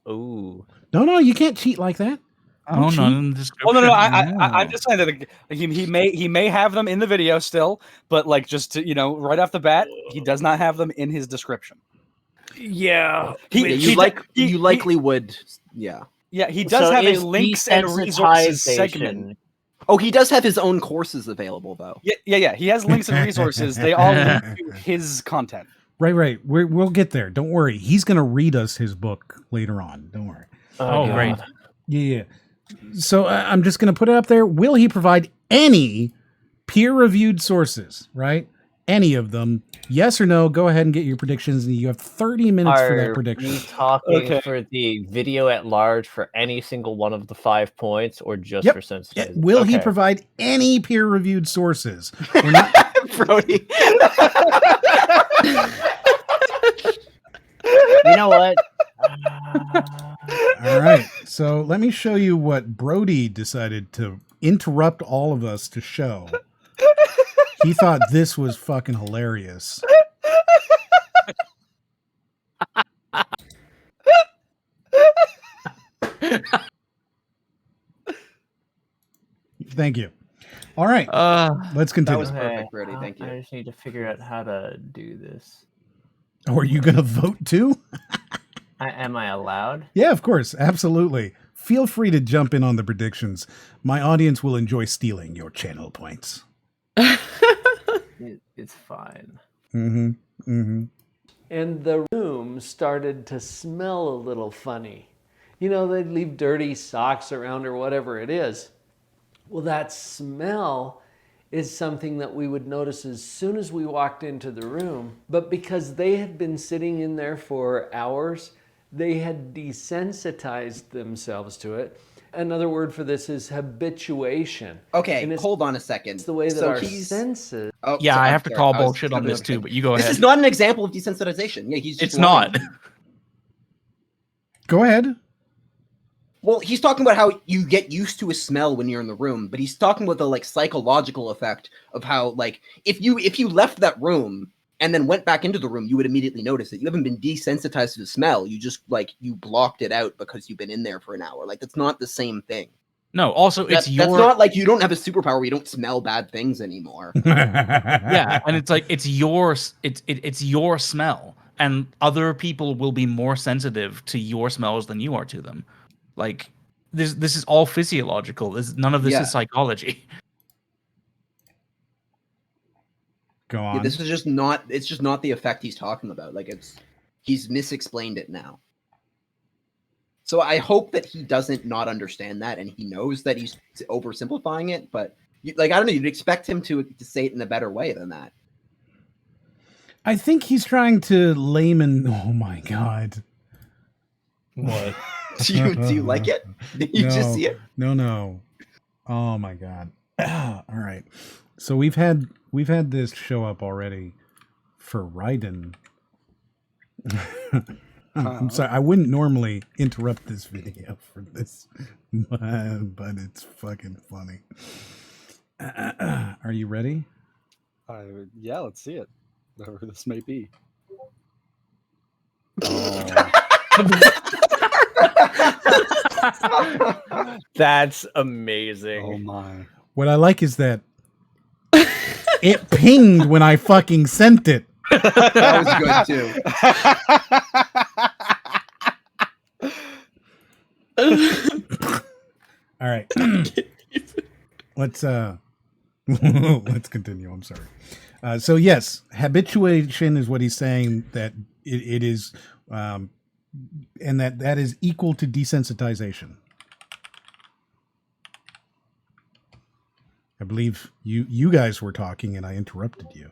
Ooh. No, you can't cheat like that. Oh, cheat. no, in the Oh no, description. no, I'm just saying that he may have them in the video still, but like just to, right off the bat, he does not have them in his description. Yeah. you likely would. Yeah. Yeah, he does have a links and resources segment. Oh, he does have his own courses available, though. Yeah. He has links and resources. They all link to his content. Right. We'll get there. Don't worry. He's going to read us his book later on. Don't worry. Oh, great. Yeah. So I'm just going to put it up there. Will he provide any peer-reviewed sources, right? Any of them? Yes or no? Go ahead and get your predictions. And you have 30 minutes for that prediction. Are we talking for the video at large for any single one of the 5 points or just for sensitization? Will he provide any peer-reviewed sources? We're not... Brody. You know what? All right. So let me show you what Brody decided to interrupt all of us to show. He thought this was fucking hilarious. Thank you. All right. Let's continue. That was perfect, Brody. Thank you. I just need to figure out how to do this. Oh, are you going to vote too? Am I allowed? Yeah, of course. Absolutely. Feel free to jump in on the predictions. My audience will enjoy stealing your channel points. It's fine. And the room started to smell a little funny. They'd leave dirty socks around or whatever it is. Well, that smell is something that we would notice as soon as we walked into the room. But because they had been sitting in there for hours, they had desensitized themselves to it. Another word for this is habituation. Okay, hold on a second. It's the way that our senses... Oh, Yeah, sorry, I have to sorry. call I was bullshit on jumping this over too, him. but you go ahead. This is not an example of desensitization. Yeah, he's just It's not. Go ahead. Well, he's talking about how you get used to a smell when you're in the room, but he's talking about the psychological effect of how if you left that room and then went back into the room, you would immediately notice it. You haven't been desensitized to the smell. You just you blocked it out because you've been in there for an hour. That's not the same thing. No, also That's not like you don't have a superpower where you don't smell bad things anymore. Yeah, and it's it's your smell, and other people will be more sensitive to your smells than you are to them. This is all physiological. None of this is psychology. Go on. Yeah, this is just not. It's just not the effect he's talking about. He's misexplained it now. So I hope that he doesn't not understand that, and he knows that he's oversimplifying it. But I don't know. You'd expect him to say it in a better way than that. I think he's trying to layman. Oh my god! What? Do you like it? Did you just see it? No. Oh my god! All right. So we've had this show up already for Raiden. I'm sorry, I wouldn't normally interrupt this video for this, but it's fucking funny. Are you ready? Yeah, let's see it. Whatever this may be. That's amazing. Oh my. What I like is that it pinged when I fucking sent it. That was good too. All right. Let's let's continue. I'm sorry. So yes, habituation is what he's saying, that it is, and that is equal to desensitization. I believe you guys were talking and I interrupted you.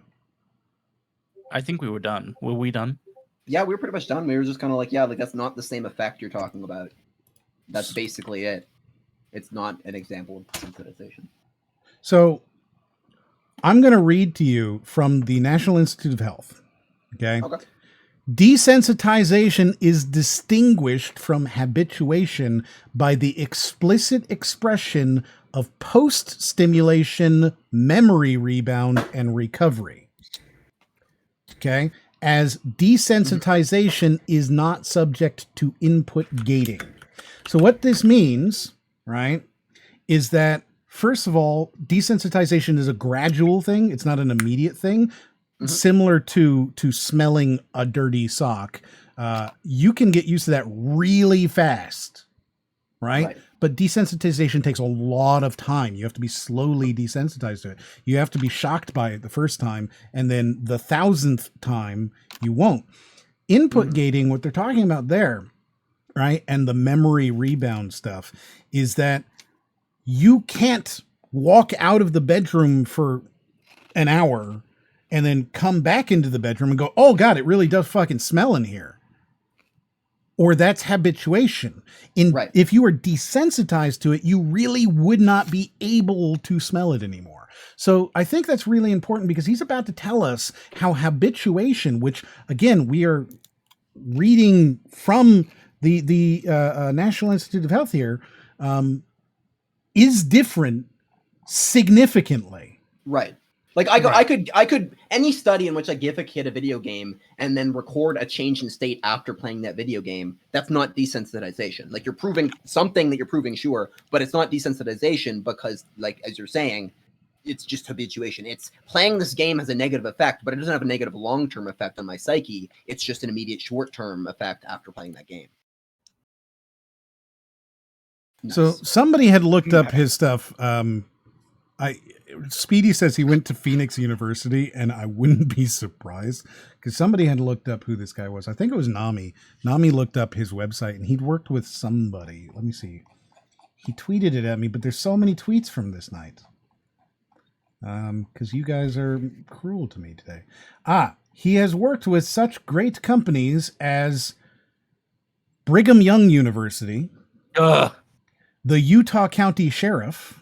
I think we were done. Were we done? Yeah, we were pretty much done. We were just kind of like, yeah, like that's not the same effect you're talking about. That's basically it. It's not an example of desensitization. So I'm going to read to you from the National Institute of Health. Okay. Desensitization is distinguished from habituation by the explicit expression of post-stimulation memory rebound and recovery. Okay. As desensitization is not subject to input gating. So what this means, right, is that, first of all, desensitization is a gradual thing. It's not an immediate thing. Similar to smelling a dirty sock. You can get used to that really fast, right? But desensitization takes a lot of time. You have to be slowly desensitized to it. You have to be shocked by it the first time, and then the 1,000th time you won't. Input gating, what they're talking about there, right, and the memory rebound stuff, is that you can't walk out of the bedroom for an hour and then come back into the bedroom and go, oh God, it really does fucking smell in here. Or that's habituation. If you were desensitized to it, you really would not be able to smell it anymore. So I think that's really important, because he's about to tell us how habituation, which again, we are reading from the National Institute of Health here, is different significantly. Right. Like I could any study in which I give a kid a video game and then record a change in state after playing that video game, that's not desensitization. Like, you're proving something that you're proving, sure, but it's not desensitization, because, like, as you're saying, it's just habituation. It's playing this game has a negative effect, but it doesn't have a negative long-term effect on my psyche. It's just an immediate short-term effect after playing that game. Nice. So somebody had looked up his stuff. Speedy says he went to Phoenix University, and I wouldn't be surprised, because somebody had looked up who this guy was. I think it was Nami. Nami looked up his website, and he'd worked with somebody. Let me see. He tweeted it at me, but there's so many tweets from this night. Because you guys are cruel to me today. He has worked with such great companies as Brigham Young University, the Utah County Sheriff,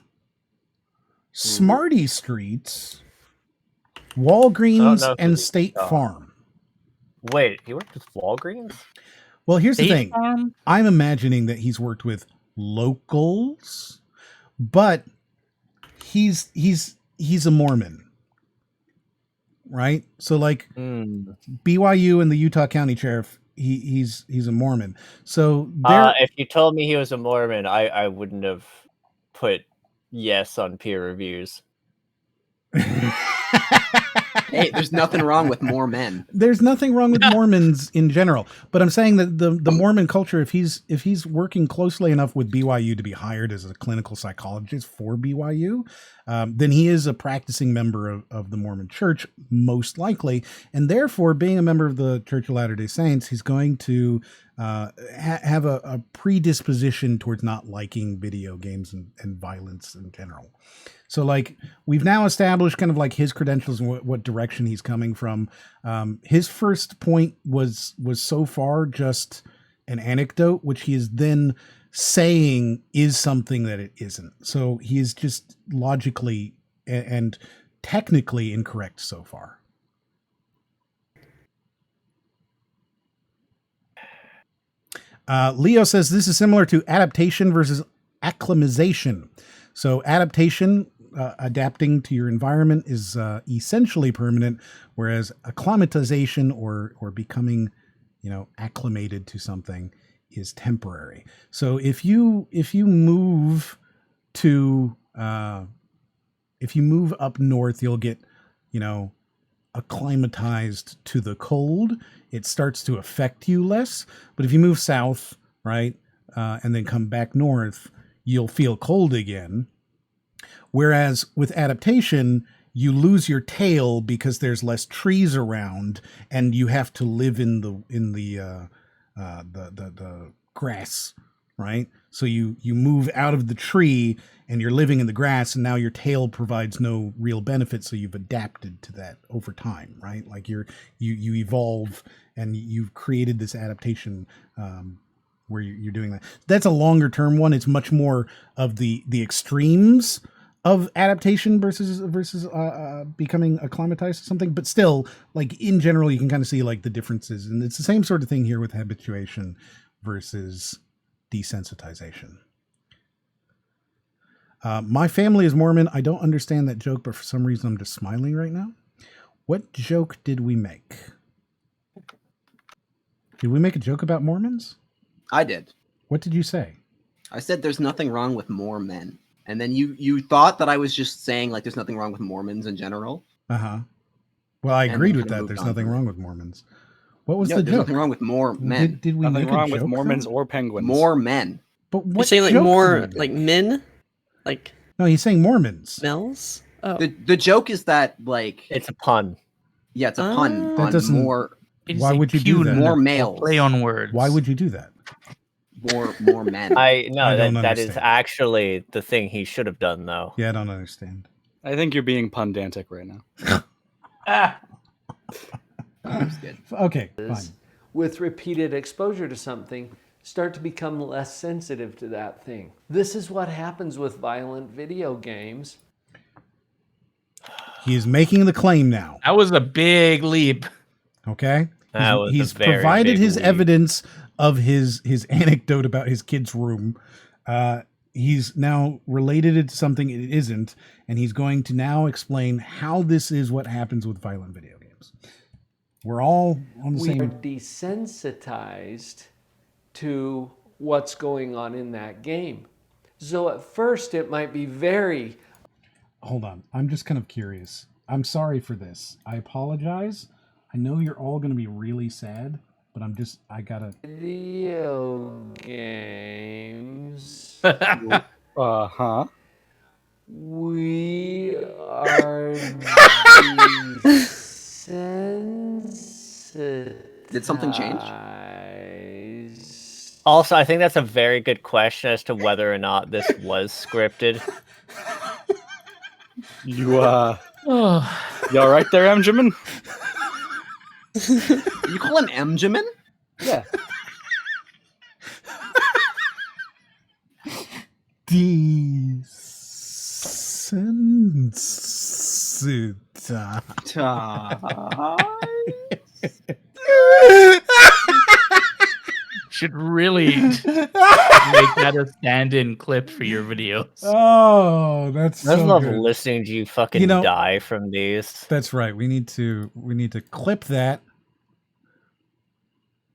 Smarty Streets, Walgreens, and State Farm. Wait, he worked with Walgreens? Well, here's the State thing. Farm? I'm imagining that he's worked with locals, but he's a Mormon, right? So, like, BYU and the Utah County Sheriff, he's a Mormon. So if you told me he was a Mormon, I wouldn't have put yes on peer reviews. Hey, there's nothing wrong with more men. There's nothing wrong with Mormons in general, but I'm saying that the Mormon culture, if he's working closely enough with BYU to be hired as a clinical psychologist for BYU, then he is a practicing member of the Mormon Church, most likely, and therefore, being a member of the Church of Latter-day Saints, he's going to have a predisposition towards not liking video games and violence in general. So, like, we've now established kind of like his credentials and what direction he's coming from. His first point was so far just an anecdote, which he is then saying is something that it isn't. So he is just logically and technically incorrect so far. Leo says this is similar to adaptation versus acclimatization. So adaptation, adapting to your environment is essentially permanent, whereas acclimatization or becoming, acclimated to something is temporary. So if you move to if you move up north, you'll get, acclimatized to the cold. It starts to affect you less. But if you move south, right, and then come back north, you'll feel cold again. Whereas with adaptation, you lose your tail because there's less trees around, and you have to live in the grass, right? So you move out of the tree and you're living in the grass, and now your tail provides no real benefit. So you've adapted to that over time, right? Like you evolve and you've created this adaptation where you're doing that. That's a longer term one. It's much more of the extremes of adaptation versus becoming acclimatized to something, but still, like in general, you can kind of see like the differences, and it's the same sort of thing here with habituation versus desensitization. My family is Mormon. I don't understand that joke, but for some reason I'm just smiling right now. What joke did we make? Did we make a joke about Mormons? I did. What did you say? I said there's nothing wrong with more men. And then you thought that I was just saying like there's nothing wrong with Mormons in general. Uh-huh. Well, I agreed with that. There's nothing wrong with Mormons. What was the joke? There's nothing wrong with more men. Did we Nothing make wrong a with joke, Mormons though? or penguins. More men. But what You're saying like joke more did we like make? men? Like No, he's saying Mormons. males? Oh. The joke is that like It's a pun. yeah, it's a pun That on doesn't- more It is Why a would you do pun that? more or males. Play on words. Why would you do that? more men. I don't that is understand. actually the thing he should have done though. Yeah, I don't understand. I think you're being pundantic right now. That's good. Okay, fine. With repeated exposure to something, start to become less sensitive to that thing. This is what happens with violent video games. He is making the claim now. That was a big leap. Okay, That was a he's very provided big his leap. evidence of his anecdote about his kid's room. He's now related it to something it isn't, and he's going to now explain how this is what happens with violent video games. We're all on the We are same. desensitized to what's going on in that game. So at first it might be very Hold on, I'm just kind of curious. I'm sorry for this. I apologize. I know you're all going to be really sad, but I gotta. video games. Uh-huh. We are desensitized. Did something change? Also, I think that's a very good question as to whether or not this was scripted. You all right there, Emjamin? You call him Emjamin? Yeah. Should really make that a stand-in clip for your videos. Oh, that's I so love good. listening to you fucking die from these. That's right. We need to clip that.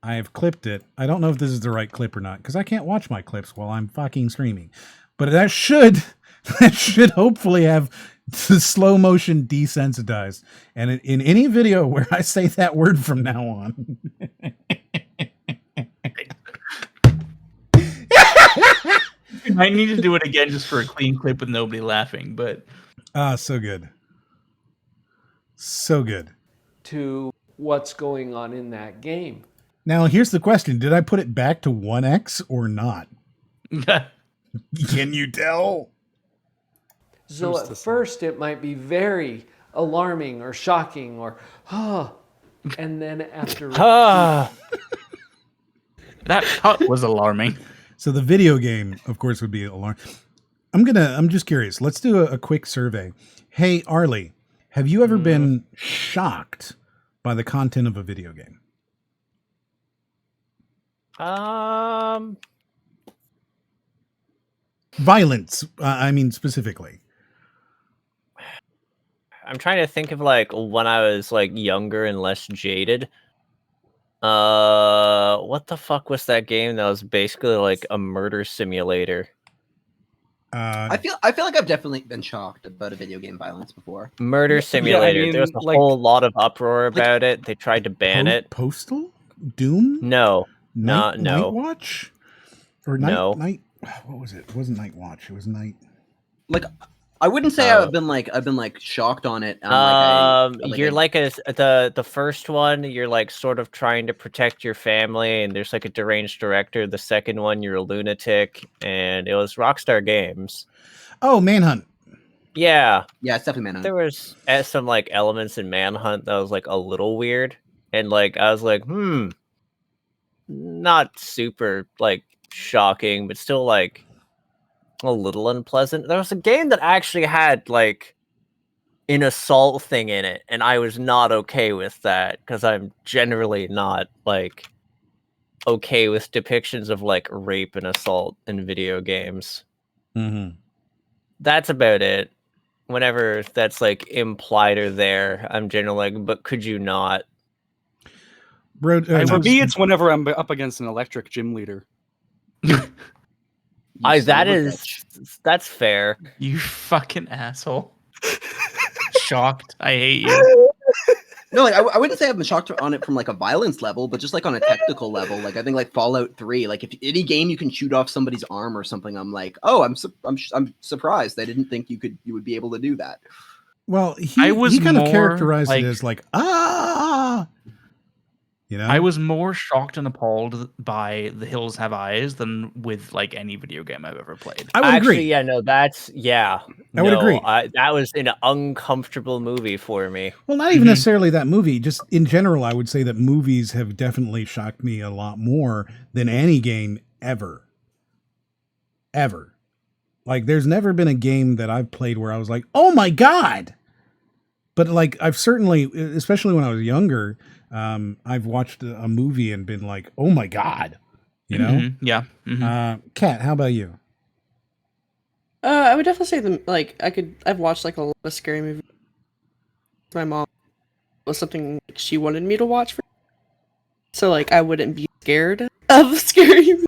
I have clipped it. I don't know if this is the right clip or not because I can't watch my clips while I'm fucking streaming. But that should hopefully have the slow motion desensitized. And in any video where I say that word from now on. I need to do it again just for a clean clip with nobody laughing, but so good. So good. To what's going on in that game. Now, here's the question. Did I put it back to 1x or not? Can you tell? So at first it might be very alarming or shocking or, and then after... That cut was alarming. So the video game, of course, would be alarm. I'm just curious. Let's do a quick survey. Hey, Arlie, have you ever been shocked by the content of a video game? Violence, I mean, specifically. I'm trying to think of like when I was like younger and less jaded. What the fuck was that game that was basically like a murder simulator? I feel like I've definitely been shocked about a video game violence before. Murder simulator. mean, There was a like- whole lot of uproar about it. They tried to ban it. Postal? Doom? No. Night no. Watch? Or Night No. Night what was it? It wasn't Night Watch, it was Night. Like, I wouldn't say I've been like shocked on it. You're like the first one, you're like sort of trying to protect your family, and there's like a deranged director. The second one, you're a lunatic, and it was Rockstar Games. Oh, Manhunt. Yeah, it's definitely Manhunt. there was some like elements in Manhunt that was like a little weird, and like I was like, not super like shocking, but still like a little unpleasant. There was a game that actually had like an assault thing in it, and I was not okay with that because I'm generally not like okay with depictions of like rape and assault in video games. Mm-hmm. That's about it. Whenever that's like implied or there, I'm generally like, but could you not? Bro, For me, it's whenever I'm up against an electric gym leader. That's fair. You fucking asshole. Shocked. I hate you. No, like I wouldn't say I've been shocked on it from like a violence level, but just like on a technical level. Like I think like Fallout 3, like if any game you can shoot off somebody's arm or something, I'm like, oh, I'm surprised. I didn't think you would be able to do that. Well, he kind of characterized it as like, you know, I was more shocked and appalled by The Hills Have Eyes than with like any video game I've ever played. I would agree. Yeah, no, that's I would agree. That was an uncomfortable movie for me. Well, not even necessarily that movie. Just in general, I would say that movies have definitely shocked me a lot more than any game ever. Ever. Like, there's never been a game that I've played where I was like, oh my God! But like, I've certainly, especially when I was younger, I've watched a movie and been like, oh my God. You know? Yeah. Kat, how about you? I would definitely say I've watched like a lot of scary movies. My mom was something she wanted me to watch, so like I wouldn't be scared of scary movies.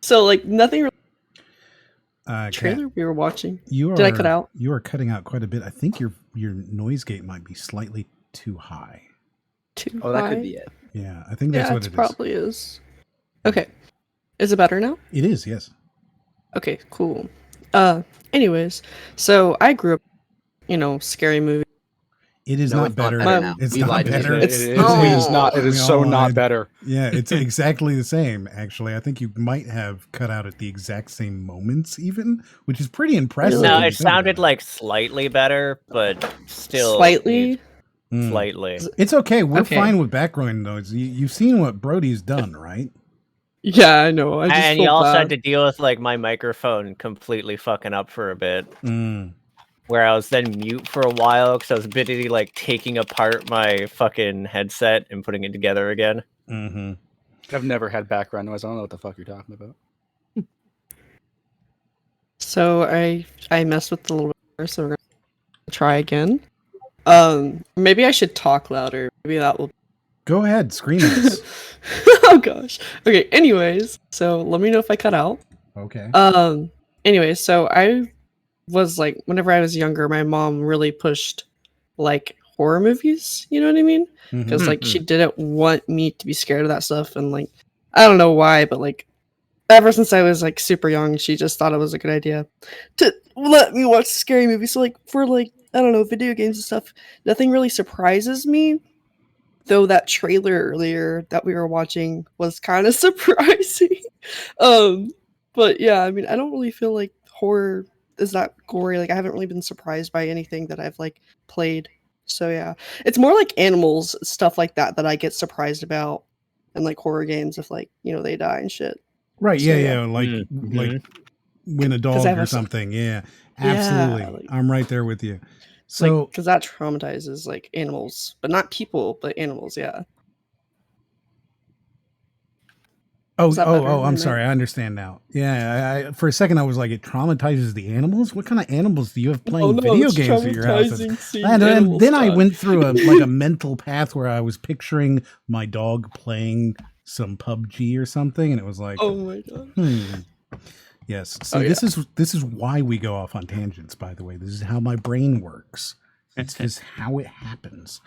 So like nothing really. Trailer Kat, we were watching. Did I cut out? You are cutting out quite a bit. I think your noise gate might be slightly too high. That could be it. Yeah, I think that's what it probably is. Okay. Is it better now? It is, yes. Okay, cool. Anyways, so I grew up, scary movie. It is not better. It's not better. It is not. It is so not better. Yeah, it's exactly the same, actually. I think you might have cut out at the exact same moments even, which is pretty impressive. No, it sounded like slightly better, but still slightly. Slightly. It's okay. We're fine with background noise. You've seen what Brody's done, right? Yeah, I know. And you also had to deal with like my microphone completely fucking up for a bit. Where I was then mute for a while because I was busy like taking apart my fucking headset and putting it together again. I've never had background noise. I don't know what the fuck you're talking about. So I messed with the little bit, so we're gonna try again. Maybe I should talk louder. Maybe that will. Go ahead, scream at us. Oh gosh. Okay. Anyways, so let me know if I cut out. Okay. Anyways, so I was like, whenever I was younger, my mom really pushed like horror movies. You know what I mean? Because like she didn't want me to be scared of that stuff, and like I don't know why, but like ever since I was like super young, she just thought it was a good idea to let me watch scary movies. So like for like I don't know, video games and stuff, nothing really surprises me. Though that trailer earlier that we were watching was kind of surprising. But yeah, I mean, I don't really feel like horror is that gory. Like I haven't really been surprised by anything that I've like played. So yeah, it's more like animals, stuff like that I get surprised about in like horror games if like, they die and shit. Right. So, yeah. Like win a dog or something. Yeah, absolutely. Yeah, like, I'm right there with you. So, because that traumatizes like animals, but not people, but animals. Yeah. Oh, Is that better I'm than sorry. that? I understand now. Yeah, for a second I was like, it traumatizes the animals. What kind of animals do you have playing video it's games at your house? traumatizing seeing And animals then I die. went through a mental path where I was picturing my dog playing some PUBG or something, and it was like, Oh my god. Yes. See, this is why we go off on tangents. By the way, this is how my brain works. It's just how it happens.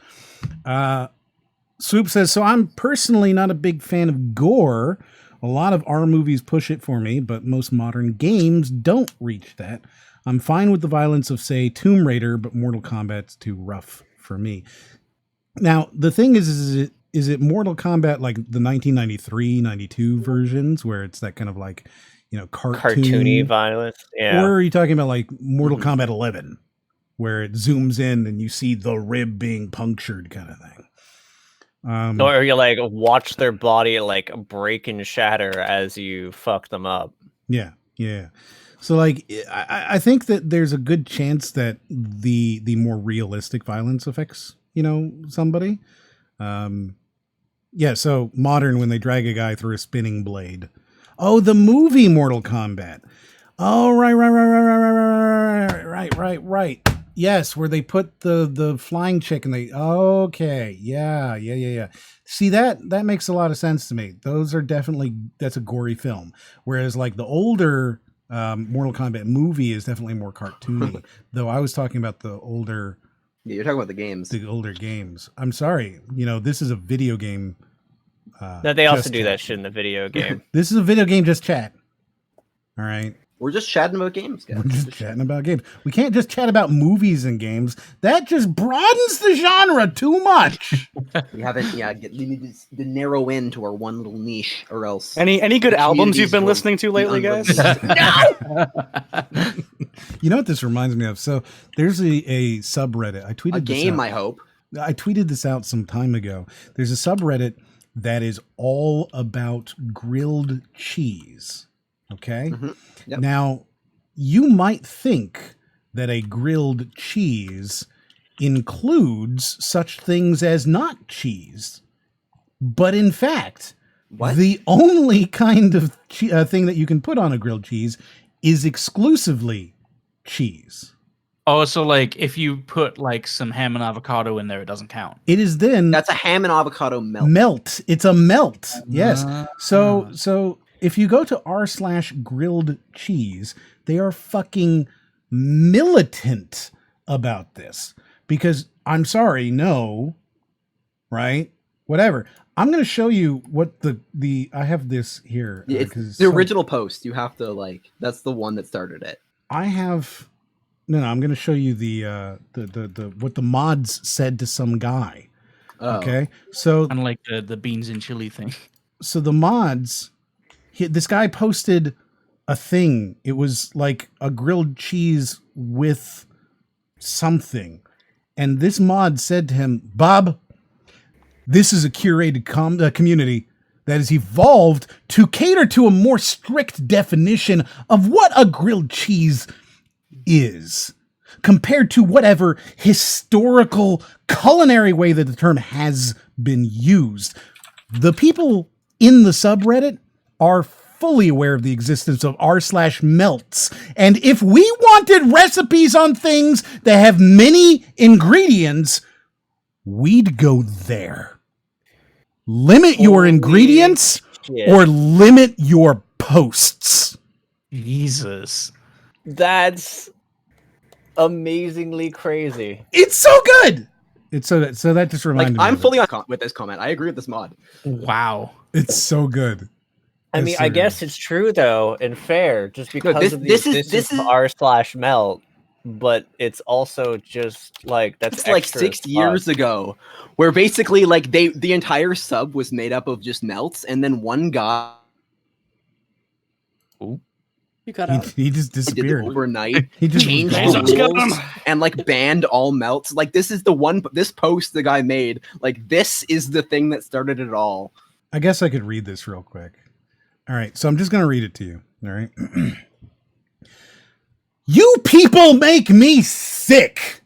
Swoop says, so I'm personally not a big fan of gore. A lot of R movies push it for me, but most modern games don't reach that. I'm fine with the violence of, say, Tomb Raider, but Mortal Kombat's too rough for me. Now, the thing is it Mortal Kombat like the 1993, 92 versions where it's that kind of like, cartoony violence? Yeah. Or are you talking about like Mortal Kombat 11 where it zooms in and you see the rib being punctured kind of thing? Or you like watch their body like break and shatter as you fuck them up. Yeah. So like, I think that there's a good chance that the more realistic violence affects, somebody. So modern when they drag a guy through a spinning blade. Oh, the movie Mortal Kombat. Oh, right. Yes, where they put the flying chick and okay. Yeah. See, that makes a lot of sense to me. Those are that's a gory film. Whereas like the older Mortal Kombat movie is definitely more cartoony. Though I was talking about the older. Yeah, you're talking about the games. The older games. I'm sorry. This is a video game. No, they also do that shit in the video game. This is a video game, just chat. All right. We're just chatting about games, guys. We're just chatting about games. We can't just chat about movies and games. That just broadens the genre too much. We haven't, we need to narrow in to our one little niche, or else. Any good albums you've been listening to lately, guys? No! You know what this reminds me of? So there's a subreddit. I tweeted a this game, out. I hope. I tweeted this out some time ago. There's a subreddit that is all about grilled cheese. Okay? Mm-hmm. Yep. Now, you might think that a grilled cheese includes such things as not cheese. But in fact, the only kind of thing that you can put on a grilled cheese is exclusively cheese. Oh, so like if you put like some ham and avocado in there, it doesn't count. It is then that's a ham and avocado melt. Melt. It's a melt. Yes. So if you go to r/grilled cheese, they are fucking militant about this because I'm sorry, no, right? Whatever. I'm going to show you what I have this here. Yeah, it's the original post. You have to that's the one that started it. I have I'm going to show you the what the mods said to some guy. Oh. Okay, so kind of like the beans and chili thing. So the mods, this guy posted a thing. It was like a grilled cheese with something, and this mod said to him, "Bob, this is a curated community that has evolved to cater to a more strict definition of what a grilled cheese is, compared to whatever historical culinary way that the term has been used. The people in the subreddit are fully aware of the existence of r/melts, and if we wanted recipes on things that have many ingredients, we'd go there. Limit your ingredients or limit your posts." Jesus. That's amazingly crazy. It's so good. It's so that just reminded me. I'm fully on with this comment. I agree with this mod. Wow. It's so good. I mean, I guess it's true though and fair just because of this is r/melt, but it's also just like that's like 6 years ago, where basically like the entire sub was made up of just melts, and then one guy. You got out. He just disappeared overnight. He just changed the rules and like banned all melts. Like this is this post the guy made. Like this is the thing that started it all. I guess I could read this real quick. All right, so I'm just going to read it to you. All right. You people make me sick.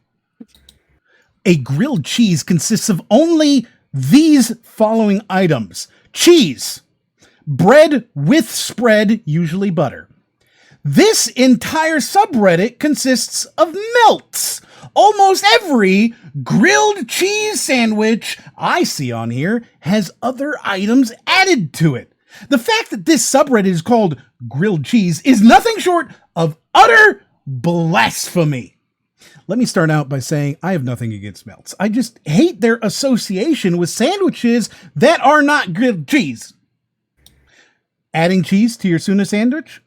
A grilled cheese consists of only these following items: cheese, bread with spread, usually butter. This entire subreddit consists of melts. Almost every grilled cheese sandwich I see on here has other items added to it. The fact that this subreddit is called grilled cheese is nothing short of utter blasphemy. Let me start out by saying I have nothing against melts. I just hate their association with sandwiches that are not grilled cheese. Adding cheese to your tuna sandwich?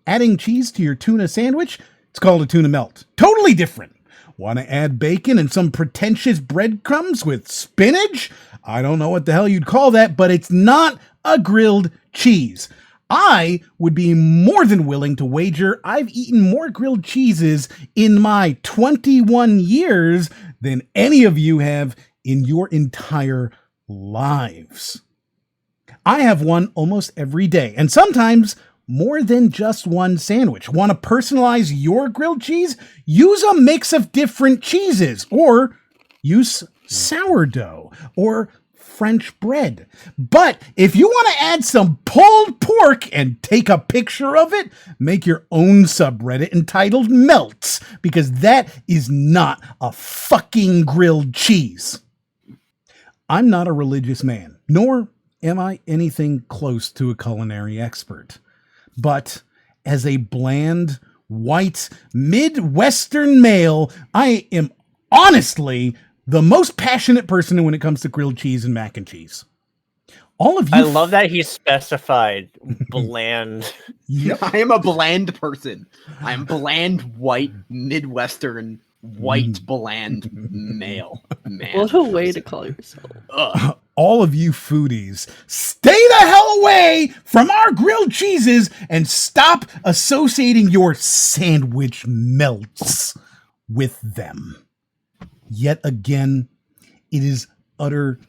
Adding cheese to your tuna sandwich? It's called a tuna melt. Totally different. Want to add bacon and some pretentious breadcrumbs with spinach? I don't know what the hell you'd call that, but it's not a grilled cheese. I would be more than willing to wager I've eaten more grilled cheeses in my 21 years than any of you have in your entire lives. I have one almost every day, and sometimes more than just one sandwich. Want to personalize your grilled cheese? Use a mix of different cheeses, or use sourdough, or French bread. But if you want to add some pulled pork and take a picture of it, make your own subreddit entitled Melts, because that is not a fucking grilled cheese. I'm not a religious man, nor am I anything close to a culinary expert. But as a bland, white, Midwestern male, I am honestly the most passionate person when it comes to grilled cheese and mac and cheese. All of you. I love that he specified bland. Yep. I am a bland person. I'm bland, white, Midwestern, white, bland male. Man. What a way to call yourself. Ugh. All of you foodies, stay the hell away from our grilled cheeses and stop associating your sandwich melts with them. Yet again, it is utter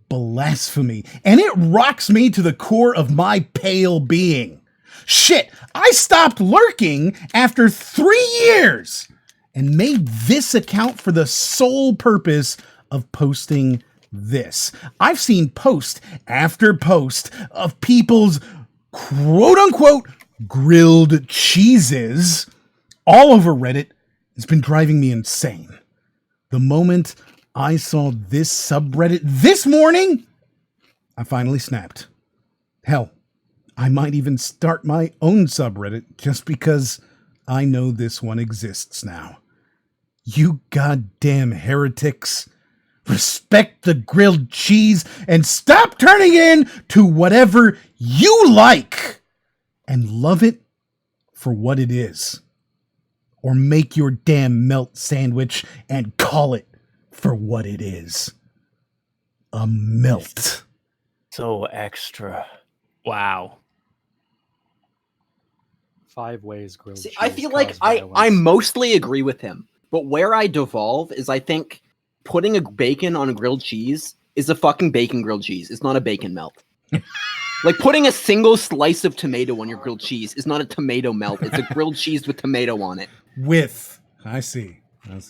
blasphemy, and it rocks me to the core of my pale being. Shit, I stopped lurking after 3 years and made this account for the sole purpose of posting this. I've seen post after post of people's quote-unquote grilled cheeses all over Reddit. It's been driving me insane. The moment I saw this subreddit this morning, I finally snapped. Hell, I might even start my own subreddit just because I know this one exists now. You goddamn heretics. Respect the grilled cheese and stop turning it into whatever you like and love it for what it is. Or make your damn melt sandwich and call it for what it is. A melt. So extra. Wow. 5 ways grilled See, cheese. I feel like cause I violence. mostly agree with him, but where I devolve is I think putting a bacon on a grilled cheese is a fucking bacon grilled cheese. It's not a bacon melt. Like putting a single slice of tomato on your grilled cheese is not a tomato melt. It's a grilled cheese with tomato on it. With. I see.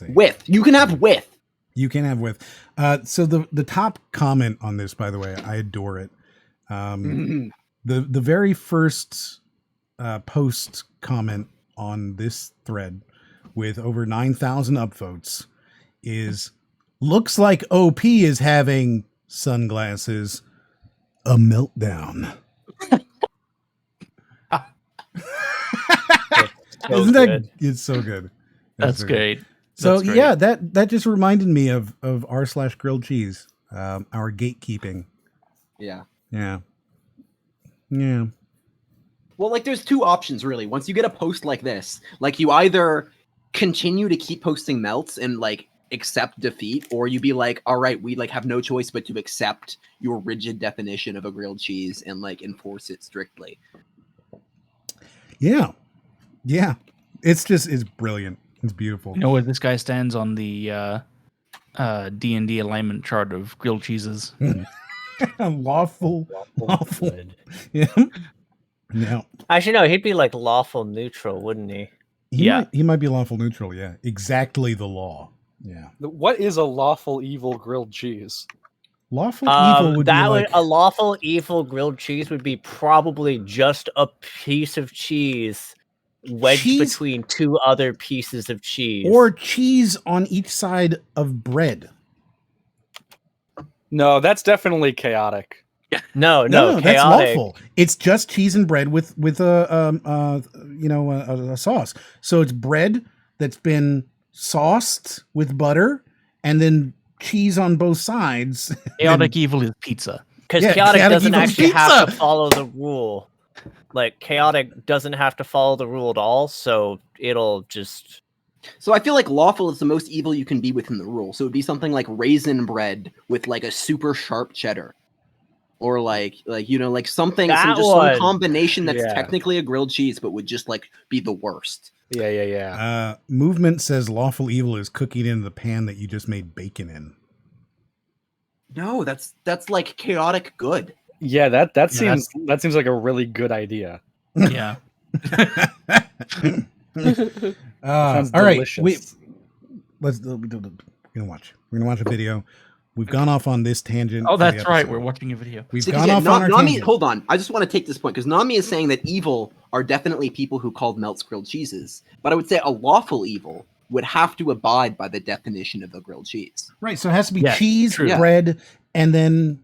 With. You can have with. You can have with. So the top comment on this, by the way, I adore it. The very first post comment on this thread with over 9,000 upvotes is, looks like OP is having sunglasses a meltdown. Isn't that it's so good. That's great. So That's great. yeah, that just reminded me of r/grilled cheese, our gatekeeping. Yeah. Yeah. Well, like there's two options really. Once you get a post like this, like you either continue to keep posting melts and like accept defeat, or you be like, all right, we like have no choice but to accept your rigid definition of a grilled cheese and like enforce it strictly. Yeah. It's brilliant. It's beautiful. You know where this guy stands on the D&D alignment chart of grilled cheeses? Lawful. Yeah. No. Actually, no, he'd be like lawful neutral, wouldn't he? He might be lawful neutral. Yeah, exactly the law. Yeah. What is a lawful evil grilled cheese? Lawful evil would be that like a lawful evil grilled cheese would be probably just a piece of cheese wedged Cheese? between two other pieces of cheese. or cheese on each side of bread. No, that's definitely chaotic. no, No, that's chaotic. lawful. It's just cheese and bread with a sauce. So it's bread that's been sauced with butter and then cheese on both sides. Chaotic evil is pizza. Because Yeah, chaotic chaotic doesn't evil is actually have to pizza. follow the rule. Like chaotic doesn't have to follow the rule at all, so it'll just. So I feel like lawful is the most evil you can be within the rule. So it would be something like raisin bread with like a super sharp cheddar, or like something That some one. combination that's Yeah. technically a grilled cheese but would just like be the worst. Yeah. Movement says lawful evil is cooking in the pan that you just made bacon in. No, that's like chaotic good. Yeah, that Yeah, seems like a really good idea. Yeah. Sounds all right, delicious. we're gonna watch a video. We've gone off on this tangent. Oh, for the that's right. episode. We're watching a video. We've See, gone 'cause, off on our Nami, tangent. hold on. I just want to take this point because Nami is saying that evil are definitely people who called melts grilled cheeses. But I would say a lawful evil would have to abide by the definition of a grilled cheese. Right, so it has to be Yeah, cheese, true. bread, and then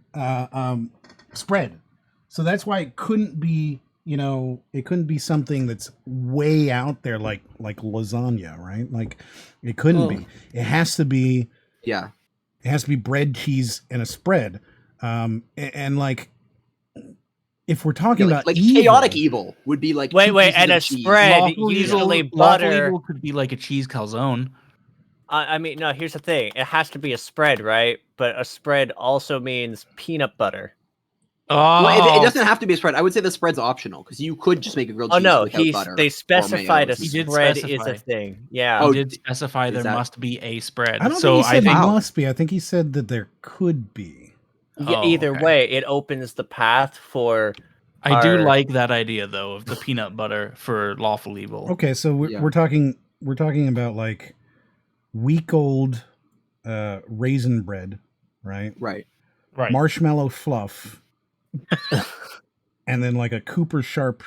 spread. So that's why it couldn't be, it couldn't be something that's way out there like lasagna, right? Like it couldn't be. It has to be. Yeah. It has to be bread, cheese, and a spread. And like, if we're talking about like evil, chaotic evil would be like Wait, two wait, pieces and of a cheese. spread, Lawful usually evil- lawful butter. evil could be like a cheese calzone. I mean, no. Here's the thing: it has to be a spread, right? But a spread also means peanut butter. Oh, Well, it doesn't have to be a spread. I would say the spread's optional because you could just make a grilled Oh cheese no, without butter. they specified a mayo. He did spread is specify. a thing. Yeah. Oh, did specify is there that- must be a spread. I don't So think he said I think Wow. must be. I think he said that there could be. Yeah, Oh, either okay. way, it opens the path for. I do our- like that idea though of the peanut butter for lawful evil. Okay, so we're, Yeah. we're talking about like week old raisin bread, right? Right. Right. Marshmallow fluff, and then like a Cooper Sharp,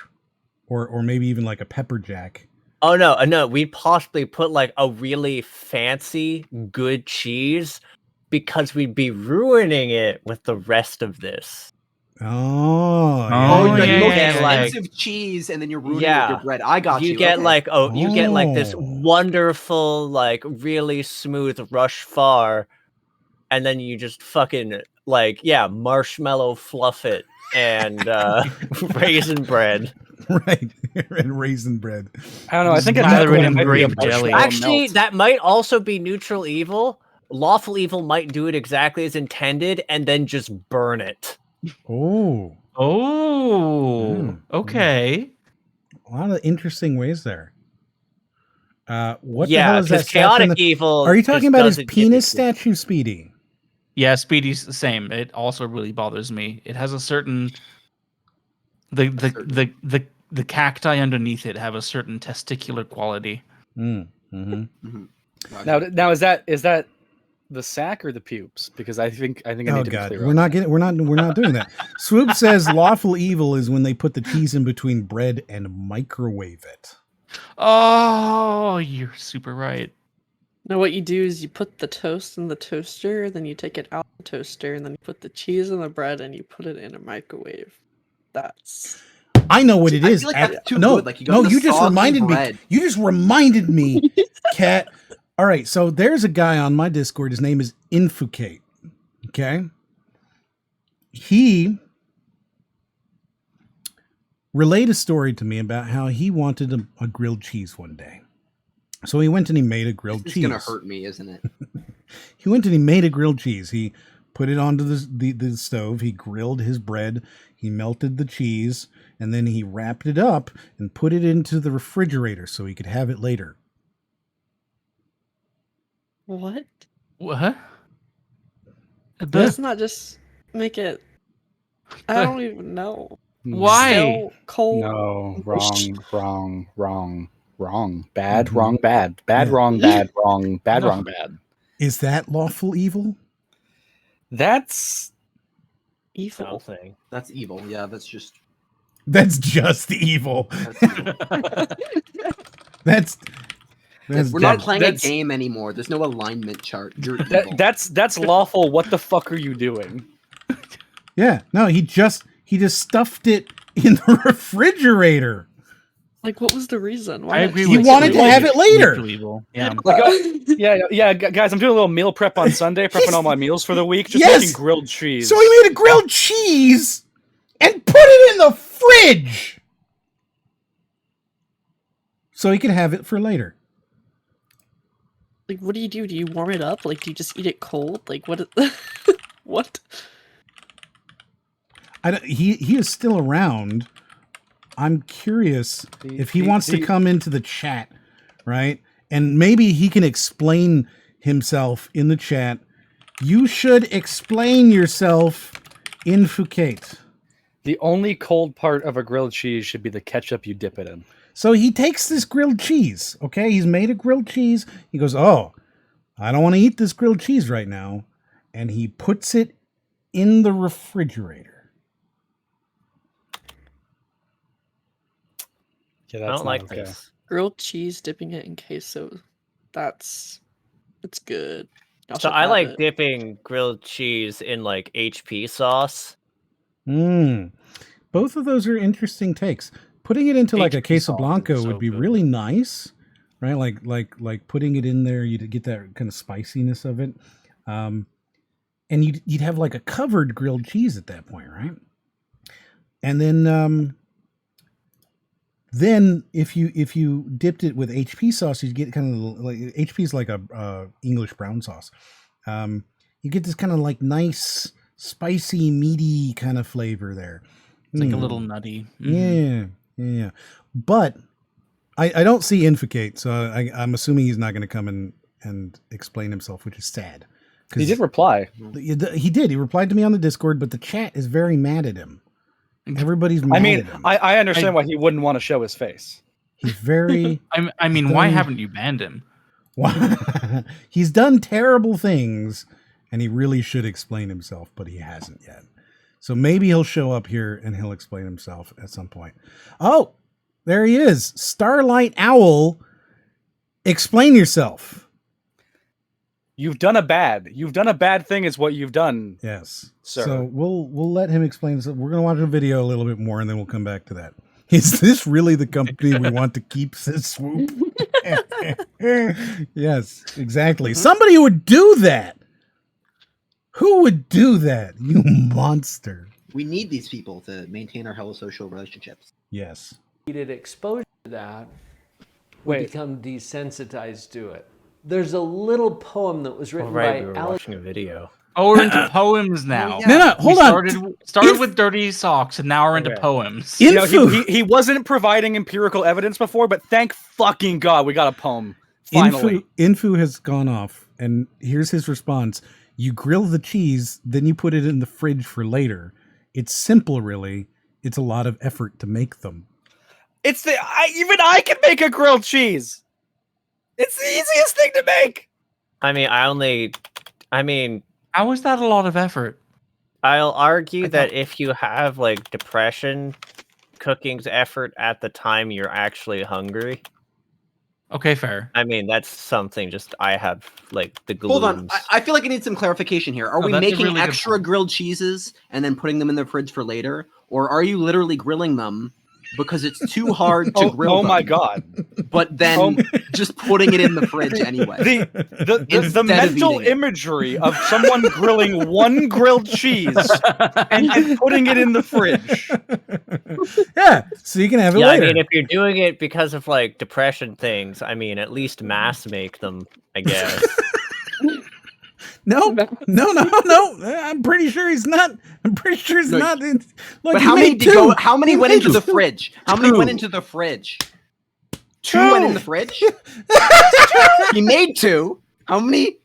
or maybe even like a pepper jack. Oh no! We'd possibly put like a really fancy, good cheese because we'd be ruining it with the rest of this. Oh, Oh, like yeah, the most yeah, yeah. expensive cheese, and then you're ruining it with Yeah. your bread. I got you. You get okay. you get like this Oh. wonderful, like really smooth rush far, and then you just fucking marshmallow fluff it and raisin bread. right, and raisin bread. I don't know. I think Slather it in might be a grape jelly. marshmallow Actually, melt. that might also be neutral evil. Lawful evil might do it exactly as intended and then just burn it. Oh, Oh, Mm. okay. a lot of interesting ways there. What the Yeah, hell is that because statue in chaotic the- evil. Are you talking just about his doesn't get penis you. statue, Speedy? Yeah, Speedy's the same. It also really bothers me. It has a certain the cacti underneath it have a certain testicular quality. Mm-hmm. Now is that the sack or the pubes? Because I think I need Oh to god, be clear. we're on not that. getting, we're not doing that. Swoop says lawful evil is when they put the cheese in between bread and microwave it. Oh, you're super right. Now what you do is you put the toast in the toaster, then you take it out of the toaster, and then you put the cheese in the bread and you put it in a microwave. That's I know what it I is. feel like At- that's too no, good. Like, you got no, the you just soggy reminded me. bread. You just reminded me, Cat. All right, so there's a guy on my Discord. His name is Infocate. Okay, he relayed a story to me about how he wanted a grilled cheese one day. So he went and he made a grilled It's cheese. gonna hurt me, isn't it? He went and he made a grilled cheese. He put it onto the stove. He grilled his bread. He melted the cheese, and then he wrapped it up and put it into the refrigerator so he could have it later. what? What? Let's not just make it. I don't even know. Why? So cold. No, wrong. Bad, Mhm. wrong, bad. Bad, Yeah. wrong, bad, wrong, bad, No. wrong, bad. Is that lawful evil? That's Evil. Something. That's evil. Yeah, that's just. That's just evil. That's evil. That's We're not dead. playing a that's- game anymore. There's no alignment chart. You're evil. that's lawful. What the fuck are you doing? Yeah, no, he just stuffed it in the refrigerator. Like, what was the reason? I agree He with wanted to Squid. have it later. Mutual evil. Yeah. Like, guys, I'm doing a little meal prep on Sunday, prepping all my meals for the week. Just Yes! making grilled cheese. So he made a grilled cheese and put it in the fridge so he could have it for later. Like, what do you do? Do you warm it up? Like, do you just eat it cold? Like, what? What? He is still around. I'm curious if he wants to come into the chat, right? And maybe he can explain himself in the chat. You should explain yourself in Phuket. The only cold part of a grilled cheese should be the ketchup you dip it in. So he takes this grilled cheese, okay? He's made a grilled cheese. He goes, oh, I don't want to eat this grilled cheese right now. And he puts it in the refrigerator. Yeah, I that's don't not like okay. this. Grilled cheese, dipping it in queso. It's good. Y'all So should I have like it. dipping grilled cheese in like HP sauce. Both of those are interesting takes. Putting it into like a HP queso sauce blanco is so would be good. really nice, right? Like putting it in there, you'd get that kind of spiciness of it, and you'd have like a covered grilled cheese at that point, right? And then if you dipped it with HP sauce, you'd get kind of like HP is like a English brown sauce. You get this kind of like nice, spicy, meaty kind of flavor there. It's like a little nutty. Mhm. Yeah. But I don't see Inficate, so I'm assuming he's not going to come and explain himself, which is sad. He did reply. He did. He replied to me on the Discord, but the chat is very mad at him. Everybody's mad at him. I understand why he wouldn't want to show his face. He's very... I mean, why haven't you banned him? He's done terrible things, and he really should explain himself, but he hasn't yet. So maybe he'll show up here and he'll explain himself at some point. Oh, there he is. Starlight Owl, explain yourself. You've done a bad thing is what you've done. Yes. Sir. So we'll let him explain. So we're going to watch a video a little bit more, and then we'll come back to that. Is this really the company we want to keep, says Swoop? Yes, exactly. Somebody who would do that. Who would do that? You monster. We need these people to maintain our hello-social relationships. Yes. Repeated exposure to that, we become desensitized to it. There's a little poem that was written Right, by we were Alex. watching a video. Oh, we're into poems now. No, no, hold on. Started with dirty socks, and now we're into poems. You know, he wasn't providing empirical evidence before, but thank fucking God we got a poem. Finally. Infu has gone off, and here's his response. You grill the cheese, then you put it in the fridge for later. It's simple, really. It's a lot of effort to make them. It's even I can make a grilled cheese. It's the easiest thing to make. I mean, how is that a lot of effort? I'll argue that if you have like depression, cooking's effort at the time you're actually hungry. Okay, fair. I mean, that's something just I have like the glooms. Hold on, I feel like I need some clarification here. Are we that's a making really good extra point. grilled cheeses and then putting them in the fridge for later? Or are you literally grilling them because it's too hard to grill them? Oh my God. But then just putting it in the fridge anyway. The Instead of mental eating it. imagery of someone grilling one grilled cheese and then putting it in the fridge. Yeah, so you can have it Yeah, later. I mean, if you're doing it because of like depression things, I mean, at least mass make them, I guess. No. I'm pretty sure he's not. I'm pretty sure he's not. Like, But he how many made did two. go? How many He went made into the two. fridge? How many went Two. into the fridge? Two went in the fridge. He made two. How many?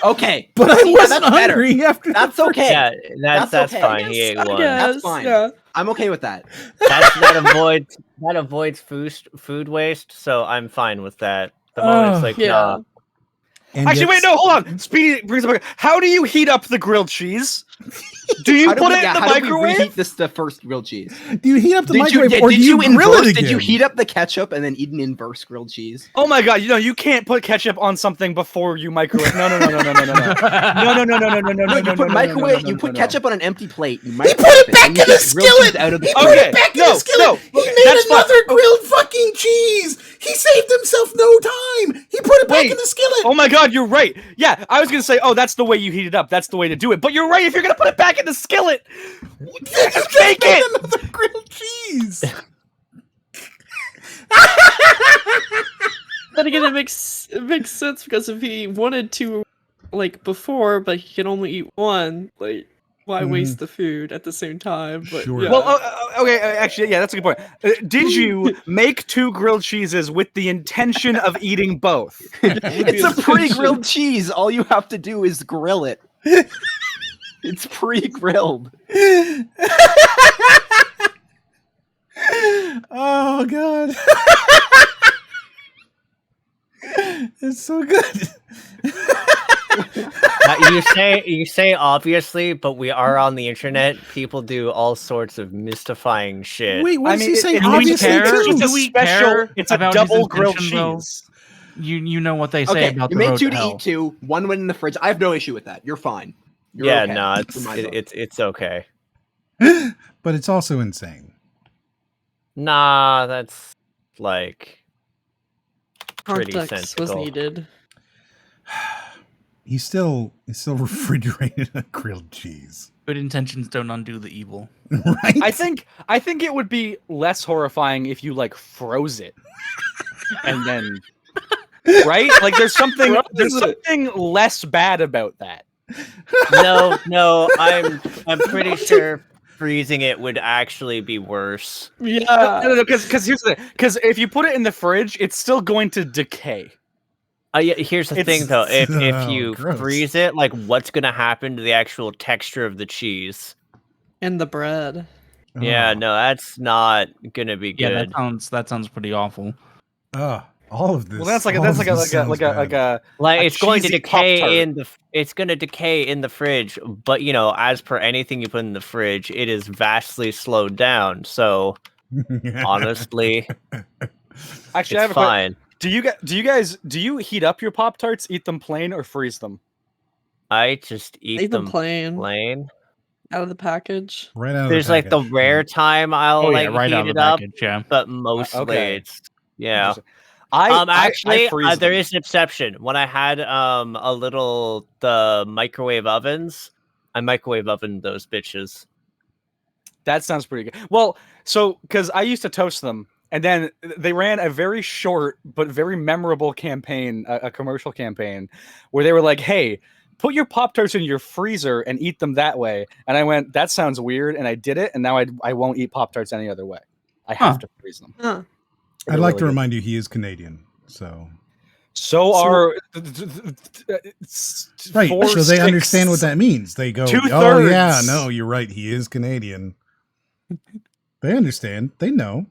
Okay, But I See, wasn't that's better. hungry after. That's okay. Yeah, that's okay. fine. He ate one. That's fine. Yeah. I'm okay with that. That avoids food waste, so I'm fine with that. The moment it's like, Yeah. nah. And Actually, yet- wait, no, hold on. Speedy brings up. How do you heat up the grilled cheese? Do you put it in the how do we microwave? reheat the first grilled cheese? Do you heat up the Did you, microwave yeah, or did do you grill inverse? it again? Did you heat up the ketchup and then eat an inverse grilled cheese? Oh my god! You can't put ketchup on something before you microwave. No. No. You put microwave. You put ketchup on an empty plate. You He microwave put it back and in you the get grilled cheese skillet. out of the He skillet. put Okay, it back in no, the skillet. no, He made that's fine. another grilled fucking cheese. He saved himself no time. He put it back in the skillet. Oh my god, you're right. Yeah, I was gonna say, oh, that's the way you heat it up. That's the way to do it. But you're right. If you're gonna put it back in the skillet, just make it. Another grilled cheese. Then again, it makes sense because if he wanted to, like before, but he can only eat one, like why waste the food at the same time? But Sure. yeah. Well, okay, actually, yeah, that's a good point. Did you make 2 grilled cheeses with the intention of eating both? It's a pre-grilled cheese. All you have to do is grill it. It's pre-grilled. Oh god. It's so good. You say obviously, but we are on the internet. People do all sorts of mystifying shit. Wait, what is he saying? do we Obviously, care? too. It's a Do we special. care It's a about his double grilled intention, though? cheese. You know what they say Okay, about you the made road 2 to to hell. eat 2. 1 went in the fridge. I have no issue with that. You're fine. You're Yeah, okay. no, In my book. it's okay. But it's also insane. Nah, that's like pretty Context was sensible. needed. He still refrigerated a grilled cheese. Good intentions don't undo the evil. Right? I think it would be less horrifying if you like froze it, and then right, like there's something less bad about that. No, I'm pretty sure freezing it would actually be worse. Yeah. No, because here's the thing. Because if you put it in the fridge, it's still going to decay. Yeah, here's the thing It's- though, if Oh, you gross. freeze it, like what's gonna happen to the actual texture of the cheese? And the bread. Yeah, Oh. no, that's not gonna be Yeah, good. that sounds pretty awful. All of this. Well, that's like all a of this sounds bad. Like a it's going to cheesy decay Pop-Tart. it's going to decay in the fridge, but you know, as per anything you put in the fridge, it is vastly slowed down. So honestly, Actually, I have it's a question. fine. Do you heat up your Pop Tarts, eat them plain, or freeze them? I just eat Eat them them plain plain. out of the package. Right out of There's the like the package. rare time I'll Oh yeah, like right out heat of it the up, package. Yeah. but mostly okay. it's yeah. I freeze There them. is an exception. When I had the microwave ovens, I microwave ovened those bitches. That sounds pretty good. Well, so because I used to toast them, and then they ran a very short but very memorable campaign, a commercial campaign, where they were like, "Hey, put your Pop-Tarts in your freezer and eat them that way." And I went, "That sounds weird," and I did it, and now I won't eat Pop-Tarts any other way. I have to freeze them. Huh. I'd like to remind you he is Canadian, so So are right. four So they understand what sixths. that means. They go, "Oh Two-thirds. yeah, no, you're right. He is Canadian." They understand. They know.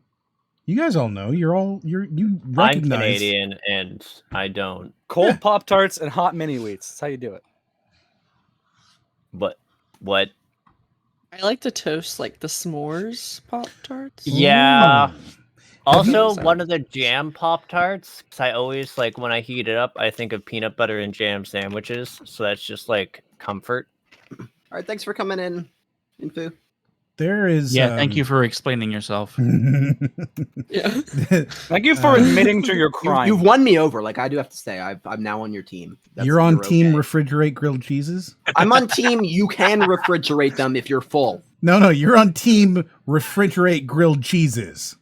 You guys all know. You I'm recognize. Canadian and I don't. Cold Pop-Tarts and hot mini wheats. That's how you do it. But what? I like to toast like the s'mores Pop Tarts. Yeah. Ooh. Also, Sorry. one of the jam Pop Tarts, because I always like when I heat it up, I think of peanut butter and jam sandwiches. So that's just like comfort. All right, thanks for coming in, Infu. There is. Yeah, thank you for explaining yourself. Yeah. Thank you for admitting to your crime. You've won me over. Like I do have to say, I'm now on your team. You're on team okay. refrigerate grilled cheeses. I'm on team. You can refrigerate them if you're full. No, you're on team refrigerate grilled cheeses.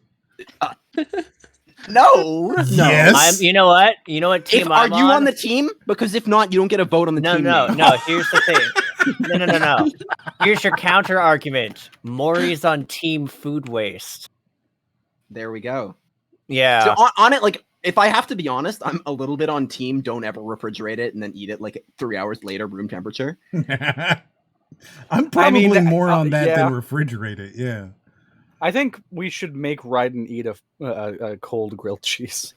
No. Yes. You know what? You know what team Are I'm you on the team? Because if not, you don't get a vote on the team. No. name. Here's the thing. No. Here's your counter argument. Maury's on team food waste. There we go. Yeah. So on it, like if I have to be honest, I'm a little bit on team. Don't ever refrigerate it and then eat it like 3 hours later, room temperature. I'm probably more on that yeah. than refrigerate it. Yeah. I think we should make Ryden eat a cold grilled cheese.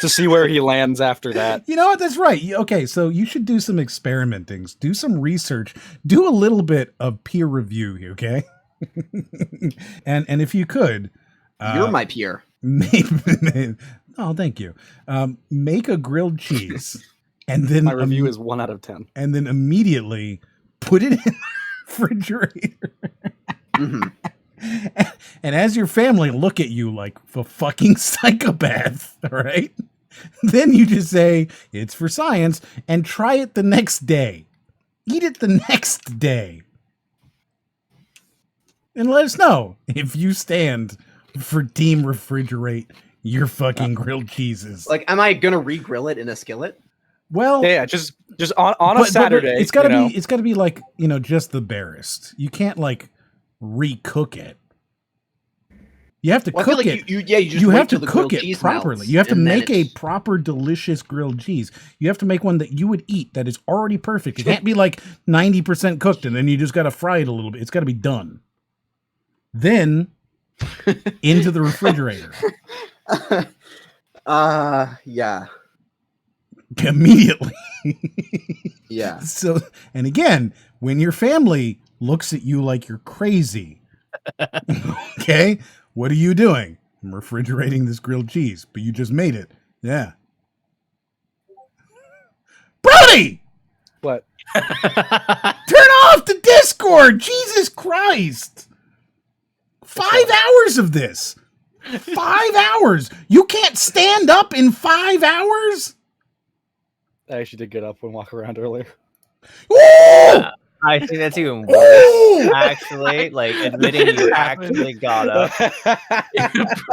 to see where he lands after that. You know what? That's right. Okay, so you should do some experimenting, do some research, do a little bit of peer review here, okay? and if you could, You're my peer. Oh, thank you. Make a grilled cheese, and then My review is 1 out of 10. and then immediately put it in the refrigerator. Mhm. And as your family look at you like a fucking psychopath, all right? Then you just say, it's for science, and try it the next day. Eat it the next day. And let us know if you stand for Team Refrigerate your fucking grilled cheeses. Like, am I gonna re-grill it in a skillet? Well, Yeah, just on a Saturday. it's gotta be like, just the barest. You can't like recook it. You have to Well, I feel cook like it. you just You wait have till to the cook grilled it cheese properly. melts, You have to and then make a it's- proper delicious grilled cheese. You have to make one that you would eat that is already perfect. It can't be like 90% cooked and then you just got to fry it a little bit. It's got to be done. Then into the refrigerator. Yeah. Immediately. Yeah. So, and again, when your family looks at you like you're crazy, okay, what are you doing? I'm refrigerating this grilled cheese, but you just made it. Yeah. Brody! What? Turn off the Discord! Jesus Christ! 5 hours of this! 5 hours! You can't stand up in 5 hours? I actually did get up and walk around earlier. Ooh! I think that's even Ooh! worse. Actually, like admitting you actually got up.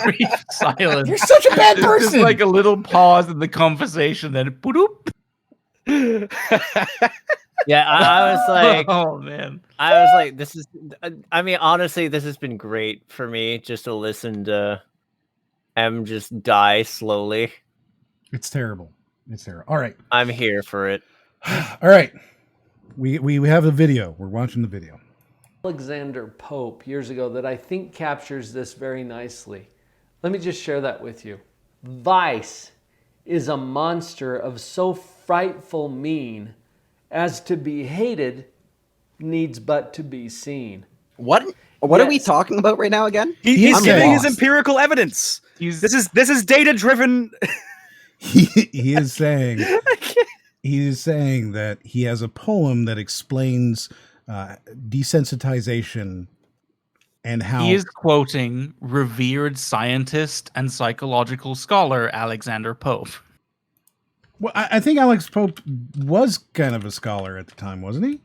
Brief silence. You're such a bad There's just person! like a little pause in the conversation, then boop. Yeah, I was like, oh man. this is. I mean, honestly, this has been great for me just to listen to M just die slowly. It's terrible. It's terrible. All right. I'm here for it. All right. We have a video. We're watching the video. Alexander Pope years ago that I think captures this very nicely. Let me just share that with you. Vice is a monster of so frightful mean as to be hated needs but to be seen. What are we Yes. talking about right now again? He's I'm giving his lost. empirical evidence. This is data driven. He is saying that he has a poem that explains desensitization and how He is quoting revered scientist and psychological scholar Alexander Pope. Well, I think Alex Pope was kind of a scholar at the time, wasn't he?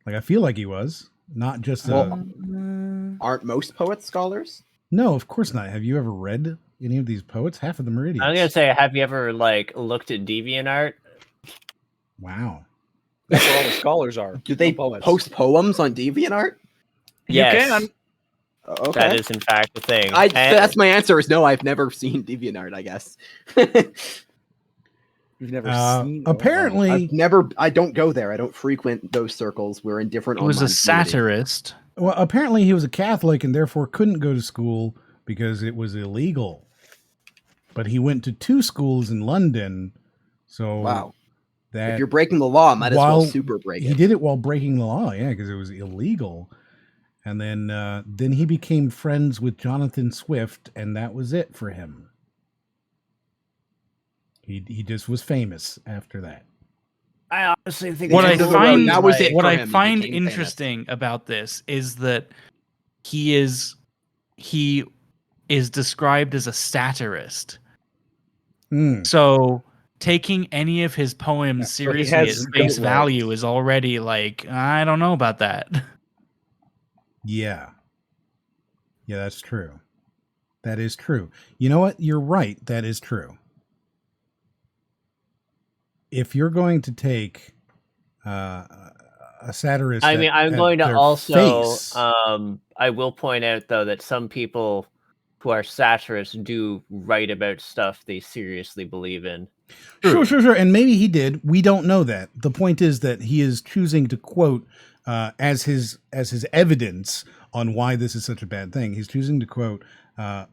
Like, I feel like he was, not just Aren't most poets scholars? No, of course not. Have you ever read any of these poets? Half of them are idiots. I'm gonna say, have you ever like looked at DeviantArt? Wow. That's where all the scholars are. Do they poets. post poems on DeviantArt? Yes, You can. Okay. that is in fact the thing. That's my answer is no, I've never seen DeviantArt, I guess. You've never seen. Apparently, I don't go there. I don't frequent those circles. We're in different He was a online communities. satirist. well, apparently he was a Catholic and therefore couldn't go to school because it was illegal. But he went to 2 schools in London, so Wow. that If you're breaking the law, might as well while super break he it. did it while breaking the law, yeah, because it was illegal. And then he became friends with Jonathan Swift, and that was it for him. He just was famous after that. I honestly think What I end of the road, find that was it what for I him. He find became famous. interesting about this is that he is described as a satirist. Mm. So taking any of his poems Yeah, so he seriously at has face good value words. is already like, I don't know about that. Yeah. Yeah, that's true. That is true. You know what? You're right. That is true. If you're going to take a satirist, I mean, I'm at going to their also. face- I will point out though that some people who are satirists do write about stuff they seriously believe in. Sure. And maybe he did. We don't know that. The point is that he is choosing to quote as his evidence on why this is such a bad thing. He's choosing to quote a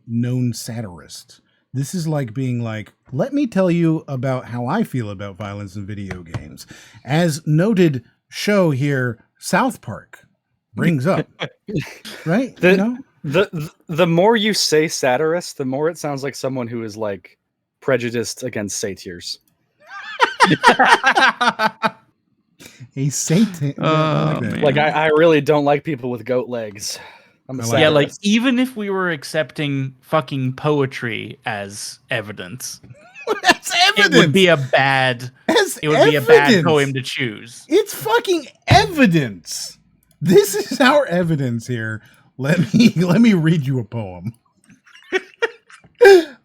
known satirist. This is like being like, let me tell you about how I feel about violence in video games. As noted show here, South Park brings up, right? The more you say satirist, the more it sounds like someone who is like prejudiced against satyrs. A Satan. I really don't like people with goat legs. Yeah, like even if we were accepting fucking poetry as evidence, that's evidence. It would be a bad. It would be a bad poem to choose. It's fucking evidence. This is our evidence here. Let me read you a poem.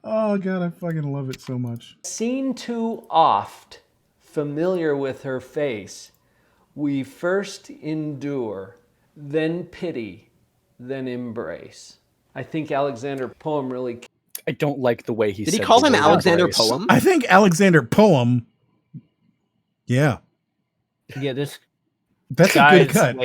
Oh god, I fucking love it so much. Seen too oft, familiar with her face, we first endure, then pity, then embrace. I think Alexander Poem really... I don't like the way he Did said he call him Alexander embrace. Poem? I think Alexander Poem. Yeah. Yeah, this that's a good cut.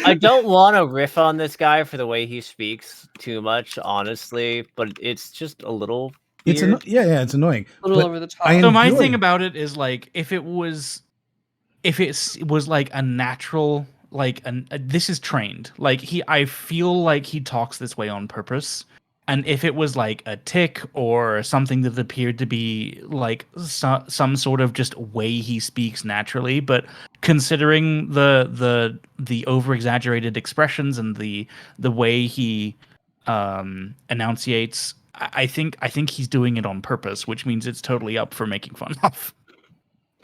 I don't want to riff on this guy for the way he speaks too much, honestly, but it's just a little weird. It's annoying. A little over the top. So my thing about it is like if it was like a natural this is trained. Like I feel like he talks this way on purpose. And if it was like a tick or something that appeared to be like some sort of just way he speaks naturally, but considering the over exaggerated expressions and the way he enunciates, I think he's doing it on purpose, which means it's totally up for making fun of.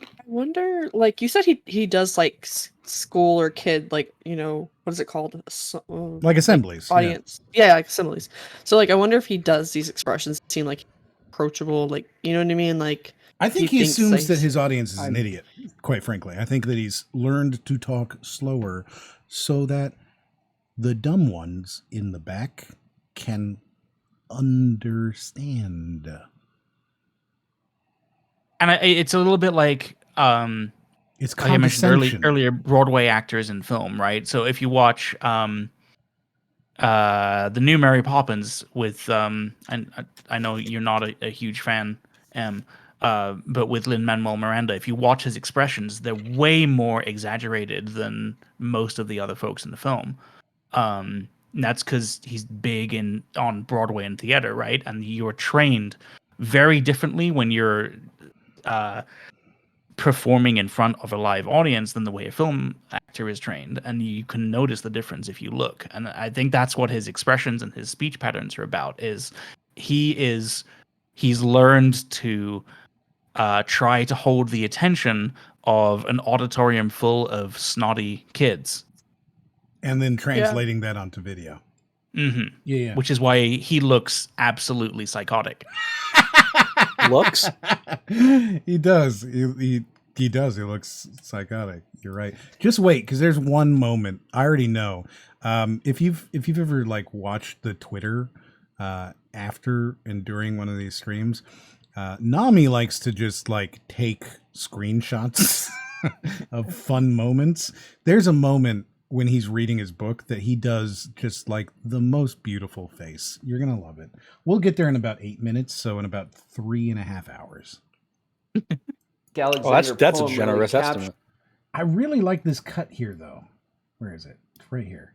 I wonder, like you said, he does like school or kid, like, you know, what is it called? Like assemblies. Audience. Yeah, like assemblies. So like I wonder if he does these expressions seem like approachable, like, you know what I mean? Like I think he assumes that his audience is an idiot, quite frankly. I think that he's learned to talk slower so that the dumb ones in the back can understand. And it's a little bit like it's like I mentioned earlier Broadway actors in film, right? So if you watch the new Mary Poppins with and I know you're not a huge fan, but with Lin-Manuel Miranda, if you watch his expressions, they're way more exaggerated than most of the other folks in the film. And that's because he's big on Broadway and theater, right? And you're trained very differently when you're performing in front of a live audience than the way a film actor is trained, and you can notice the difference if you look. And I think that's what his expressions and his speech patterns are about. Is he's learned to try to hold the attention of an auditorium full of snotty kids, and then translating that onto video. Mm-hmm. Yeah, which is why he looks absolutely psychotic. Looks? He does. He does. He looks psychotic. You're right. Just wait, because there's one moment I already know. If you've ever like watched the Twitter after and during one of these streams, Nami likes to just like take screenshots of fun moments. There's a moment when he's reading his book that he does just like the most beautiful face. You're gonna love it. We'll get there in about 8 minutes, so in about 3.5 hours. That's a generous estimate. I really like this cut here, though. Where is it? It's right here.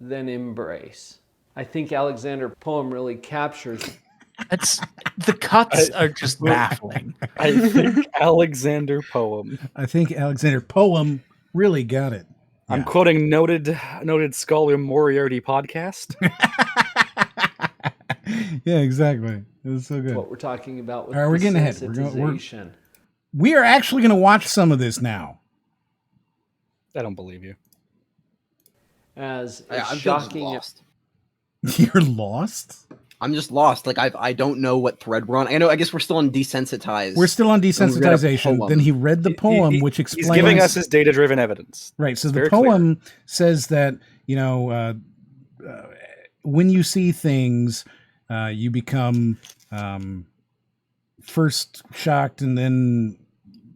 Then embrace. I think Alexander Poem really captures. The cuts are just baffling. I think Alexander Poem. I think Alexander Poem really got it. Yeah. I'm quoting noted scholar Moriarty podcast. Yeah, exactly. It was so good. What we're talking about with all right, we're getting ahead. We are actually going to watch some of this now. I don't believe you. As I'm shocking. lost. You're lost? I'm just lost. Like I don't know what thread we're on. I guess we're still on desensitized. We're still on desensitization. Then he read the poem, which explains. He's giving us his data-driven evidence. Right. So the poem says that when you see things, you become first shocked, and then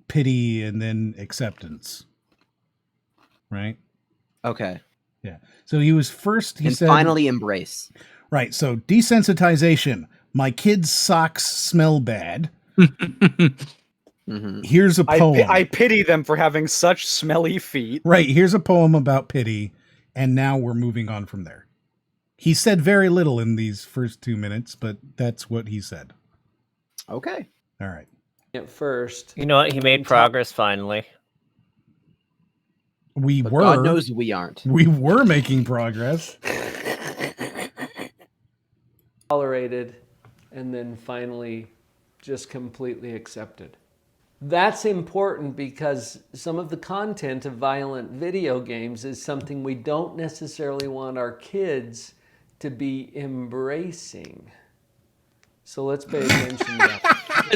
pity, and then acceptance. Right. Okay. Yeah. So he was first. He said finally embrace. Right. So desensitization, My kids' socks smell bad. Mhm. Here's a poem. I pity them for having such smelly feet. Right, here's a poem about pity, and now we're moving on from there. He said very little in these first 2 minutes, but that's what he said. Okay. All right. At first, You know what? He made progress finally. We But were. God knows we aren't. We were making progress. tolerated, and then finally just completely accepted. That's important because some of the content of violent video games is something we don't necessarily want our kids to be embracing. So let's pay attention to that.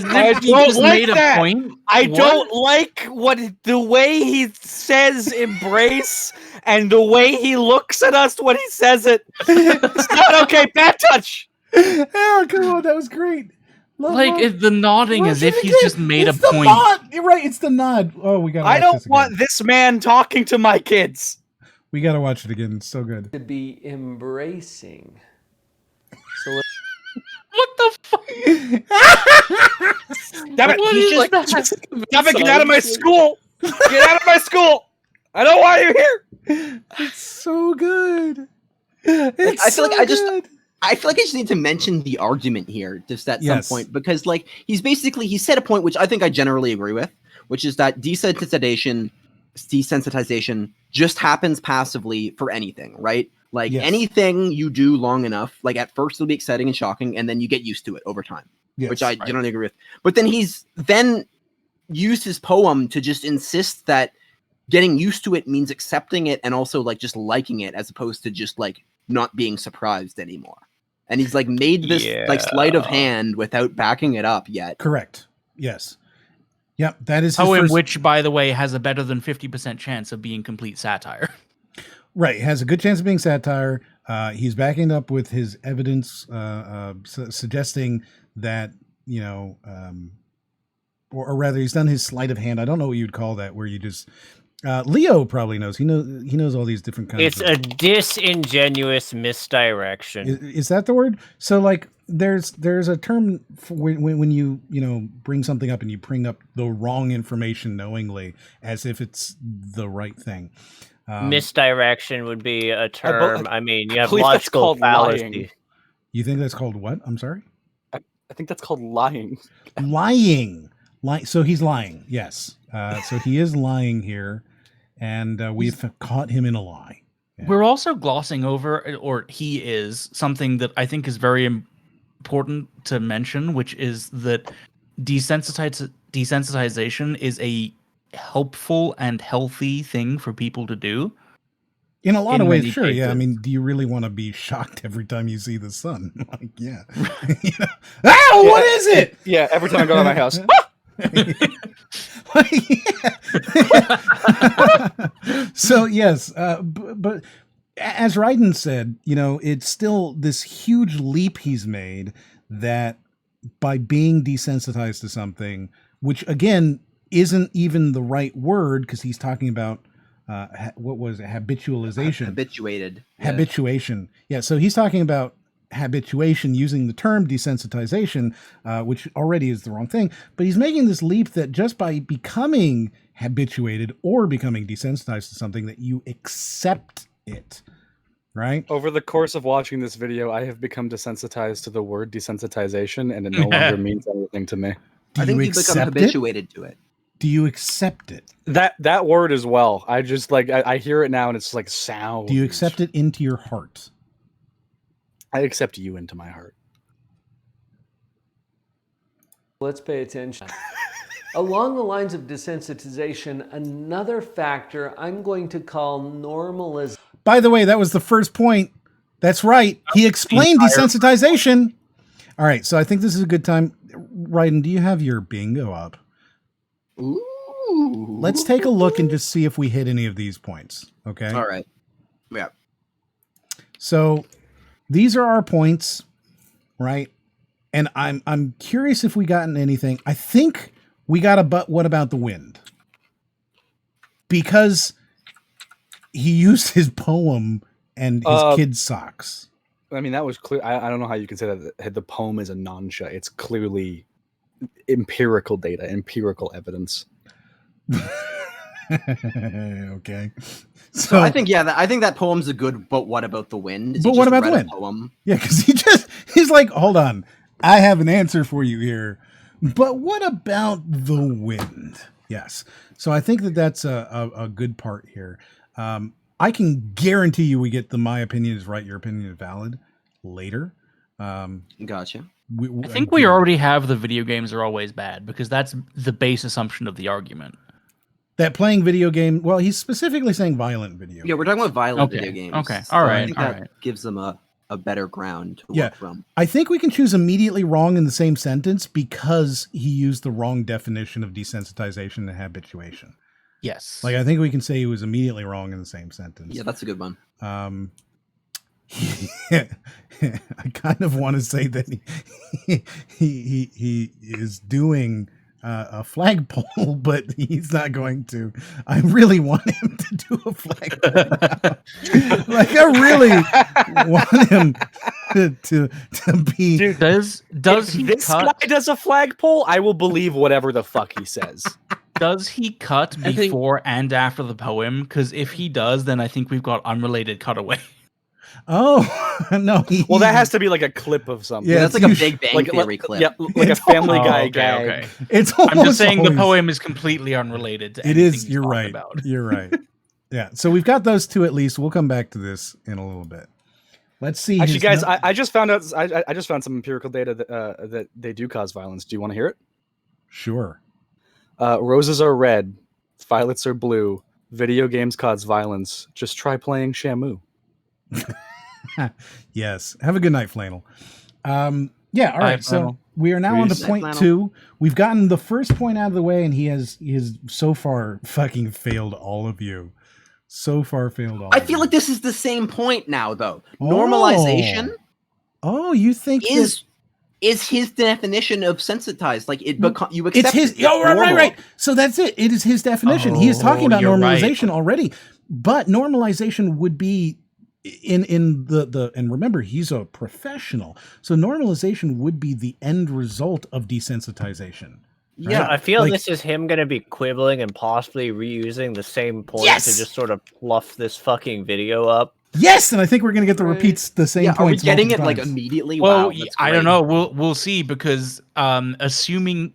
I don't like that. Point? I What? don't like the way he says embrace and the way he looks at us when he says it. It's not okay. Bad touch. Oh, come on, that was great. It's the nodding as if he's just made it's a the point. Nod. You're right, it's the nod. Oh, we got. I don't want this man talking to my kids. We got to watch it again. It's so good. To be embracing. So let's What the fuck? Damn it! What He's is like, that? Damn it! Get out of my school! Get out of my school! I don't want you here. It's so good. It's I feel like so I just good. I feel like I just need to mention the argument here just at Yes. some point, because like he said a point which I think I generally agree with, which is that desensitization just happens passively for anything, right? Like Yes. anything you do long enough, like at first it'll be exciting and shocking, and then you get used to it over time, Yes. which I generally agree with. But then he's used his poem to just insist that getting used to it means accepting it and also like just liking it, as opposed to just like not being surprised anymore. And he's like made this like sleight of hand without backing it up yet. Correct. Yes. Yep. That is his Poem, first... which, by the way, has a better than 50% chance of being complete satire. Right. Has a good chance of being satire. He's backing up with his evidence, suggesting that, you know, or rather, he's done his sleight of hand. I don't know what you'd call that, where you just. Leo probably knows. He knows all these different kinds. It's a disingenuous misdirection. Is that the word? So like, there's a term for when you bring something up and you bring up the wrong information knowingly, as if it's the right thing. Misdirection would be a term. I mean, you have believe that's logical called lying. fallacy. You think that's called what? I'm sorry. I think that's called lying. Lying. So he's lying. Yes. So he is lying here, and we've caught him in a lie. Yeah. We're also glossing over, or he is, something that I think is very important to mention, which is that desensitization is a helpful and healthy thing for people to do. In a lot of ways, many sure. Yeah. I cases. mean, do you really want to be shocked every time you see the sun? Like, yeah. Ah, what is it? Yeah, every time I go to my house. So yes, but as Raiden said, it's still this huge leap he's made, that by being desensitized to something, which again isn't even the right word, because he's talking about what was it? Habitualization. Habituated. Habituation. Yeah. So he's talking about habituation using the term desensitization, which already is the wrong thing. But he's making this leap that just by becoming habituated or becoming desensitized to something, that you accept it. Right? Over the course of watching this video, I have become desensitized to the word desensitization, and it no longer means anything to me. I think you become habituated to it. Do you accept it? That word as well. I just like I hear it now, and it's like sound. Do you accept it into your heart? I accept you into my heart. Let's pay attention. Along the lines of desensitization, another factor I'm going to call normalization. By the way, that was the first point. That's right. He explained desensitization. All right, so I think this is a good time. Raiden, do you have your bingo up? Ooh. Let's take a look and just see if we hit any of these points. Okay. All right. Yeah. So these are our points, right? And I'm curious if we gotten anything. I think we got a but what about the wind? Because he used his poem and his kid's socks. I mean, that was clear. I don't know how you can say that the poem is a non-sha. It's clearly empirical data, empirical evidence. Okay. So I think I think that poem's a good. But what about the wind? But what about the wind? Poem? Yeah, because he's like, hold on, I have an answer for you here. But what about the wind? Yes. So I think that's a good part here. I can guarantee you we get the my opinion is right, your opinion is valid later. Gotcha. I think we already have the video games are always bad because that's the base assumption of the argument. That playing video game, well, he's specifically saying violent video. Yeah, we're talking about violent video games. Okay, all right. I think that gives them a better ground to work from. I think we can choose immediately wrong in the same sentence because he used the wrong definition of desensitization and habituation. Yes. Like, I think we can say he was immediately wrong in the same sentence. Yeah, that's a good one. I kind of want to say that he is doing a flagpole, but he's not going to. I really want him to do a flagpole now. Like, I really want him to be. Dude, does he this cut? guy does a flagpole? I will believe whatever the fuck he says. Does he cut before and after the poem? Because if he does, then I think we've got unrelated cutaway. Oh no! Well, that has to be like a clip of something. Yeah, that's like a Big Bang Theory clip. Yeah, like a Family Guy gag. Okay. It's I'm just saying the poem is completely unrelated to anything he's You're talking right. about. You're right. Yeah. So we've got those two at least. We'll come back to this in a little bit. Let's see. Actually, guys, I just found out. I just found some empirical data that they do cause violence. Do you want to hear it? Sure. Roses are red, violets are blue. Video games cause violence. Just try playing Shamu. Yes. Have a good night, Flannel. Yeah. All right. So Flannel. we are now on to Peace. point Flannel. 2. We've gotten the first point out of the way, and he has so far fucking failed all of you. So far failed all. I of feel you. like this is the same point now, though. Oh. Normalization Oh, you think is his definition of sensitized. Like you accept it's his? it. Oh, It's normal. right. So that's it. It is his definition. He is talking about you're right. normalization already, but normalization would be in the and remember, he's a professional, so normalization would be the end result of desensitization. Yeah, I feel like- this is him going to be quibbling and possibly reusing the same point Yes! to just sort of fluff this fucking video up. Yes, and I think we're going to get the repeats, the same Yeah, are we points. getting it multiple like times. immediately? Well, Wow, that's I don't great. know. We'll see because assuming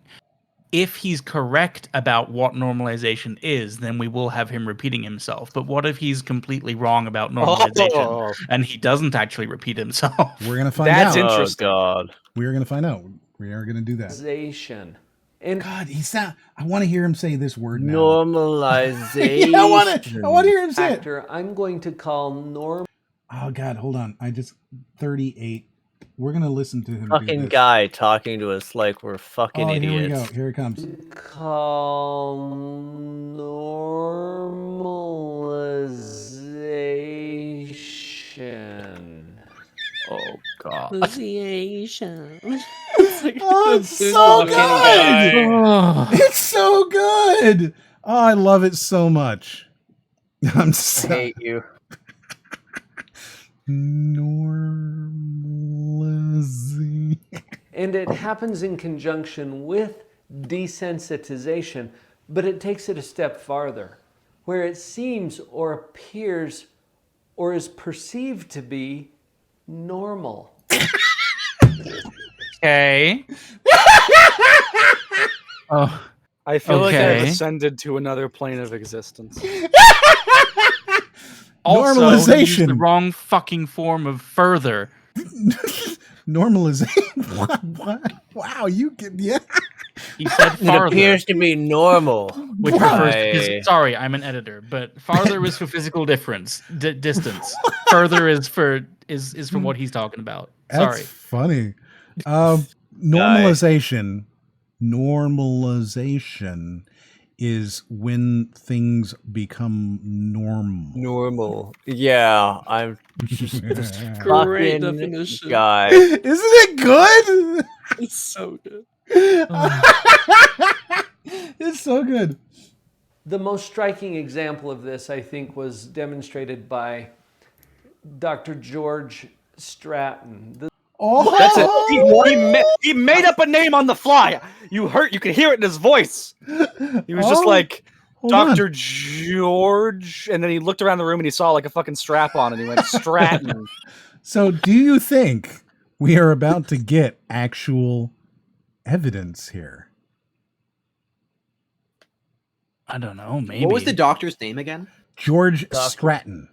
if he's correct about what normalization is, then we will have him repeating himself. But what if he's completely wrong about normalization and he doesn't actually repeat himself? We're going to find That's out. interesting. Oh, God. We are going to find out. We are going to do that. Normalization. And God, he's not. I want to hear him say this word now. Normalization. Yeah, I want to hear him say it. factor I'm going to call norm. Oh God, hold on. 38. We're gonna listen to him. do Fucking this. guy talking to us like we're fucking Oh, here we go. idiots. Here it comes. Call normalization. Oh God! Association. Oh, it's so good. It's so good. Oh, I love it so much. I'm I so hate you. normalizing. And it happens in conjunction with desensitization, but it takes it a step farther, where it seems or appears or is perceived to be normal. Okay. Oh, I feel like I've Okay. ascended to another plane of existence. also, he used Normalization. the wrong fucking form of further. Normalization. What? Wow, you get He said It farther, appears to be normal. which refers to Why? sorry, I'm an editor, but farther is for physical distance. Further is for what he's talking about. That's Sorry. funny. Normalization. Normalization is when things become normal. Normal. Yeah, I'm just Great fucking definition. guy. Isn't it good? It's so good. It's so good. The most striking example of this, I think, was demonstrated by Dr. George Stratton. That's it. He made up a name on the fly. You could hear it in his voice. He was just like Dr. George, and then he looked around the room and he saw like a fucking strap on, and he went Stratton. So, do you think we are about to get actual evidence here? I don't know. Maybe. What was the doctor's name again? George Stratton.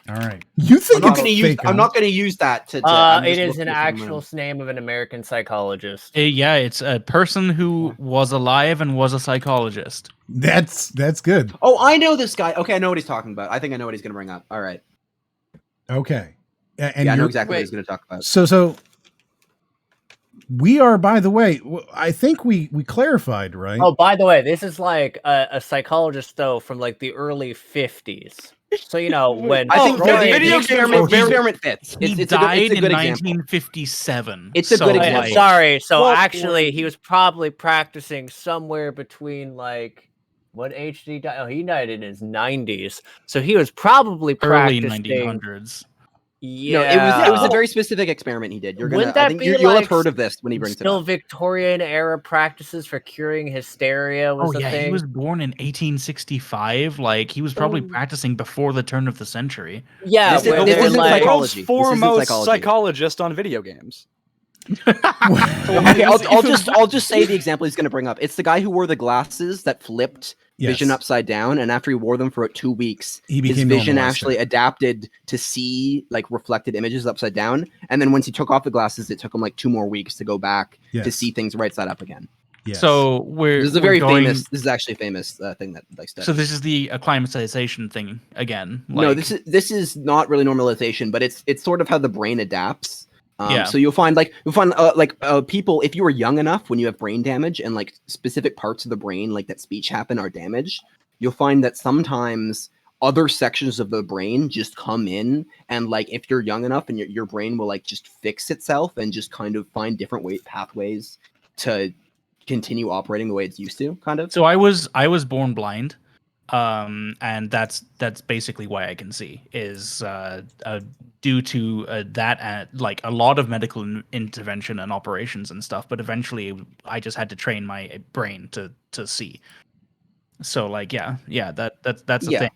All right. You think I'm not going to use that to it is an actual name of an American psychologist. Yeah, it's a person who was alive and was a psychologist. That's good. Oh, I know this guy. Okay, I know what he's talking about. I think I know what he's going to bring up. All right. Okay. And yeah, I know exactly what he's going to talk about. So we are, by the way, I think we clarified, right? Oh, by the way, this is like a psychologist, though, from like the early 50s. So, you know, when I think the video experiment fits. He died in 1957. It's a good example. Sorry. So actually, he was probably practicing somewhere between like, what age did he die? Oh, he died in his 90s. So he was probably early practicing 1900s. Yeah, no, it was a very specific experiment he did. You'll have heard of this when he brings it up. Still Victorian era practices for curing hysteria was the thing. He was born in 1865. Like he was probably practicing before the turn of the century. Yeah, this is like the world's foremost psychologist on video games. Okay, I'll just say the example he's going to bring up. It's the guy who wore the glasses that flipped vision upside down, and after he wore them for 2 weeks, his vision actually adapted to see like reflected images upside down. And then once he took off the glasses, it took him like 2 more weeks to go back to see things right side up again. Yes. So this is actually a famous thing that like studies. So this is the acclimatization thing again. No, this is not really normalization, but it's sort of how the brain adapts. So you'll find people, if you are young enough when you have brain damage and like specific parts of the brain like that speech happen are damaged, you'll find that sometimes other sections of the brain just come in, and like if you're young enough and your brain will like just fix itself and just kind of find different pathways to continue operating the way it's used to, kind of. So I was born blind. And that's basically why I can see is due to that like a lot of medical intervention and operations and stuff, but eventually I just had to train my brain to see. So like that's a thing.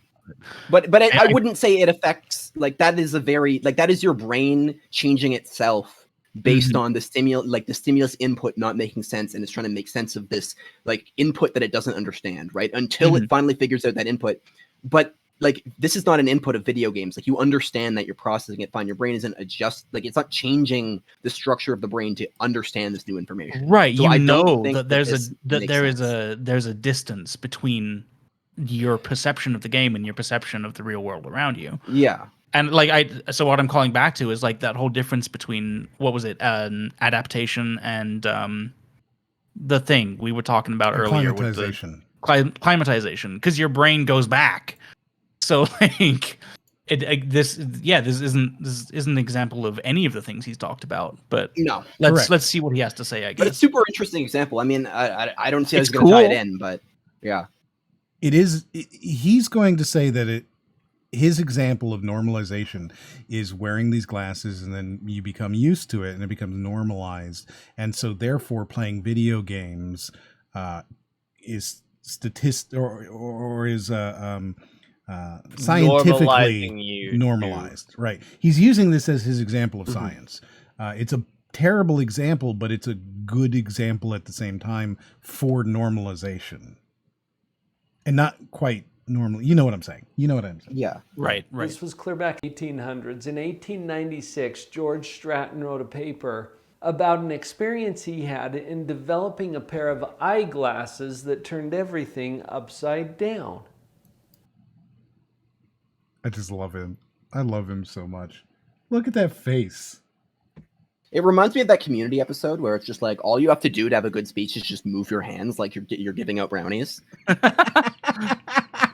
But I wouldn't say it affects like that is that is your brain changing itself based on the stimulus input not making sense, and it's trying to make sense of this like input that it doesn't understand, right? Until it finally figures out that input. But like this is not an input of video games. Like you understand that you're processing it fine. Your brain isn't it's not changing the structure of the brain to understand this new information. Right. So I know that there's a distance between your perception of the game and your perception of the real world around you. Yeah. And like so what I'm calling back to is like that whole difference between what was it, adaptation and the thing we were talking about earlier with the climatization, because your brain goes back. So like this isn't an example of any of the things he's talked about. But no, let's see what he has to say. I guess. But it's a super interesting example. I mean, I don't see how he's going to tie it in, but yeah, it is. He's going to say that his example of normalization is wearing these glasses, and then you become used to it and it becomes normalized. And so therefore playing video games is scientifically normalized. Right. He's using this as his example of science. It's a terrible example, but it's a good example at the same time for normalization. And not quite normally, you know what I'm saying. Yeah, right. This was clear back in the 1800s. In 1896, George Stratton wrote a paper about an experience he had in developing a pair of eyeglasses that turned everything upside down. I just love him. I love him so much. Look at that face. It reminds me of that Community episode where it's just like all you have to do to have a good speech is just move your hands like you're giving out brownies.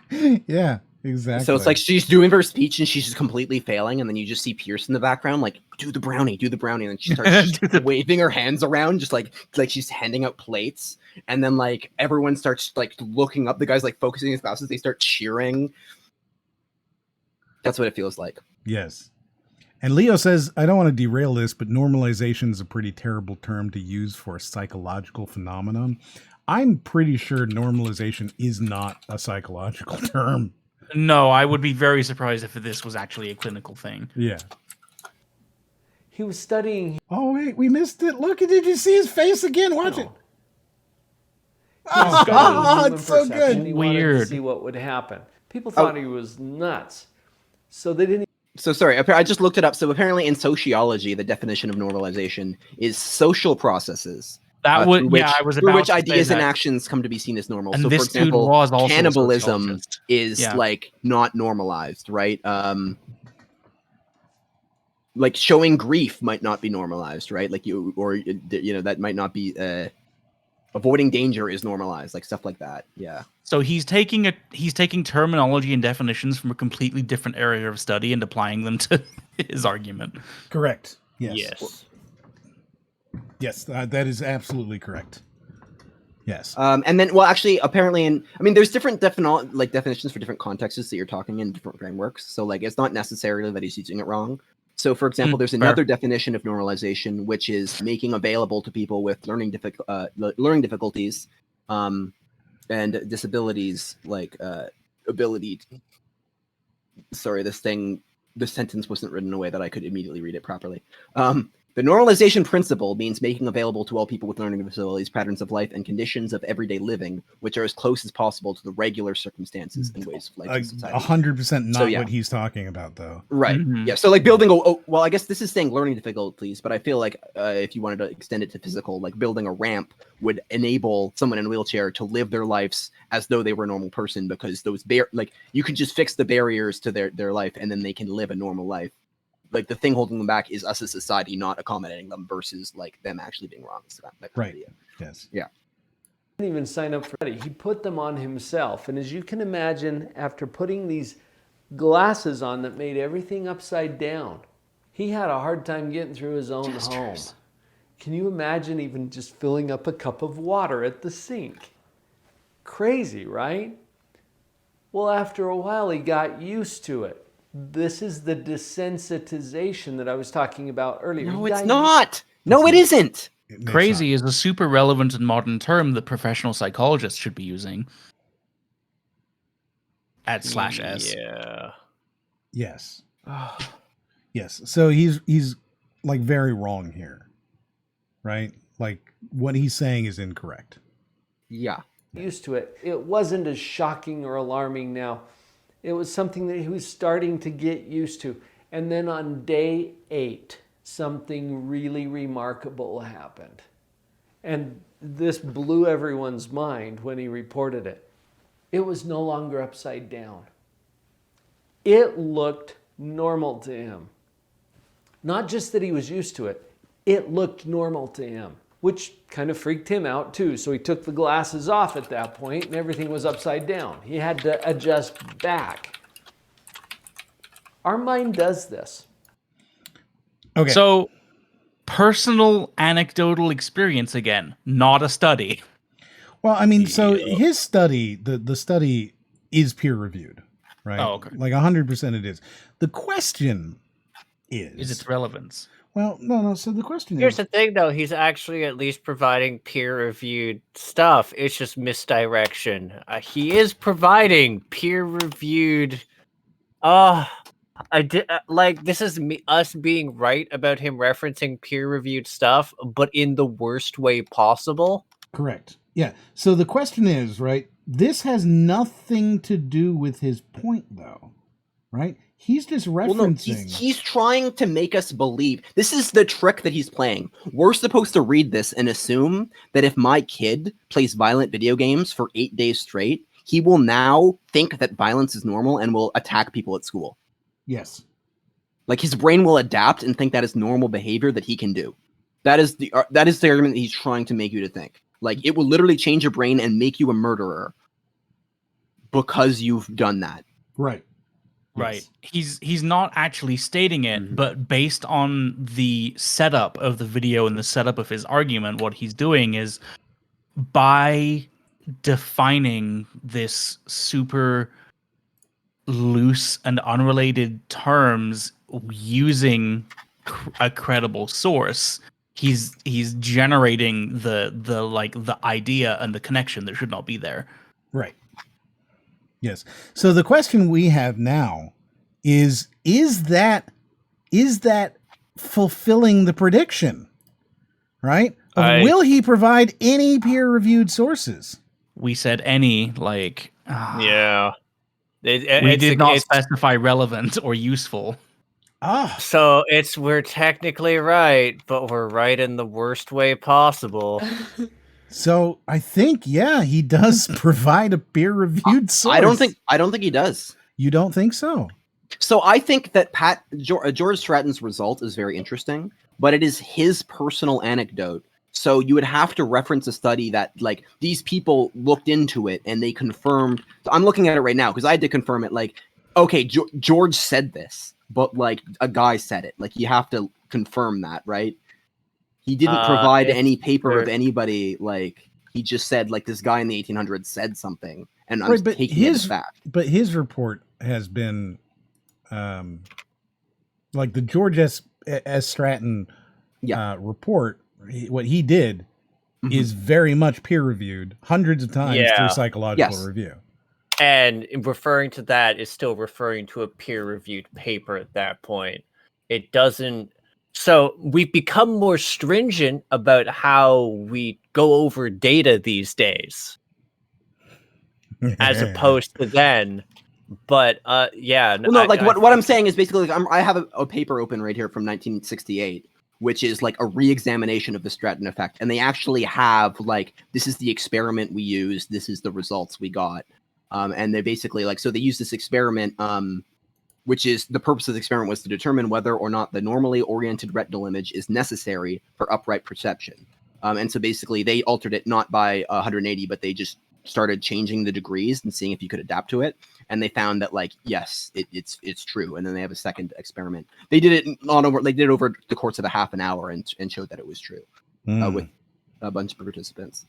Yeah, exactly. So it's like she's doing her speech and she's just completely failing, and then you just see Pierce in the background like do the brownie, and then she starts waving her hands around just like she's handing out plates, and then like everyone starts like looking up. The guy's like focusing his glasses, they start cheering. That's what it feels like. Yes. And Leo says, I don't want to derail this, but normalization is a pretty terrible term to use for a psychological phenomenon. I'm pretty sure normalization is not a psychological term. No, I would be very surprised if this was actually a clinical thing. Yeah. He was studying. Oh, wait, we missed it. Look, did you see his face again? Watch it. Oh, it's so good. He wanted to Weird. see what would happen. People thought he was nuts. So they didn't. So sorry, I just looked it up. So apparently in sociology, the definition of normalization is social processes. That would, through I was through about which to say ideas and that. actions come to be seen as normal. And So, this for example, dude was also a cannibalism sociologist. is Yeah. like not normalized, right? Like showing grief might not be normalized, right? Like that might not be. Avoiding danger is normalized, like stuff like that. Yeah. So he's taking terminology and definitions from a completely different area of study and applying them to his argument. Correct. Yes. Yes. Yes, that is absolutely correct. Yes. And then, well, actually, apparently, there's different definitions for different contexts that you're talking in different frameworks. So, like, it's not necessarily that he's using it wrong. So, for example, there's another definition of normalization, which is making available to people with learning difficulties and disabilities, like ability. Sorry, this sentence wasn't written in a way that I could immediately read it properly. The normalization principle means making available to all people with learning disabilities patterns of life and conditions of everyday living, which are as close as possible to the regular circumstances and ways of life in society. 100% not what he's talking about, though. Right. Yeah. So, like, building well, I guess this is saying learning difficulties, but I feel like if you wanted to extend it to physical, like building a ramp would enable someone in a wheelchair to live their lives as though they were a normal person, because those you can just fix the barriers to their life, and then they can live a normal life. Like, the thing holding them back is us as society not accommodating them versus like them actually being wrong. So that right. Idea. Yes. Yeah. He didn't even sign up for it. He put them on himself. And as you can imagine, after putting these glasses on that made everything upside down, he had a hard time getting through his own home. Can you imagine even just filling up a cup of water at the sink? Crazy, right? Well, after a while, he got used to it. This is the desensitization that I was talking about earlier. No, it's not. No, it isn't. Crazy is a super relevant and modern term that professional psychologists should be using. At /s. Yeah. Yes. Yes. So he's like very wrong here. Right? Like, what he's saying is incorrect. Yeah. Used to it. It wasn't as shocking or alarming now. It was something that he was starting to get used to. And then on day 8, something really remarkable happened. And this blew everyone's mind when he reported it. It was no longer upside down. It looked normal to him. Not just that he was used to it, it looked normal to him, which kind of freaked him out too. So he took the glasses off at that point and everything was upside down. He had to adjust back. Our mind does this. Okay. So, personal anecdotal experience again, not a study. Well, I mean, so his study, the study is peer reviewed, right? Oh, okay. Like 100% it is. The question is its relevance? Well, no. So the question Here's is, the thing, though. He's actually at least providing peer-reviewed stuff. It's just misdirection. He is providing peer-reviewed. This is us being right about him referencing peer-reviewed stuff, but in the worst way possible. correct. Yeah. So the question is, right? This has nothing to do with his point, though, right? He's just referencing. Well, no, he's trying to make us believe. This is the trick that he's playing. We're supposed to read this and assume that if my kid plays violent video games for 8 days straight, he will now think that violence is normal and will attack people at school. Yes. Like, his brain will adapt and think that is normal behavior that he can do. That is the argument that he's trying to make you to think. Like, it will literally change your brain and make you a murderer because you've done that. Right. Right. He's not actually stating it, but based on the setup of the video and the setup of his argument, what he's doing is, by defining this super loose and unrelated terms using a credible source, he's generating the idea and the connection that should not be there. Right. Yes. So the question we have now is that fulfilling the prediction? Right? Will he provide any peer-reviewed sources? We said any, like Yeah. we did not specify relevant or useful. So we're technically right, but we're right in the worst way possible. So I think, yeah, he does provide a peer-reviewed source. I don't think he does. You don't think so? So I think that George Stratton's result is very interesting, but it is his personal anecdote. So you would have to reference a study that, like, these people looked into it and they confirmed. So I'm looking at it right now because I had to confirm it. Like, okay, George said this, but like a guy said it. Like, you have to confirm that, right? He didn't provide any paper of anybody. Like, he just said, like, this guy in the 1800s said something, and I'm taking it as fact. But his report has been, like the George S. Stratton report. What he did is very much peer-reviewed hundreds of times through psychological review. And referring to that is still referring to a peer-reviewed paper at that point. It doesn't... So we've become more stringent about how we go over data these days, as opposed to then. But yeah, well, no, like what I'm saying is basically, like, I have a paper open right here from 1968, which is like a re-examination of the Stratton effect, and they actually have, like, this is the experiment we used, this is the results we got, and they basically, like, so they use this experiment. Which is the purpose of the experiment was to determine whether or not the normally oriented retinal image is necessary for upright perception. And so basically they altered it not by 180, but they just started changing the degrees and seeing if you could adapt to it. And they found that, like, yes, it's true. And then they have a second experiment. They did it over the course of a half an hour and showed that it was true with a bunch of participants.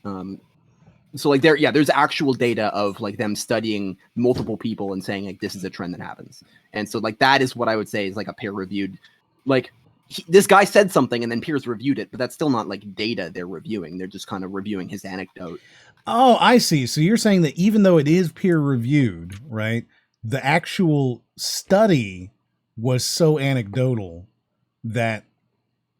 So, like, there's actual data of, like, them studying multiple people and saying, like, this is a trend that happens. And so, like, that is what I would say is, like, a peer-reviewed, like, this guy said something and then peers reviewed it, but that's still not, like, data they're reviewing. They're just kind of reviewing his anecdote. Oh, I see. So you're saying that even though it is peer-reviewed, right, the actual study was so anecdotal that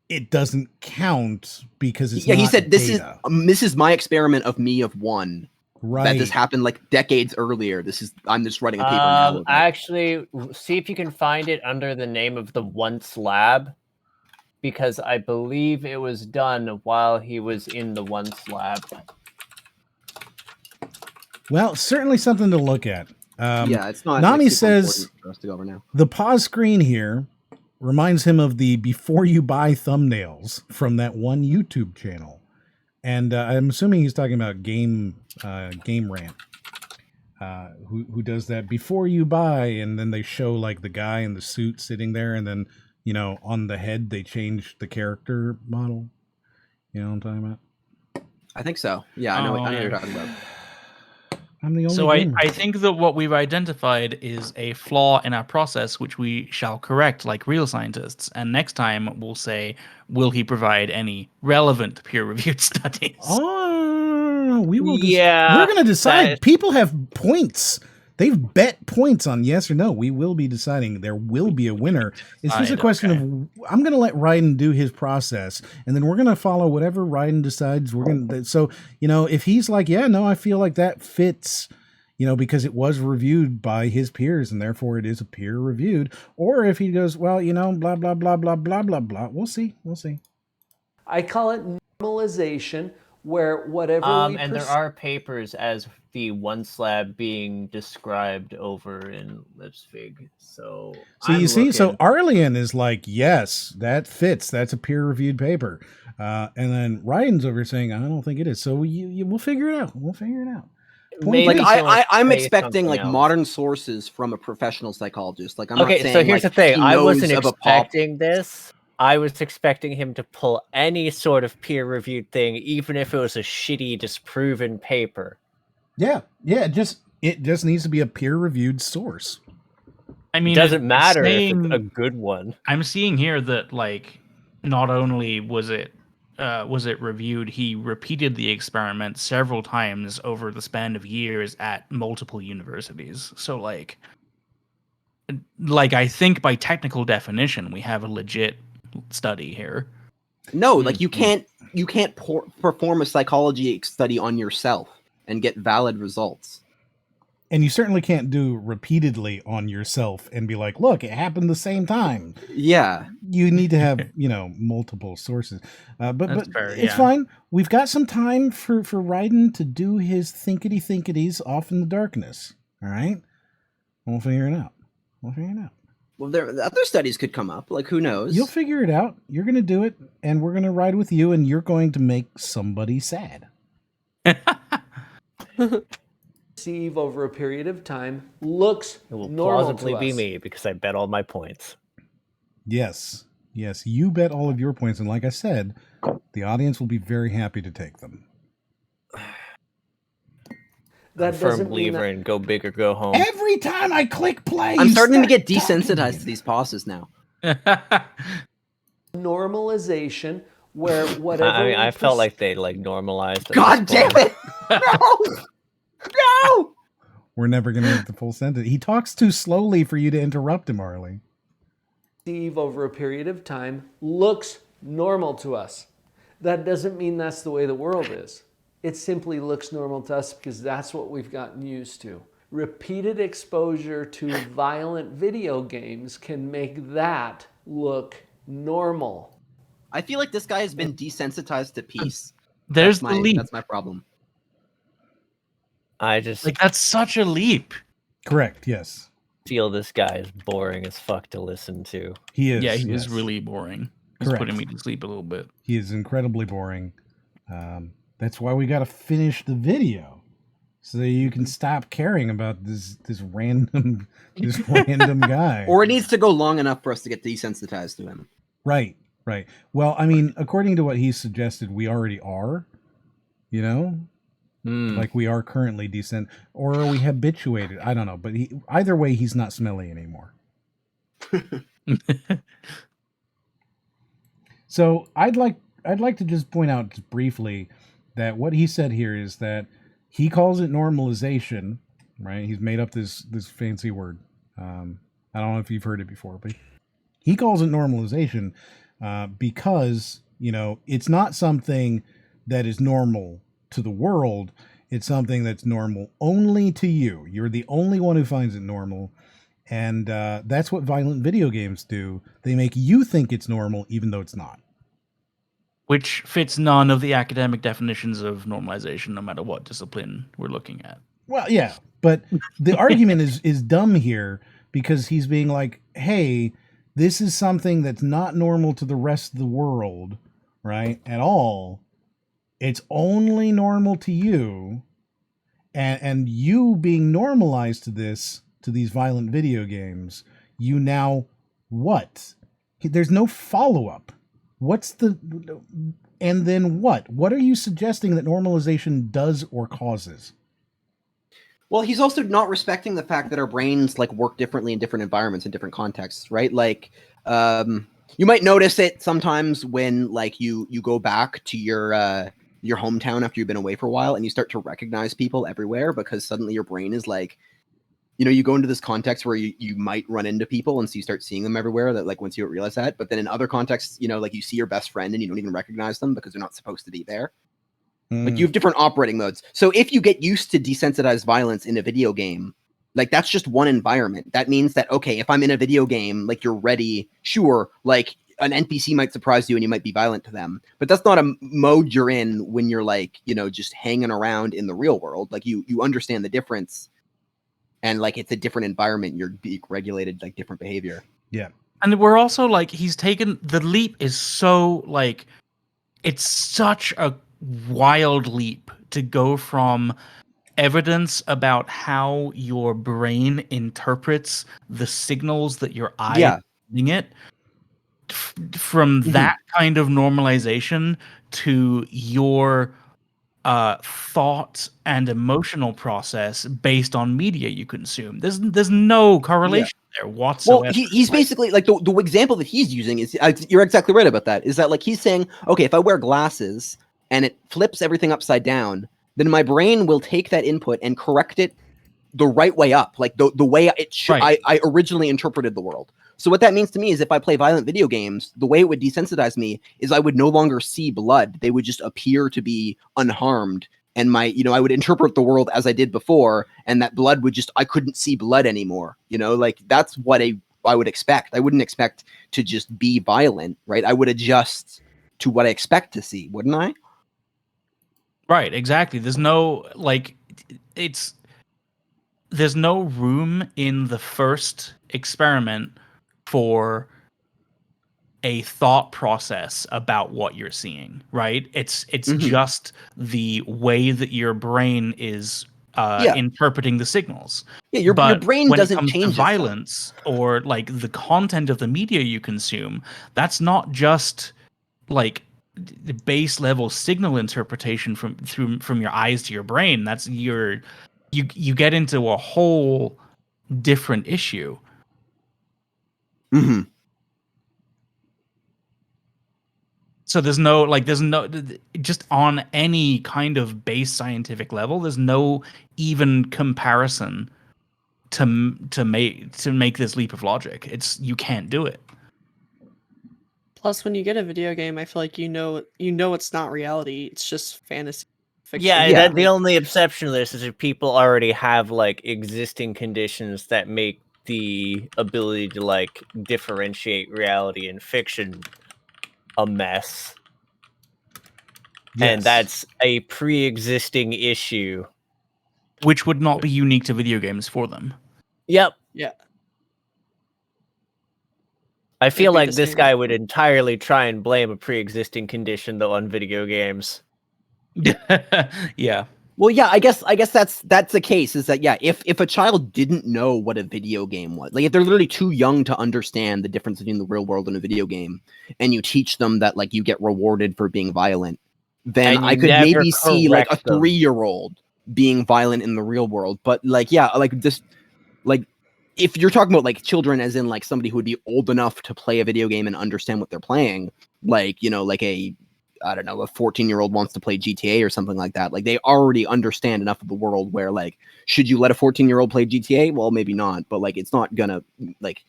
it doesn't count because it's not he said data. This is my experiment of me of one. Right. That this happened like decades earlier. I'm just writing a paper now. Actually, see if you can find it under the name of the Once Lab, because I believe it was done while he was in the Once Lab. Well, certainly something to look at. It's not. Nami says for us to go over now. The pause screen here reminds him of the before you buy thumbnails from that one YouTube channel. And I'm assuming he's talking about Game Rant, who does that before you buy, and then they show, like, the guy in the suit sitting there, and then, you know, on the head they change the character model. You know what I'm talking about? I think so. Yeah, I know what you're talking about. I'm the only So gamer. I think that what we've identified is a flaw in our process, which we shall correct like real scientists. And next time we'll say, will he provide any relevant peer-reviewed studies? Oh, we will. Yeah, we're going to decide. People have points. They've bet points on yes or no. We will be deciding. There will be a winner. It's just a question of, I'm going to let Ryden do his process, and then we're going to follow whatever Ryden decides. We're going to. So, you know, if he's like, yeah, no, I feel like that fits, you know, because it was reviewed by his peers and therefore it is a peer reviewed. Or if he goes, well, you know, blah, blah, blah, blah, blah, blah, blah. We'll see. We'll see. I call it normalization, where whatever and there are papers as the Once Lab being described over in Lipsvig. So you see, so Arlyeon is like, yes, that fits. That's a peer-reviewed paper. And then Ryan's over saying, I don't think it is. So we'll figure it out. We'll figure it out. Like I'm expecting like modern sources from a professional psychologist. Like I'm not saying, so here's like, the thing. I wasn't knows of a expecting this. I was expecting him to pull any sort of peer-reviewed thing, even if it was a shitty, disproven paper. Yeah. It just needs to be a peer-reviewed source. I mean, It doesn't it's matter if saying- it's a good one. I'm seeing here that like not only was it reviewed, he repeated the experiment several times over the span of years at multiple universities. So like I think by technical definition, we have a legit study here. No, like you can't perform a psychology study on yourself and get valid results. And you certainly can't do repeatedly on yourself and be like, look, it happened the same time. Yeah. You need to have, multiple sources. But fair, it's fine. We've got some time for Raiden to do his thinkity-thinkities off in the darkness. All right? We'll figure it out. Well, other studies could come up. Like, who knows? You'll figure it out. You're going to do it, and we're going to ride with you, and you're going to make somebody sad. Receive over a period of time looks It will normal plausibly to be us. me because I bet all my points. Yes, you bet all of your points, and like I said, the audience will be very happy to take them. I'm a That firm doesn't mean believer that in go big or go home. Every time I click play, I'm you starting to start get talking desensitized me. to these pauses now. normalization where whatever. I mean, we I felt pers- like they normalized. at God this damn point. it! No! We're never going to get the full sentence. He talks too slowly for you to interrupt him, Arlie. receive over a period of time looks normal to us. That doesn't mean that's the way the world is. It simply looks normal to us because that's what we've gotten used to. Repeated exposure to violent video games can make that look normal. I feel like this guy has been desensitized to peace. There's That's the leap. That's my problem. I just Like that's such a leap. Correct, yes. feel this guy is boring as fuck to listen to. He is. Yeah, he yes. is really boring. He's Correct. putting me to sleep a little bit. He is incredibly boring. That's why we got to finish the video so that you can stop caring about this random guy. Or it needs to go long enough for us to get desensitized to him. Right. Well, I mean, according to what he suggested, we already are. Like we are currently or are we habituated? I don't know, but either way, he's not smelly anymore. So I'd like to just point out just briefly that what he said here is that he calls it normalization, right? He's made up this fancy word. I don't know if you've heard it before, but he calls it normalization because, it's not something that is normal to the world. It's something that's normal only to you. You're the only one who finds it normal. And that's what violent video games do. They make you think it's normal, even though it's not. Which fits none of the academic definitions of normalization, no matter what discipline we're looking at. Well, yeah, but the argument is dumb here because he's being like, hey, this is something that's not normal to the rest of the world, right, at all. It's only normal to you, and you being normalized to these violent video games, you now what? There's no follow-up. And then what? What are you suggesting that normalization does or causes? Well, he's also not respecting the fact that our brains work differently in different environments and different contexts, right? You might notice it sometimes when you go back to your hometown after you've been away for a while and you start to recognize people everywhere because suddenly your brain is you go into this context where you might run into people and so you start seeing them everywhere that once you don't realize that. But then in other contexts, you see your best friend and you don't even recognize them because they're not supposed to be there. You have different operating modes. So if you get used to desensitized violence in a video game, that's just one environment. That means that, okay, if I'm in a video game, you're ready, sure, an NPC might surprise you and you might be violent to them, but that's not a mode you're in when you're just hanging around in the real world. You understand the difference. And it's a different environment. You're being regulated different behavior. Yeah. And we're also he's taken the leap is so it's such a wild leap to go from evidence about how your brain interprets the signals that your eye is giving it from that kind of normalization to your thought and emotional process based on media you consume. There's no correlation there whatsoever. Well, he's basically like the example that he's using is you're exactly right about that. Is that like he's saying, okay, if I wear glasses and it flips everything upside down, then my brain will take that input and correct it the right way up, like the way it should. Right. I originally interpreted the world. So what that means to me is if I play violent video games, the way it would desensitize me is I would no longer see blood. They would just appear to be unharmed. And I would interpret the world as I did before, and that blood would I couldn't see blood anymore. Like that's what I would expect. I wouldn't expect to just be violent, right? I would adjust to what I expect to see, wouldn't I? Right, exactly. There's no there's no room in the first experiment for a thought process about what you're seeing, right? It's just the way that your brain is interpreting the signals. Yeah, your brain when doesn't it comes change to itself. violence or like the content of the media you consume, that's not just like the base level signal interpretation from your eyes to your brain. That's you get into a whole different issue. Mm-hmm. So there's no just on any kind of base scientific level, there's no even comparison to make this leap of logic. You can't do it. Plus, when you get a video game, I feel like you know it's not reality. It's just fantasy fiction. Yeah, the only exception to this is if people already have like existing conditions that make the ability to like differentiate reality and fiction a mess. Yes. And that's a pre-existing issue. Which would not be unique to video games for them. Yep. Yeah. I feel like this guy would entirely try and blame a pre-existing condition though on video games. Yeah. Well, yeah, I guess that's the case. Is that if a child didn't know what a video game was, like if they're literally too young to understand the difference between the real world and a video game, and you teach them that like you get rewarded for being violent, then I could maybe see like a 3-year-old being violent in the real world. But like if you're talking about like children, as in like somebody who would be old enough to play a video game and understand what they're playing, like like a 14-year-old wants to play GTA or something like that. Like they already understand enough of the world where like, should you let a 14-year-old play GTA? Well, maybe not, but like, it's not gonna like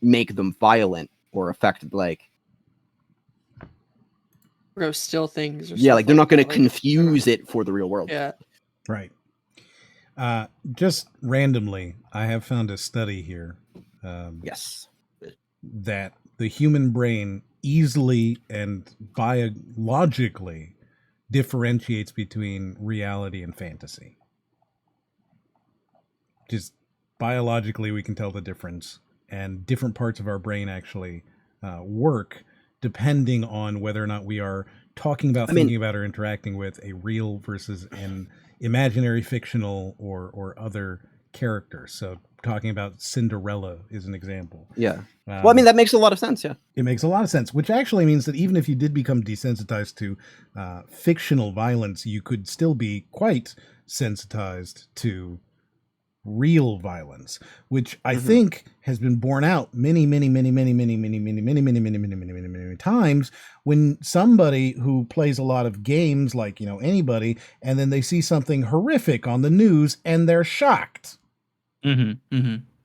make them violent or affect like, or steal things. Or like they're not gonna confuse it for the real world. Yeah. Right. Just randomly, I have found a study here. Yes. That the human brain easily and biologically differentiates between reality and fantasy. Just biologically, we can tell the difference, and different parts of our brain actually work depending on whether or not we are talking about, thinking about, or interacting with a real versus an imaginary, fictional, or other character. So talking about Cinderella is an example. Yeah. Well, I mean, that makes a lot of sense. Yeah. It makes a lot of sense, which actually means that even if you did become desensitized to fictional violence, you could still be quite sensitized to real violence, which I think has been borne out many times when somebody who plays a lot of games, like, anybody, and then they see something horrific on the news and they're shocked.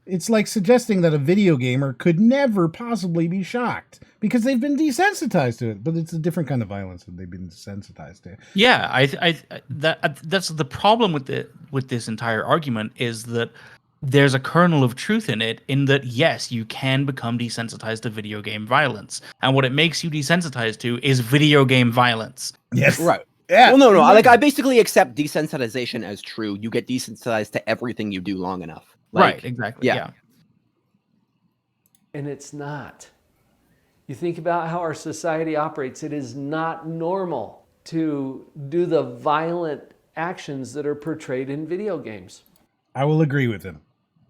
It's like suggesting that a video gamer could never possibly be shocked because they've been desensitized to it, but it's a different kind of violence that they've been desensitized to. Yeah, that's the problem with this entire argument, is that there's a kernel of truth in it, in that yes, you can become desensitized to video game violence, and what it makes you desensitized to is video game violence. Yes, right. Yeah. Well, no. I basically accept desensitization as true. You get desensitized to everything you do long enough. Like, right. Exactly. Yeah. And it's not. You think about how our society operates. It is not normal to do the violent actions that are portrayed in video games. I will agree with him.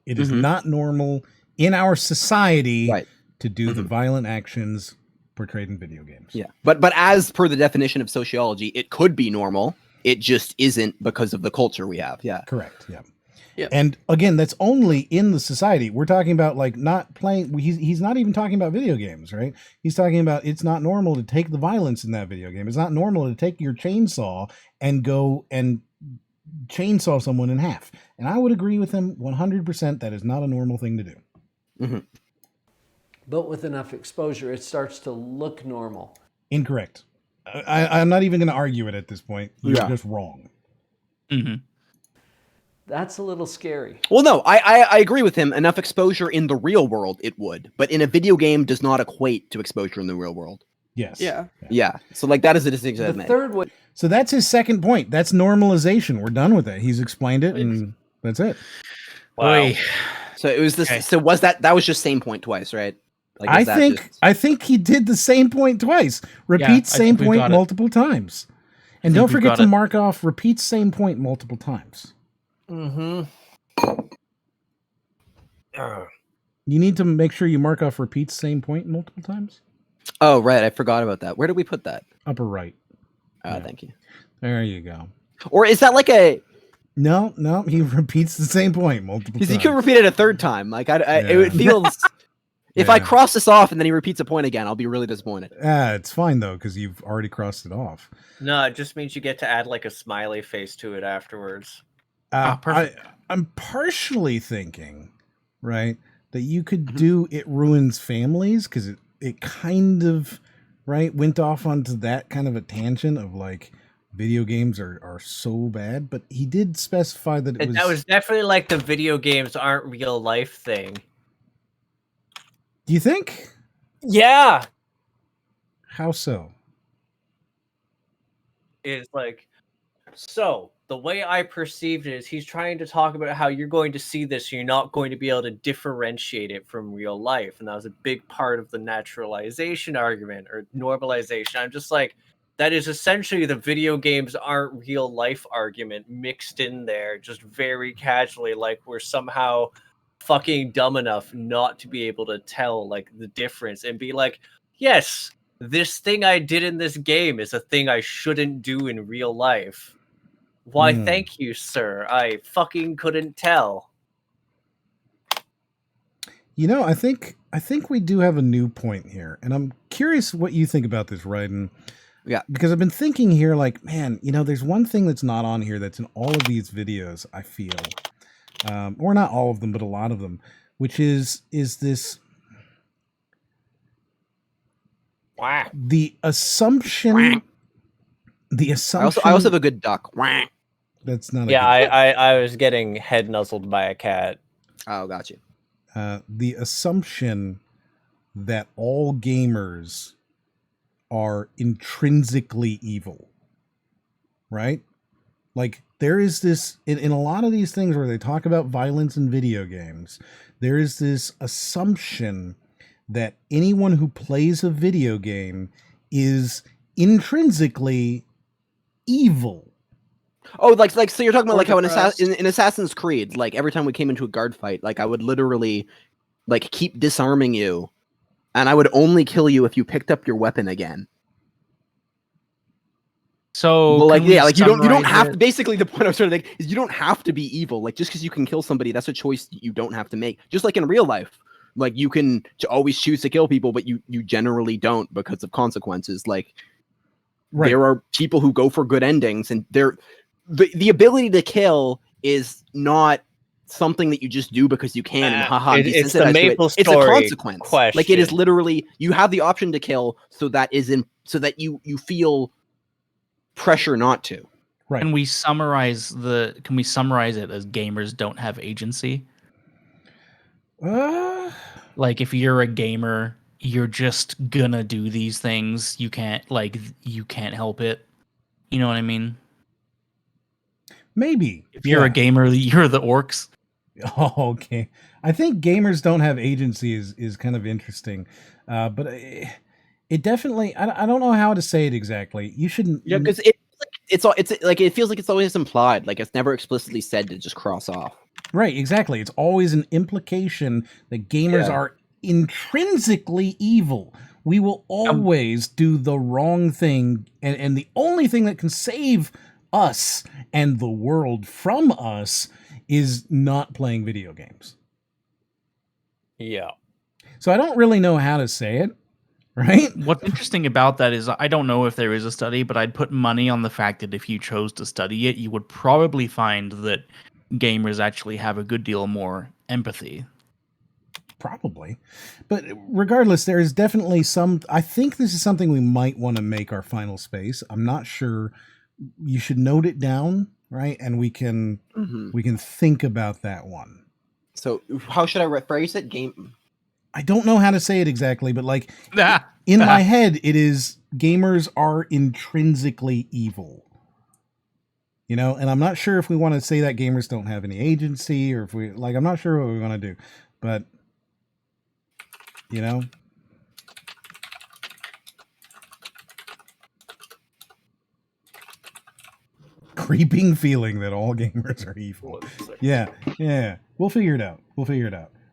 It is not normal in our society to do the violent actions portrayed in video games. Yeah. But as per the definition of sociology, it could be normal. It just isn't because of the culture we have. Yeah. Correct. Yeah. Yep. And again, that's only in the society. We're talking about like not playing. He's not even talking about video games, right? He's talking about it's not normal to take the violence in that video game. It's not normal to take your chainsaw and go and chainsaw someone in half. And I would agree with him 100%. That is not a normal thing to do. Mm-hmm. But with enough exposure, it starts to look normal. Incorrect. I'm not even going to argue it at this point. You're just wrong. Mm-hmm. That's a little scary. Well, no, I agree with him. Enough exposure in the real world, it would. But in a video game does not equate to exposure in the real world. Yes. Yeah. So, like, that is a distinction I've The made. third way. So that's his second point. That's normalization. We're done with it. He's explained it, and that's it. Wow. So it was this. Okay. So was that was just same point twice, right? Like, I is that think just- I think he did the same point twice. Repeats I same think we've point got it. multiple times. And think don't we've forget got to it. mark off repeats same point multiple times. Mm-hmm. You need to make sure you mark off repeats same point multiple times. Oh, right. I forgot about that. Where did we put that? Upper right. Oh, Yeah. thank you. There you go. Or is that like a? No, he repeats the same point multiple Because times. he could repeat it a third time. Like it feels. If I Yeah. cross this off and then he repeats a point again, I'll be really disappointed. It's fine though, because you've already crossed it off. No, it just means you get to add like a smiley face to it afterwards. Perfect. I'm partially thinking, right, that you could do It Ruins Families, because it kind of, right, went off onto that kind of a tangent of like video games are so bad, but he did specify that it was... That was definitely like the video games aren't real life thing. Do you think? Yeah. How so? It's like, so the way I perceived it is he's trying to talk about how you're going to see this, you're not going to be able to differentiate it from real life. And that was a big part of the naturalization argument or normalization. I'm just like, that is essentially the video games aren't real life argument mixed in there, just very casually, like we're somehow fucking dumb enough not to be able to tell like the difference and be like, yes, this thing I did in this game is a thing I shouldn't do in real life. Why, thank you, sir. I fucking couldn't tell. You know, I think we do have a new point here, and I'm curious what you think about this, Ryden. Yeah. Because I've been thinking here, like, man, you know, there's one thing that's not on here that's in all of these videos, I feel. Or not all of them, but a lot of them, which is this... Whack. The assumption... The assumption... I also have a good duck. That's not a Yeah, good... I was getting head nuzzled by a cat. Oh, got you. The assumption that all gamers are intrinsically evil, right? Like, there is this in a lot of these things where they talk about violence in video games, there is this assumption that anyone who plays a video game is intrinsically evil. Oh, like so you're talking about like how depressed. in Assassin's Creed, like every time we came into a guard fight, like I would literally like keep disarming you, and I would only kill you if you picked up your weapon again. So Well, like can we yeah, like you don't summarize have it? to. Basically, the point I was trying to make is you don't have to be evil. Like just because you can kill somebody, that's a choice you don't have to make. Just like in real life, like you can always choose to kill people, but you generally don't because of consequences. Like Right. there are people who go for good endings, and the ability to kill is not something that you just do because you can. And haha, it's the desensitized to it. Maple It's a Story consequence. Like it is question. literally you have the option to kill, so that you feel pressure not to. Right. Can we summarize it as gamers don't have agency? Like if you're a gamer, you're just gonna do these things. You can't help it. You know what I mean? Maybe. If you're a Yeah. gamer, you're the orcs. Oh, okay. I think gamers don't have agency is kind of interesting, but it definitely. I don't know how to say it exactly. You shouldn't. Yeah, because it's like it feels like it's always implied. Like it's never explicitly said to just cross off. Right. Exactly. It's always an implication that gamers Yeah. are intrinsically evil. We will always do the wrong thing, and the only thing that can save us and the world from us is not playing video games. Yeah. So I don't really know how to say it, right? What's interesting about that is I don't know if there is a study, but I'd put money on the fact that if you chose to study it, you would probably find that gamers actually have a good deal more empathy. Probably. But regardless, there is definitely I think this is something we might want to make our final space. I'm not sure. You should note it down, right? And we can think about that one. So how should I rephrase it? I don't know how to say it exactly, but like in my head, it is gamers are intrinsically evil. You know, and I'm not sure if we want to say that gamers don't have any agency, or if I'm not sure what we want to do, but you know, creeping feeling that all gamers are evil. Yeah. We'll figure it out.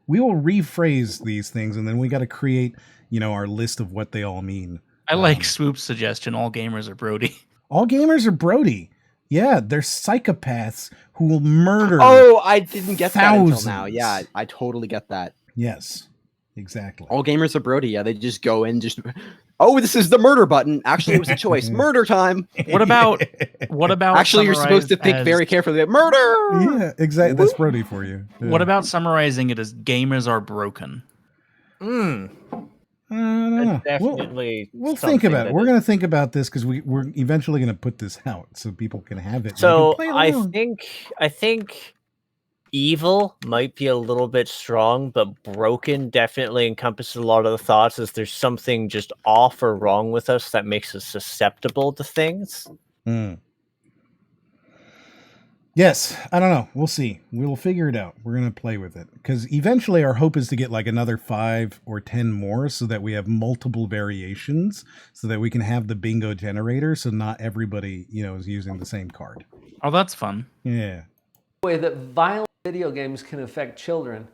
We will rephrase these things, and then we got to create, our list of what they all mean. I like Swoop's suggestion. All gamers are Brody. All gamers are Brody. Yeah, they're psychopaths who will murder. Oh, I didn't get thousands. that until now. Yeah, I totally get that. Yes, exactly. All gamers are Brody. Yeah, they just go in, oh, this is the murder button. Actually, it was a choice. Murder time. What about? Actually, you're supposed to think very carefully. Murder. Yeah, exactly. That's Brody for you. Yeah. What about summarizing it as gamers are broken? Definitely. We'll think about it. We're going to think about this because we're eventually going to put this out so people can have it. So I think evil might be a little bit strong, but broken definitely encompasses a lot of the thoughts. As there's something just off or wrong with us that makes us susceptible to things. Yes, I don't know. We'll see. We'll figure it out. We're going to play with it because eventually our hope is to get like another 5 or 10 more so that we have multiple variations so that we can have the bingo generator. So not everybody, is using the same card. Oh, that's fun. Yeah. The way that violent video games can affect children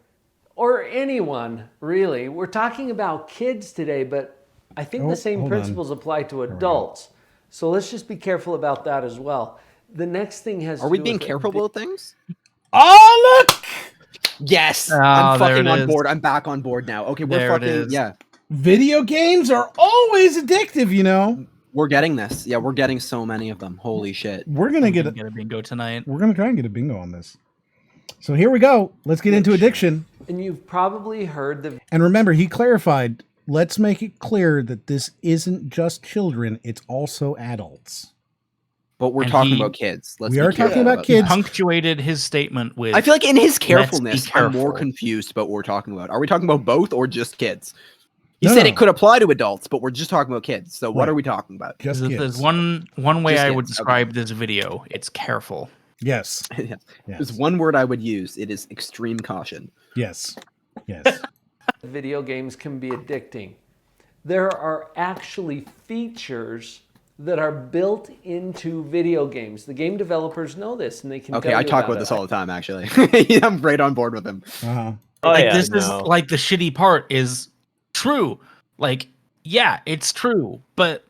or anyone, really. We're talking about kids today, but I think the same principles apply to adults. So let's just be careful about that as well. The next thing has Are we being careful with things? Oh, look! Yes! I'm fucking on board. I'm back on board now. Okay, we're fucking... Yeah. Video games are always addictive, We're getting this. Yeah, we're getting so many of them. Holy shit. We're going to get a bingo tonight. We're going to try and get a bingo on this. So here we go. Let's get into addiction. And you've probably heard And remember, he clarified, let's make it clear that this isn't just children, it's also adults. But we're talking about kids. We are talking about kids. He punctuated his statement with... I feel like in his carefulness, I'm more confused about what we're talking about. Are we talking about both or just kids? He said it could apply to adults, but we're just talking about kids. So what are we talking about? Just kids. There's one way I would describe this video. It's careful. Yes. Yes. There's one word I would use. It is extreme caution. Yes. video games can be addicting. There are actually features that are built into video games. The game developers know this, and they can. Okay, I talk about this all the time. Actually, I'm right on board with him. This is like the shitty part is true. Like, yeah, it's true, but.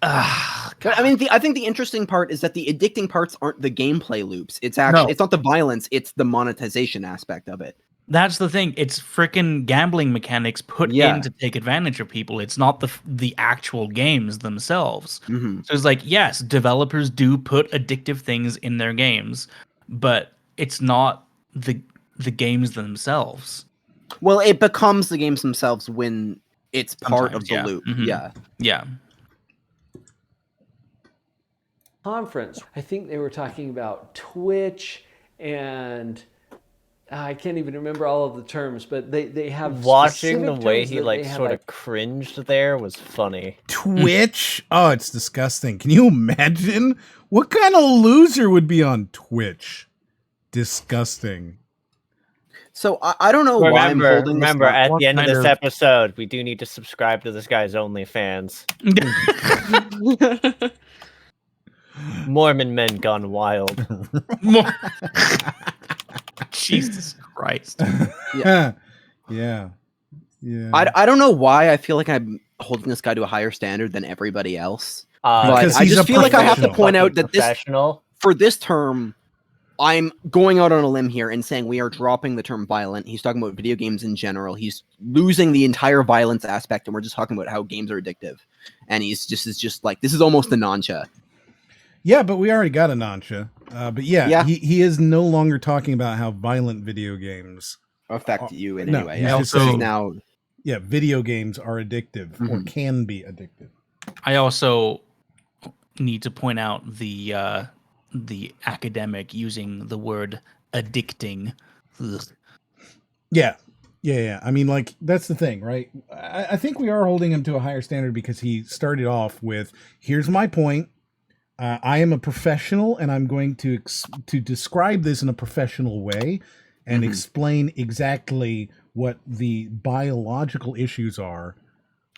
I mean, I think the interesting part is that the addicting parts aren't the gameplay loops. It's actually it's not the violence. It's the monetization aspect of it. That's the thing. It's freaking gambling mechanics put in to take advantage of people. It's not the actual games themselves. Mm-hmm. So it's like, yes, developers do put addictive things in their games, but it's not the games themselves. Well, it becomes the games themselves when it's part of the loop. Mm-hmm. Yeah. Conference. I think they were talking about Twitch and I can't even remember all of the terms, but they have watching the way he like sort of cringed there was funny. Twitch? Oh, it's disgusting. Can you imagine? What kind of loser would be on Twitch? Disgusting. So I don't know why I'm holding Remember, at the end of this episode, we do need to subscribe to this guy's OnlyFans. Mormon men gone wild. Jesus Christ. Yeah. I don't know why I feel like I'm holding this guy to a higher standard than everybody else. Because I just feel like I have to point out that for this term, I'm going out on a limb here and saying we are dropping the term violent. He's talking about video games in general. He's losing the entire violence aspect, and we're just talking about how games are addictive. And he's just like, this is almost a Nancha. Yeah, but we already got a Nancha. But yeah, Yeah. he is no longer talking about how violent video games Affect you in no, any way. he's Yeah. just This is saying- now, yeah, video games are addictive or Mhm. can be addictive. I also need to point out the academic using the word addicting. Ugh. Yeah. I mean, like, that's the thing, right? I think we are holding him to a higher standard because he started off with, here's my point. I am a professional, and I'm going to describe this in a professional way and explain exactly what the biological issues are.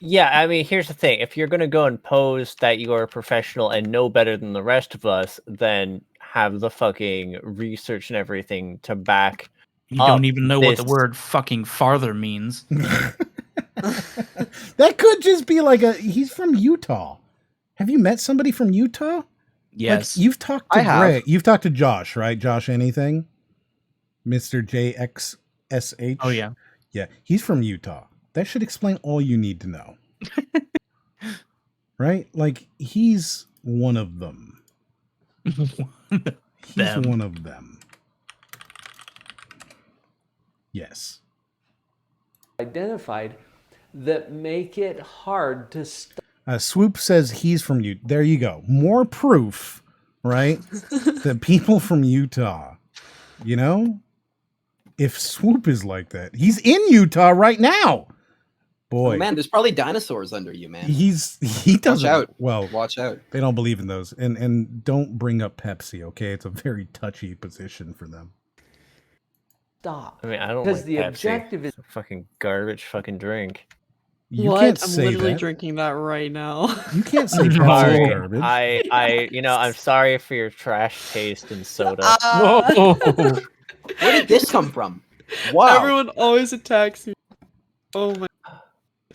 Yeah, I mean, here's the thing. If you're going to go and pose that you are a professional and know better than the rest of us, then have the fucking research and everything to back. You don't even know what the this- word fucking farther means. That could just be like he's from Utah. Have you met somebody from Utah? Yes. Like, you've talked to I have. Greg. You've talked to Josh, right? Josh anything? Mr. JXSH? Oh, yeah. Yeah, he's from Utah. That should explain all you need to know. Right? Like, he's one of them. He's one of them. Yes. Identified that make it hard to stop. Swoop says he's from Utah. There you go. More proof, right? That people from Utah, you know? If Swoop is like that, he's in Utah right now. Boy, oh man, there's probably dinosaurs under you, man. he doesn't. out. Well, Watch out. they don't believe in those, and don't bring up Pepsi. Okay, it's a very touchy position for them. Stop. I mean, I don't Because like the Pepsi. objective is It's a fucking garbage fucking drink. You what? can't I'm say literally that. drinking that right now. You can't say Pepsi Sorry. is garbage. I'm sorry for your trash taste in soda. Whoa. Where did this come from? Wow. Everyone always attacks me. Oh my.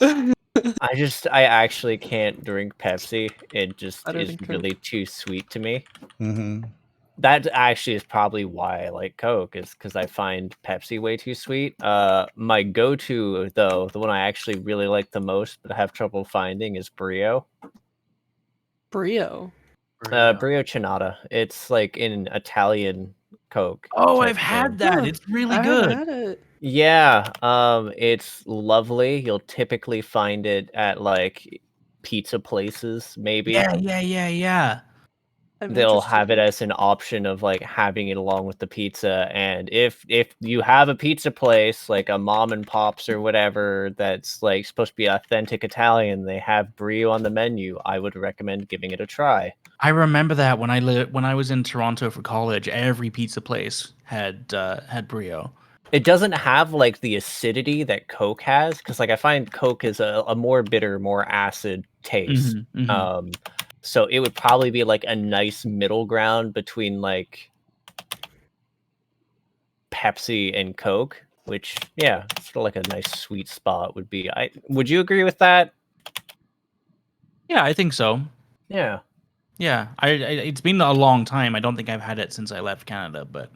I actually can't drink Pepsi. It just I don't is drink Coke. really too sweet to me. Mm-hmm. That actually is probably why I like Coke, is because I find Pepsi way too sweet. My go-to, though, the one I actually really like the most, but I have trouble finding, is Brio. Brio. Brio Cinata. It's like in Italian Coke. Oh, type I've had thing. that. Huh. It's really I haven't good. had it. Yeah, it's lovely. You'll typically find it at like pizza places, maybe. Yeah. I'm They'll interested. have it as an option of like having it along with the pizza. And if you have a pizza place like a mom and pops or whatever that's like supposed to be authentic Italian, they have Brio on the menu, I would recommend giving it a try. I remember that when I was in Toronto for college, every pizza place had Brio. It doesn't have like the acidity that Coke has, because like I find Coke is a more bitter, more acid taste. Mhm. So it would probably be like a nice middle ground between like Pepsi and Coke, which yeah, sort of like a nice sweet spot would be. Would you agree with that? Yeah, I think so. Yeah. Yeah, it's been a long time. I don't think I've had it since I left Canada, but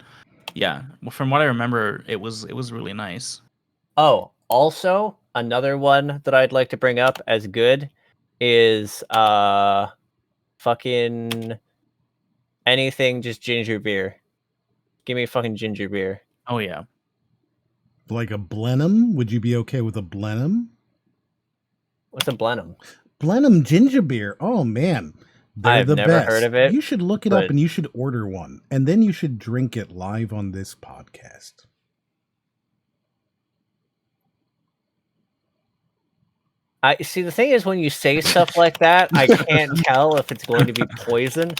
yeah, from what I remember, it was really nice. Oh, also another one that I'd like to bring up as good is fucking anything, just ginger beer. Give me fucking ginger beer. Oh yeah. Like a Blenheim? Would you be okay with a Blenheim? What's a Blenheim? Blenheim ginger beer. Oh man, they're I've the never best. heard of it, You should look it up but- and you should order one, and then you should drink it live on this podcast. I see. The thing is, when you say stuff like that, I can't tell if it's going to be poison.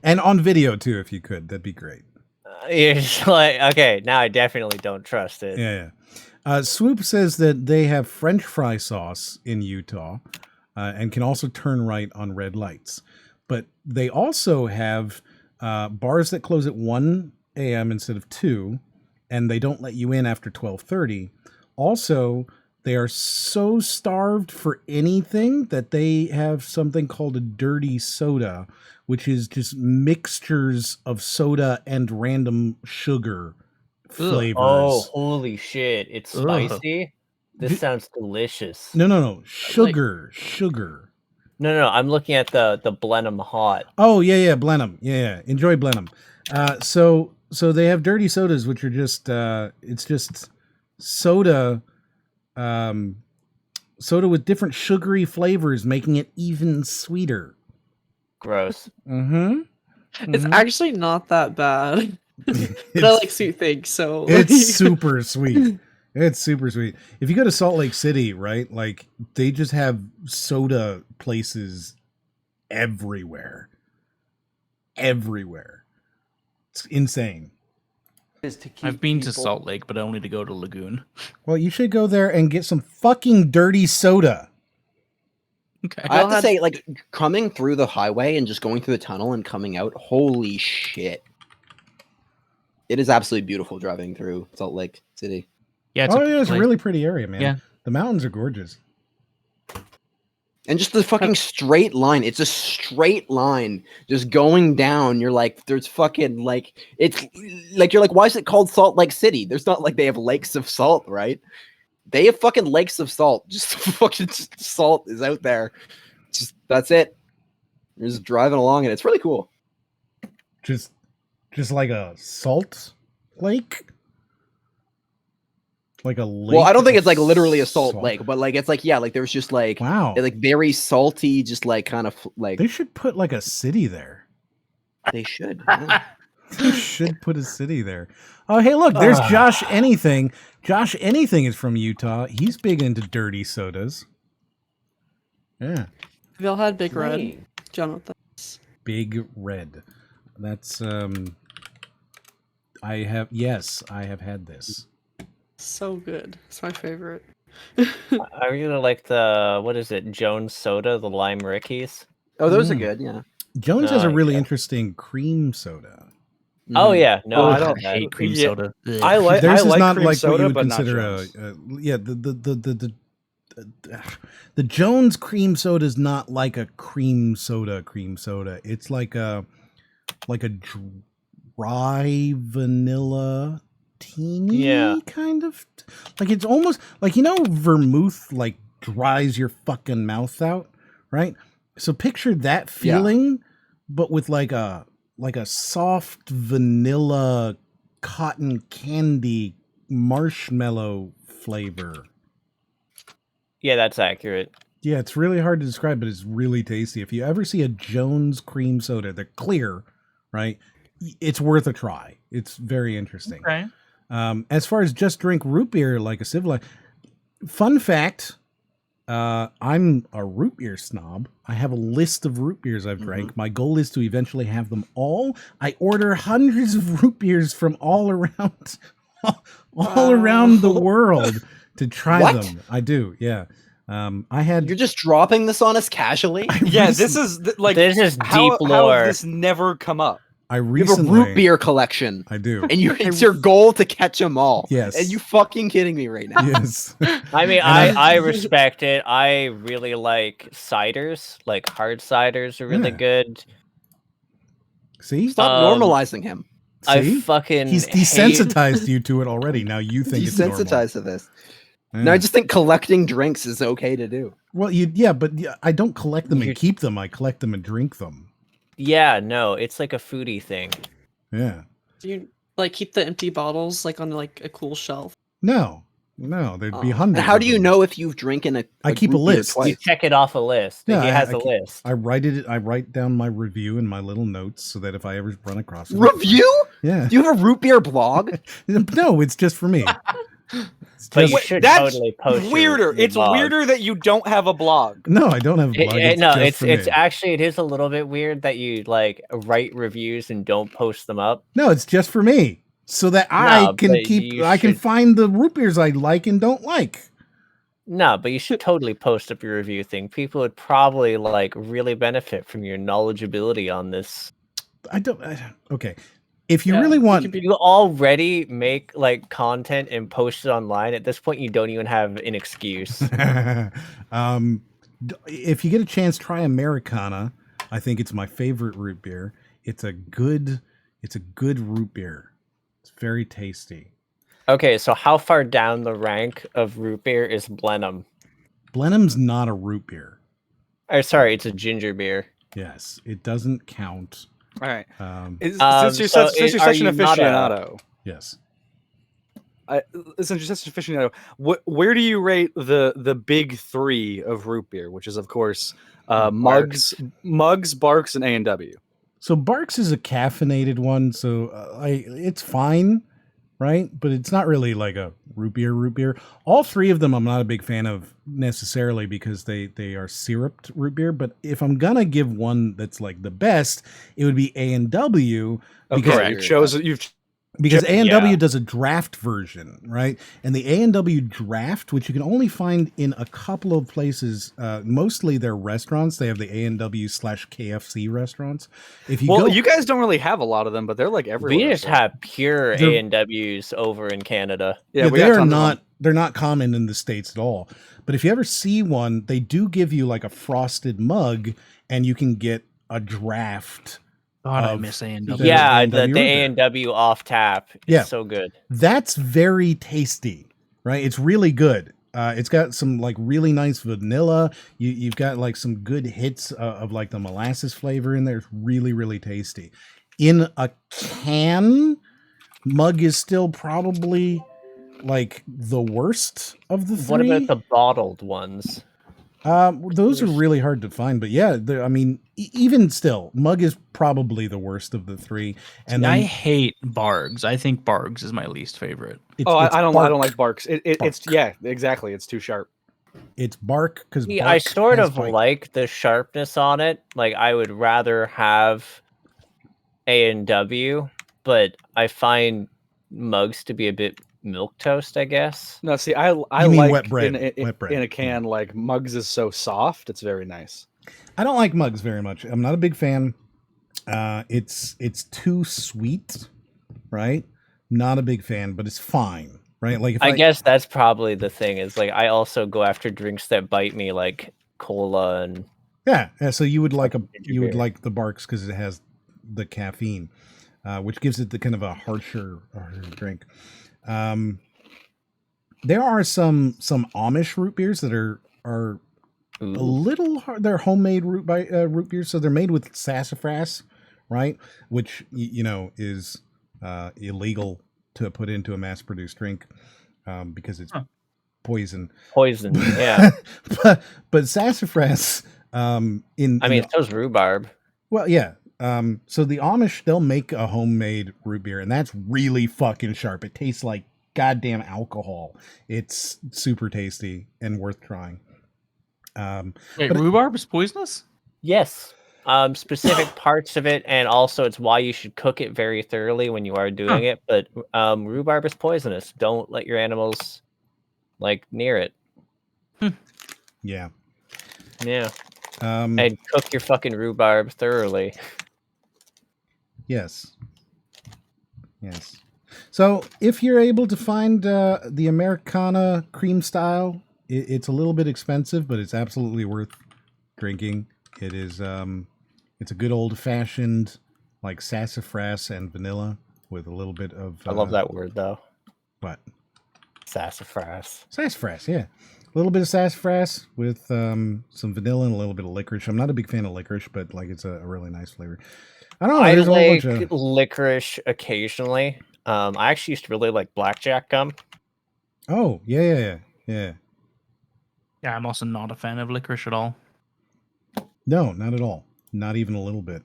And on video too, if you could, that'd be great. You're just like, okay, now I definitely don't trust it. Yeah. Swoop says that they have French fry sauce in Utah, and can also turn right on red lights. But they also have bars that close at 1 a.m. instead of 2, and they don't let you in after 12:30. Also, They are so starved for anything that they have something called a dirty soda, which is just mixtures of soda and random sugar flavors. Oh, holy shit. It's Ugh. spicy. This sounds delicious. No. Sugar. No, I'm looking at the Blenheim Hot. Oh, yeah, Blenheim. Yeah. Enjoy Blenheim. So they have dirty sodas, which are just it's just soda soda with different sugary flavors, making it even sweeter. Gross. It's actually not that bad. But I like sweet things, so it's super sweet. It's super sweet. If you go to Salt Lake City, right, like they just have soda places everywhere. It's insane. I've been to Salt Lake, but only to go to Lagoon. Well, you should go there and get some fucking dirty soda. Okay. I have to say, like, coming through the highway and just going through the tunnel and coming out, holy shit. It is absolutely beautiful driving through Salt Lake City. Yeah, it's a really pretty area, man. Yeah. The mountains are gorgeous. And just the fucking straight line. It's a straight line just going down. You're like, there's fucking like, it's like, you're like, why is it called Salt Lake City? There's not like they have lakes of salt, right? They have fucking lakes of salt. Just fucking salt is out there. Just that's it. You're just driving along and it's really cool. Just like a salt lake? Like a lake? Well, I don't think it's like literally a salt lake, but like it's like, yeah, like there's just like, wow, like very salty, just like kind of like. They should put like a city there. They should. Yeah. They should put a city there. Oh, hey, look, there's Josh Anything. Josh Anything is from Utah. He's big into dirty sodas. Yeah. Have y'all had Big Red? Jonathan. Big Red. That's I have had this. So good. It's my favorite. I really like the, what is it, Jones Soda, the Lime Rickies. Oh, those are good, yeah. Jones has a really interesting cream soda. Oh yeah, no, I don't hate cream soda. I like Theirs is not cream like soda, what you would but consider the Jones cream soda is not like a cream soda. It's like a dry vanilla teeny kind of, like it's almost like, you know, vermouth like dries your fucking mouth out, right? So picture that feeling, but with like a soft vanilla cotton candy marshmallow flavor. Yeah, that's accurate. Yeah, it's really hard to describe, but it's really tasty. If you ever see a Jones cream soda, they're clear, right? It's worth a try. It's very interesting. Okay. As far as just drink root beer like a civilized, fun fact, I'm a root beer snob. I have a list of root beers I've drank. My goal is to eventually have them all. I order hundreds of root beers from all around the world to try them. I do, yeah. You're just dropping this on us casually? Yeah, this is like, this is deep how lore. has this never come up? You have a root beer collection. I do. And it's your goal to catch them all. Yes. Are you fucking kidding me right now? Yes. I mean, I respect it. I really like ciders. Like hard ciders are really good. See? Stop normalizing him. See? I fucking He's desensitized you to it already. Now you think it's normal. Desensitized to this. Yeah. No, I just think collecting drinks is okay to do. Well, but I don't collect them and keep them. I collect them and drink them. Yeah, no, it's like a foodie thing. Yeah. Do you like keep the empty bottles like on like a cool shelf? No, there'd be And hundreds. how of do you them. know if you've drinking a? I keep a root beer list. twice? You check it off a list. Yeah, he has a keep- list. I write down my review in my little notes so that if I ever run across it, Review? yeah. Do you have a root beer blog? No, it's just for me. It's But just- you should That's totally post your weirder. It's blog. weirder that you don't have a blog. no, I don't have a blog. No, just for it's me. actually, it is a little bit weird that you like write reviews and don't post them up. No, it's just for me, so that I No, can but keep. you I can should- find the root beers I like and don't like. No, but you should totally post up your review thing. People would probably like really benefit from your knowledgeability on this. Okay. if you really want, You already make like content and post it online. At this point, you don't even have an excuse. If you get a chance, try Americana. I think it's my favorite root beer. It's a good root beer. It's very tasty. Okay, so how far down the rank of root beer is Blenheim? Blenheim's not a root beer. Or sorry, it's a ginger beer. Yes, it doesn't count. All right. Since you're so such an are you not aficionado, Yes. Since you're such an aficionado, where do you rate the big three of root beer, which is of course Mugs, Barks, and A&W? So Barks is a caffeinated one, so it's fine, right? But it's not really like a root beer. All three of them I'm not a big fan of necessarily because they are syruped root beer. But if I'm gonna give one that's like the best, it would be A&W. Because A&W does a draft version, right? And the A&W draft, which you can only find in a couple of places, mostly their restaurants. They have the A&W/KFC restaurants. You guys don't really have a lot of them, but they're like everywhere. We just have pure A&Ws over in Canada. Yeah, they're not common in the States at all. But if you ever see one, they do give you like a frosted mug, and you can get a draft. God, I miss A&W. Yeah, the A&W off tap. It's so good. That's very tasty, right? It's really good. It's got some like really nice vanilla. You've got like some good hits of like the molasses flavor in there. It's really, really tasty. In a can, Mug is still probably like the worst of the three. What about the bottled ones? Those are really hard to find, but yeah, I mean, even still, Mug is probably the worst of the three. And I hate Bargs. I think Bargs is my least favorite. I don't like Barks. It's exactly. It's too sharp. It's Bark because I sort of like the sharpness on it. Like I would rather have A&W, but I find Mugs to be a bit milk toast, I guess. No, see, I like wet bread. In a can. Like Mugs is so soft, it's very nice. I don't like Mugs very much. I'm not a big fan. It's too sweet, right? Not a big fan, but it's fine, right? Like I guess that's probably the thing. Is like I also go after drinks that bite me, like cola and So you would like like the Barks because it has the caffeine, which gives it the kind of a harsher drink. There are some Amish root beers that are a little hard. They're homemade root beers, so they're made with sassafras, right? Which is illegal to put into a mass-produced drink because it's poison. Poison, yeah. but sassafras so's rhubarb. Well, yeah. So the Amish, they'll make a homemade root beer, and that's really fucking sharp. It tastes like goddamn alcohol. It's super tasty and worth trying. Wait, rhubarb is poisonous? Yes. Specific parts of it, and also it's why you should cook it very thoroughly when you are doing it. But rhubarb is poisonous. Don't let your animals near it. Yeah. Yeah. And cook your fucking rhubarb thoroughly. Yes. So if you're able to find the Americana cream style, it's a little bit expensive, but it's absolutely worth drinking. It is. It's a good old fashioned like sassafras and vanilla with a little bit of. I love that word though. What? Sassafras. Sassafras, yeah. A little bit of sassafras with some vanilla and a little bit of licorice. I'm not a big fan of licorice, but it's a really nice flavor. I don't know. I There's like a whole bunch of... licorice occasionally. I actually used to really like blackjack gum. Oh, yeah. Yeah, I'm also not a fan of licorice at all. No, not at all. Not even a little bit.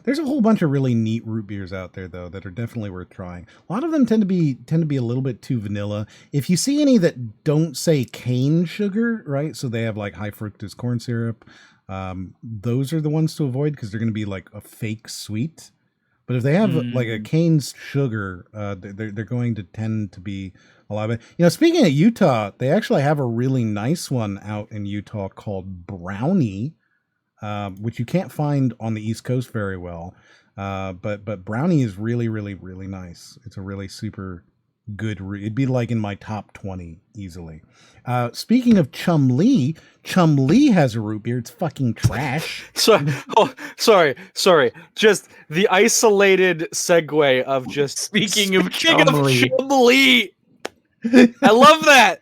There's a whole bunch of really neat root beers out there, though, that are definitely worth trying. A lot of them tend to be a little bit too vanilla. If you see any that don't say cane sugar, right? So they have like high fructose corn syrup. Those are the ones to avoid because they're going to be like a fake sweet. But if they have like a cane sugar, they're going to tend to be a lot of. Speaking of Utah, they actually have a really nice one out in Utah called Brownie. Which you can't find on the East Coast very well. But brownie is really, really, really nice. It's a really super good. It'd be like in my top 20 easily. Speaking of Chum Lee has a root beer. It's fucking trash. Sorry. Just the isolated segue of just Speaking of Chum Lee. Lee. I love that.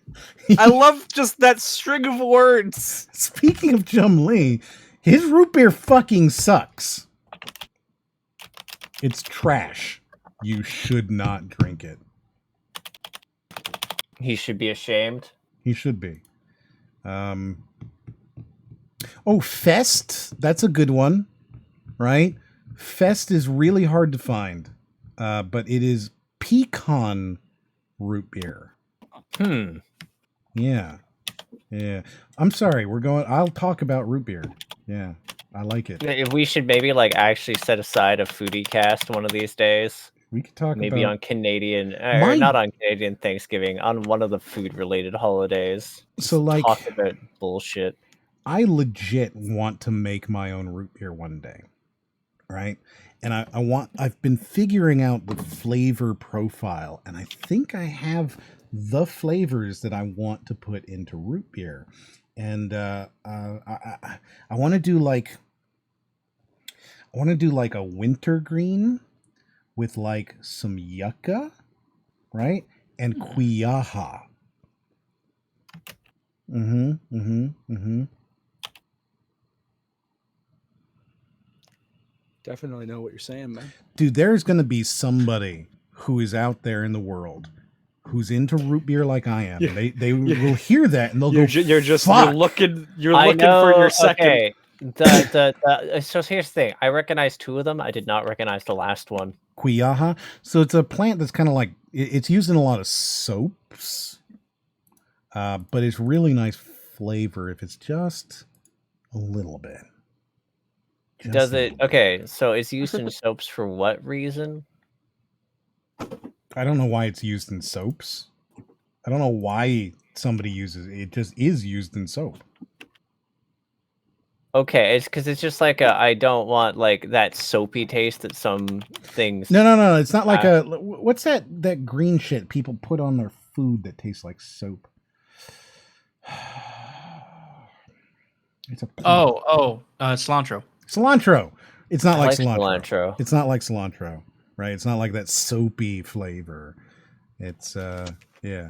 I love just that string of words. Speaking of Chum Lee, his root beer fucking sucks. It's trash. You should not drink it. He should be ashamed. He should be. Oh, Fest. That's a good one, right? Fest is really hard to find, but it is pecan root beer. Yeah. I'm sorry. I'll talk about root beer. Yeah, I like it. If we should maybe like actually set aside a foodie cast one of these days. We could talk maybe about... on Canadian, or not on Canadian Thanksgiving, on one of the food-related holidays. So, like, talk about bullshit. I legit want to make my own root beer one day, right? And I've been figuring out the flavor profile, and I think I have the flavors that I want to put into root beer. And I want to do like a wintergreen with like some yucca, right? And quiaha. Definitely know what you're saying, man. Dude, there's going to be somebody who is out there in the world who's into root beer like I am. Yeah. They will hear that and they'll go, you're looking for your second. Okay. So here's the thing. I recognize two of them. I did not recognize the last one. Quiaha. So it's a plant that's kind of like, it's used in a lot of soaps, but it's really nice flavor if it's just a little bit. Does it? Okay, so it's used in soaps for what reason? I don't know why it's used in soaps. I don't know why somebody uses it. It just is used in soap. Okay, it's because it's just like I don't want like that soapy taste that some things. No. It's not like what's that green shit people put on their food that tastes like soap? It's a cilantro. Cilantro. It's not like cilantro. It's not like cilantro, right? It's not like that soapy flavor. It's yeah.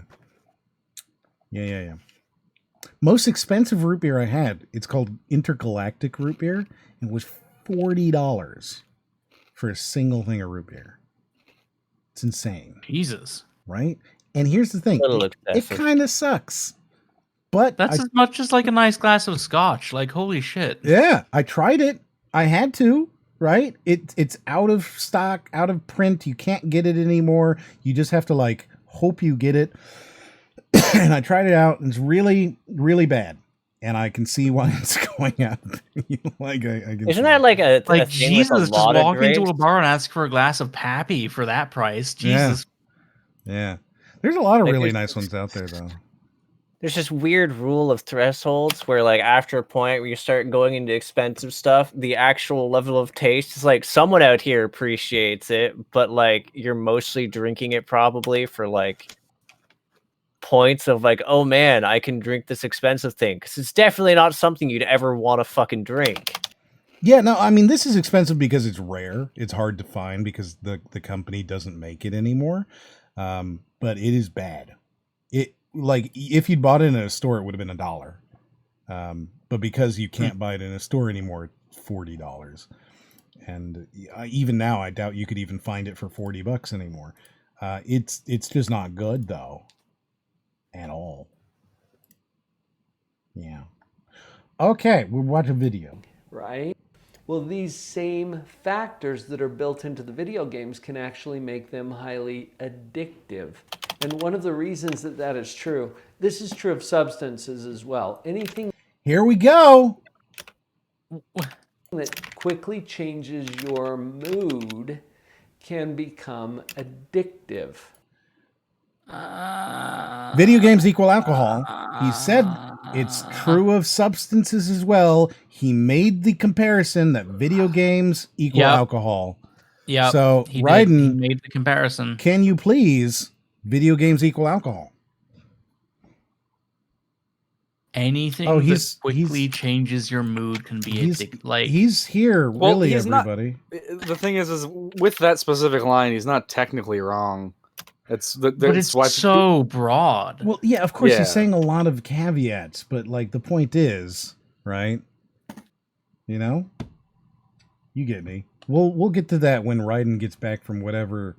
Most expensive root beer I had, it's called Intergalactic root beer. It was $40 for a single thing of root beer. It's insane. Jesus. Right? And here's the thing. It kind of sucks. But that's as much as like a nice glass of scotch. Like, holy shit. Yeah, I tried it. I had to, right? It's out of stock, out of print. You can't get it anymore. You just have to like hope you get it. And I tried it out, and it's really, really bad. And I can see why it's going out. Like, isn't that like a Jesus? Just walk into a bar and ask for a glass of Pappy for that price. Jesus. Yeah. There's a lot of really nice ones out there, though. There's this weird rule of thresholds where, like, after a point where you start going into expensive stuff, the actual level of taste is like someone out here appreciates it, but like you're mostly drinking it probably for like points of like, oh man, I can drink this expensive thing, because it's definitely not something you'd ever want to fucking drink. Yeah, no, I mean, this is expensive because it's rare. It's hard to find because the company doesn't make it anymore. But it is bad. It, like, if you'd bought it in a store, it would have been $1. But because you can't buy it in a store anymore, it's $40. And even now, I doubt you could even find it for $40 anymore. It's just not good, though. At all. Yeah. Okay, we'll watch a video. Right? Well, these same factors that are built into the video games can actually make them highly addictive. And one of the reasons that is true, this is true of substances as well. Anything here we go that quickly changes your mood can become addictive. Video games equal alcohol. He said it's true of substances as well. He made the comparison that video games equal alcohol. Yeah. So, he Raiden, made the comparison. can you please video games equal alcohol? Anything that quickly changes your mood can be addictive. Like he's here, Well, really, he's not- everybody. The thing is with that specific line, he's not technically wrong. but it's so broad. Well, yeah, of course Yeah. he's saying a lot of caveats, but like the point is, right? You know? You get me. We'll get to that when Raiden gets back from whatever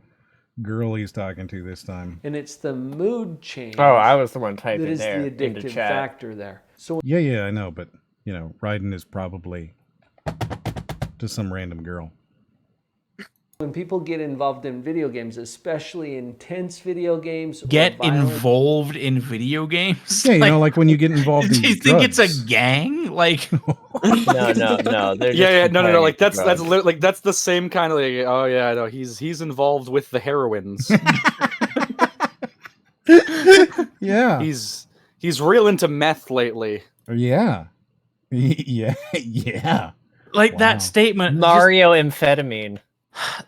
girl he's talking to this time. And it's the mood change. Oh, I was the one typing that is there the into addictive chat. factor there. So Yeah, I know, but you know, Raiden is probably just some random girl. when people get involved in video games, especially intense video games, Get or violent, involved in video games? Yeah, you know, like when you get involved in Do you think it's a drugs. gang? Like No. They're Yeah, just no. comparing Like it to that's drugs. like that's the same kind of like. Oh yeah, I know. He's involved with the heroines. Yeah. He's real into meth lately. Yeah. Yeah. like Wow. that statement. Mario amphetamine.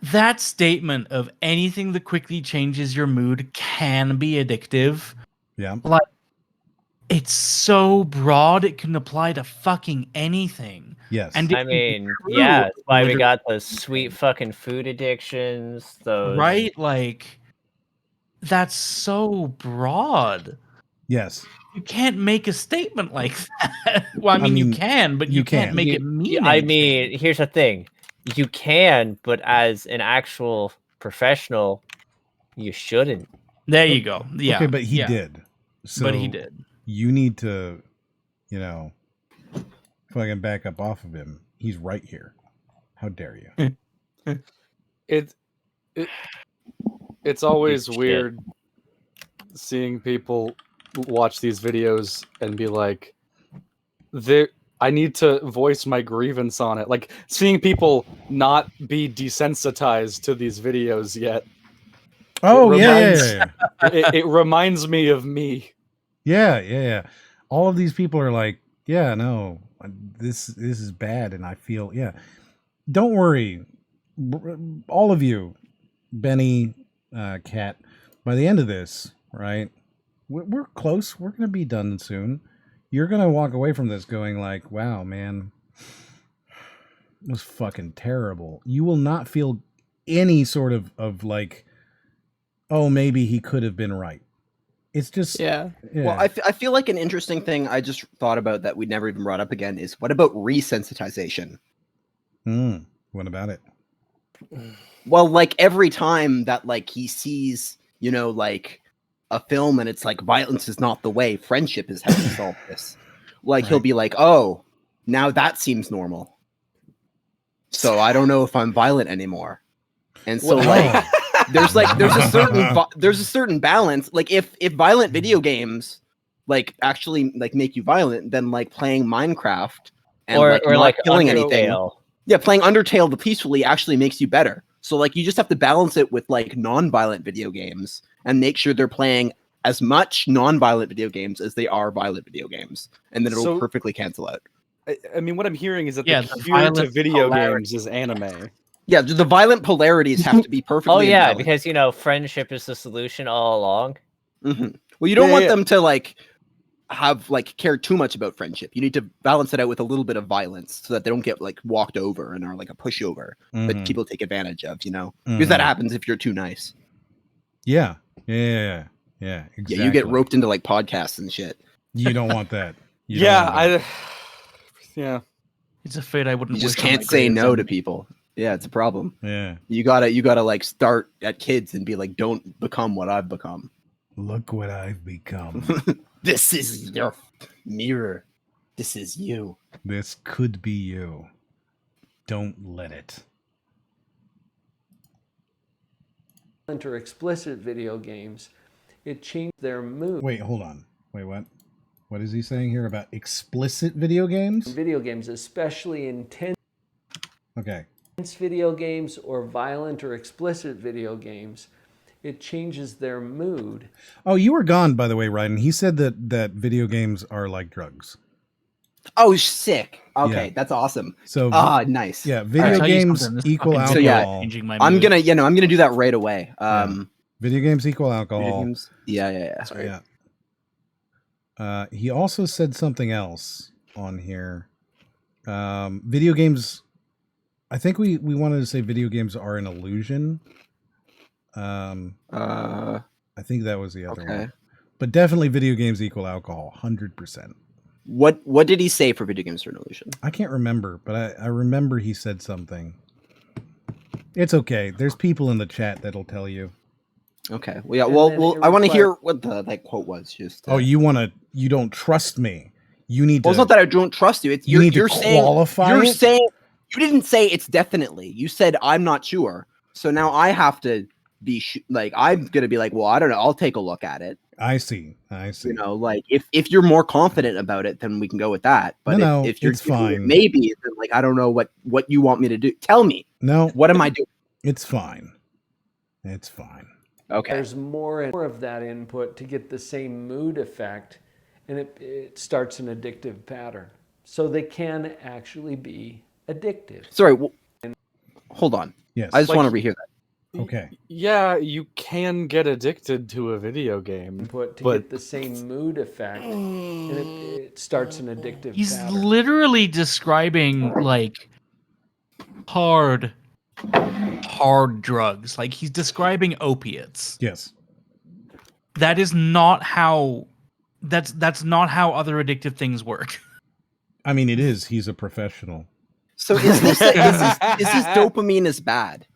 That statement of anything that quickly changes your mood can be addictive. Yeah. Like, it's so broad, it can apply to fucking anything. Yes. And it I can be mean, true, yeah, that's why we literally, got those sweet fucking food addictions. Those right? Like, that's so broad. Yes. You can't make a statement like that. Well, I mean, you mean, can, but you you can't can. make You- it mean I anything. mean, here's the thing: you can, but as an actual professional, you shouldn't. There you go. Yeah. Okay, but he yeah. did. So But he did. You need to, you know, fucking back up off of him. He's right here. How dare you? It's always Shit. weird seeing people watch these videos and be like, I need to voice my grievance on it. Like seeing people not be desensitized to these videos yet. Oh, It yeah, reminds- yeah, yeah. It reminds me of me. Yeah. All of these people are like, yeah, no, this is bad, and I feel, yeah. Don't worry, all of you, Benny, Kat. By the end of this, right? We're close. We're gonna be done soon. You're gonna walk away from this going like, wow, man, it was fucking terrible. You will not feel any sort of like, oh, maybe he could have been right. It's just Yeah. Well, I feel like an interesting thing I just thought about that we never even brought up again is what about resensitization? What about it? Well, like every time that like he sees, you know, like a film and it's like violence is not the way, friendship is how to solve this. Like he'll be like, oh, now that seems normal. So I don't know if I'm violent anymore. And so like there's a certain balance. Like if violent video games like actually like make you violent, then like playing Minecraft and Or not like killing anything. Undertale. Yeah, playing Undertale peacefully actually makes you better. So like you just have to balance it with like non-violent video games and make sure they're playing as much non-violent video games as they are violent video games, and then it'll So- perfectly cancel out. I mean, what I'm hearing is that Yeah, the the cure to violent video polarity. games is anime. Yeah, the violent polarities have to be perfectly. Oh yeah, balanced. because you know friendship is the solution all along. Mhm. Well, you don't Yeah, want yeah. them to like have like care too much about friendship. You need to balance it out with a little bit of violence so that they don't get like walked over and are like a pushover that Mhm. people take advantage of. You know, because that Mhm. happens if you're too nice. Yeah. Exactly. Yeah, you get roped into like podcasts and shit. You don't want that. You don't Yeah, want that. yeah. It's a fate I wouldn't. You just wish on can't my say no gravestone. to people. Yeah, it's a problem. Yeah. You gotta like start at kids and be like, don't become what I've become. Look what I've become. This is your mirror. This is you. This could be you. Don't let it. or explicit video games, it changed their mood. Wait, hold on. Wait, what? What is he saying here about explicit video games? Video games, especially intense Okay. video games or violent or explicit video games, it changes their mood. Oh, you were gone, by the way, Ryden. He said that video games are like drugs. Oh, sick. Okay, Yeah. that's awesome. So Nice. yeah, All video right. Tell you games something, this equal fucking So, video yeah, alcohol. changing my I'm mood. gonna do that right away. Video games equal Video alcohol. games. Yeah. Sorry. Yeah. He also said something else on here. Video games. I think we wanted to say video games are an illusion. I think that was the other Okay. one. But definitely video games equal alcohol, 100%. What did he say for video games are an illusion? I can't remember, but I remember he said something. It's okay. There's people in the chat that'll tell you. Okay. Well, yeah. And Well, then well, it I want to hear require- what the quote was. Just. Oh, you don't trust me. You need Well, to. it's not that I don't trust you. It's you need you're to saying qualify you're it? saying you didn't say it's definitely. You said I'm not sure. So now I have to be like I'm gonna be like, well, I don't know. I'll take a look at it. I see. You know, like if you're more confident about it, then we can go with that. But No, if you're it's doing it fine. maybe then like I don't know what you want me to do. Tell me. No, What am I doing? it's fine. It's fine. Okay. There's more and more of that input to get the same mood effect, and it starts an addictive pattern. So they can actually be addictive. Sorry. Hold on. Yes. I just want to rehear that. Okay. Yeah, you can get addicted to a video game. Input to But- get the same mood effect, and it starts an addictive He's pattern. literally describing like hard drugs. Like he's describing opiates. Yes. That is not how. That's not how other addictive things work. I mean, it is. He's a professional. So is this dopamine is bad?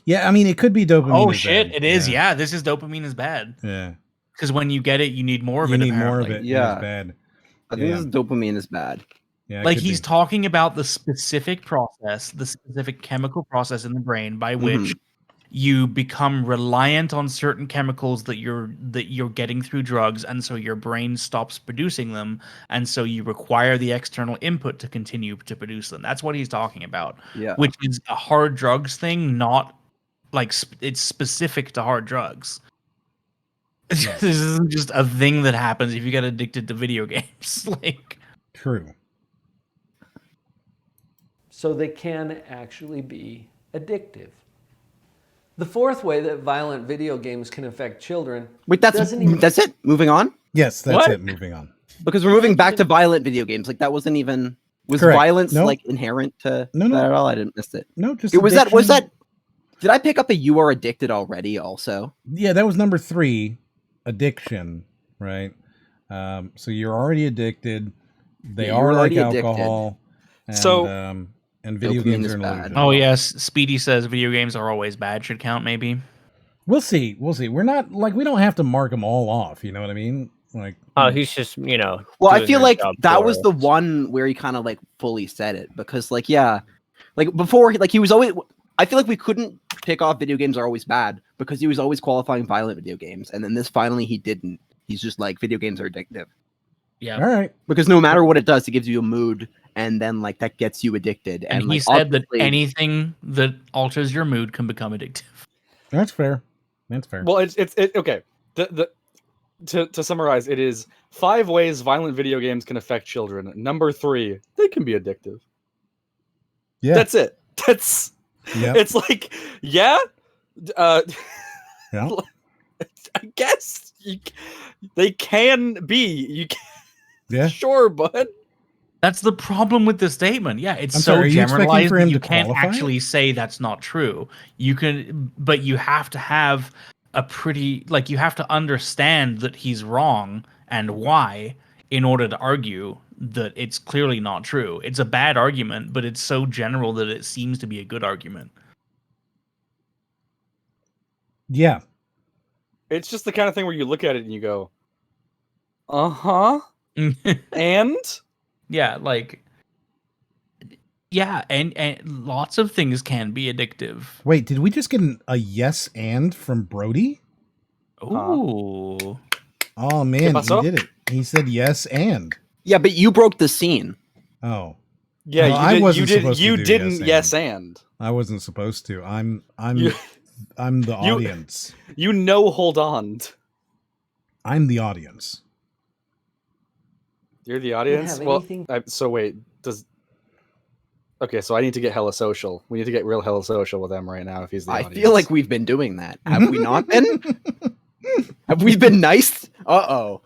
Yeah, I mean, it could be dopamine. Oh is shit! bad. It is. Yeah, this is dopamine is bad. Yeah. Because when you get it, you need more of You it. need more of apparently. it. and Yeah. It's bad. I think Yeah. this dopamine is bad. Yeah. it Like could he's be. talking about the specific process, the specific chemical process in the brain by which you become reliant on certain chemicals that you're getting through drugs, and so your brain stops producing them, and so you require the external input to continue to produce them. That's what he's talking about. Yeah. Which is a hard drugs thing, not like it's specific to hard drugs. This isn't just a thing that happens if you get addicted to video games. Like True. So they can actually be addictive. The fourth way that violent video games can affect children. Wait, that's it. Moving on. Yes, that's What? it. Moving on. Because we're moving back to violent video games. Like that wasn't even Correct. violence No. like inherent to No. that at all? I didn't miss it. No, just It was addiction. that. Did I pick up a "You Are Addicted" already? Also, Yeah, that was number 3, addiction, right? So you're already addicted. They Yeah, are you're like already addicted. alcohol. And, So- and video Dopamine games is are an bad. illusion. oh yes, Speedy says video games are always bad. Should count maybe. We'll see. We'll see. We're not like we don't have to mark them all off. You know what I mean? Like, Oh, he's just, you know. well, I doing feel their like job that for was us. the one where he kind of like fully said it because, like, yeah, like before, like he was always. I feel like we couldn't pick off video games are always bad because he was always qualifying violent video games, and then this finally he didn't. He's just like video games are addictive Yeah. all right. because no matter what it does, it gives you a mood, and then like that gets you addicted. And he like, said that obviously- anything that alters your mood can become addictive. That's fair. That's fair. Well, it's okay. To summarize, it is 5 ways violent video games can affect children. Number 3, they can be addictive. yeah. That's it. That's yeah. it's like Yeah. I guess they can be. You can, Yeah. sure, bud. That's the problem with the statement. Yeah, it's I'm so sorry, are you expecting generalized for that him you to can't qualify it? actually say that's not true. You can, but you have to have a pretty, like, you have to understand that he's wrong and why in order to argue that it's clearly not true. It's a bad argument, but it's so general that it seems to be a good argument. Yeah. It's just the kind of thing where you look at it and you go, "Uh-huh." And Yeah, like, yeah, and lots of things can be addictive. Wait, did we just get a yes and from Brody? Ooh. Oh man, pasó? he did it. He said yes and. yeah, but you broke the scene. Oh, yeah, Well, I you, wasn't did, supposed to you do didn't yes yes and. I wasn't supposed to. I'm You- the audience. You know, hold on. I'm the audience. You're the audience. have Well, anything- so wait, okay, so I need to get hella social. We need to get real hella social with him right now if he's the I audience. feel like we've been doing that. Have we not been? Have we been nice? Uh-oh.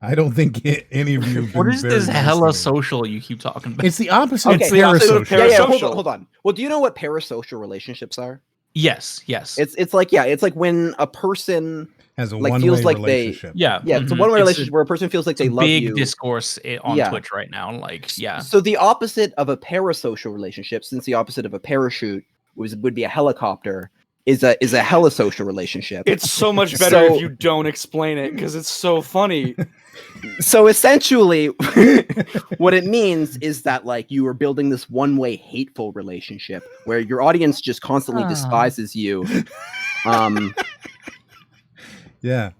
I don't think any of you. Have What been is very this nice hella to me. social you keep talking about? It's the opposite. Okay, It's the opposite of parasocial. Yeah, parasocial. hold on. Well, do you know what parasocial relationships are? Yes. It's like when a person Has a like, one-way feels like they- relationship. Yeah. it's a mhm. one-way It's relationship where a person feels like they love big you. discourse on Yeah. Twitch right now. Like, yeah. So the opposite of a parasocial relationship, since the opposite of a parachute would be a helicopter, is a helisocial relationship. it's so much better So- if you don't explain it because it's so funny. So essentially, what it means is that like you are building this one-way hateful relationship where your audience just constantly Ah. despises you. Yeah.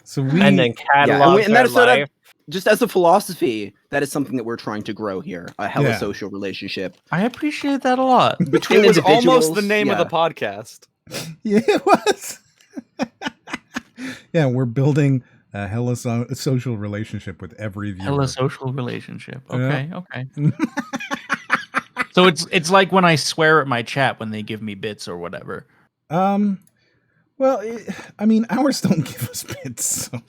So we And then catalog and that is sort of- life. Just as a philosophy, that is something that we're trying to grow here, a helisocial relationship. I appreciate that a lot. Between It was almost individuals, the name of yeah. the podcast. yeah, it was. Yeah, we're building a hella social relationship with every viewer. Hella social relationship. Yeah. Okay. So it's like when I swear at my chat when they give me bits or whatever. Well, I mean, ours don't give us bits. So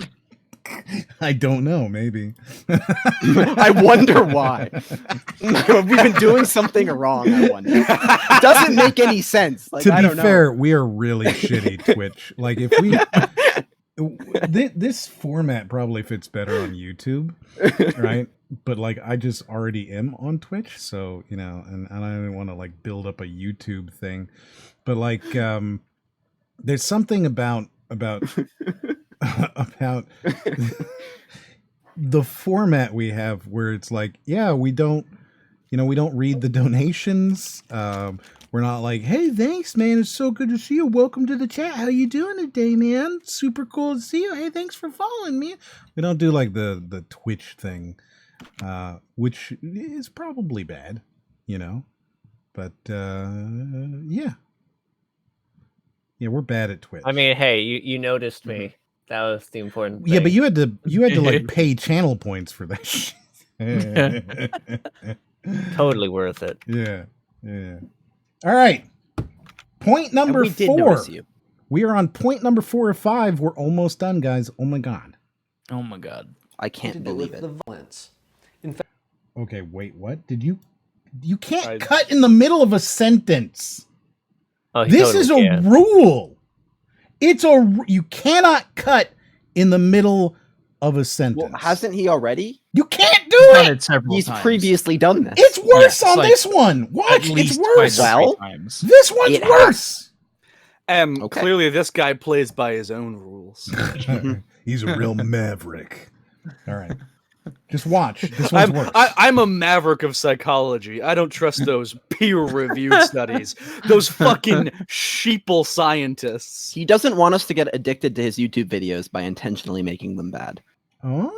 I don't know. Maybe. I wonder why. We've been doing something wrong. I wonder. It doesn't make any sense. Like, To I be don't fair, we are really shitty Twitch. Like if we this format probably fits better on YouTube, right? But like I just already am on Twitch, so you know, and I don't want to like build up a YouTube thing. But like there's something about about the format we have where it's like, yeah, we don't read the donations. We're not like, hey, thanks, man. It's so good to see you. Welcome to the chat. How you doing today, man? Super cool to see you. Hey, thanks for following me. We don't do like the Twitch thing, which is probably bad, you know. But yeah, we're bad at Twitch. I mean, hey, you noticed me. That was the important thing. Yeah, but you had to like pay channel points for that shit. Totally worth it. Yeah. All right. Point number we did 4. notice you. We are on point number 4 or 5. We're almost done, guys. Oh my god. Oh my god. I to can't do believe with it. the violence. In fact, Okay, wait, what? Did you can't cut in the middle of a sentence. Oh, he This totally is a can. rule. You cannot cut in the middle of a sentence. Well, hasn't he already? You can't do Done it. it several He's times. previously done this. It's worse Yeah, on like this one. At Watch, it's least worse. twice or Well, three times. This one's It worse. Okay. Clearly this guy plays by his own rules. He's a real maverick. All right. Just watch. This one's worse. I'm a maverick of psychology. I don't trust those peer-reviewed studies. Those fucking sheeple scientists. He doesn't want us to get addicted to his YouTube videos by intentionally making them bad. Oh.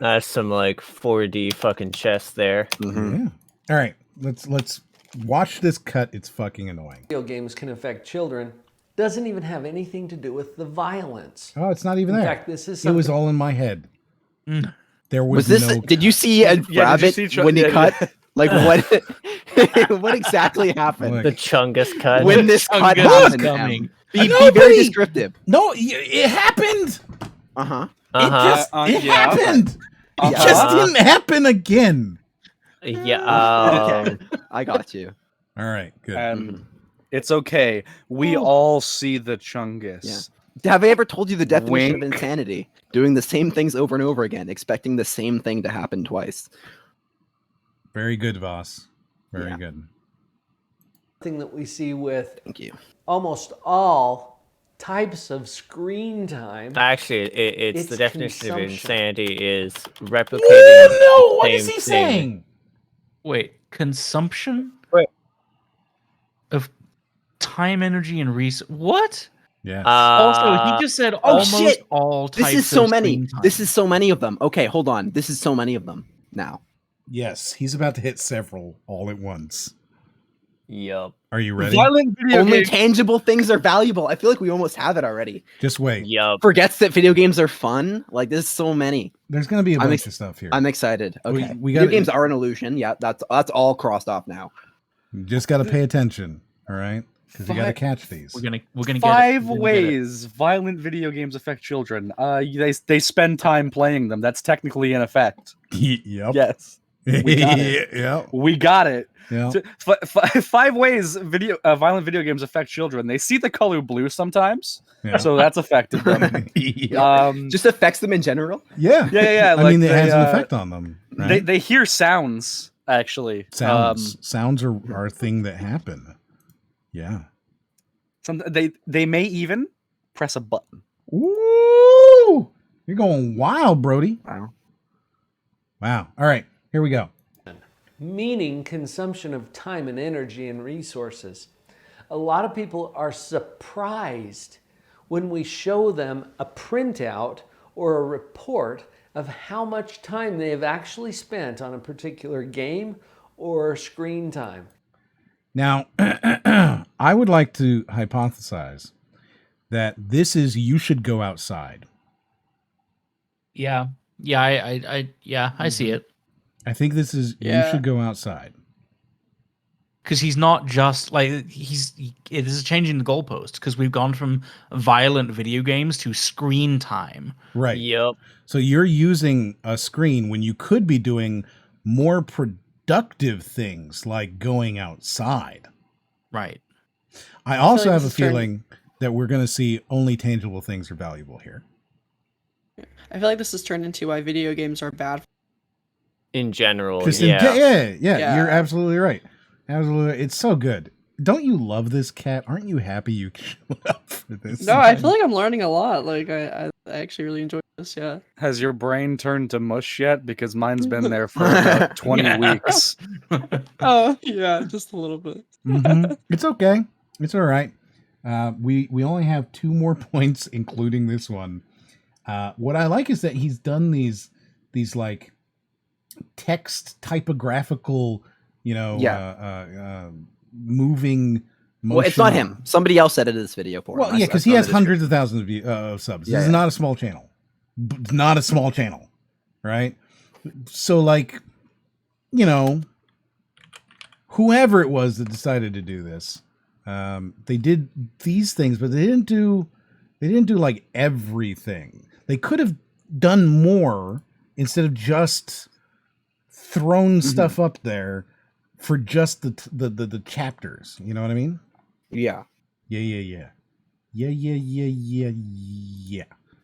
That's some like 4D fucking chess there. Mm-hmm. Yeah. All right. Let's watch this cut. It's fucking annoying. video games can affect children doesn't even have anything to do with the violence. Oh, it's not even In there. fact, this is It was something- all in my head. Mm. There Was was this? no Did you cut. see a rabbit see when he yeah, cut? yeah. Like what? What exactly happened Look. The Chungus cut. when this cut Chungus happened? coming. Be Nobody- very descriptive. No, it happened. Uh huh. It yeah. happened. It Yeah. just didn't happen again. Yeah. Okay, I got you. All right, good. It's okay. We all see the Chungus. Have I ever told you the definition of Wink. insanity? Doing the same things over and over again, expecting the same thing to happen twice. Very good, Voss. Very Yeah. good. thing that we see with Thank you. almost all types of screen time. Actually, it's the It's definition of consumption. insanity is replicating. No, what the is same he thing. saying? Wait, consumption? Wait. Of time, energy, and resource. What? Yes. Also, he just said almost shit. all types This is so of many. screen time. This is so many of them. Okay, hold on. This is so many of them now. Yes, he's about to hit several all at once. Yup. Are you ready? Violent video Only games. tangible things are valuable. I feel like we almost have it already. Just wait. Yup. Forgets that video games are fun. Like there's so many. There's going to be a I'm bunch of stuff here. I'm excited. We- Okay. we Video gotta- games are an illusion. Yeah, that's all crossed off now. You just got to pay attention, all right? Because you got to catch these. We're gonna get 5 it. We're gonna get it. ways violent video games affect children. They spend time playing them. That's technically an effect. Yep. Yes, we got it. Yep. We got it. Yep. So, 5 ways violent video games affect children. They see the color blue sometimes, Yeah. so that's affected them. Yep. Just affects them in general. Yeah. Yeah. I mean, it has an effect on them. Right? They hear sounds actually. Sounds are a thing that happen. Yeah. They may even press a button. Ooh, you're going wild, Brody. Wow. All right, here we go. Meaning consumption of time and energy and resources. A lot of people are surprised when we show them a printout or a report of how much time they have actually spent on a particular game or screen time. Now, I would like to hypothesize that this is you should go outside. Yeah. I see it. I think this is you should go outside. Because he's not just like this is changing the goalpost because we've gone from violent video games to screen time. Right. Yup. So you're using a screen when you could be doing more productive things like going outside. Right. I also like have this a is turning- feeling that we're going to see only tangible things are valuable here. I feel like this has turned into why video games are bad. In general, Kristen, yeah. yeah, you're absolutely right. Absolutely. It's so good. Don't you love this, Cat? Aren't you happy you showed up for this? No, I feel like I'm learning a lot. Like I actually really enjoy this. Yeah. Has your brain turned to mush yet? Because mine's been there for about 20 weeks. Oh yeah, just a little bit. Mhm. It's okay. It's all right. We only have 2 more points, including this one. What I like is that he's done these like text typographical, moving motion. Well, it's not him. Somebody else edited this video for him. Well, yeah, because he has hundreds of thousands of subs. This is not a small channel. Not a small channel, right? So, like, whoever it was that decided to do this, they did these things, but they didn't do like everything. They could have done more instead of just thrown stuff up there for just the chapters. You know what I mean? Yeah. Yeah.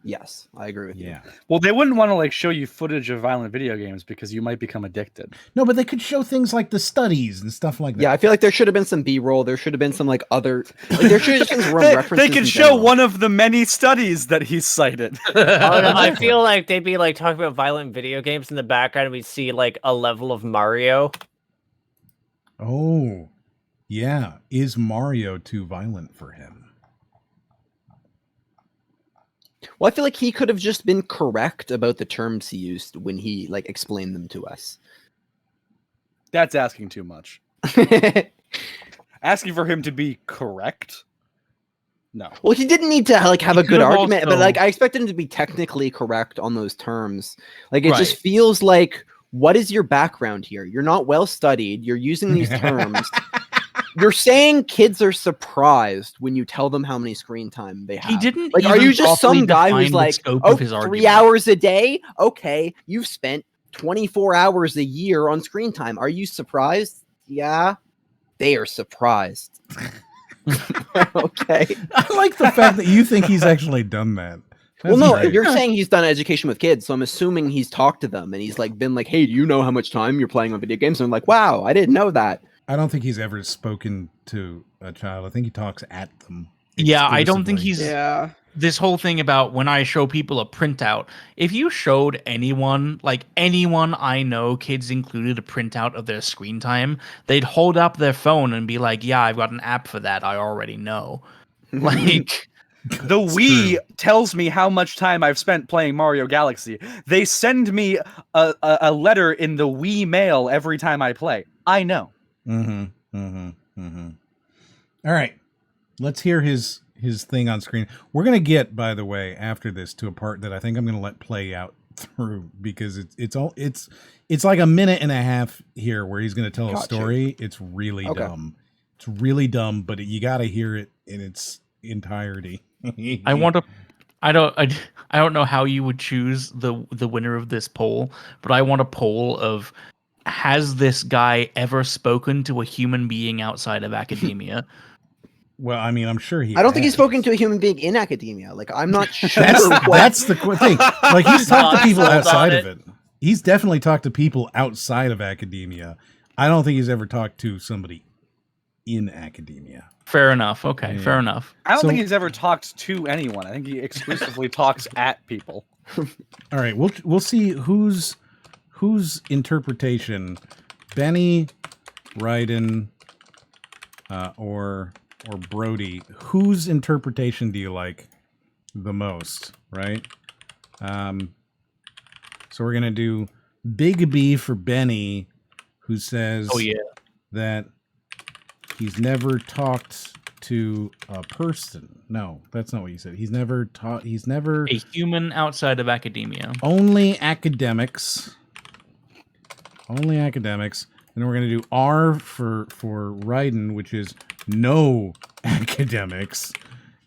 Yes, I agree with you. Yeah. Well, they wouldn't want to show you footage of violent video games because you might become addicted. No, but they could show things like the studies and stuff like that. Yeah, I feel like there should have been some B-roll. There should have been some other. There should have been some references. They could show one of the many studies that he cited. I feel like they'd be talking about violent video games in the background, and we'd see a level of Mario. Oh, yeah. Is Mario too violent for him? Well, I feel like he could have just been correct about the terms he used when he explained them to us. That's asking too much. Asking for him to be correct? No. Well, he didn't need to have a good argument, also- but I expected him to be technically correct on those terms. It just Right. feels like, what is your background here? You're not well studied. You're using these terms. You're saying kids are surprised when you tell them how many screen time they have. He didn't. Are you just properly some guy who's define the like, scope oh, of his 3 argument. hours a day? Okay, you've spent 24 hours a year on screen time. Are you surprised? Yeah, they are surprised. Okay. I like the fact that you think he's actually done that. Well, That's no, great. you're saying he's done education with kids, so I'm assuming he's talked to them and he's been like, hey, do you know how much time you're playing on video games? And I'm like, wow, I didn't know that. I don't think he's ever spoken to a child. I think he talks at them. Yeah, I don't think exclusively. he's Yeah. this whole thing about when I show people a printout. If you showed anyone I know, kids included, a printout of their screen time, they'd hold up their phone and be like, "Yeah, I've got an app for that. I already know." The Wii tells me how much time I've spent playing Mario Galaxy. They send me a letter in the Wii mail every time I play. I know. Mm-hmm. Mm-hmm. Mm-hmm. All right, let's hear his thing on screen. We're gonna get, by the way, after this to a part that I think I'm gonna let play out through because it's like a minute and a half here where he's gonna tell a story. It's really dumb. It's really dumb, but you got to hear it in its entirety. I don't know how you would choose the winner of this poll, but I want a poll of, has this guy ever spoken to a human being outside of academia? Well, I mean, I'm sure he. I don't think he's spoken to a human being in academia. Like, I'm not sure. That's the thing. Like, he's talked to people outside of it. He's definitely talked to people outside of academia. I don't think he's ever talked to somebody in academia. Fair enough. Okay, fair enough. I don't think he's ever talked to anyone. I think he exclusively talks at people. All right, we'll see whose interpretation, Benny, Raiden, or Brody, whose interpretation do you like the most, right? So we're gonna do Big B for Benny, who says that he's never talked to a person. No, that's not what you said. He's never a human outside of academia. Only academics. Only academics. And we're gonna do R for Raiden, which is no academics.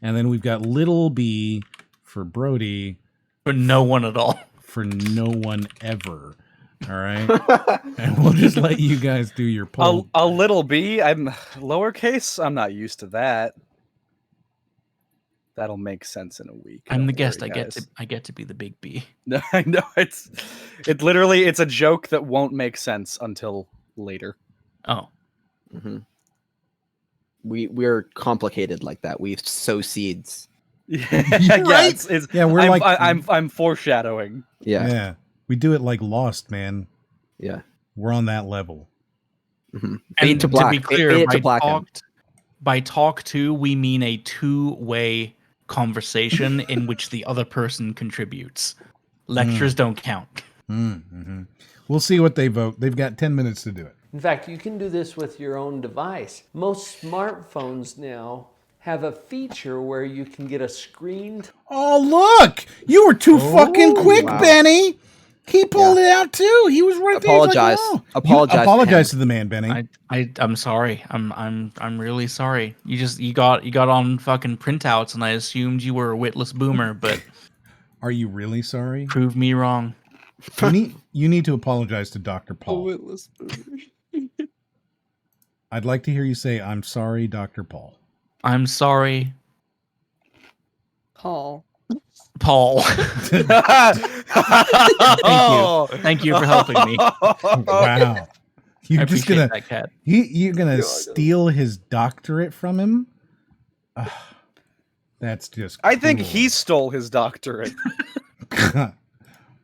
And then we've got little b for Brody. For no one at all. For no one ever. All right. And we'll just let you guys do your poll. A little b. I'm lowercase. I'm not used to that. That'll make sense in a week. I'm the guest. I get to be the big B. No, I know it's a joke that won't make sense until later. Oh. Mm-hmm. We're complicated like that. We sow seeds. Yeah, right? I'm foreshadowing. Yeah. We do it like Lost, man. Yeah. We're on that level. Mm-hmm. And to be clear, by talk to, we mean a two-way conversation in which the other person contributes. Lectures don't count. Mm-hmm. We'll see what they vote. They've got 10 minutes to do it. In fact, you can do this with your own device. Most smartphones now have a feature where you can get a screened... Oh, look! You were too fucking quick, wow. Benny! He pulled it out too. He was right there. Apologize. Like, oh. Apologize to the man, Benny. I'm sorry. I'm really sorry. You got on fucking printouts, and I assumed you were a witless boomer. But are you really sorry? Prove me wrong. You need to apologize to Dr. Paul. A witless boomer. I'd like to hear you say, "I'm sorry, Dr. Paul." I'm sorry, Paul. Thank you for helping me. Wow. You're just gonna that, Cat. You're gonna steal his doctorate from him? That's just I think he stole his doctorate.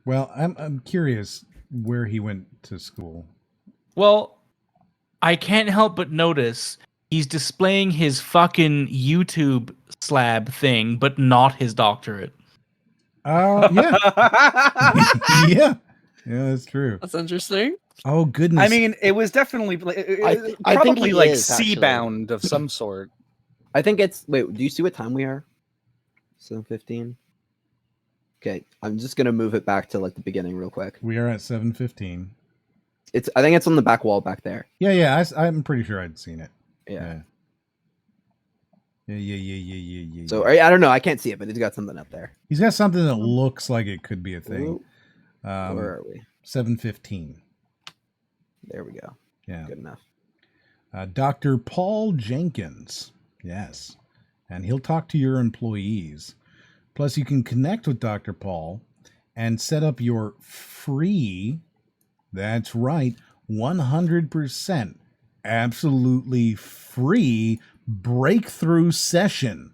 Well, I'm curious where he went to school. Well, I can't help but notice he's displaying his fucking YouTube slab thing, but not his doctorate. Yeah. Yeah, that's true. That's interesting. Oh, goodness. I mean, it was definitely I think he like is, C-bound of some sort. I think it's... Wait, do you see what time we are? 7:15? Okay, I'm just going to move it back to like the beginning real quick. We are at 7:15. I think it's on the back wall back there. Yeah, I'm pretty sure I'd seen it. Yeah. Yeah. So I don't know. I can't see it, but he's got something up there. He's got something that looks like it could be a thing. Where are we? 7:15. There we go. Yeah. Good enough. Dr. Paul Jenkins. Yes. And he'll talk to your employees. Plus, you can connect with Dr. Paul and set up your free, that's right, 100% absolutely free breakthrough session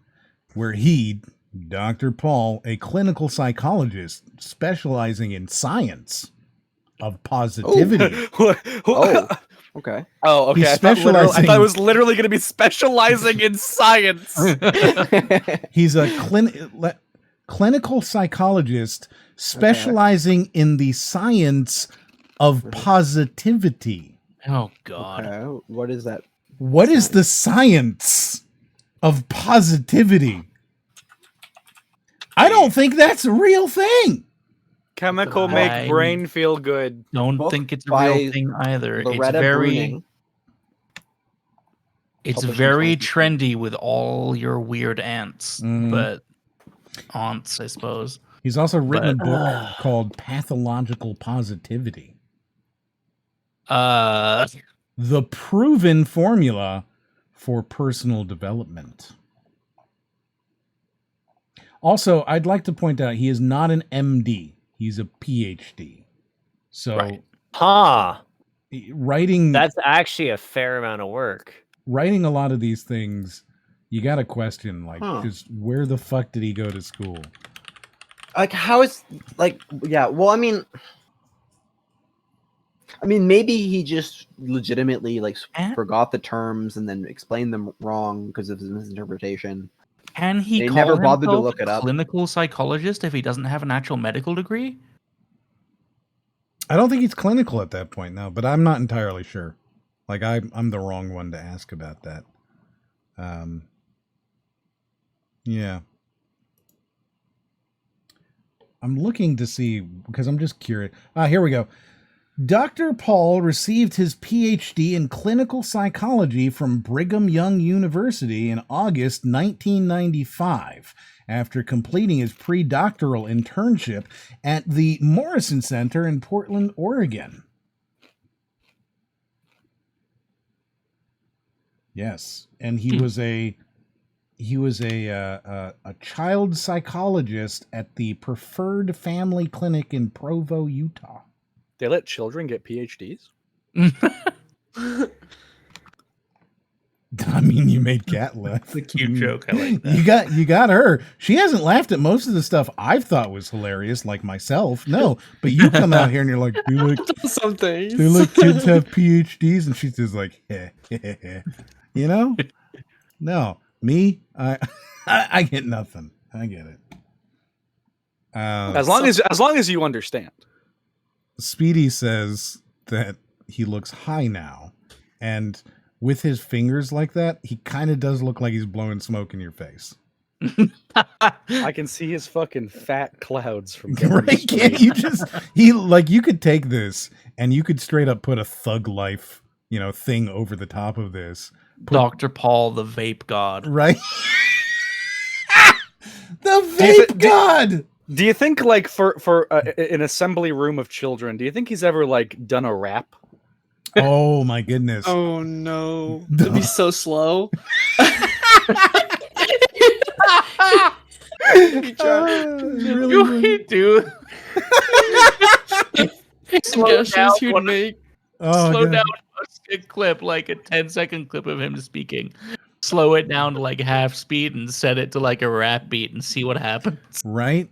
where he, Dr. Paul, a clinical psychologist specializing in science of positivity. Okay. Oh, okay. I thought it was literally going to be specializing in science. He's a clinical psychologist specializing in the science of positivity. Oh, God. Okay. What is that? What is the science of positivity? I don't think that's a real thing. Chemical make brain feel good. Don't think it's a real thing either. Loretta Bruning. It's very trendy with all your weird aunts, but aunts, I suppose. He's also written a book called Pathological Positivity. The proven formula for personal development. Also, I'd like to point out he is not an MD. He's a PhD. So, writing... That's actually a fair amount of work. Writing a lot of these things, you got to question, like, just where the fuck did he go to school? Like, how is, like, yeah, well, I mean, maybe he just legitimately, like, forgot the terms and then explained them wrong because of his misinterpretation. Can he call never bothered to himself look it a up? Clinical psychologist if he doesn't have an actual medical degree? I don't think he's clinical at that point, no, but I'm not entirely sure. Like, I'm the wrong one to ask about that. Yeah. I'm looking to see, because I'm just curious. Here we go. Dr. Paul received his PhD in clinical psychology from Brigham Young University in August 1995 after completing his pre-doctoral internship at the Morrison Center in Portland, Oregon. Yes, and he was a child psychologist at the Preferred Family Clinic in Provo, Utah. They let children get PhDs? I mean, you made Kat laugh. It's a cute joke. I like that. You got her. She hasn't laughed at most of the stuff I've thought was hilarious, like myself. No, but you come out here and you're like, some things. They let kids have PhDs, and she's just like, you know? No, me, I get nothing. I get it. As long as you understand. Speedy says that he looks high now, and with his fingers like that, he kind of does look like he's blowing smoke in your face. I can see his fucking fat clouds from right? Can't you just you could take this and you could straight up put a Thug Life, thing over the top of this. Dr. Paul, the vape god. Right? The vape god. Do you think, like, for an assembly room of children, do you think he's ever, like, done a rap? Oh my goodness! Oh no! It'd be so slow. You do. Slow down. Slow down a clip, like a 10-second clip of him speaking. Slow it down to like half speed and set it to like a rap beat and see what happens. Right?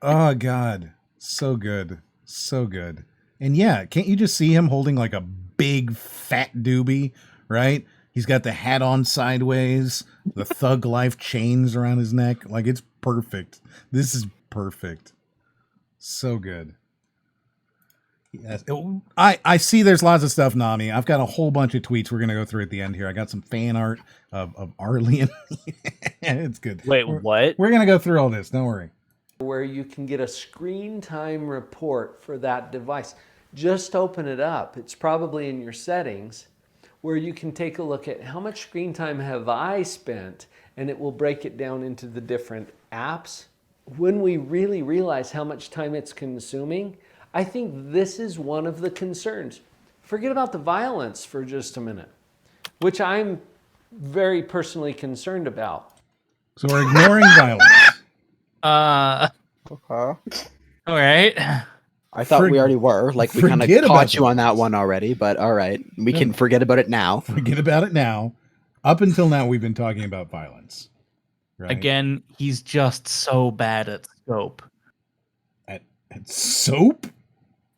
Oh God, so good, so good. And yeah, can't you just see him holding like a big fat doobie, right? He's got the hat on sideways, the Thug Life chains around his neck. Like, it's perfect. This is perfect. So good. Yes. I see there's lots of stuff, Nami. I've got a whole bunch of tweets we're going to go through at the end here. I got some fan art of Arlyeon. It's good. Wait, what? We're going to go through all this. Don't worry. Where you can get a screen time report for that device. Just open it up. It's probably in your settings where you can take a look at how much screen time have I spent, and it will break it down into the different apps. When we really realize how much time it's consuming, I think this is one of the concerns. Forget about the violence for just a minute, which I'm very personally concerned about. So we're ignoring violence. Okay. All right. I thought we already were. Like, we kind of caught you on that one already, but all right. We can forget about it now. Forget about it now. Up until now, we've been talking about violence. Right? Again, he's just so bad at scope. At soap?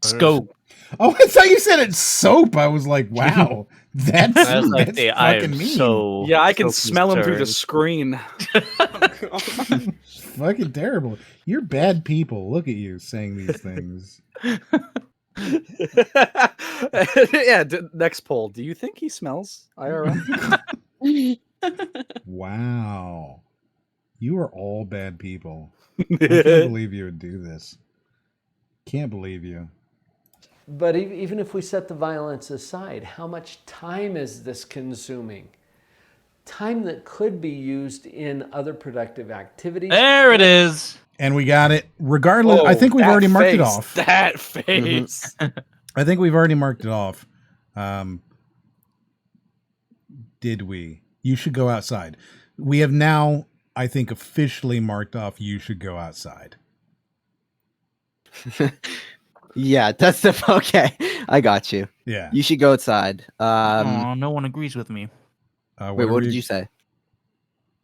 Scope. Oh, I thought you said it's soap. I was like, wow. That's fucking mean. So yeah, I can smell him through the screen. Fucking terrible. You're bad people. Look at you saying these things. Yeah. Next poll. Do you think he smells IRL? Wow. You are all bad people. I can't believe you would do this. Can't believe you. But even if we set the violence aside, how much time is this consuming? Time that could be used in other productive activities. There it is. And we got it. Regardless, I think we've already marked it off. That face. I think we've already marked it off. Did we? You should go outside. We have now, I think, officially marked off you should go outside. Yeah, that's the okay. I got you. Yeah. You should go outside. Oh, no one agrees with me. Wait, what did you say?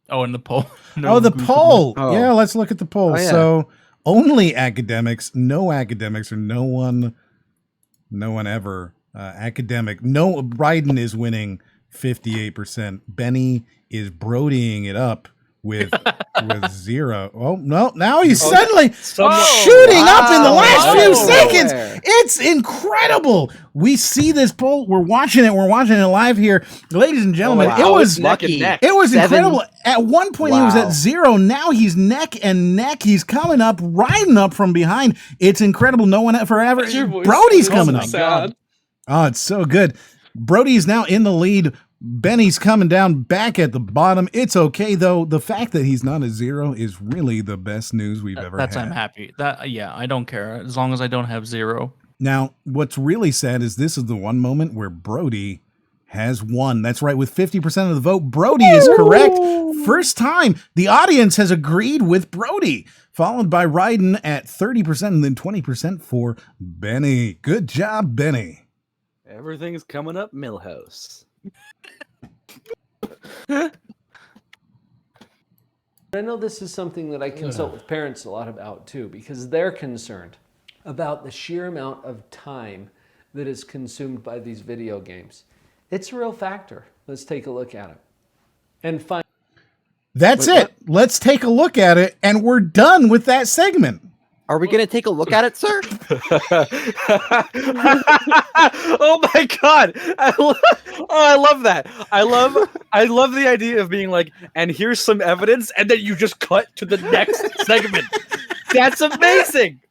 Oh, in the poll. Oh, the poll. Oh. Yeah, let's look at the poll. Oh, yeah. So only academics, no academics, or no one ever academic. No, Bryden is winning 58%. Benny is brodying it up with 0. Oh no! Now he's suddenly shooting up in the last few seconds. It's incredible. We see this poll. We're watching it. We're watching it live here, ladies and gentlemen. wow. It was neck and neck. It was 7. incredible. At one point he was at Wow. 0. Now he's neck and neck. He's coming up, riding up from behind. It's incredible. No one forever. Brody's coming up. Sad. Oh, it's so good. Brody's now in the lead. Benny's coming down back at the bottom. It's okay though. The fact that he's not a 0 is really the best news we've ever had. I'm happy. Yeah, I don't care as long as I don't have 0. Now, what's really sad is this is the one moment where Brody has won. That's right, with 50% of the vote. Brody is correct. First time the audience has agreed with Brody, followed by Ryden at 30% and then 20% for Benny. Good job, Benny. Everything's coming up Millhouse. I know this is something that I consult with parents a lot about too, because they're concerned about the sheer amount of time that is consumed by these video games. It's a real factor. Let's take a look at it. And find. That's it. Let's take a look at it, and we're done with that segment. Are we gonna take a look at it, sir? Oh my god! I love that. I love the idea of being like, and here's some evidence, and then you just cut to the next segment. That's amazing.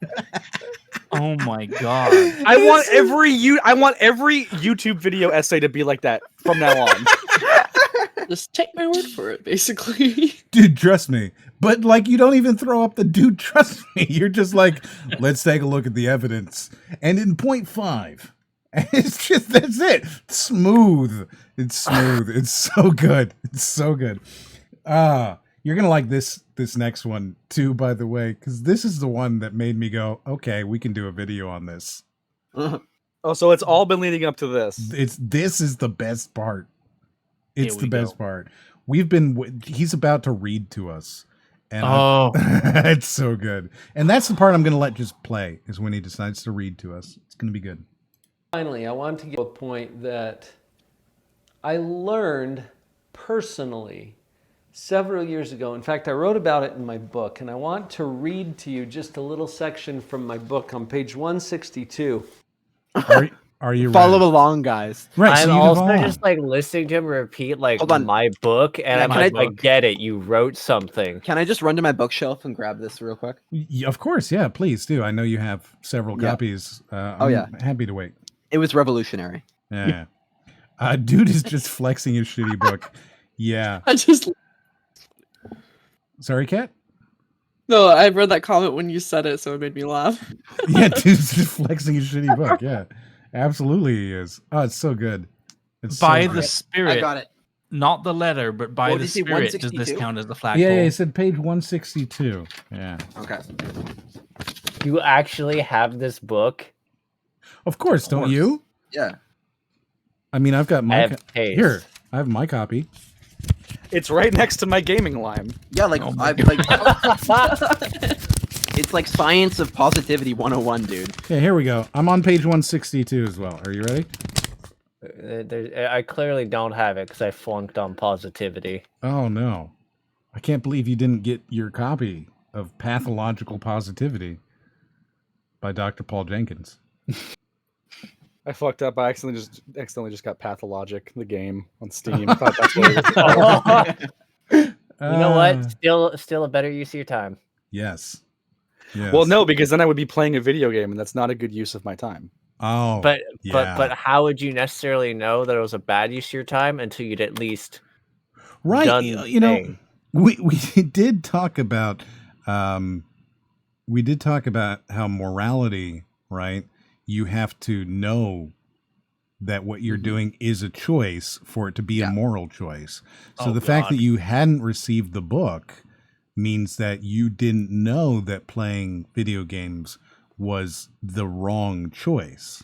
Oh my god! I want every YouTube video essay to be like that from now on. Just take my word for it, basically. Dude, trust me. But like, you don't even throw up the dude, trust me. You're just like, let's take a look at the evidence. And in 0.5, it's just, that's it. Smooth. It's smooth. It's so good. It's so good. You're going to like this next one too, by the way, because this is the one that made me go, okay, we can do a video on this. Oh, so it's all been leading up to this. This is the best part. It's Here the we best go. part. He's about to read to us. And it's so good. And that's the part I'm going to let just play, is when he decides to read to us. It's going to be good. Finally, I want to get to a point that I learned personally several years ago. In fact, I wrote about it in my book, and I want to read to you just a little section from my book on page 162. Are you Follow ready? along, guys. Right, I'm so you also follow. just like listening to him repeat like Hold on. my book, and I'm Can like, I- I get it. You wrote something. Can I just run to my bookshelf and grab this real quick? Of course, yeah, please do. I know you have several Yeah. copies. I'm yeah. happy to wait. It was revolutionary. Yeah. Dude is just flexing his shitty book. Yeah. I just Sorry, Kat? no. I read that comment when you said it, so it made me laugh. Yeah, dude's just flexing his shitty book. Yeah. Absolutely he is. Oh, it's so good. It's By so the good. spirit, I got it. not the letter, but by What the did you say, spirit. Does this 162? count as the flagpole? Yeah, he said page 162. Yeah. Okay. You actually have this book? Of course, don't you? Yeah. I mean, I've got I my have taste. here. I have my copy. It's right next to my gaming lime. Yeah, like Oh my it's like science of positivity 101, dude. Yeah, here we go. I'm on page 162 as well. Are you ready? I clearly don't have it because I flunked on positivity. Oh no. I can't believe you didn't get your copy of Pathological Positivity by Dr. Paul Jenkins. I fucked up. I accidentally just got Pathologic, the game on Steam. I thought that's what it was. You know what? Still a better use of your time. Yes. Well, no, because then I would be playing a video game, and that's not a good use of my time. Oh, But yeah. how would you necessarily know that it was a bad use of your time until you'd at least right? You know, thing? we did talk about how morality, right? You have to know that what you're doing is a choice for it to be a moral choice. So the fact that you hadn't received the book means that you didn't know that playing video games was the wrong choice.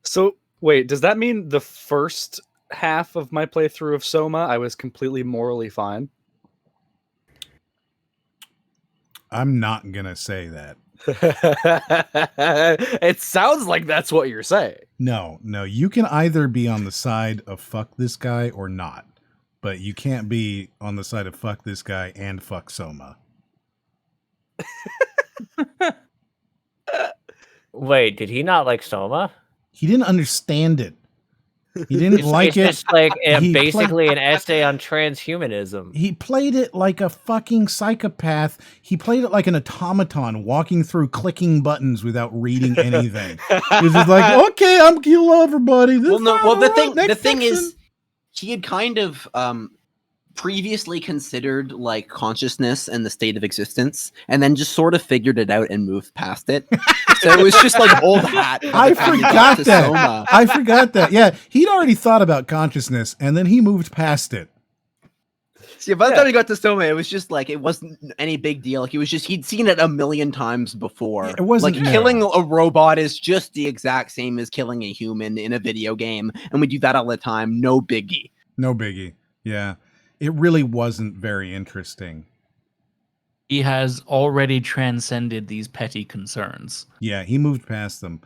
So wait, does that mean the first half of my playthrough of Soma, I was completely morally fine? I'm not gonna say that. It sounds like that's what you're saying. No, you can either be on the side of fuck this guy or not, but you can't be on the side of fuck this guy and fuck Soma. Wait, did he not like Soma? He didn't understand it. He didn't like it. It's just like basically an essay on transhumanism. He played it like a fucking psychopath. He played it like an automaton walking through clicking buttons without reading anything. He was just like, okay, I'm kill everybody. The thing is, he had kind of previously considered like consciousness and the state of existence, and then just sort of figured it out and moved past it. So it was just like old hat. I forgot that. I forgot that. Yeah, he'd already thought about consciousness, and then he moved past it. See, by the time he got to Soma, it was just like it wasn't any big deal. Like he'd seen it a million times before. It wasn't like killing a robot is just the exact same as killing a human in a video game, and we do that all the time. No biggie. No biggie. Yeah. It really wasn't very interesting. He has already transcended these petty concerns. Yeah, he moved past them.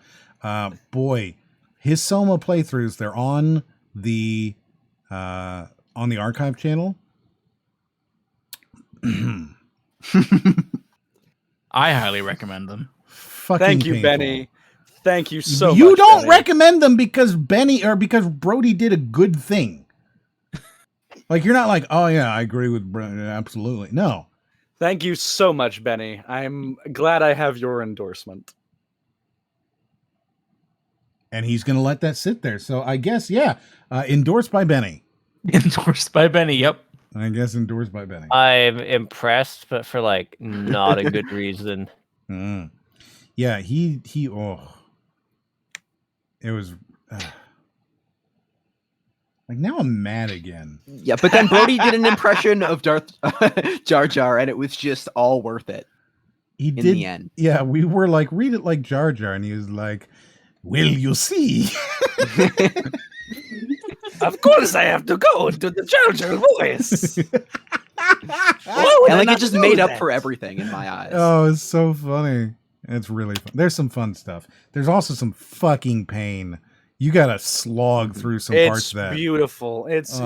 Boy, his Soma playthroughs, they're on the archive channel. I highly recommend them. Thank you, painful. Benny. Thank you so much. You don't Benny. recommend them because because Brody did a good thing. Like, you're not like, oh yeah, I agree with Brody. Absolutely. No. Thank you so much, Benny. I'm glad I have your endorsement. And he's going to let that sit there. So I guess, yeah, endorsed by Benny. Endorsed by Benny, yep. I guess endorsed by Benny. I'm impressed, but for like not a good reason. Yeah, he it was like, now I'm mad again. Yeah, but then Brody did an impression of Darth Jar Jar, and it was just all worth it. He did. In the end. Yeah, we were like, read it like Jar Jar, and he was like, "Will you see?" Of course, I have to go to the Jar Jar voice. And like it just made up for everything in my eyes. Oh, it's so funny. It's really fun. There's some fun stuff. There's also some fucking pain. You gotta slog through some parts of that. It's beautiful. It's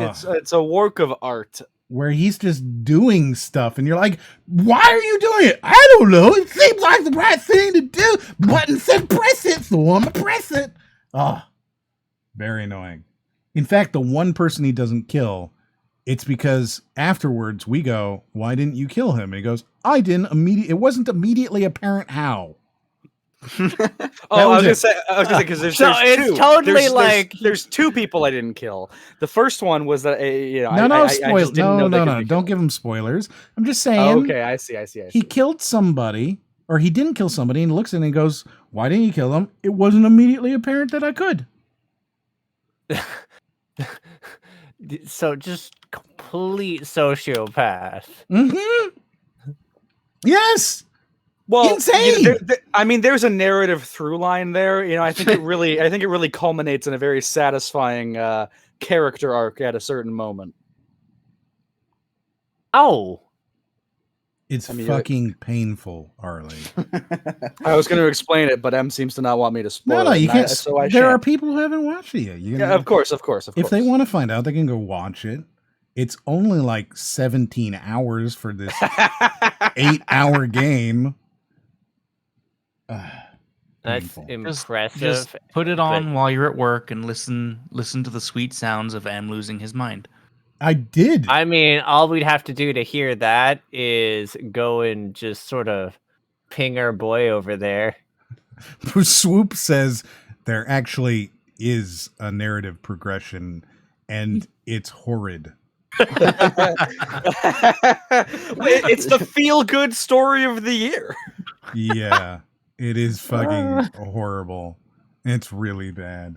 a work of art. Where he's just doing stuff, and you're like, why are you doing it? I don't know. It seems like the right thing to do. Button said press it, so I'm gonna press it. Oh, very annoying. In fact, the one person he doesn't kill, it's because afterwards we go, why didn't you kill him? And he goes, I didn't immediately. It wasn't immediately apparent how. I was gonna say because there's two. It's totally there's two people I didn't kill. The first one was that no spoilers. No. Don't give him spoilers. I'm just saying. Oh, okay, I see. He killed somebody, or he didn't kill somebody, and looks at it and goes, "Why didn't you kill him?" It wasn't immediately apparent that I could. So just complete sociopath. Mm-hmm. Yes. Well, insane. There's a narrative through line there. I think it really culminates in a very satisfying character arc at a certain moment. Oh, it's fucking painful, Arlie. I was going to explain it, but M seems to not want me to spoil. No, you can't. There are shan't. people who haven't watched it yet. Yeah, of course. If they want to find out, they can go watch it. It's only like 17 hours for this 8-hour game. That's painful. impressive. Just put it but- on while you're at work and listen to the sweet sounds of M losing his mind. I did. I mean, all we'd have to do to hear that is go and just sort of ping our boy over there. Swoop says there actually is a narrative progression, and it's horrid. It's the feel-good story of the year. Yeah, it is fucking horrible. It's really bad.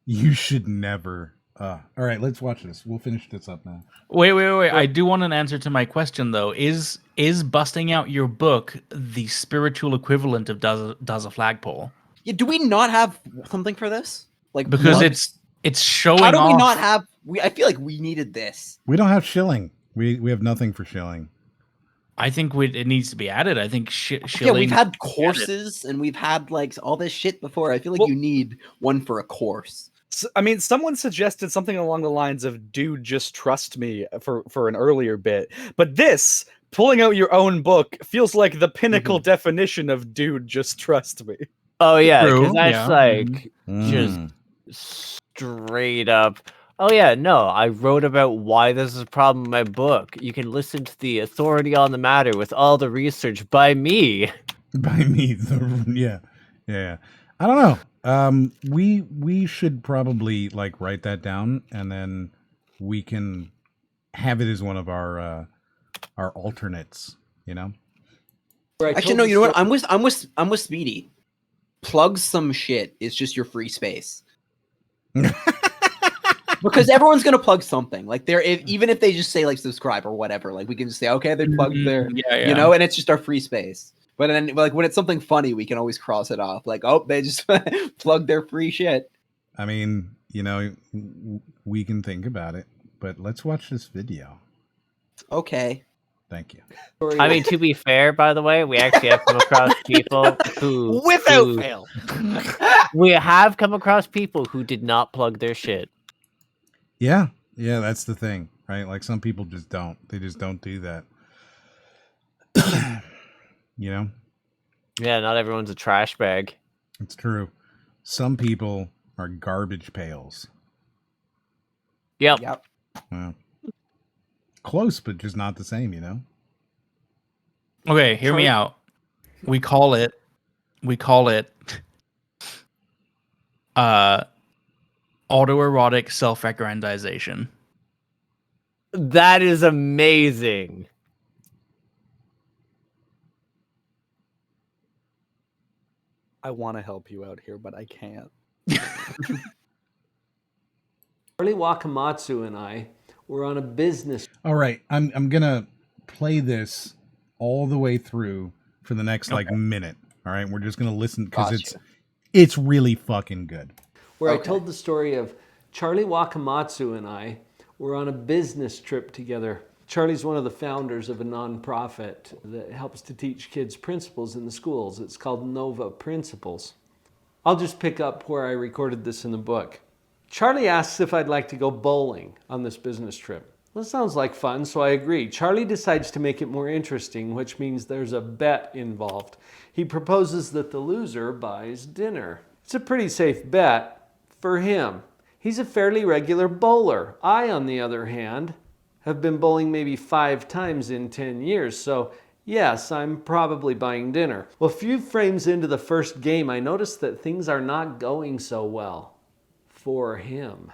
You should never. All right, let's watch this. We'll finish this up now. Wait. I do want an answer to my question though. Is busting out your book the spiritual equivalent of does a flagpole? Yeah, do we not have something for this? Like Because plugs? it's showing How do we off- not have? I feel like we needed this. We don't have shilling. We have nothing for shilling. I think it needs to be added. I think Yeah, shilling. we've had courses and we've had like all this shit before. I feel like you need one for a course. I mean, someone suggested something along the lines of "Dude, just trust me" for an earlier bit, but this pulling out your own book feels like the pinnacle definition of "Dude, just trust me." Oh yeah, True, because that's yeah. like Mm. just straight up. Oh yeah, no, I wrote about why this is a problem in my book. You can listen to the authority on the matter with all the research by me. By me. Yeah. I don't know. We should probably like write that down, and then we can have it as one of our alternates. You know. Actually, no. You know what? I'm with Speedy. Plug some shit. It's just your free space. Because everyone's gonna plug something. Like even if they just say like subscribe or whatever, like we can just say okay, they plugged their, you know, and it's just our free space. But then like when it's something funny, we can always cross it off. Like, oh, they just plugged their free shit. I mean, you know, we can think about it, but let's watch this video. Okay. Thank you. I mean, to be fair, by the way, we actually have come across people who Without fail. We have come across people who did not plug their shit. Yeah, that's the thing, right? Like some people just don't. They just don't do that. You know? Yeah, not everyone's a trash bag. It's true. Some people are garbage pails. Yep. Well, close, but just not the same, you know? Okay, hear me out. We call it autoerotic self-aggrandization. That is amazing. I want to help you out here, but I can't. Charlie Wakamatsu and I were on a business. All right, I'm gonna play this all the way through for the next like minute. All right, we're just gonna listen because it's really fucking good. Where I told the story of Charlie Wakamatsu and I were on a business trip together. Charlie's one of the founders of a nonprofit that helps to teach kids principles in the schools. It's called Nova Principles. I'll just pick up where I recorded this in the book. Charlie asks if I'd like to go bowling on this business trip. Well, that sounds like fun, so I agree. Charlie decides to make it more interesting, which means there's a bet involved. He proposes that the loser buys dinner. It's a pretty safe bet for him. He's a fairly regular bowler. I, on the other hand, have been bowling maybe 5 times in 10 years, so yes, I'm probably buying dinner. Well, a few frames into the first game, I noticed that things are not going so well for him.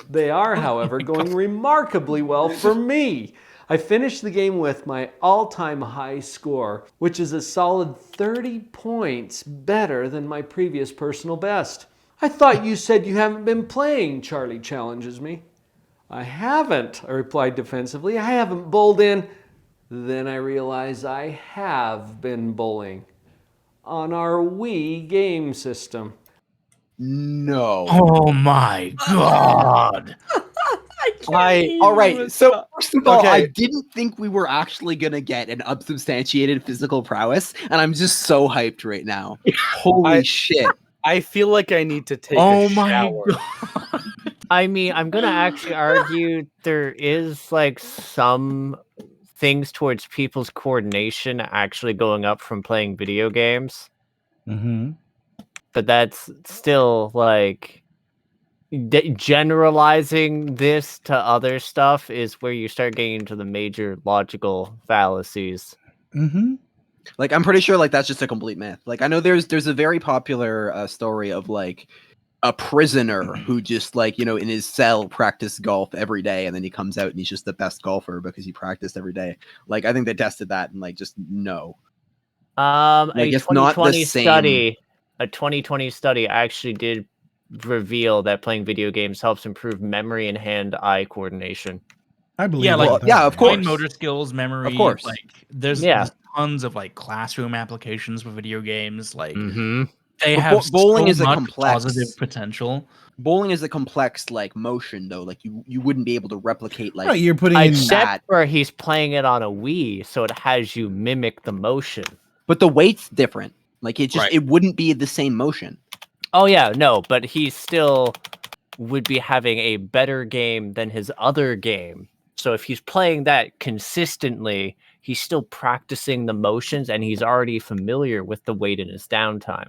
They are, however, going remarkably well for me. I finished the game with my all-time high score, which is a solid 30 points better than my previous personal best. I thought you said you haven't been playing, Charlie challenges me. I haven't, I replied defensively. I haven't bowled in. Then I realize I have been bowling on our Wii game system. No. Oh my god. All right. So first of all, Okay. I didn't think we were actually gonna get an unsubstantiated physical prowess, and I'm just so hyped right now. Holy shit! I feel like I need to take Oh a my shower. god. I mean, I'm going to actually argue there is like some things towards people's coordination actually going up from playing video games. Mm-hmm. but that's still like generalizing this to other stuff is where you start getting into the major logical fallacies. Mm-hmm. Like, I'm pretty sure like that's just a complete myth. Like, I know there's a very popular story of like a prisoner who just like, in his cell practiced golf every day, and then he comes out and he's just the best golfer because he practiced every day. Like, I think they tested that and like just no. Like, A it's not the 2020 same. study, a 2020 study actually did reveal that playing video games helps improve memory and hand-eye coordination. I believe. Yeah, that like with that, yeah, of man. course. fine motor skills, memory. Of course. Like there's tons of like classroom applications for video games. Like they But have bowling so is a much complex positive potential. Bowling is a complex like motion though. Like you wouldn't be able to replicate like Right, you're putting in Except for he's playing it on a Wii, so it has you mimic the motion. But the weight's different. Like it just Right. it wouldn't be the same motion. Oh yeah, no, but he still would be having a better game than his other game. So if he's playing that consistently, he's still practicing the motions and he's already familiar with the weight in his downtime.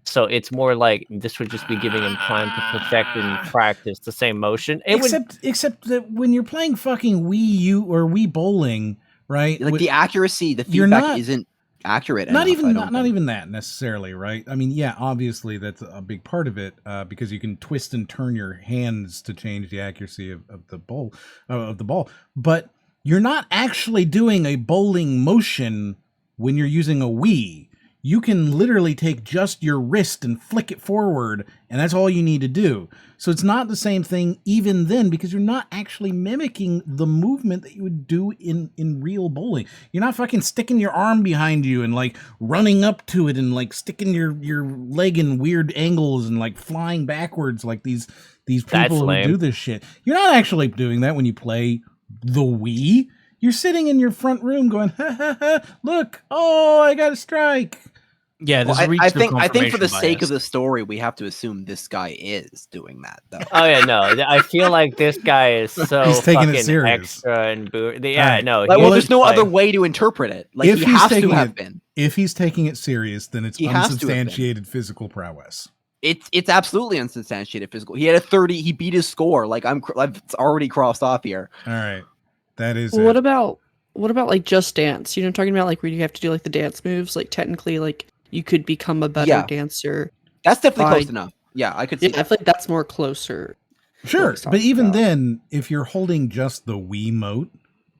So it's more like this would just be giving him time to perfect and practice the same motion. Except that when you're playing fucking Wii U or Wii Bowling, right? Like the accuracy, the you're feedback not- isn't accurate Not enough, even I don't not think. even that necessarily, right? I mean, yeah, obviously that's a big part of it because you can twist and turn your hands to change the accuracy of the ball but you're not actually doing a bowling motion when you're using a Wii. You can literally take just your wrist and flick it forward, and that's all you need to do. So it's not the same thing even then, because you're not actually mimicking the movement that you would do in real bowling. You're not fucking sticking your arm behind you and like running up to it and like sticking your leg in weird angles and like flying backwards like these people who do this shit. You're not actually doing that when you play the Wii. You're sitting in your front room going, ha ha ha, look, oh, I got a strike. Yeah, Well, I think for the sake of the story, we have to assume this guy is doing that though. Oh yeah, no, I feel like this guy is so He's taking it fucking serious. extra and Right. no. Like, well, there's no like, other way to interpret it. Like If he he's has to taking have it- been. If he's taking it serious, then it's He has to have been. unsubstantiated physical prowess. It's absolutely unsubstantiated physical. He had a 30. He beat his score. Like it's already crossed off here. All right, that is. What it. about like Just Dance? You know, what I'm talking about like where you have to do like the dance moves. Like technically, like you could become a better Yeah. dancer. That's definitely by- close enough. Yeah, I could see. Yeah, I feel like that's more closer. Sure, what but we're even talking then, if you're holding just the Wiimote,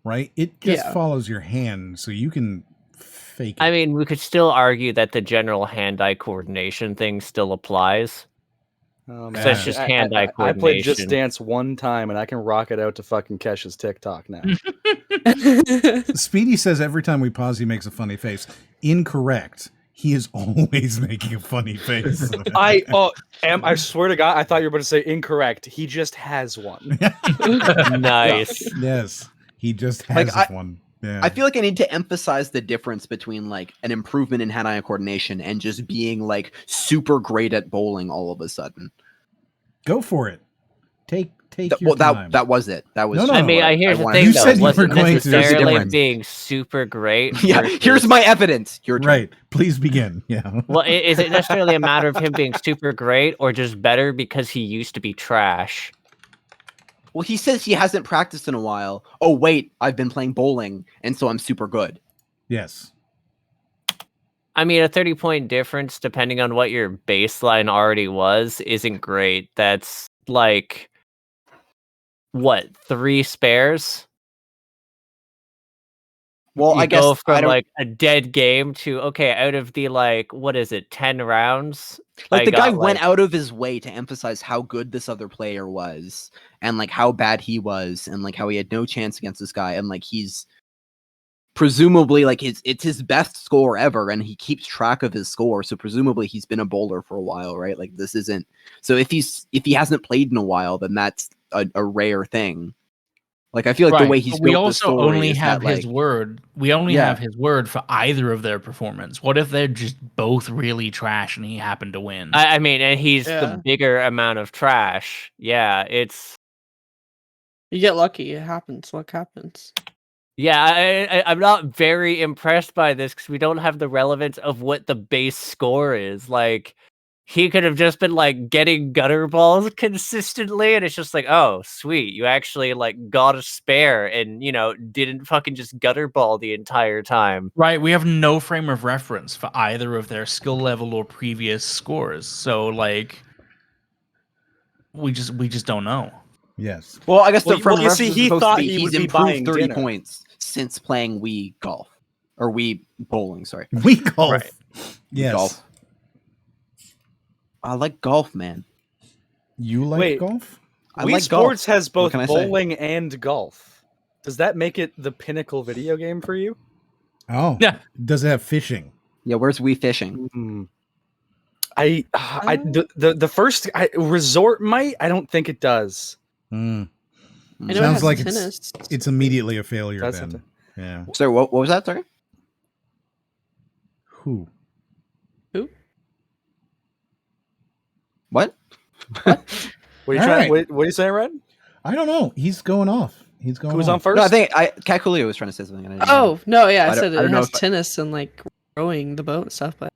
right, it just Yeah. follows your hand, so you can fake it. I mean, we could still argue that the general hand-eye coordination thing still applies. So it's just hand-eye I played Just coordination. Dance one time, and I can rock it out to fucking Kesh's TikTok now. Speedy says every time we pause, he makes a funny face. Incorrect. He is always making a funny face. I swear to God, I thought you were about to say incorrect. He just has one. Nice. Yes, he just has Like, one. Yeah. I feel like I need to emphasize the difference between like an improvement in hand-eye coordination and just being like super great at bowling all of a sudden. Go for it. Take your Well, time. that was it. That was. No, no. just I mean, what here's the wanted thing You to though. said It you were wasn't going to. There's a necessarily difference. being super great. Yeah, versus- here's my evidence. Your turn. Right. Please begin. Yeah. Well, is it necessarily a matter of him being super great or just better because he used to be trash? Well, he says he hasn't practiced in a while. Oh wait, I've been playing bowling, and so I'm super good. Yes. I mean, a 30-point difference, depending on what your baseline already was, isn't great. That's like, what, 3 spares? Well, You I guess go I from don't like a dead game to, okay, out of the like, what is it, 10 rounds? like I the guy got, went like- out of his way to emphasize how good this other player was, and like how bad he was, and like how he had no chance against this guy, and like he's presumably like it's his best score ever, and he keeps track of his score, so presumably he's been a bowler for a while, right? Like this isn't so if he hasn't played in a while, then that's a rare thing. Like I feel like the way he's But we built the also story only is have that, his like, word. We only Yeah. have his word for either of their performance. What if they're just both really trash and he happened to win? I mean, and he's Yeah. the bigger amount of trash. Yeah, it's... You get lucky. It happens. What happens? Yeah, I'm not very impressed by this because we don't have the relevance of what the base score is. Like, he could have just been like getting gutter balls consistently, and it's just like, oh, sweet, you actually like got a spare and didn't fucking just gutter ball the entire time. Right, we have no frame of reference for either of their skill level or previous scores, so like we just don't know. Yes. Well, I guess the Well, front you see, reference is he supposed thought to be he he's would be improved buying 30 dinner. points since playing Wii golf or Wii bowling. Sorry, Wii golf. Right. Yes. Golf. I like golf, man. You like Wait. golf? I Wii like Sports golf. has both can I say? bowling and golf. Does that make it the pinnacle video game for you? Oh. Yeah. Does it have fishing? Yeah, where's Wii fishing? The first resort might. I don't think it does. Mm. I know it Sounds has like tennis. it's immediately a failure That's then. Yeah. So what was that? Sorry. Who? What? What are you All trying? right. What are you saying, Red? I don't know. He's going off. He's going Who's off. on first? No, I think CatCoolio was trying to say something. And I didn't know. Oh no, yeah, I I said don't it know has if tennis and like rowing the boat and stuff, but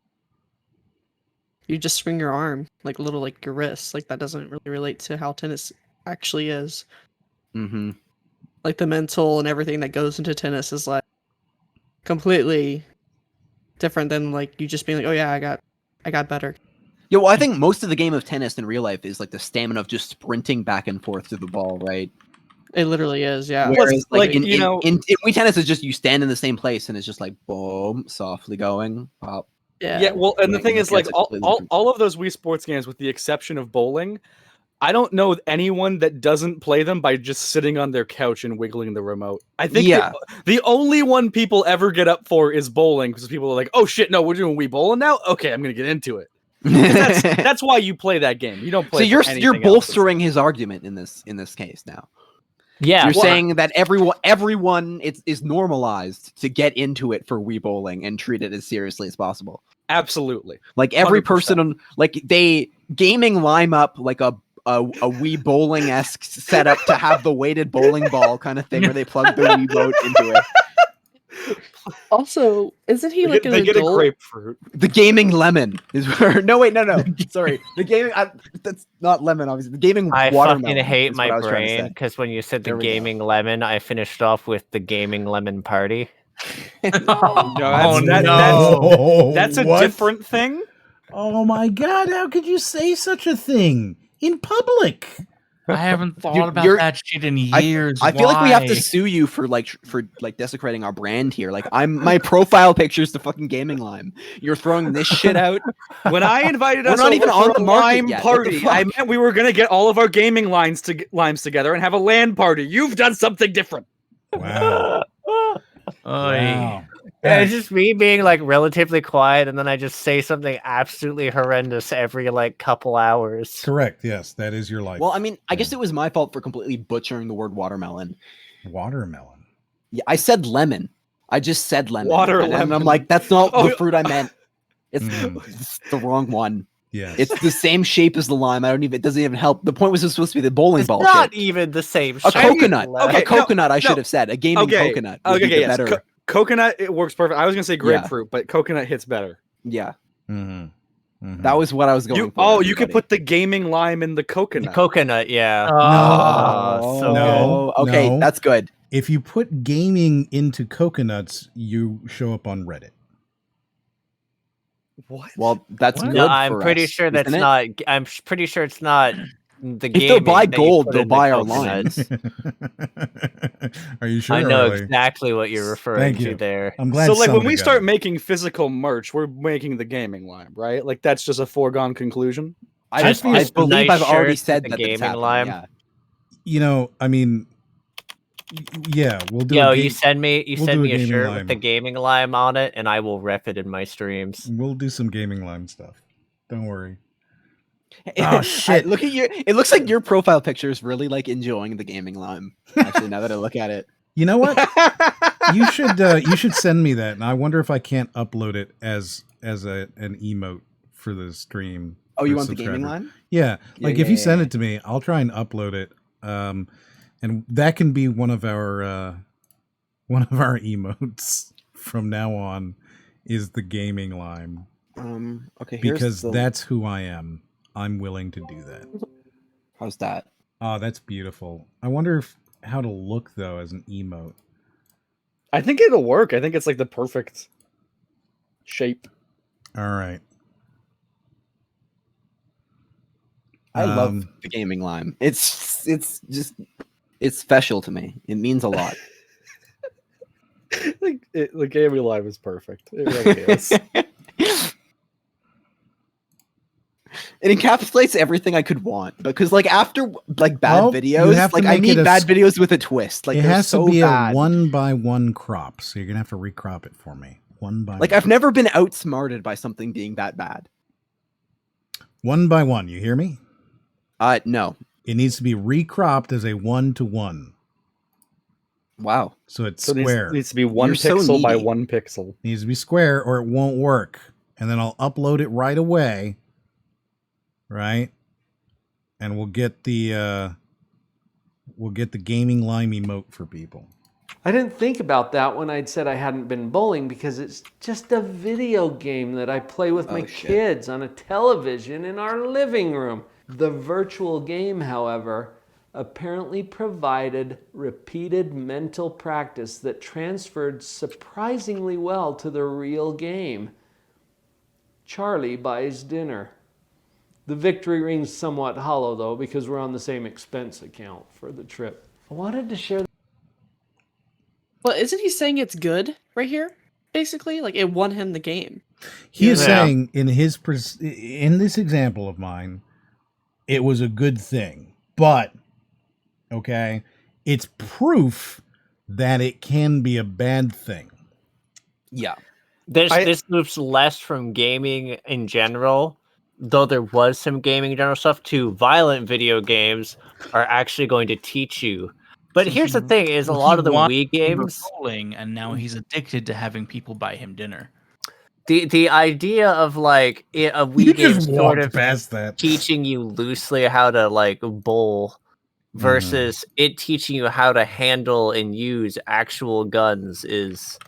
you just swing your arm like a little like your wrist. Like that doesn't really relate to how tennis actually is. Mm-hmm. Like the mental and everything that goes into tennis is like completely different than like you just being like, oh yeah, I got better. Yeah, well, I think most of the game of tennis in real life is like the stamina of just sprinting back and forth to the ball, right? It literally is, yeah. Whereas, like, like, in Wii tennis, is just you stand in the same place and it's just like boom, softly going, pop. Yeah, well, and the Right, thing yeah, is, like, it's a completely different- all of those Wii Sports games, with the exception of bowling, I don't know anyone that doesn't play them by just sitting on their couch and wiggling the remote. I think the only one people ever get up for is bowling, because people are like, oh shit, no, we're doing Wii bowling now? Okay, I'm gonna get into it. That's why you play that game. You don't play. So you're for anything else. bolstering his argument in this case now. Yeah, You're saying that everyone is normalized to get into it for Wii bowling and treat it as seriously as possible. Absolutely. Like every 100%. person, like they gaming lime up like a Wii bowling-esque setup to have the weighted bowling ball kind of thing where they plug the Wii remote into it. Also, isn't he like an They get a adult? grapefruit. The gaming lemon is where. No, wait, no. Sorry, the gaming. That's not lemon, obviously. The gaming I watermelon. fucking hate is what I my was trying to brain say. because when you said the There we go. gaming lemon, I finished off with the gaming lemon party. No, that's a What? different thing. Oh my god, how could you say such a thing in public? I haven't thought Dude, about you're- that shit in years. I feel like we have to Why? sue you for desecrating our brand here. Like my profile picture is the fucking gaming lime. You're throwing this shit out. When I invited We're us not over even for on a the market lime yet. What the party, I fuck? meant we were gonna get all of our gaming limes together and have a LAN party. You've done something different. Wow. Wow. Yeah, it's just me being like relatively quiet, and then I just say something absolutely horrendous every like couple hours. Correct. Yes, that is your life. Well, I mean, I guess it was my fault for completely butchering the word watermelon. Watermelon. Yeah, I said lemon. I just said lemon. Water and lemon. I'm like, that's not Oh, the fruit I meant. It's, Mm. it's the wrong one. Yes. It's the same shape as the lime. It doesn't even help. The point was it's supposed to be the bowling It's ball not shape. even the same. A shape. coconut. Okay, a coconut, I should no. have said. A gaming coconut. would be the yes. better. Coconut, it works perfect. I was gonna say Yeah. grapefruit, but coconut hits better. Yeah. Mm-hmm. That was what I was going for. You could everybody. put the gaming lime in the The coconut. coconut, yeah. No. So No. Okay, no. that's good. If you put gaming into coconuts, you show up on Reddit. What? Well, that's What? good. No, for I'm pretty us, sure that's isn't it? not. I'm pretty sure it's not the If gaming. they'll buy that you gold, put they'll in the buy our coconuts. lines. Are you sure? I know Arlie? exactly what you're referring Thank to you. there. I'm glad. So, like, when somebody we got start it. making physical merch, we're making the gaming lime, right? Like, that's just a foregone conclusion. I Just believe nice I've already shirts said with that the that's gaming happening, lime. Yeah. You know, I mean, yeah, we'll do. Yo, a you game- send me we'll send do me a gaming shirt lime. with the gaming lime on it, and I will rep it in my streams. We'll do some gaming lime stuff. Don't worry. Oh shit. Look at your. It looks like your profile picture is really like enjoying the gaming lime. Actually, now that I look at it, You know what? you should send me that, and I wonder if I can't upload it as an emote for the stream. oh, for you want the gaming subscribers. lime? Yeah, Yeah, like yeah, if you yeah, send yeah. it to me, I'll try and upload it. And that can be one of our emotes from now on. Is the gaming lime? Okay, here's because the... that's who I am. I'm willing to do that. How's that? Oh, that's beautiful. I wonder how to look though as an emote. I think it'll work. I think it's like the perfect shape. All right. I love the gaming lime. It's just special to me. It means a lot. The gaming live is perfect. It really is. It encapsulates everything I could want, because like after like bad Well, you videos, have to like I make need it a bad s- videos with a twist. Like it they're has so to be bad. a 1x1 crop, so you're gonna have to recrop it for me. 1x1. Like I've never been outsmarted by something being that bad. 1x1. You hear me? No. It needs to be recropped as a 1-to-1. Wow. So it's So it square. needs to be one You're so pixel by needy. 1 pixel. Needs to be square or it won't work. And then I'll upload it right away. Right? And we'll get the gaming lime emote for people. I didn't think about that when I'd said I hadn't been bowling because it's just a video game that I play with my kids on a television in our living room. The virtual game, however, apparently provided repeated mental practice that transferred surprisingly well to the real game. Charlie buys dinner. The victory rings somewhat hollow, though, because we're on the same expense account for the trip. I wanted to share. Well, isn't he saying it's good right here? Basically, like it won him the game. He is saying in this example of mine, it was a good thing, but okay, it's proof that it can be a bad thing. Yeah. This moves less from gaming in general, though there was some gaming in general stuff, to violent video games are actually going to teach you. But So here's the thing: is a lot of the Wii games, bowling, and now he's addicted to having people buy him dinner. the idea of like a Wii You game just sort walked of past that. teaching you loosely how to like bowl versus it teaching you how to handle and use actual guns is,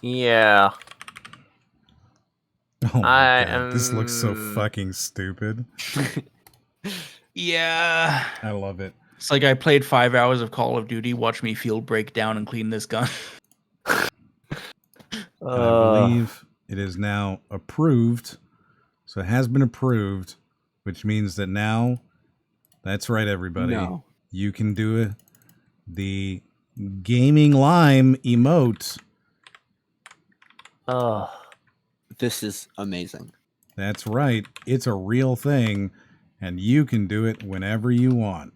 yeah. Oh my God, this looks so fucking stupid. Yeah. I love it. It's like I played 5 hours of Call of Duty, watch me field break down and clean this gun. I believe it is now approved. So it has been approved, which means that now, that's right, everybody. No. You can do it. The gaming lime emote. Oh, this is amazing. That's right. It's a real thing, and you can do it whenever you want.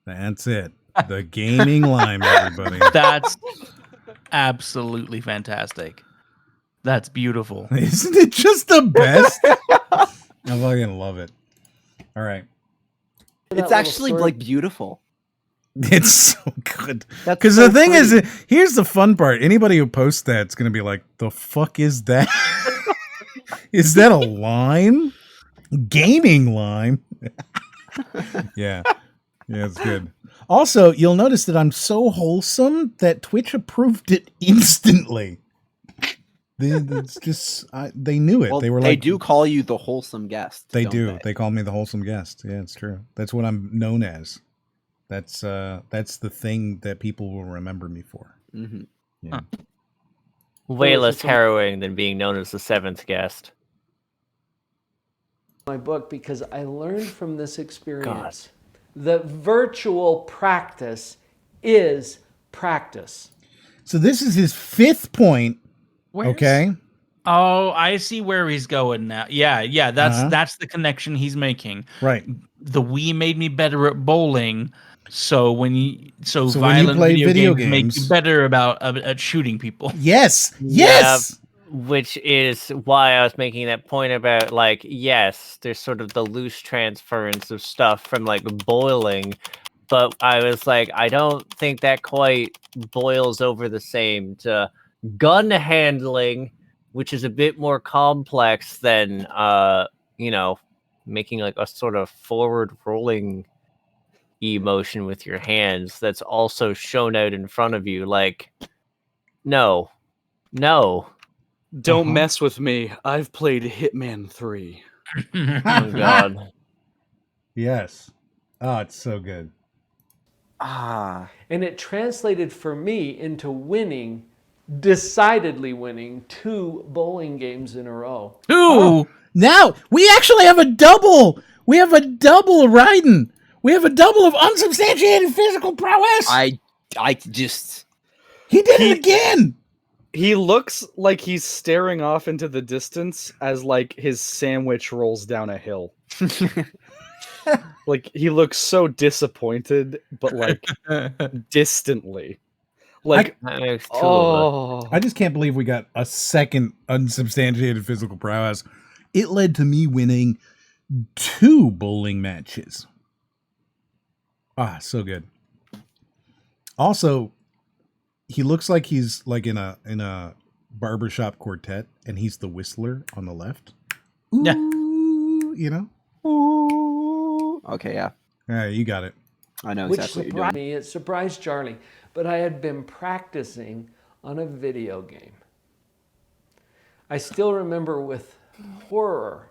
That's it. The gaming lime, everybody. That's absolutely fantastic. That's beautiful. Isn't it just the best? I fucking love it. All right. It's actually like beautiful. It's so good. That's Because so the thing pretty. is, here's the fun part. Anybody who posts that is going to be like, the fuck is that? Is that a lime? Gaming lime? Yeah. Yeah, it's good. Also, you'll notice that I'm so wholesome that Twitch approved it instantly. It's just they knew it. Well, they were they like, do call you the wholesome guest. They don't do. They call me the wholesome guest. Yeah, it's true. That's what I'm known as. That's the thing that people will remember me for. Mm-hmm. Yeah. way less harrowing than being known as the seventh guest. My book, because I learned from this experience that virtual practice is practice. So this is his 5th point. Okay. Oh, I see where he's going now. Yeah, that's the connection he's making. Right. The Wii made me better at bowling, so when you violent play video games make games you better at shooting people. Yes. Yes. Yeah, which is why I was making that point about, like, yes, there's sort of the loose transference of stuff from like boiling, but I was like, I don't think that quite boils over the same to gun handling, which is a bit more complex than making like a sort of forward rolling emotion with your hands that's also shown out in front of you. Like, no. Don't mess with me. I've played Hitman 3. Oh God. Yes. Oh, it's so good. And it translated for me into winning, decidedly winning 2 bowling games in a row. Oh, now we actually have a double. We have a double of Raiden. We have a double of unsubstantiated physical prowess. I just He did it again. He looks like he's staring off into the distance as like his sandwich rolls down a hill. Like he looks so disappointed, but like distantly. Like I just can't believe we got a second unsubstantiated physical prowess. It led to me winning 2 bowling matches. Ah, so good. Also, he looks like he's like in a barbershop quartet, and he's the whistler on the left. Ooh, Yeah. You know? Ooh. Okay, yeah. Yeah, you got it. I know Which exactly what you're surprised doing. me. It surprised Charlie, but I had been practicing on a video game. I still remember with horror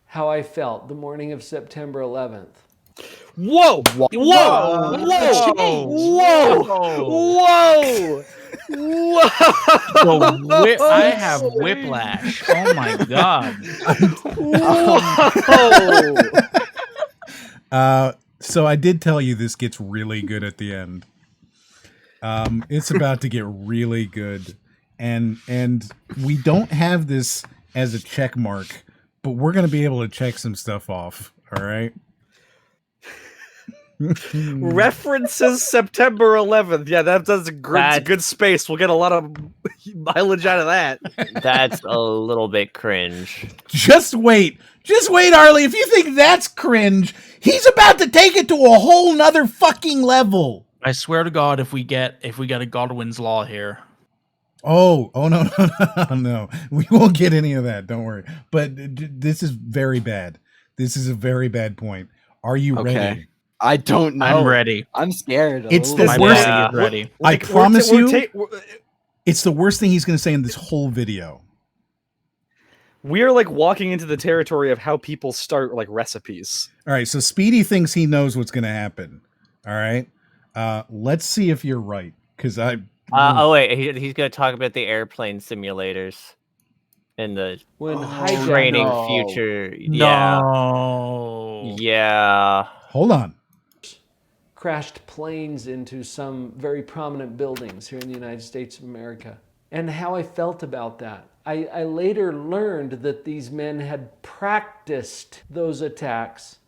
how I felt the morning of September 11th. Whoa! Whoa! Whoa! Whoa! Whoa! Whoa! I have whiplash. Oh my god. Whoa! So I did tell you this gets really good at the end. It's about to get really good, and we don't have this as a check mark, but we're gonna be able to check some stuff off. All right. References September 11th. Yeah, that's a good space. We'll get a lot of mileage out of that. That's a little bit cringe. Just wait, Arlie. If you think that's cringe, he's about to take it to a whole nother fucking level. I swear to God, if we get a Godwin's Law here. Oh no. We won't get any of that. Don't worry. But this is very bad. This is a very bad point. Are you ready? I don't know. I'm ready. I'm scared. It's the My worst. body is ready. I promise you, it's the worst thing he's going to say in this whole video. We are like walking into the territory of how people start like recipes. All right, so Speedy thinks he knows what's going to happen. All right, let's see if you're right, because I. Oh wait, he's going to talk about the airplane simulators and the training future. No. Yeah. Hold on. Crashed planes into some very prominent buildings here in the United States of America. And how I felt about that. I later learned that these men had practiced those attacks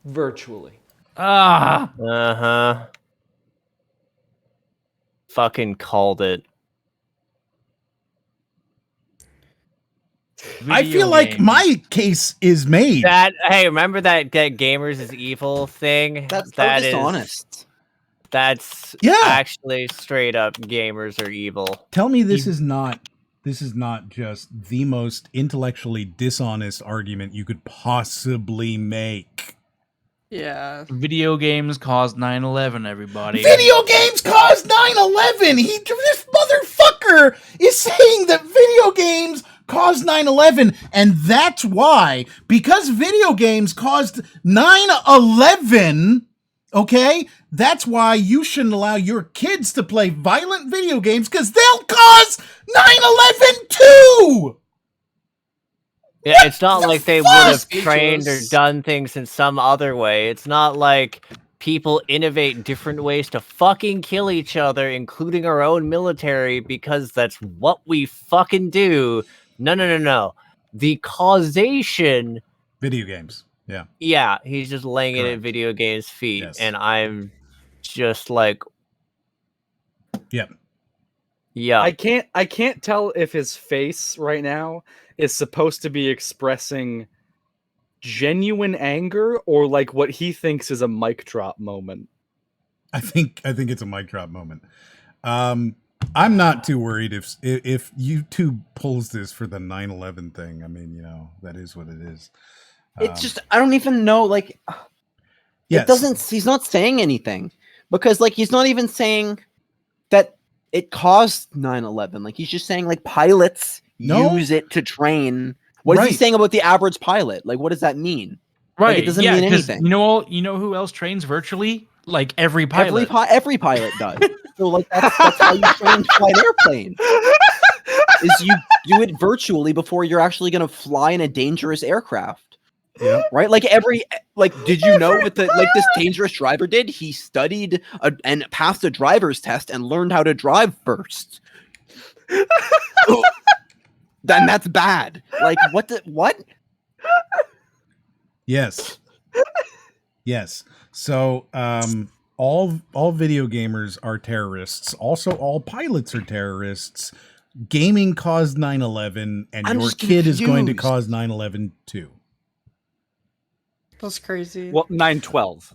virtually. Uh-huh. Fucking called it. I feel like my case is made. Hey, remember that gamers is evil thing? That's that dishonest. That's actually straight up gamers are evil. Tell me this is not just the most intellectually dishonest argument you could possibly make. Yeah. Video games caused 9/11, everybody. Video games caused 9/11. This motherfucker is saying that video games caused 9/11, and that's why, because video games caused 9/11, okay, that's why you shouldn't allow your kids to play violent video games, because they'll cause 9/11 too. Yeah, it's not like they would have trained or done things in some other way. It's not like people innovate different ways to fucking kill each other, including our own military, because that's what we fucking do. No. The causation... Video games. Yeah. Yeah, he's just laying it at video games' feet. Yes. And I'm just like... Yep. Yeah. I can't tell if his face right now is supposed to be expressing genuine anger or like what he thinks is a mic drop moment. I think it's a mic drop moment. I'm not too worried if YouTube pulls this for the 9/11 thing. I mean, you know, that is what it is. It's just, I don't even know, like, yes. it doesn't, he's not saying anything, because like he's not even saying that it caused 9/11. Like he's just saying, like pilots use it to train. What is he saying about the average pilot? Like, what does that mean? Right. Like, it doesn't yeah, mean anything. You know who else trains virtually? Like every pilot. Every pilot does. So like that's how you train to fly an airplane. Is you do it virtually before you're actually going to fly in a dangerous aircraft. Yeah. Right? Like did you know what this dangerous driver did? He studied and passed a driver's test and learned how to drive first. Then that's bad. Like what? Yes. Yes. So all video gamers are terrorists. Also, all pilots are terrorists. Gaming caused 9/11, and your kid is going to cause 9/11 too. That's crazy. Well, 9/12.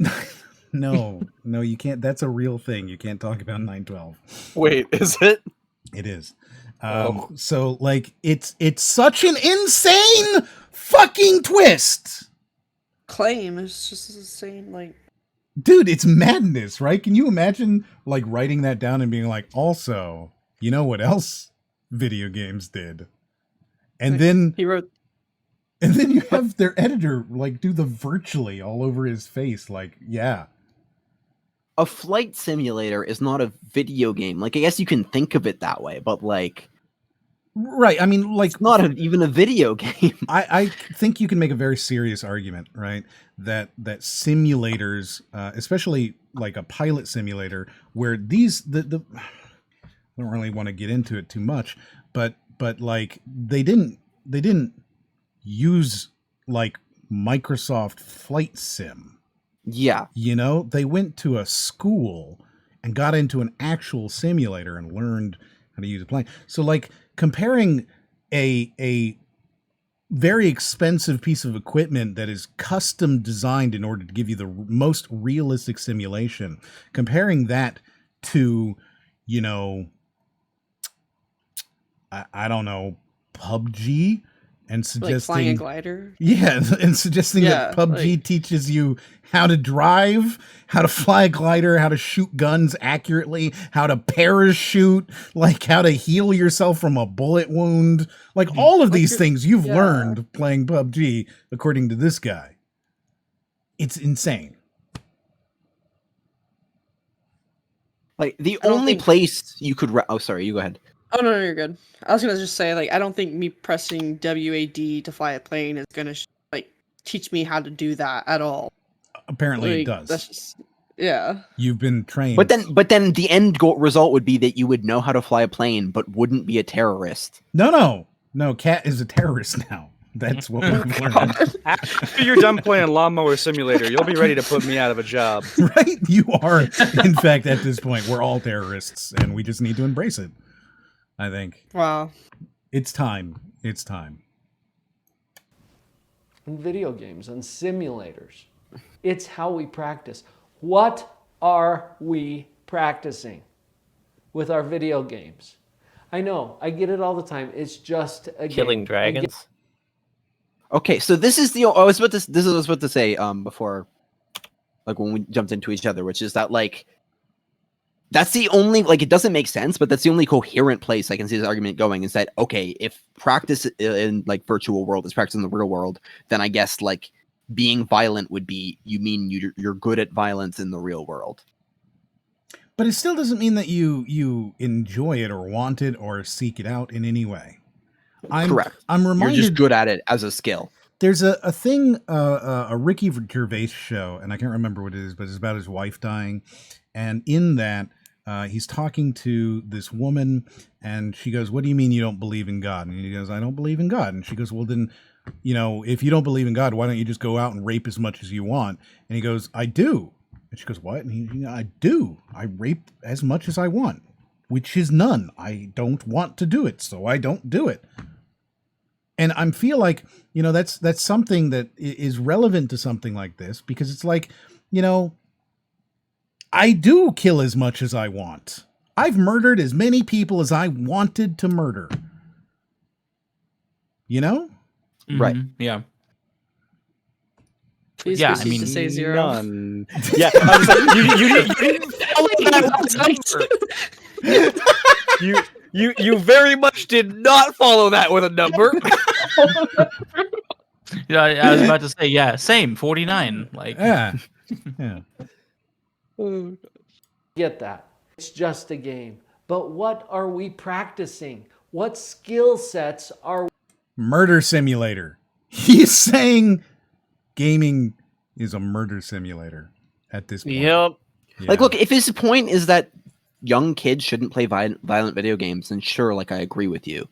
No, you can't. That's a real thing. You can't talk about 9/12. Wait, is it? It is. So like it's such an insane fucking twist. Claim is just insane. Like, dude, it's madness, right? Can you imagine like writing that down and being like, also, you know what else video games did? And then he wrote. And then you have their editor like do the virtually all over his face. Like, yeah. A flight simulator is not a video game. Like, I guess you can think of it that way, but like, right. I mean, like, it's not even a video game. I think you can make a very serious argument, right? That simulators, especially like a pilot simulator, where the I don't really want to get into it too much, but like they didn't use like Microsoft Flight Sim. Yeah. You know, they went to a school and got into an actual simulator and learned how to use a plane. So like comparing a very expensive piece of equipment that is custom designed in order to give you the most realistic simulation, comparing that to, you know, I don't know, PUBG, and suggesting like flying a glider. Yeah, and suggesting that PUBG teaches you how to drive, how to fly a glider, how to shoot guns accurately, how to parachute, like how to heal yourself from a bullet wound. Like all of these things you've learned playing PUBG, according to this guy. It's insane. Like the only place you could oh, sorry, you go ahead. Oh no, you're good. I was gonna just say, like, I don't think me pressing WAD to fly a plane is gonna like teach me how to do that at all. Apparently, like, it does. That's just, yeah. You've been trained, but then the end result would be that you would know how to fly a plane, but wouldn't be a terrorist. No. Cat is a terrorist now. That's what we've learned. After you're done playing Lawnmower Simulator, you'll be ready to put me out of a job. Right? You are. In fact, at this point, we're all terrorists, and we just need to embrace it. I think. Wow. It's time. It's time. In video games and simulators, it's how we practice. What are we practicing with our video games? I know, I get it all the time. It's just a killing game. dragons. Okay, so this is the I was about to say before, like when we jumped into each other, which is that like that's the only, like, it doesn't make sense, but that's the only coherent place I can see this argument going, is that, okay, if practice in like virtual world is practice in the real world, then I guess like being violent would be, you mean you're good at violence in the real world. But it still doesn't mean that you enjoy it or want it or seek it out in any way. Correct. I'm reminded, you're just good at it as a skill. There's a thing, a Ricky Gervais show, and I can't remember what it is, but it's about his wife dying. And in that, he's talking to this woman, and she goes, "What do you mean you don't believe in God?" And he goes, "I don't believe in God." And she goes, "Well, then, you know, if you don't believe in God, why don't you just go out and rape as much as you want?" And he goes, "I do." And she goes, "What?" And he, "I do. I rape as much as I want, which is none. I don't want to do it, so I don't do it." And I feel like, you know, that's something that is relevant to something like this, because it's like, you know, I do kill as much as I want. I've murdered as many people as I wanted to murder. You know? Mm-hmm. Right. Yeah. Please yeah, I mean, to say zero. None. Yeah, I was like, you didn't follow that You very much did not follow that with a number. Yeah, I was about to say, yeah, same, 49. Like, Yeah. Get that. It's just a game. But what are we practicing? What skill sets are Murder simulator. He's saying gaming is a murder simulator at this point. Yep. Yeah. Like, look, if his point is that young kids shouldn't play violent video games, then sure, like I agree with you.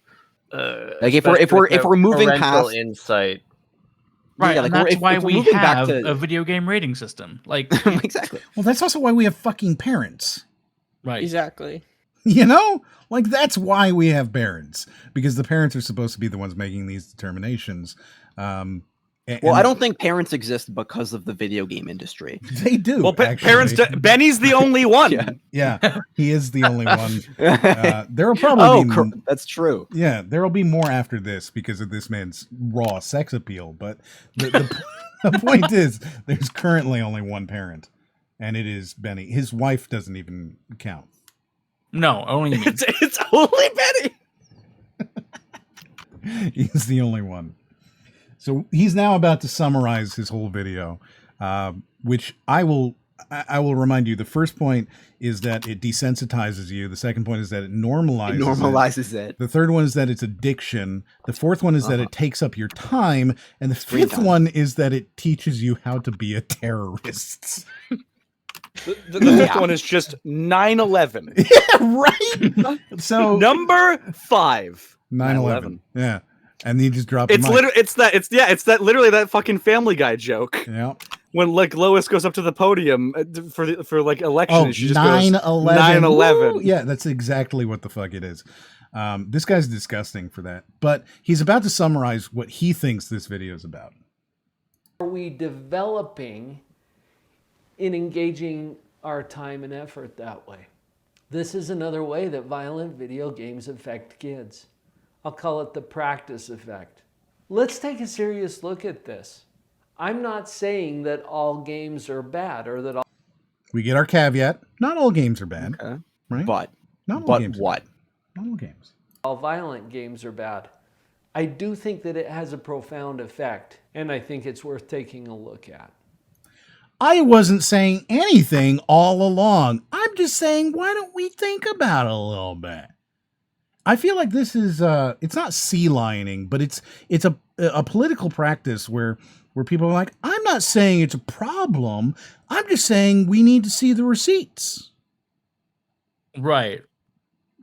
Like if we're moving past insight, right, yeah, and like that's why if we're we moving back have to a video game rating system. Like, exactly. Well, that's also why we have fucking parents. right. Exactly. You know? Like, that's why we have parents. Because the parents are supposed to be the ones making these determinations. Well, I don't think parents exist because of the video game industry. They do. Well, parents. Benny's the only one. Yeah, he is the only one. There will probably be, that's true. Yeah, there will be more after this because of this man's raw sex appeal. But the point is, there's currently only one parent, and it is Benny. His wife doesn't even count. No, only me. It's only Benny. He's the only one. So he's now about to summarize his whole video, which I will remind you. The first point is that it desensitizes you. The second point is that it normalizes it. The third one is that it's addiction. The fourth one is that it takes up your time. And the fifth one is that it teaches you how to be a terrorist. The fifth one is just 9/11. Yeah, right. So number 5. 9/11. Yeah. And he just dropped. It's literally literally that fucking Family Guy joke. Yeah. When like Lois goes up to the podium for like election, she just 9/11. goes 9/11. Yeah, that's exactly what the fuck it is. This guy's disgusting for that. But he's about to summarize what he thinks this video is about. are we developing in engaging our time and effort that way? This is another way that violent video games affect kids. I'll call it the practice effect. Let's take a serious look at this. I'm not saying that all games are bad or that all... We get our caveat. Not all games are bad. Okay. Right? But not all but games what? Not all games. all violent games are bad. I do think that it has a profound effect, and I think it's worth taking a look at. I wasn't saying anything all along. I'm just saying, why don't we think about it a little bit? I feel like this is it's not sea lioning, but it's a political practice where people are like, I'm not saying it's a problem. I'm just saying we need to see the receipts. Right.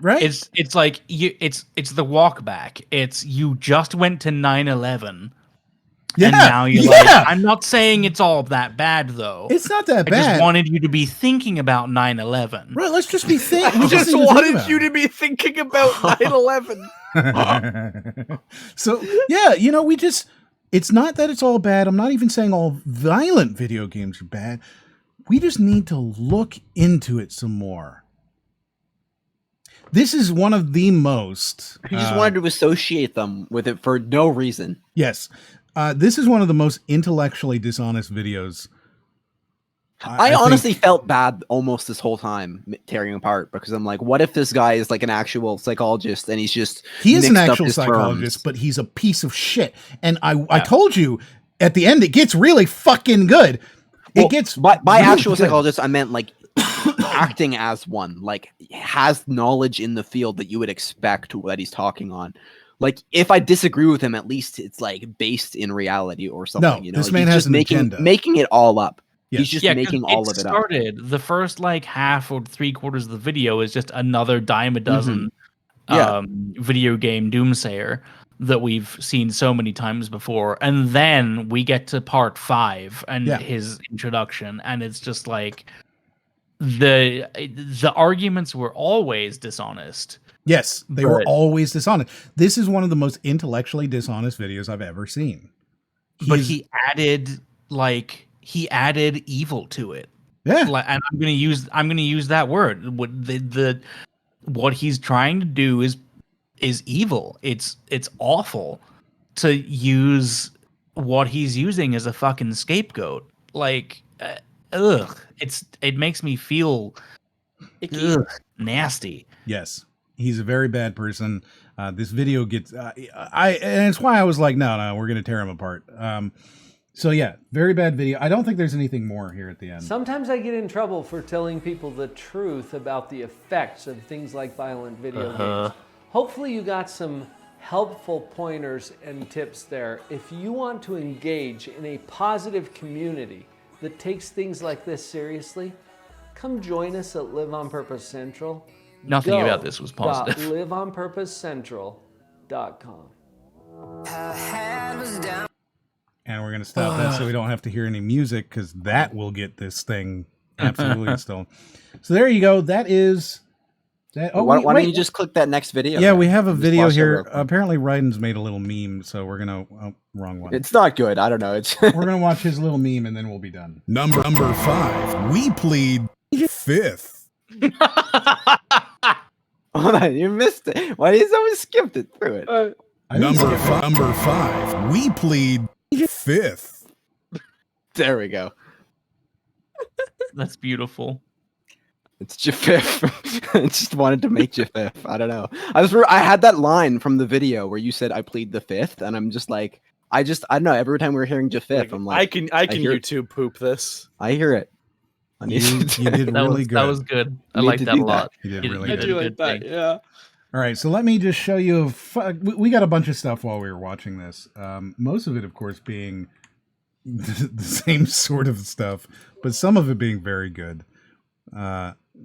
Right? It's like it's the walk back. It's you just went to 9/11. Yeah. And now you're like, I'm not saying it's all that bad though. It's not that I bad. just wanted you to be thinking about 9/11. Right, let's just be thinking. I just wanted you to be thinking about 9/11. So, yeah, it's not that it's all bad. I'm not even saying all violent video games are bad. We just need to look into it some more. This is one of the most... He just wanted to associate them with it for no reason. Yes. This is one of the most intellectually dishonest videos. I honestly felt bad almost this whole time tearing apart because I'm like, what if this guy is like an actual psychologist and he's just he is an mixed up actual his psychologist, terms. but he's a piece of shit. And I told you at the end it gets really fucking good. Well, it gets by really actual good. psychologist, I meant like acting as one, like has knowledge in the field that you would expect that he's talking on. Like, if I disagree with him, at least it's like based in reality or something. No, you know, this like, man he's has just an making agenda. it all up. Yes. He's just 'cause making all of it up. The first like half or 3/4 of the video is just another dime a dozen video game doomsayer that we've seen so many times before. And then we get to part 5 and his introduction, and it's just like the arguments were always dishonest. Yes, they were always dishonest. This is one of the most intellectually dishonest videos I've ever seen. But he added evil to it. Yeah. And I'm gonna use that word. What he's trying to do is evil. It's awful to use what he's using as a fucking scapegoat. Like, it makes me feel Icky. Ugh, nasty. Yes, he's a very bad person. This video gets and it's why I was like, no, we're gonna tear him apart. So yeah, very bad video. I don't think there's anything more here at the end. Sometimes I get in trouble for telling people the truth about the effects of things like violent video games. Hopefully you got some helpful pointers and tips there. If you want to engage in a positive community that takes things like this seriously, come join us at Live on Purpose Central. Nothing about this was positive. liveonpurposecentral.com. And we're going to stop that so we don't have to hear any music, because that will get this thing absolutely stolen. So there you go. That is that. Oh, why don't you just click that next video? Yeah, we have a Just video watch that here. real quick. Apparently, Ryden's made a little meme, so we're gonna wrong one. It's not good. I don't know. It's We're gonna watch his little meme, and then we'll be done. Number 5. We plead fifth. Hold on, you missed it. Why do you always skipped it through it? Number 5. We plead fifth. There we go. That's beautiful. It's Jafif. I just wanted to make Jafif. I don't know. I had that line from the video where you said I plead the fifth, and I'm just like, I don't know. Every time we're hearing Jafif, I'm like, I can hear- YouTube poop this. I hear it. I need You to- did really good. That was good. I Need like to that a do lot. You did You really I good. do a like good that, thing. yeah. All right, so let me just show you. We got a bunch of stuff while we were watching this. Most of it, of course, being the same sort of stuff, but some of it being very good.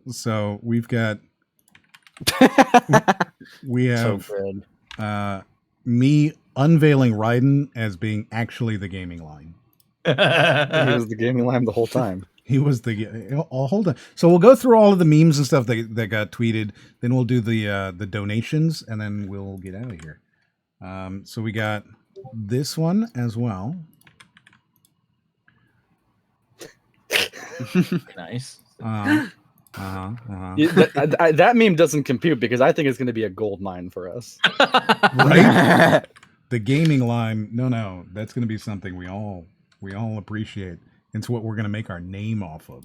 So we've got we have me unveiling Raiden as being actually the gaming line. He was the gaming line the whole time. He was the. Oh, hold on. So we'll go through all of the memes and stuff that got tweeted. Then we'll do the donations, and then we'll get out of here. So we got this one as well. Nice. That meme doesn't compute because I think it's going to be a gold mine for us. Right? The gaming line. No, that's going to be something we all appreciate. It's what we're going to make our name off of.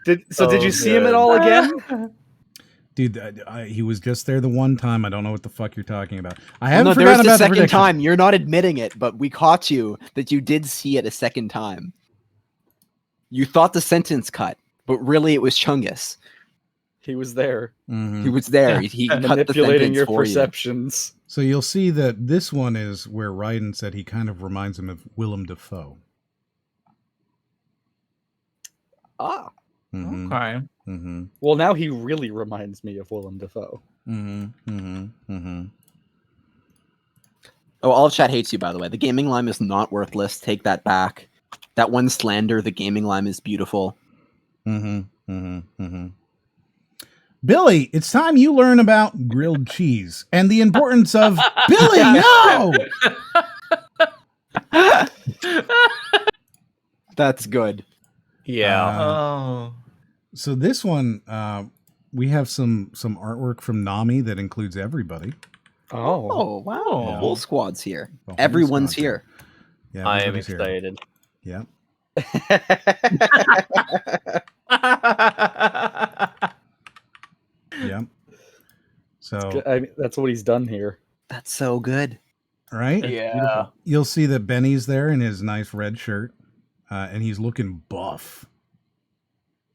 Did you see him at all again? Dude, he was just there the one time. I don't know what the fuck you're talking about. I haven't no, there forgotten was the about the second prediction. time. You're not admitting it, but we caught you that you did see it a second time. You thought the sentence cut, but really it was Chungus. He was there. Mhm. He was there. He cut the Manipulating sentence your for perceptions. So you'll see that this one is where Raiden said he kind of reminds him of Willem Dafoe. you. Ah. Mm-hmm. Okay. Mm-hmm. Well, now he really reminds me of Willem Dafoe. Mm-hmm. Mm-hmm. Mm-hmm. Oh, all of chat hates you, by the way. The gaming lime is not worthless. Take that back. That one slander, the gaming lime is beautiful. Mm-hmm. Mm-hmm. Mm-hmm. Billy, it's time you learn about grilled cheese and the importance of Billy. No. That's good. Yeah. Oh. So this one, we have some artwork from Nami that includes everybody. Oh. Oh, wow. Oh. The whole squad's here. The whole Everyone's squad's here. Yeah, I am everybody's here. excited. Yeah. Yeah. So, I mean, that's what he's done here. That's so good. right? Yeah. You'll see that Benny's there in his nice red shirt, and he's looking buff.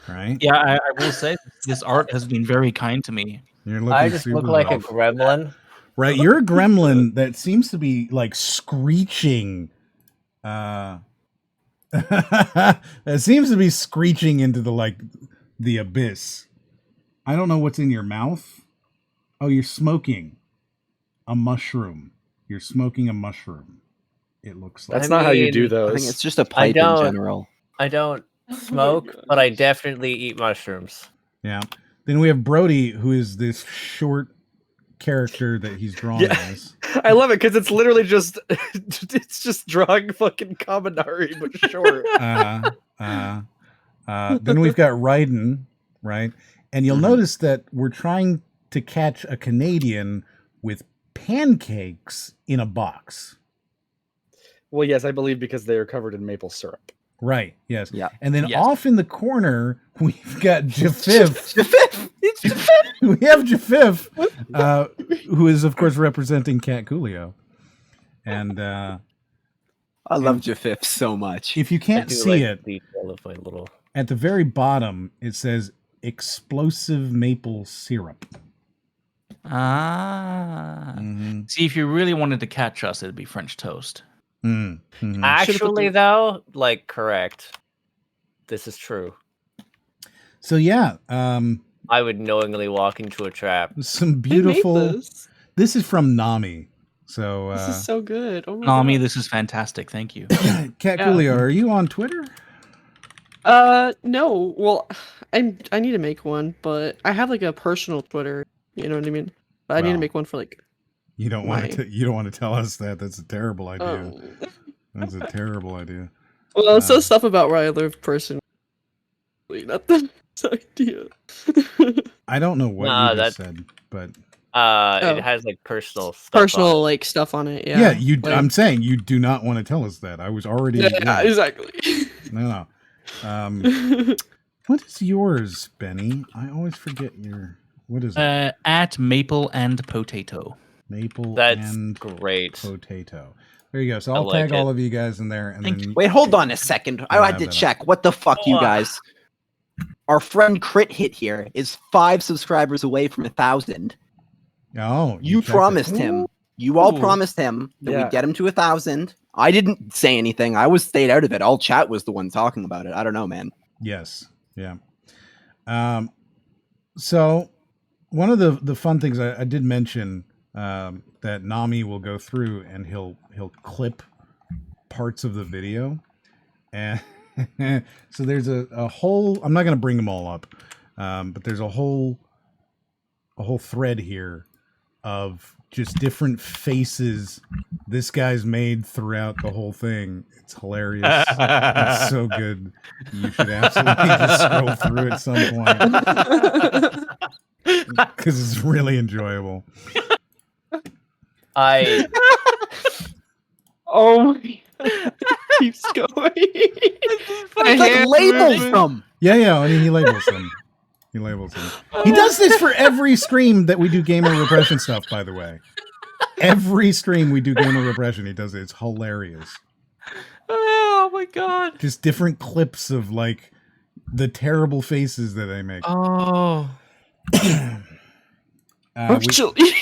Right? Yeah, I will say this art has been very kind to me. You're looking I just super look like a buff. gremlin. Right, you're a gremlin that seems to be like screeching. It seems to be screeching into the abyss. I don't know what's in your mouth. Oh, you're smoking a mushroom. You're smoking a mushroom. It looks like. That's not how you do I those. think it's just a pipe in don't- general. I don't smoke, but I definitely eat mushrooms. Yeah. Then we have Brody, who is this short character that he's drawn Yeah. as. I love it because it's literally just it's just drawing fucking Kaminari but short. Then we've got Raiden, right? And you'll notice that we're trying to catch a Canadian with pancakes in a box. Well, yes, I believe because they are covered in maple syrup. Right. Yes. Yeah. And then Yes. off in the corner, we've got Jafif. It's Jafif. We have Jafif, who is of course representing CatCoolio. And I love Jafif so much. if you I can't do see like it, the detail of my little. at the very bottom it says explosive maple syrup. Ah. Mm-hmm. See, if you really wanted to catch us, it'd be French toast. Mm-hmm. Actually, though, like, correct. This is true. So yeah, I would knowingly walk into a trap. some Who made beautiful. this? This is from Nami. So This is so good. Oh my Nami, God. this is fantastic. Thank you. CatCoolio, are you on Twitter? No. Well, I need to make one, but I have like a personal Twitter. You know what I mean? But I need to Well, make one for like. You don't want Why? to. You don't want to tell us that. That's a terrible idea. Oh. That's a terrible idea. Well, it says stuff about where I live personally. Not the idea. I don't know what Nah, you just that- said, but It has like personal stuff. on Personal it. like stuff on it. Yeah. yeah, you. like- I'm saying you do not want to tell us that. I was already. Yeah, exactly. No. What is yours, Benny? I always forget your. What is it? At Maple and Potato. Maple That's and great. potato. There you go. So I I'll like tag all it. of you guys in there, and Thank then Wait, hold on a second. I You'll had have to that check. What the fuck, you Ugh. guys? Our friend Crit Hit here is 5 subscribers away from 1,000. Oh, You checked it. promised him. You all Ooh. promised him that Yeah. we'd get him to 1,000. I didn't say anything. I was stayed out of it. All chat was the one talking about it. I don't know, man. Yes. Yeah. So one of the fun things I did mention that Nami will go through and he'll clip parts of the video, and so there's a whole. I'm not going to bring them all up, but there's a whole thread here of just different faces this guy's made throughout the whole thing. It's hilarious. It's so good. You should absolutely just scroll through at some point because it's really enjoyable. I Oh my keeps going. It's like labels them. Yeah. I mean, he labels them. He does this for every stream that we do gamer repression stuff, by the way. Every stream we do gamer repression, he does it. It's hilarious. Oh my god. Just different clips of like the terrible faces that I make. Oh, Actually.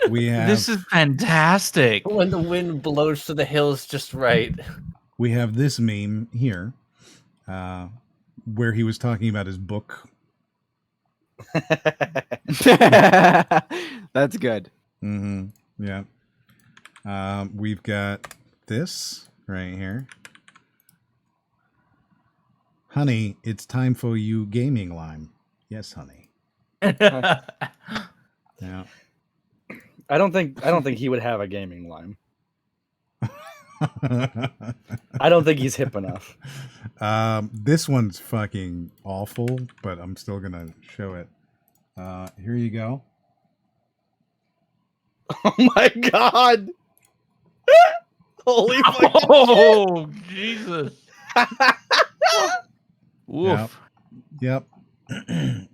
We have this is fantastic. when the wind blows to the hills just right. we have this meme here, where he was talking about his book. That's good. Mm-hmm. Yeah. We've got this right here. Honey, it's time for you gaming lime. Yes, honey. Yeah. I don't think he would have a gaming line. I don't think he's hip enough. This one's fucking awful, but I'm still gonna show it. Here you go. Oh my god! Holy fucking Oh Jesus. Woof. Yep.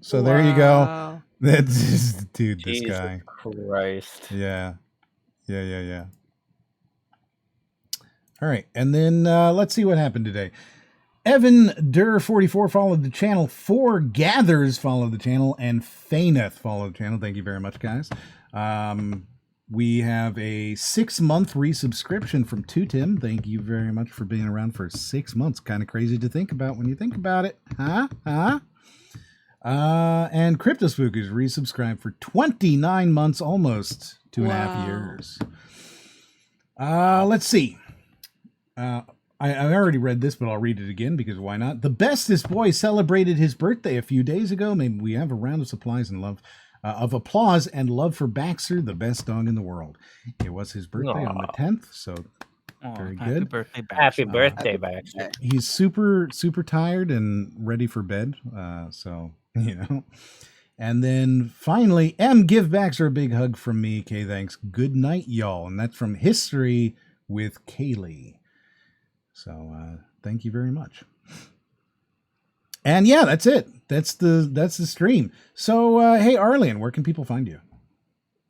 So there you go. Wow. That's just, dude, this Jesus guy. Christ. Yeah. All right. And then let's see what happened today. Evan Durr44 followed the channel. 4 Gathers followed the channel. And Faineth followed the channel. Thank you very much, guys. We have a 6-month resubscription from Tim. Thank you very much for being around for 6 months. Kind of crazy to think about when you think about it. Huh? And CryptoSpook is resubscribed for 29 months, almost 2.5 years. Let's see. I already read this, but I'll read it again because why not? The Bestest Boy celebrated his birthday a few days ago. Maybe we have a round of supplies and love. Of applause and love for Baxter, the best dog in the world. It was his birthday on the 10th, so very Happy good. birthday, Bash. Happy birthday, Baxter. He's super tired and ready for bed, so you know. And then finally, give Baxter a big hug from me. Okay, thanks. Good night, y'all. And that's from History with Kaylee. So Thank you very much. And yeah, that's it. That's the stream. So hey, Arlyeon, where can people find you?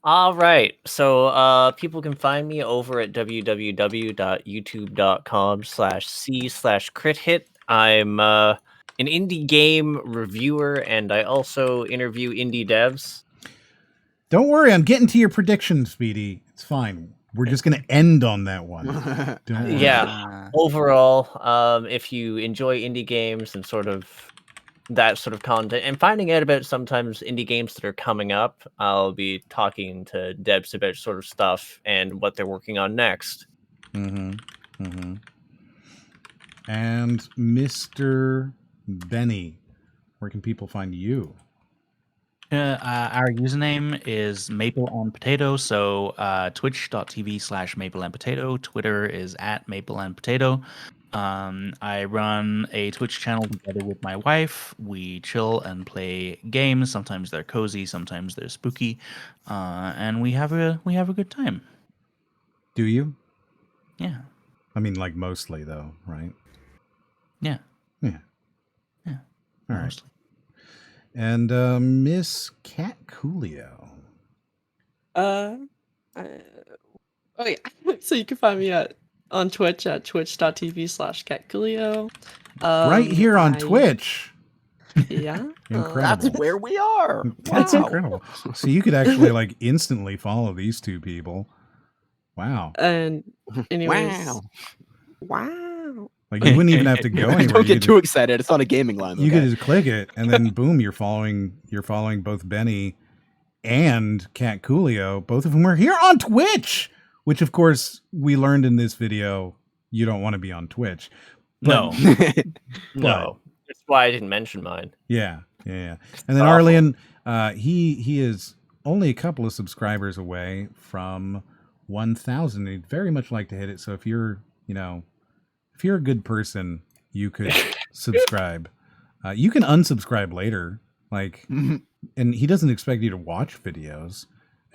All right. So people can find me over at www.youtube.com/c/crithit. I'm an indie game reviewer, and I also interview indie devs. Don't worry, I'm getting to your prediction, Speedy. It's fine. We're just going to end on that one. Don't worry. Yeah. Overall, if you enjoy indie games and sort of that sort of content and finding out about sometimes indie games that are coming up, I'll be talking to devs about sort of stuff and what they're working on next. And Mr. Benny, where can people find you? Our username is Maple and Potato. So twitch.tv/Maple and Potato. Twitter is @Maple and Potato. I run a Twitch channel together with my wife. We chill and play games. Sometimes they're cozy, sometimes they're spooky, and we have a good time. Do you? Yeah. I mean, like mostly though, right? Yeah. Yeah. Yeah. All right. Mostly. And Miss CatCoolio. Oh yeah. So you can find me on Twitch at twitch.tv/CatCoolio. Right here on Twitch. Yeah. Incredible. That's where we are. That's Wow. incredible. So you could actually like instantly follow these two people. Wow. And anyways. Wow. Like you wouldn't even have to go anywhere. Don't You get could too excited. It's not a gaming line. You could just click it, and then boom, you're following both Benny and CatCoolio, both of whom are here on Twitch. Which, of course, we learned in this video, you don't want to be on Twitch. No. No. That's why I didn't mention mine. Yeah. And then Arlyeon, he is only a couple of subscribers away from 1,000. He'd very much like to hit it. So if you're a good person, you could subscribe. You can unsubscribe later, and he doesn't expect you to watch videos,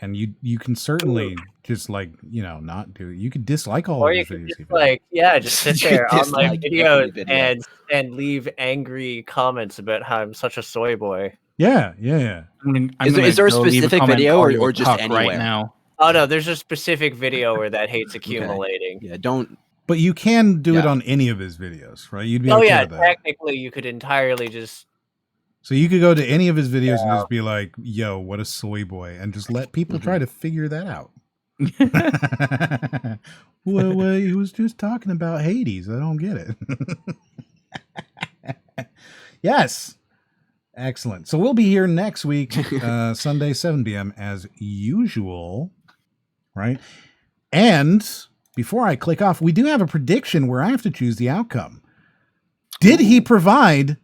and you can certainly just not do it. You could dislike all or of you his could videos. just sit there on my Dislike videos every video. and leave angry comments about how I'm such a soy boy. Yeah. Is there a specific video or just anywhere? right now? Oh no, there's a specific video where that hate's accumulating. Yeah, don't. But you can do it on any of his videos, right? You'd be Oh okay yeah, with that. technically you could entirely just. So you could go to any of his videos and just be like, "Yo, what a soy boy," and just let people try to figure that out. Well, he was just talking about Hades. I don't get it. Yes. Excellent. So we'll be here next week, Sunday, 7 p.m. as usual, right? And before I click off, we do have a prediction where I have to choose the outcome. Did he provide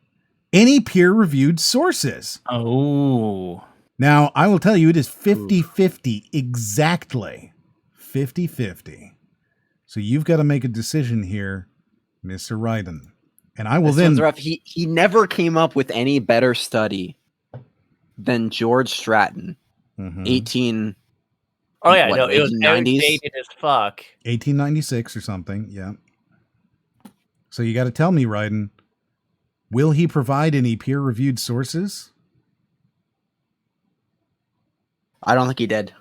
any peer-reviewed sources? Oh. Now, I will tell you, it is 50-50 exactly. 50-50. So you've got to make a decision here, Mr. Ryden. And I will then... Rough. He never came up with any better study than George Stratton. 18... Oh yeah, what, no, it was 1890s? outdated as fuck. 1896 or something, yeah. So you got to tell me, Ryden, will he provide any peer-reviewed sources? I don't think he did.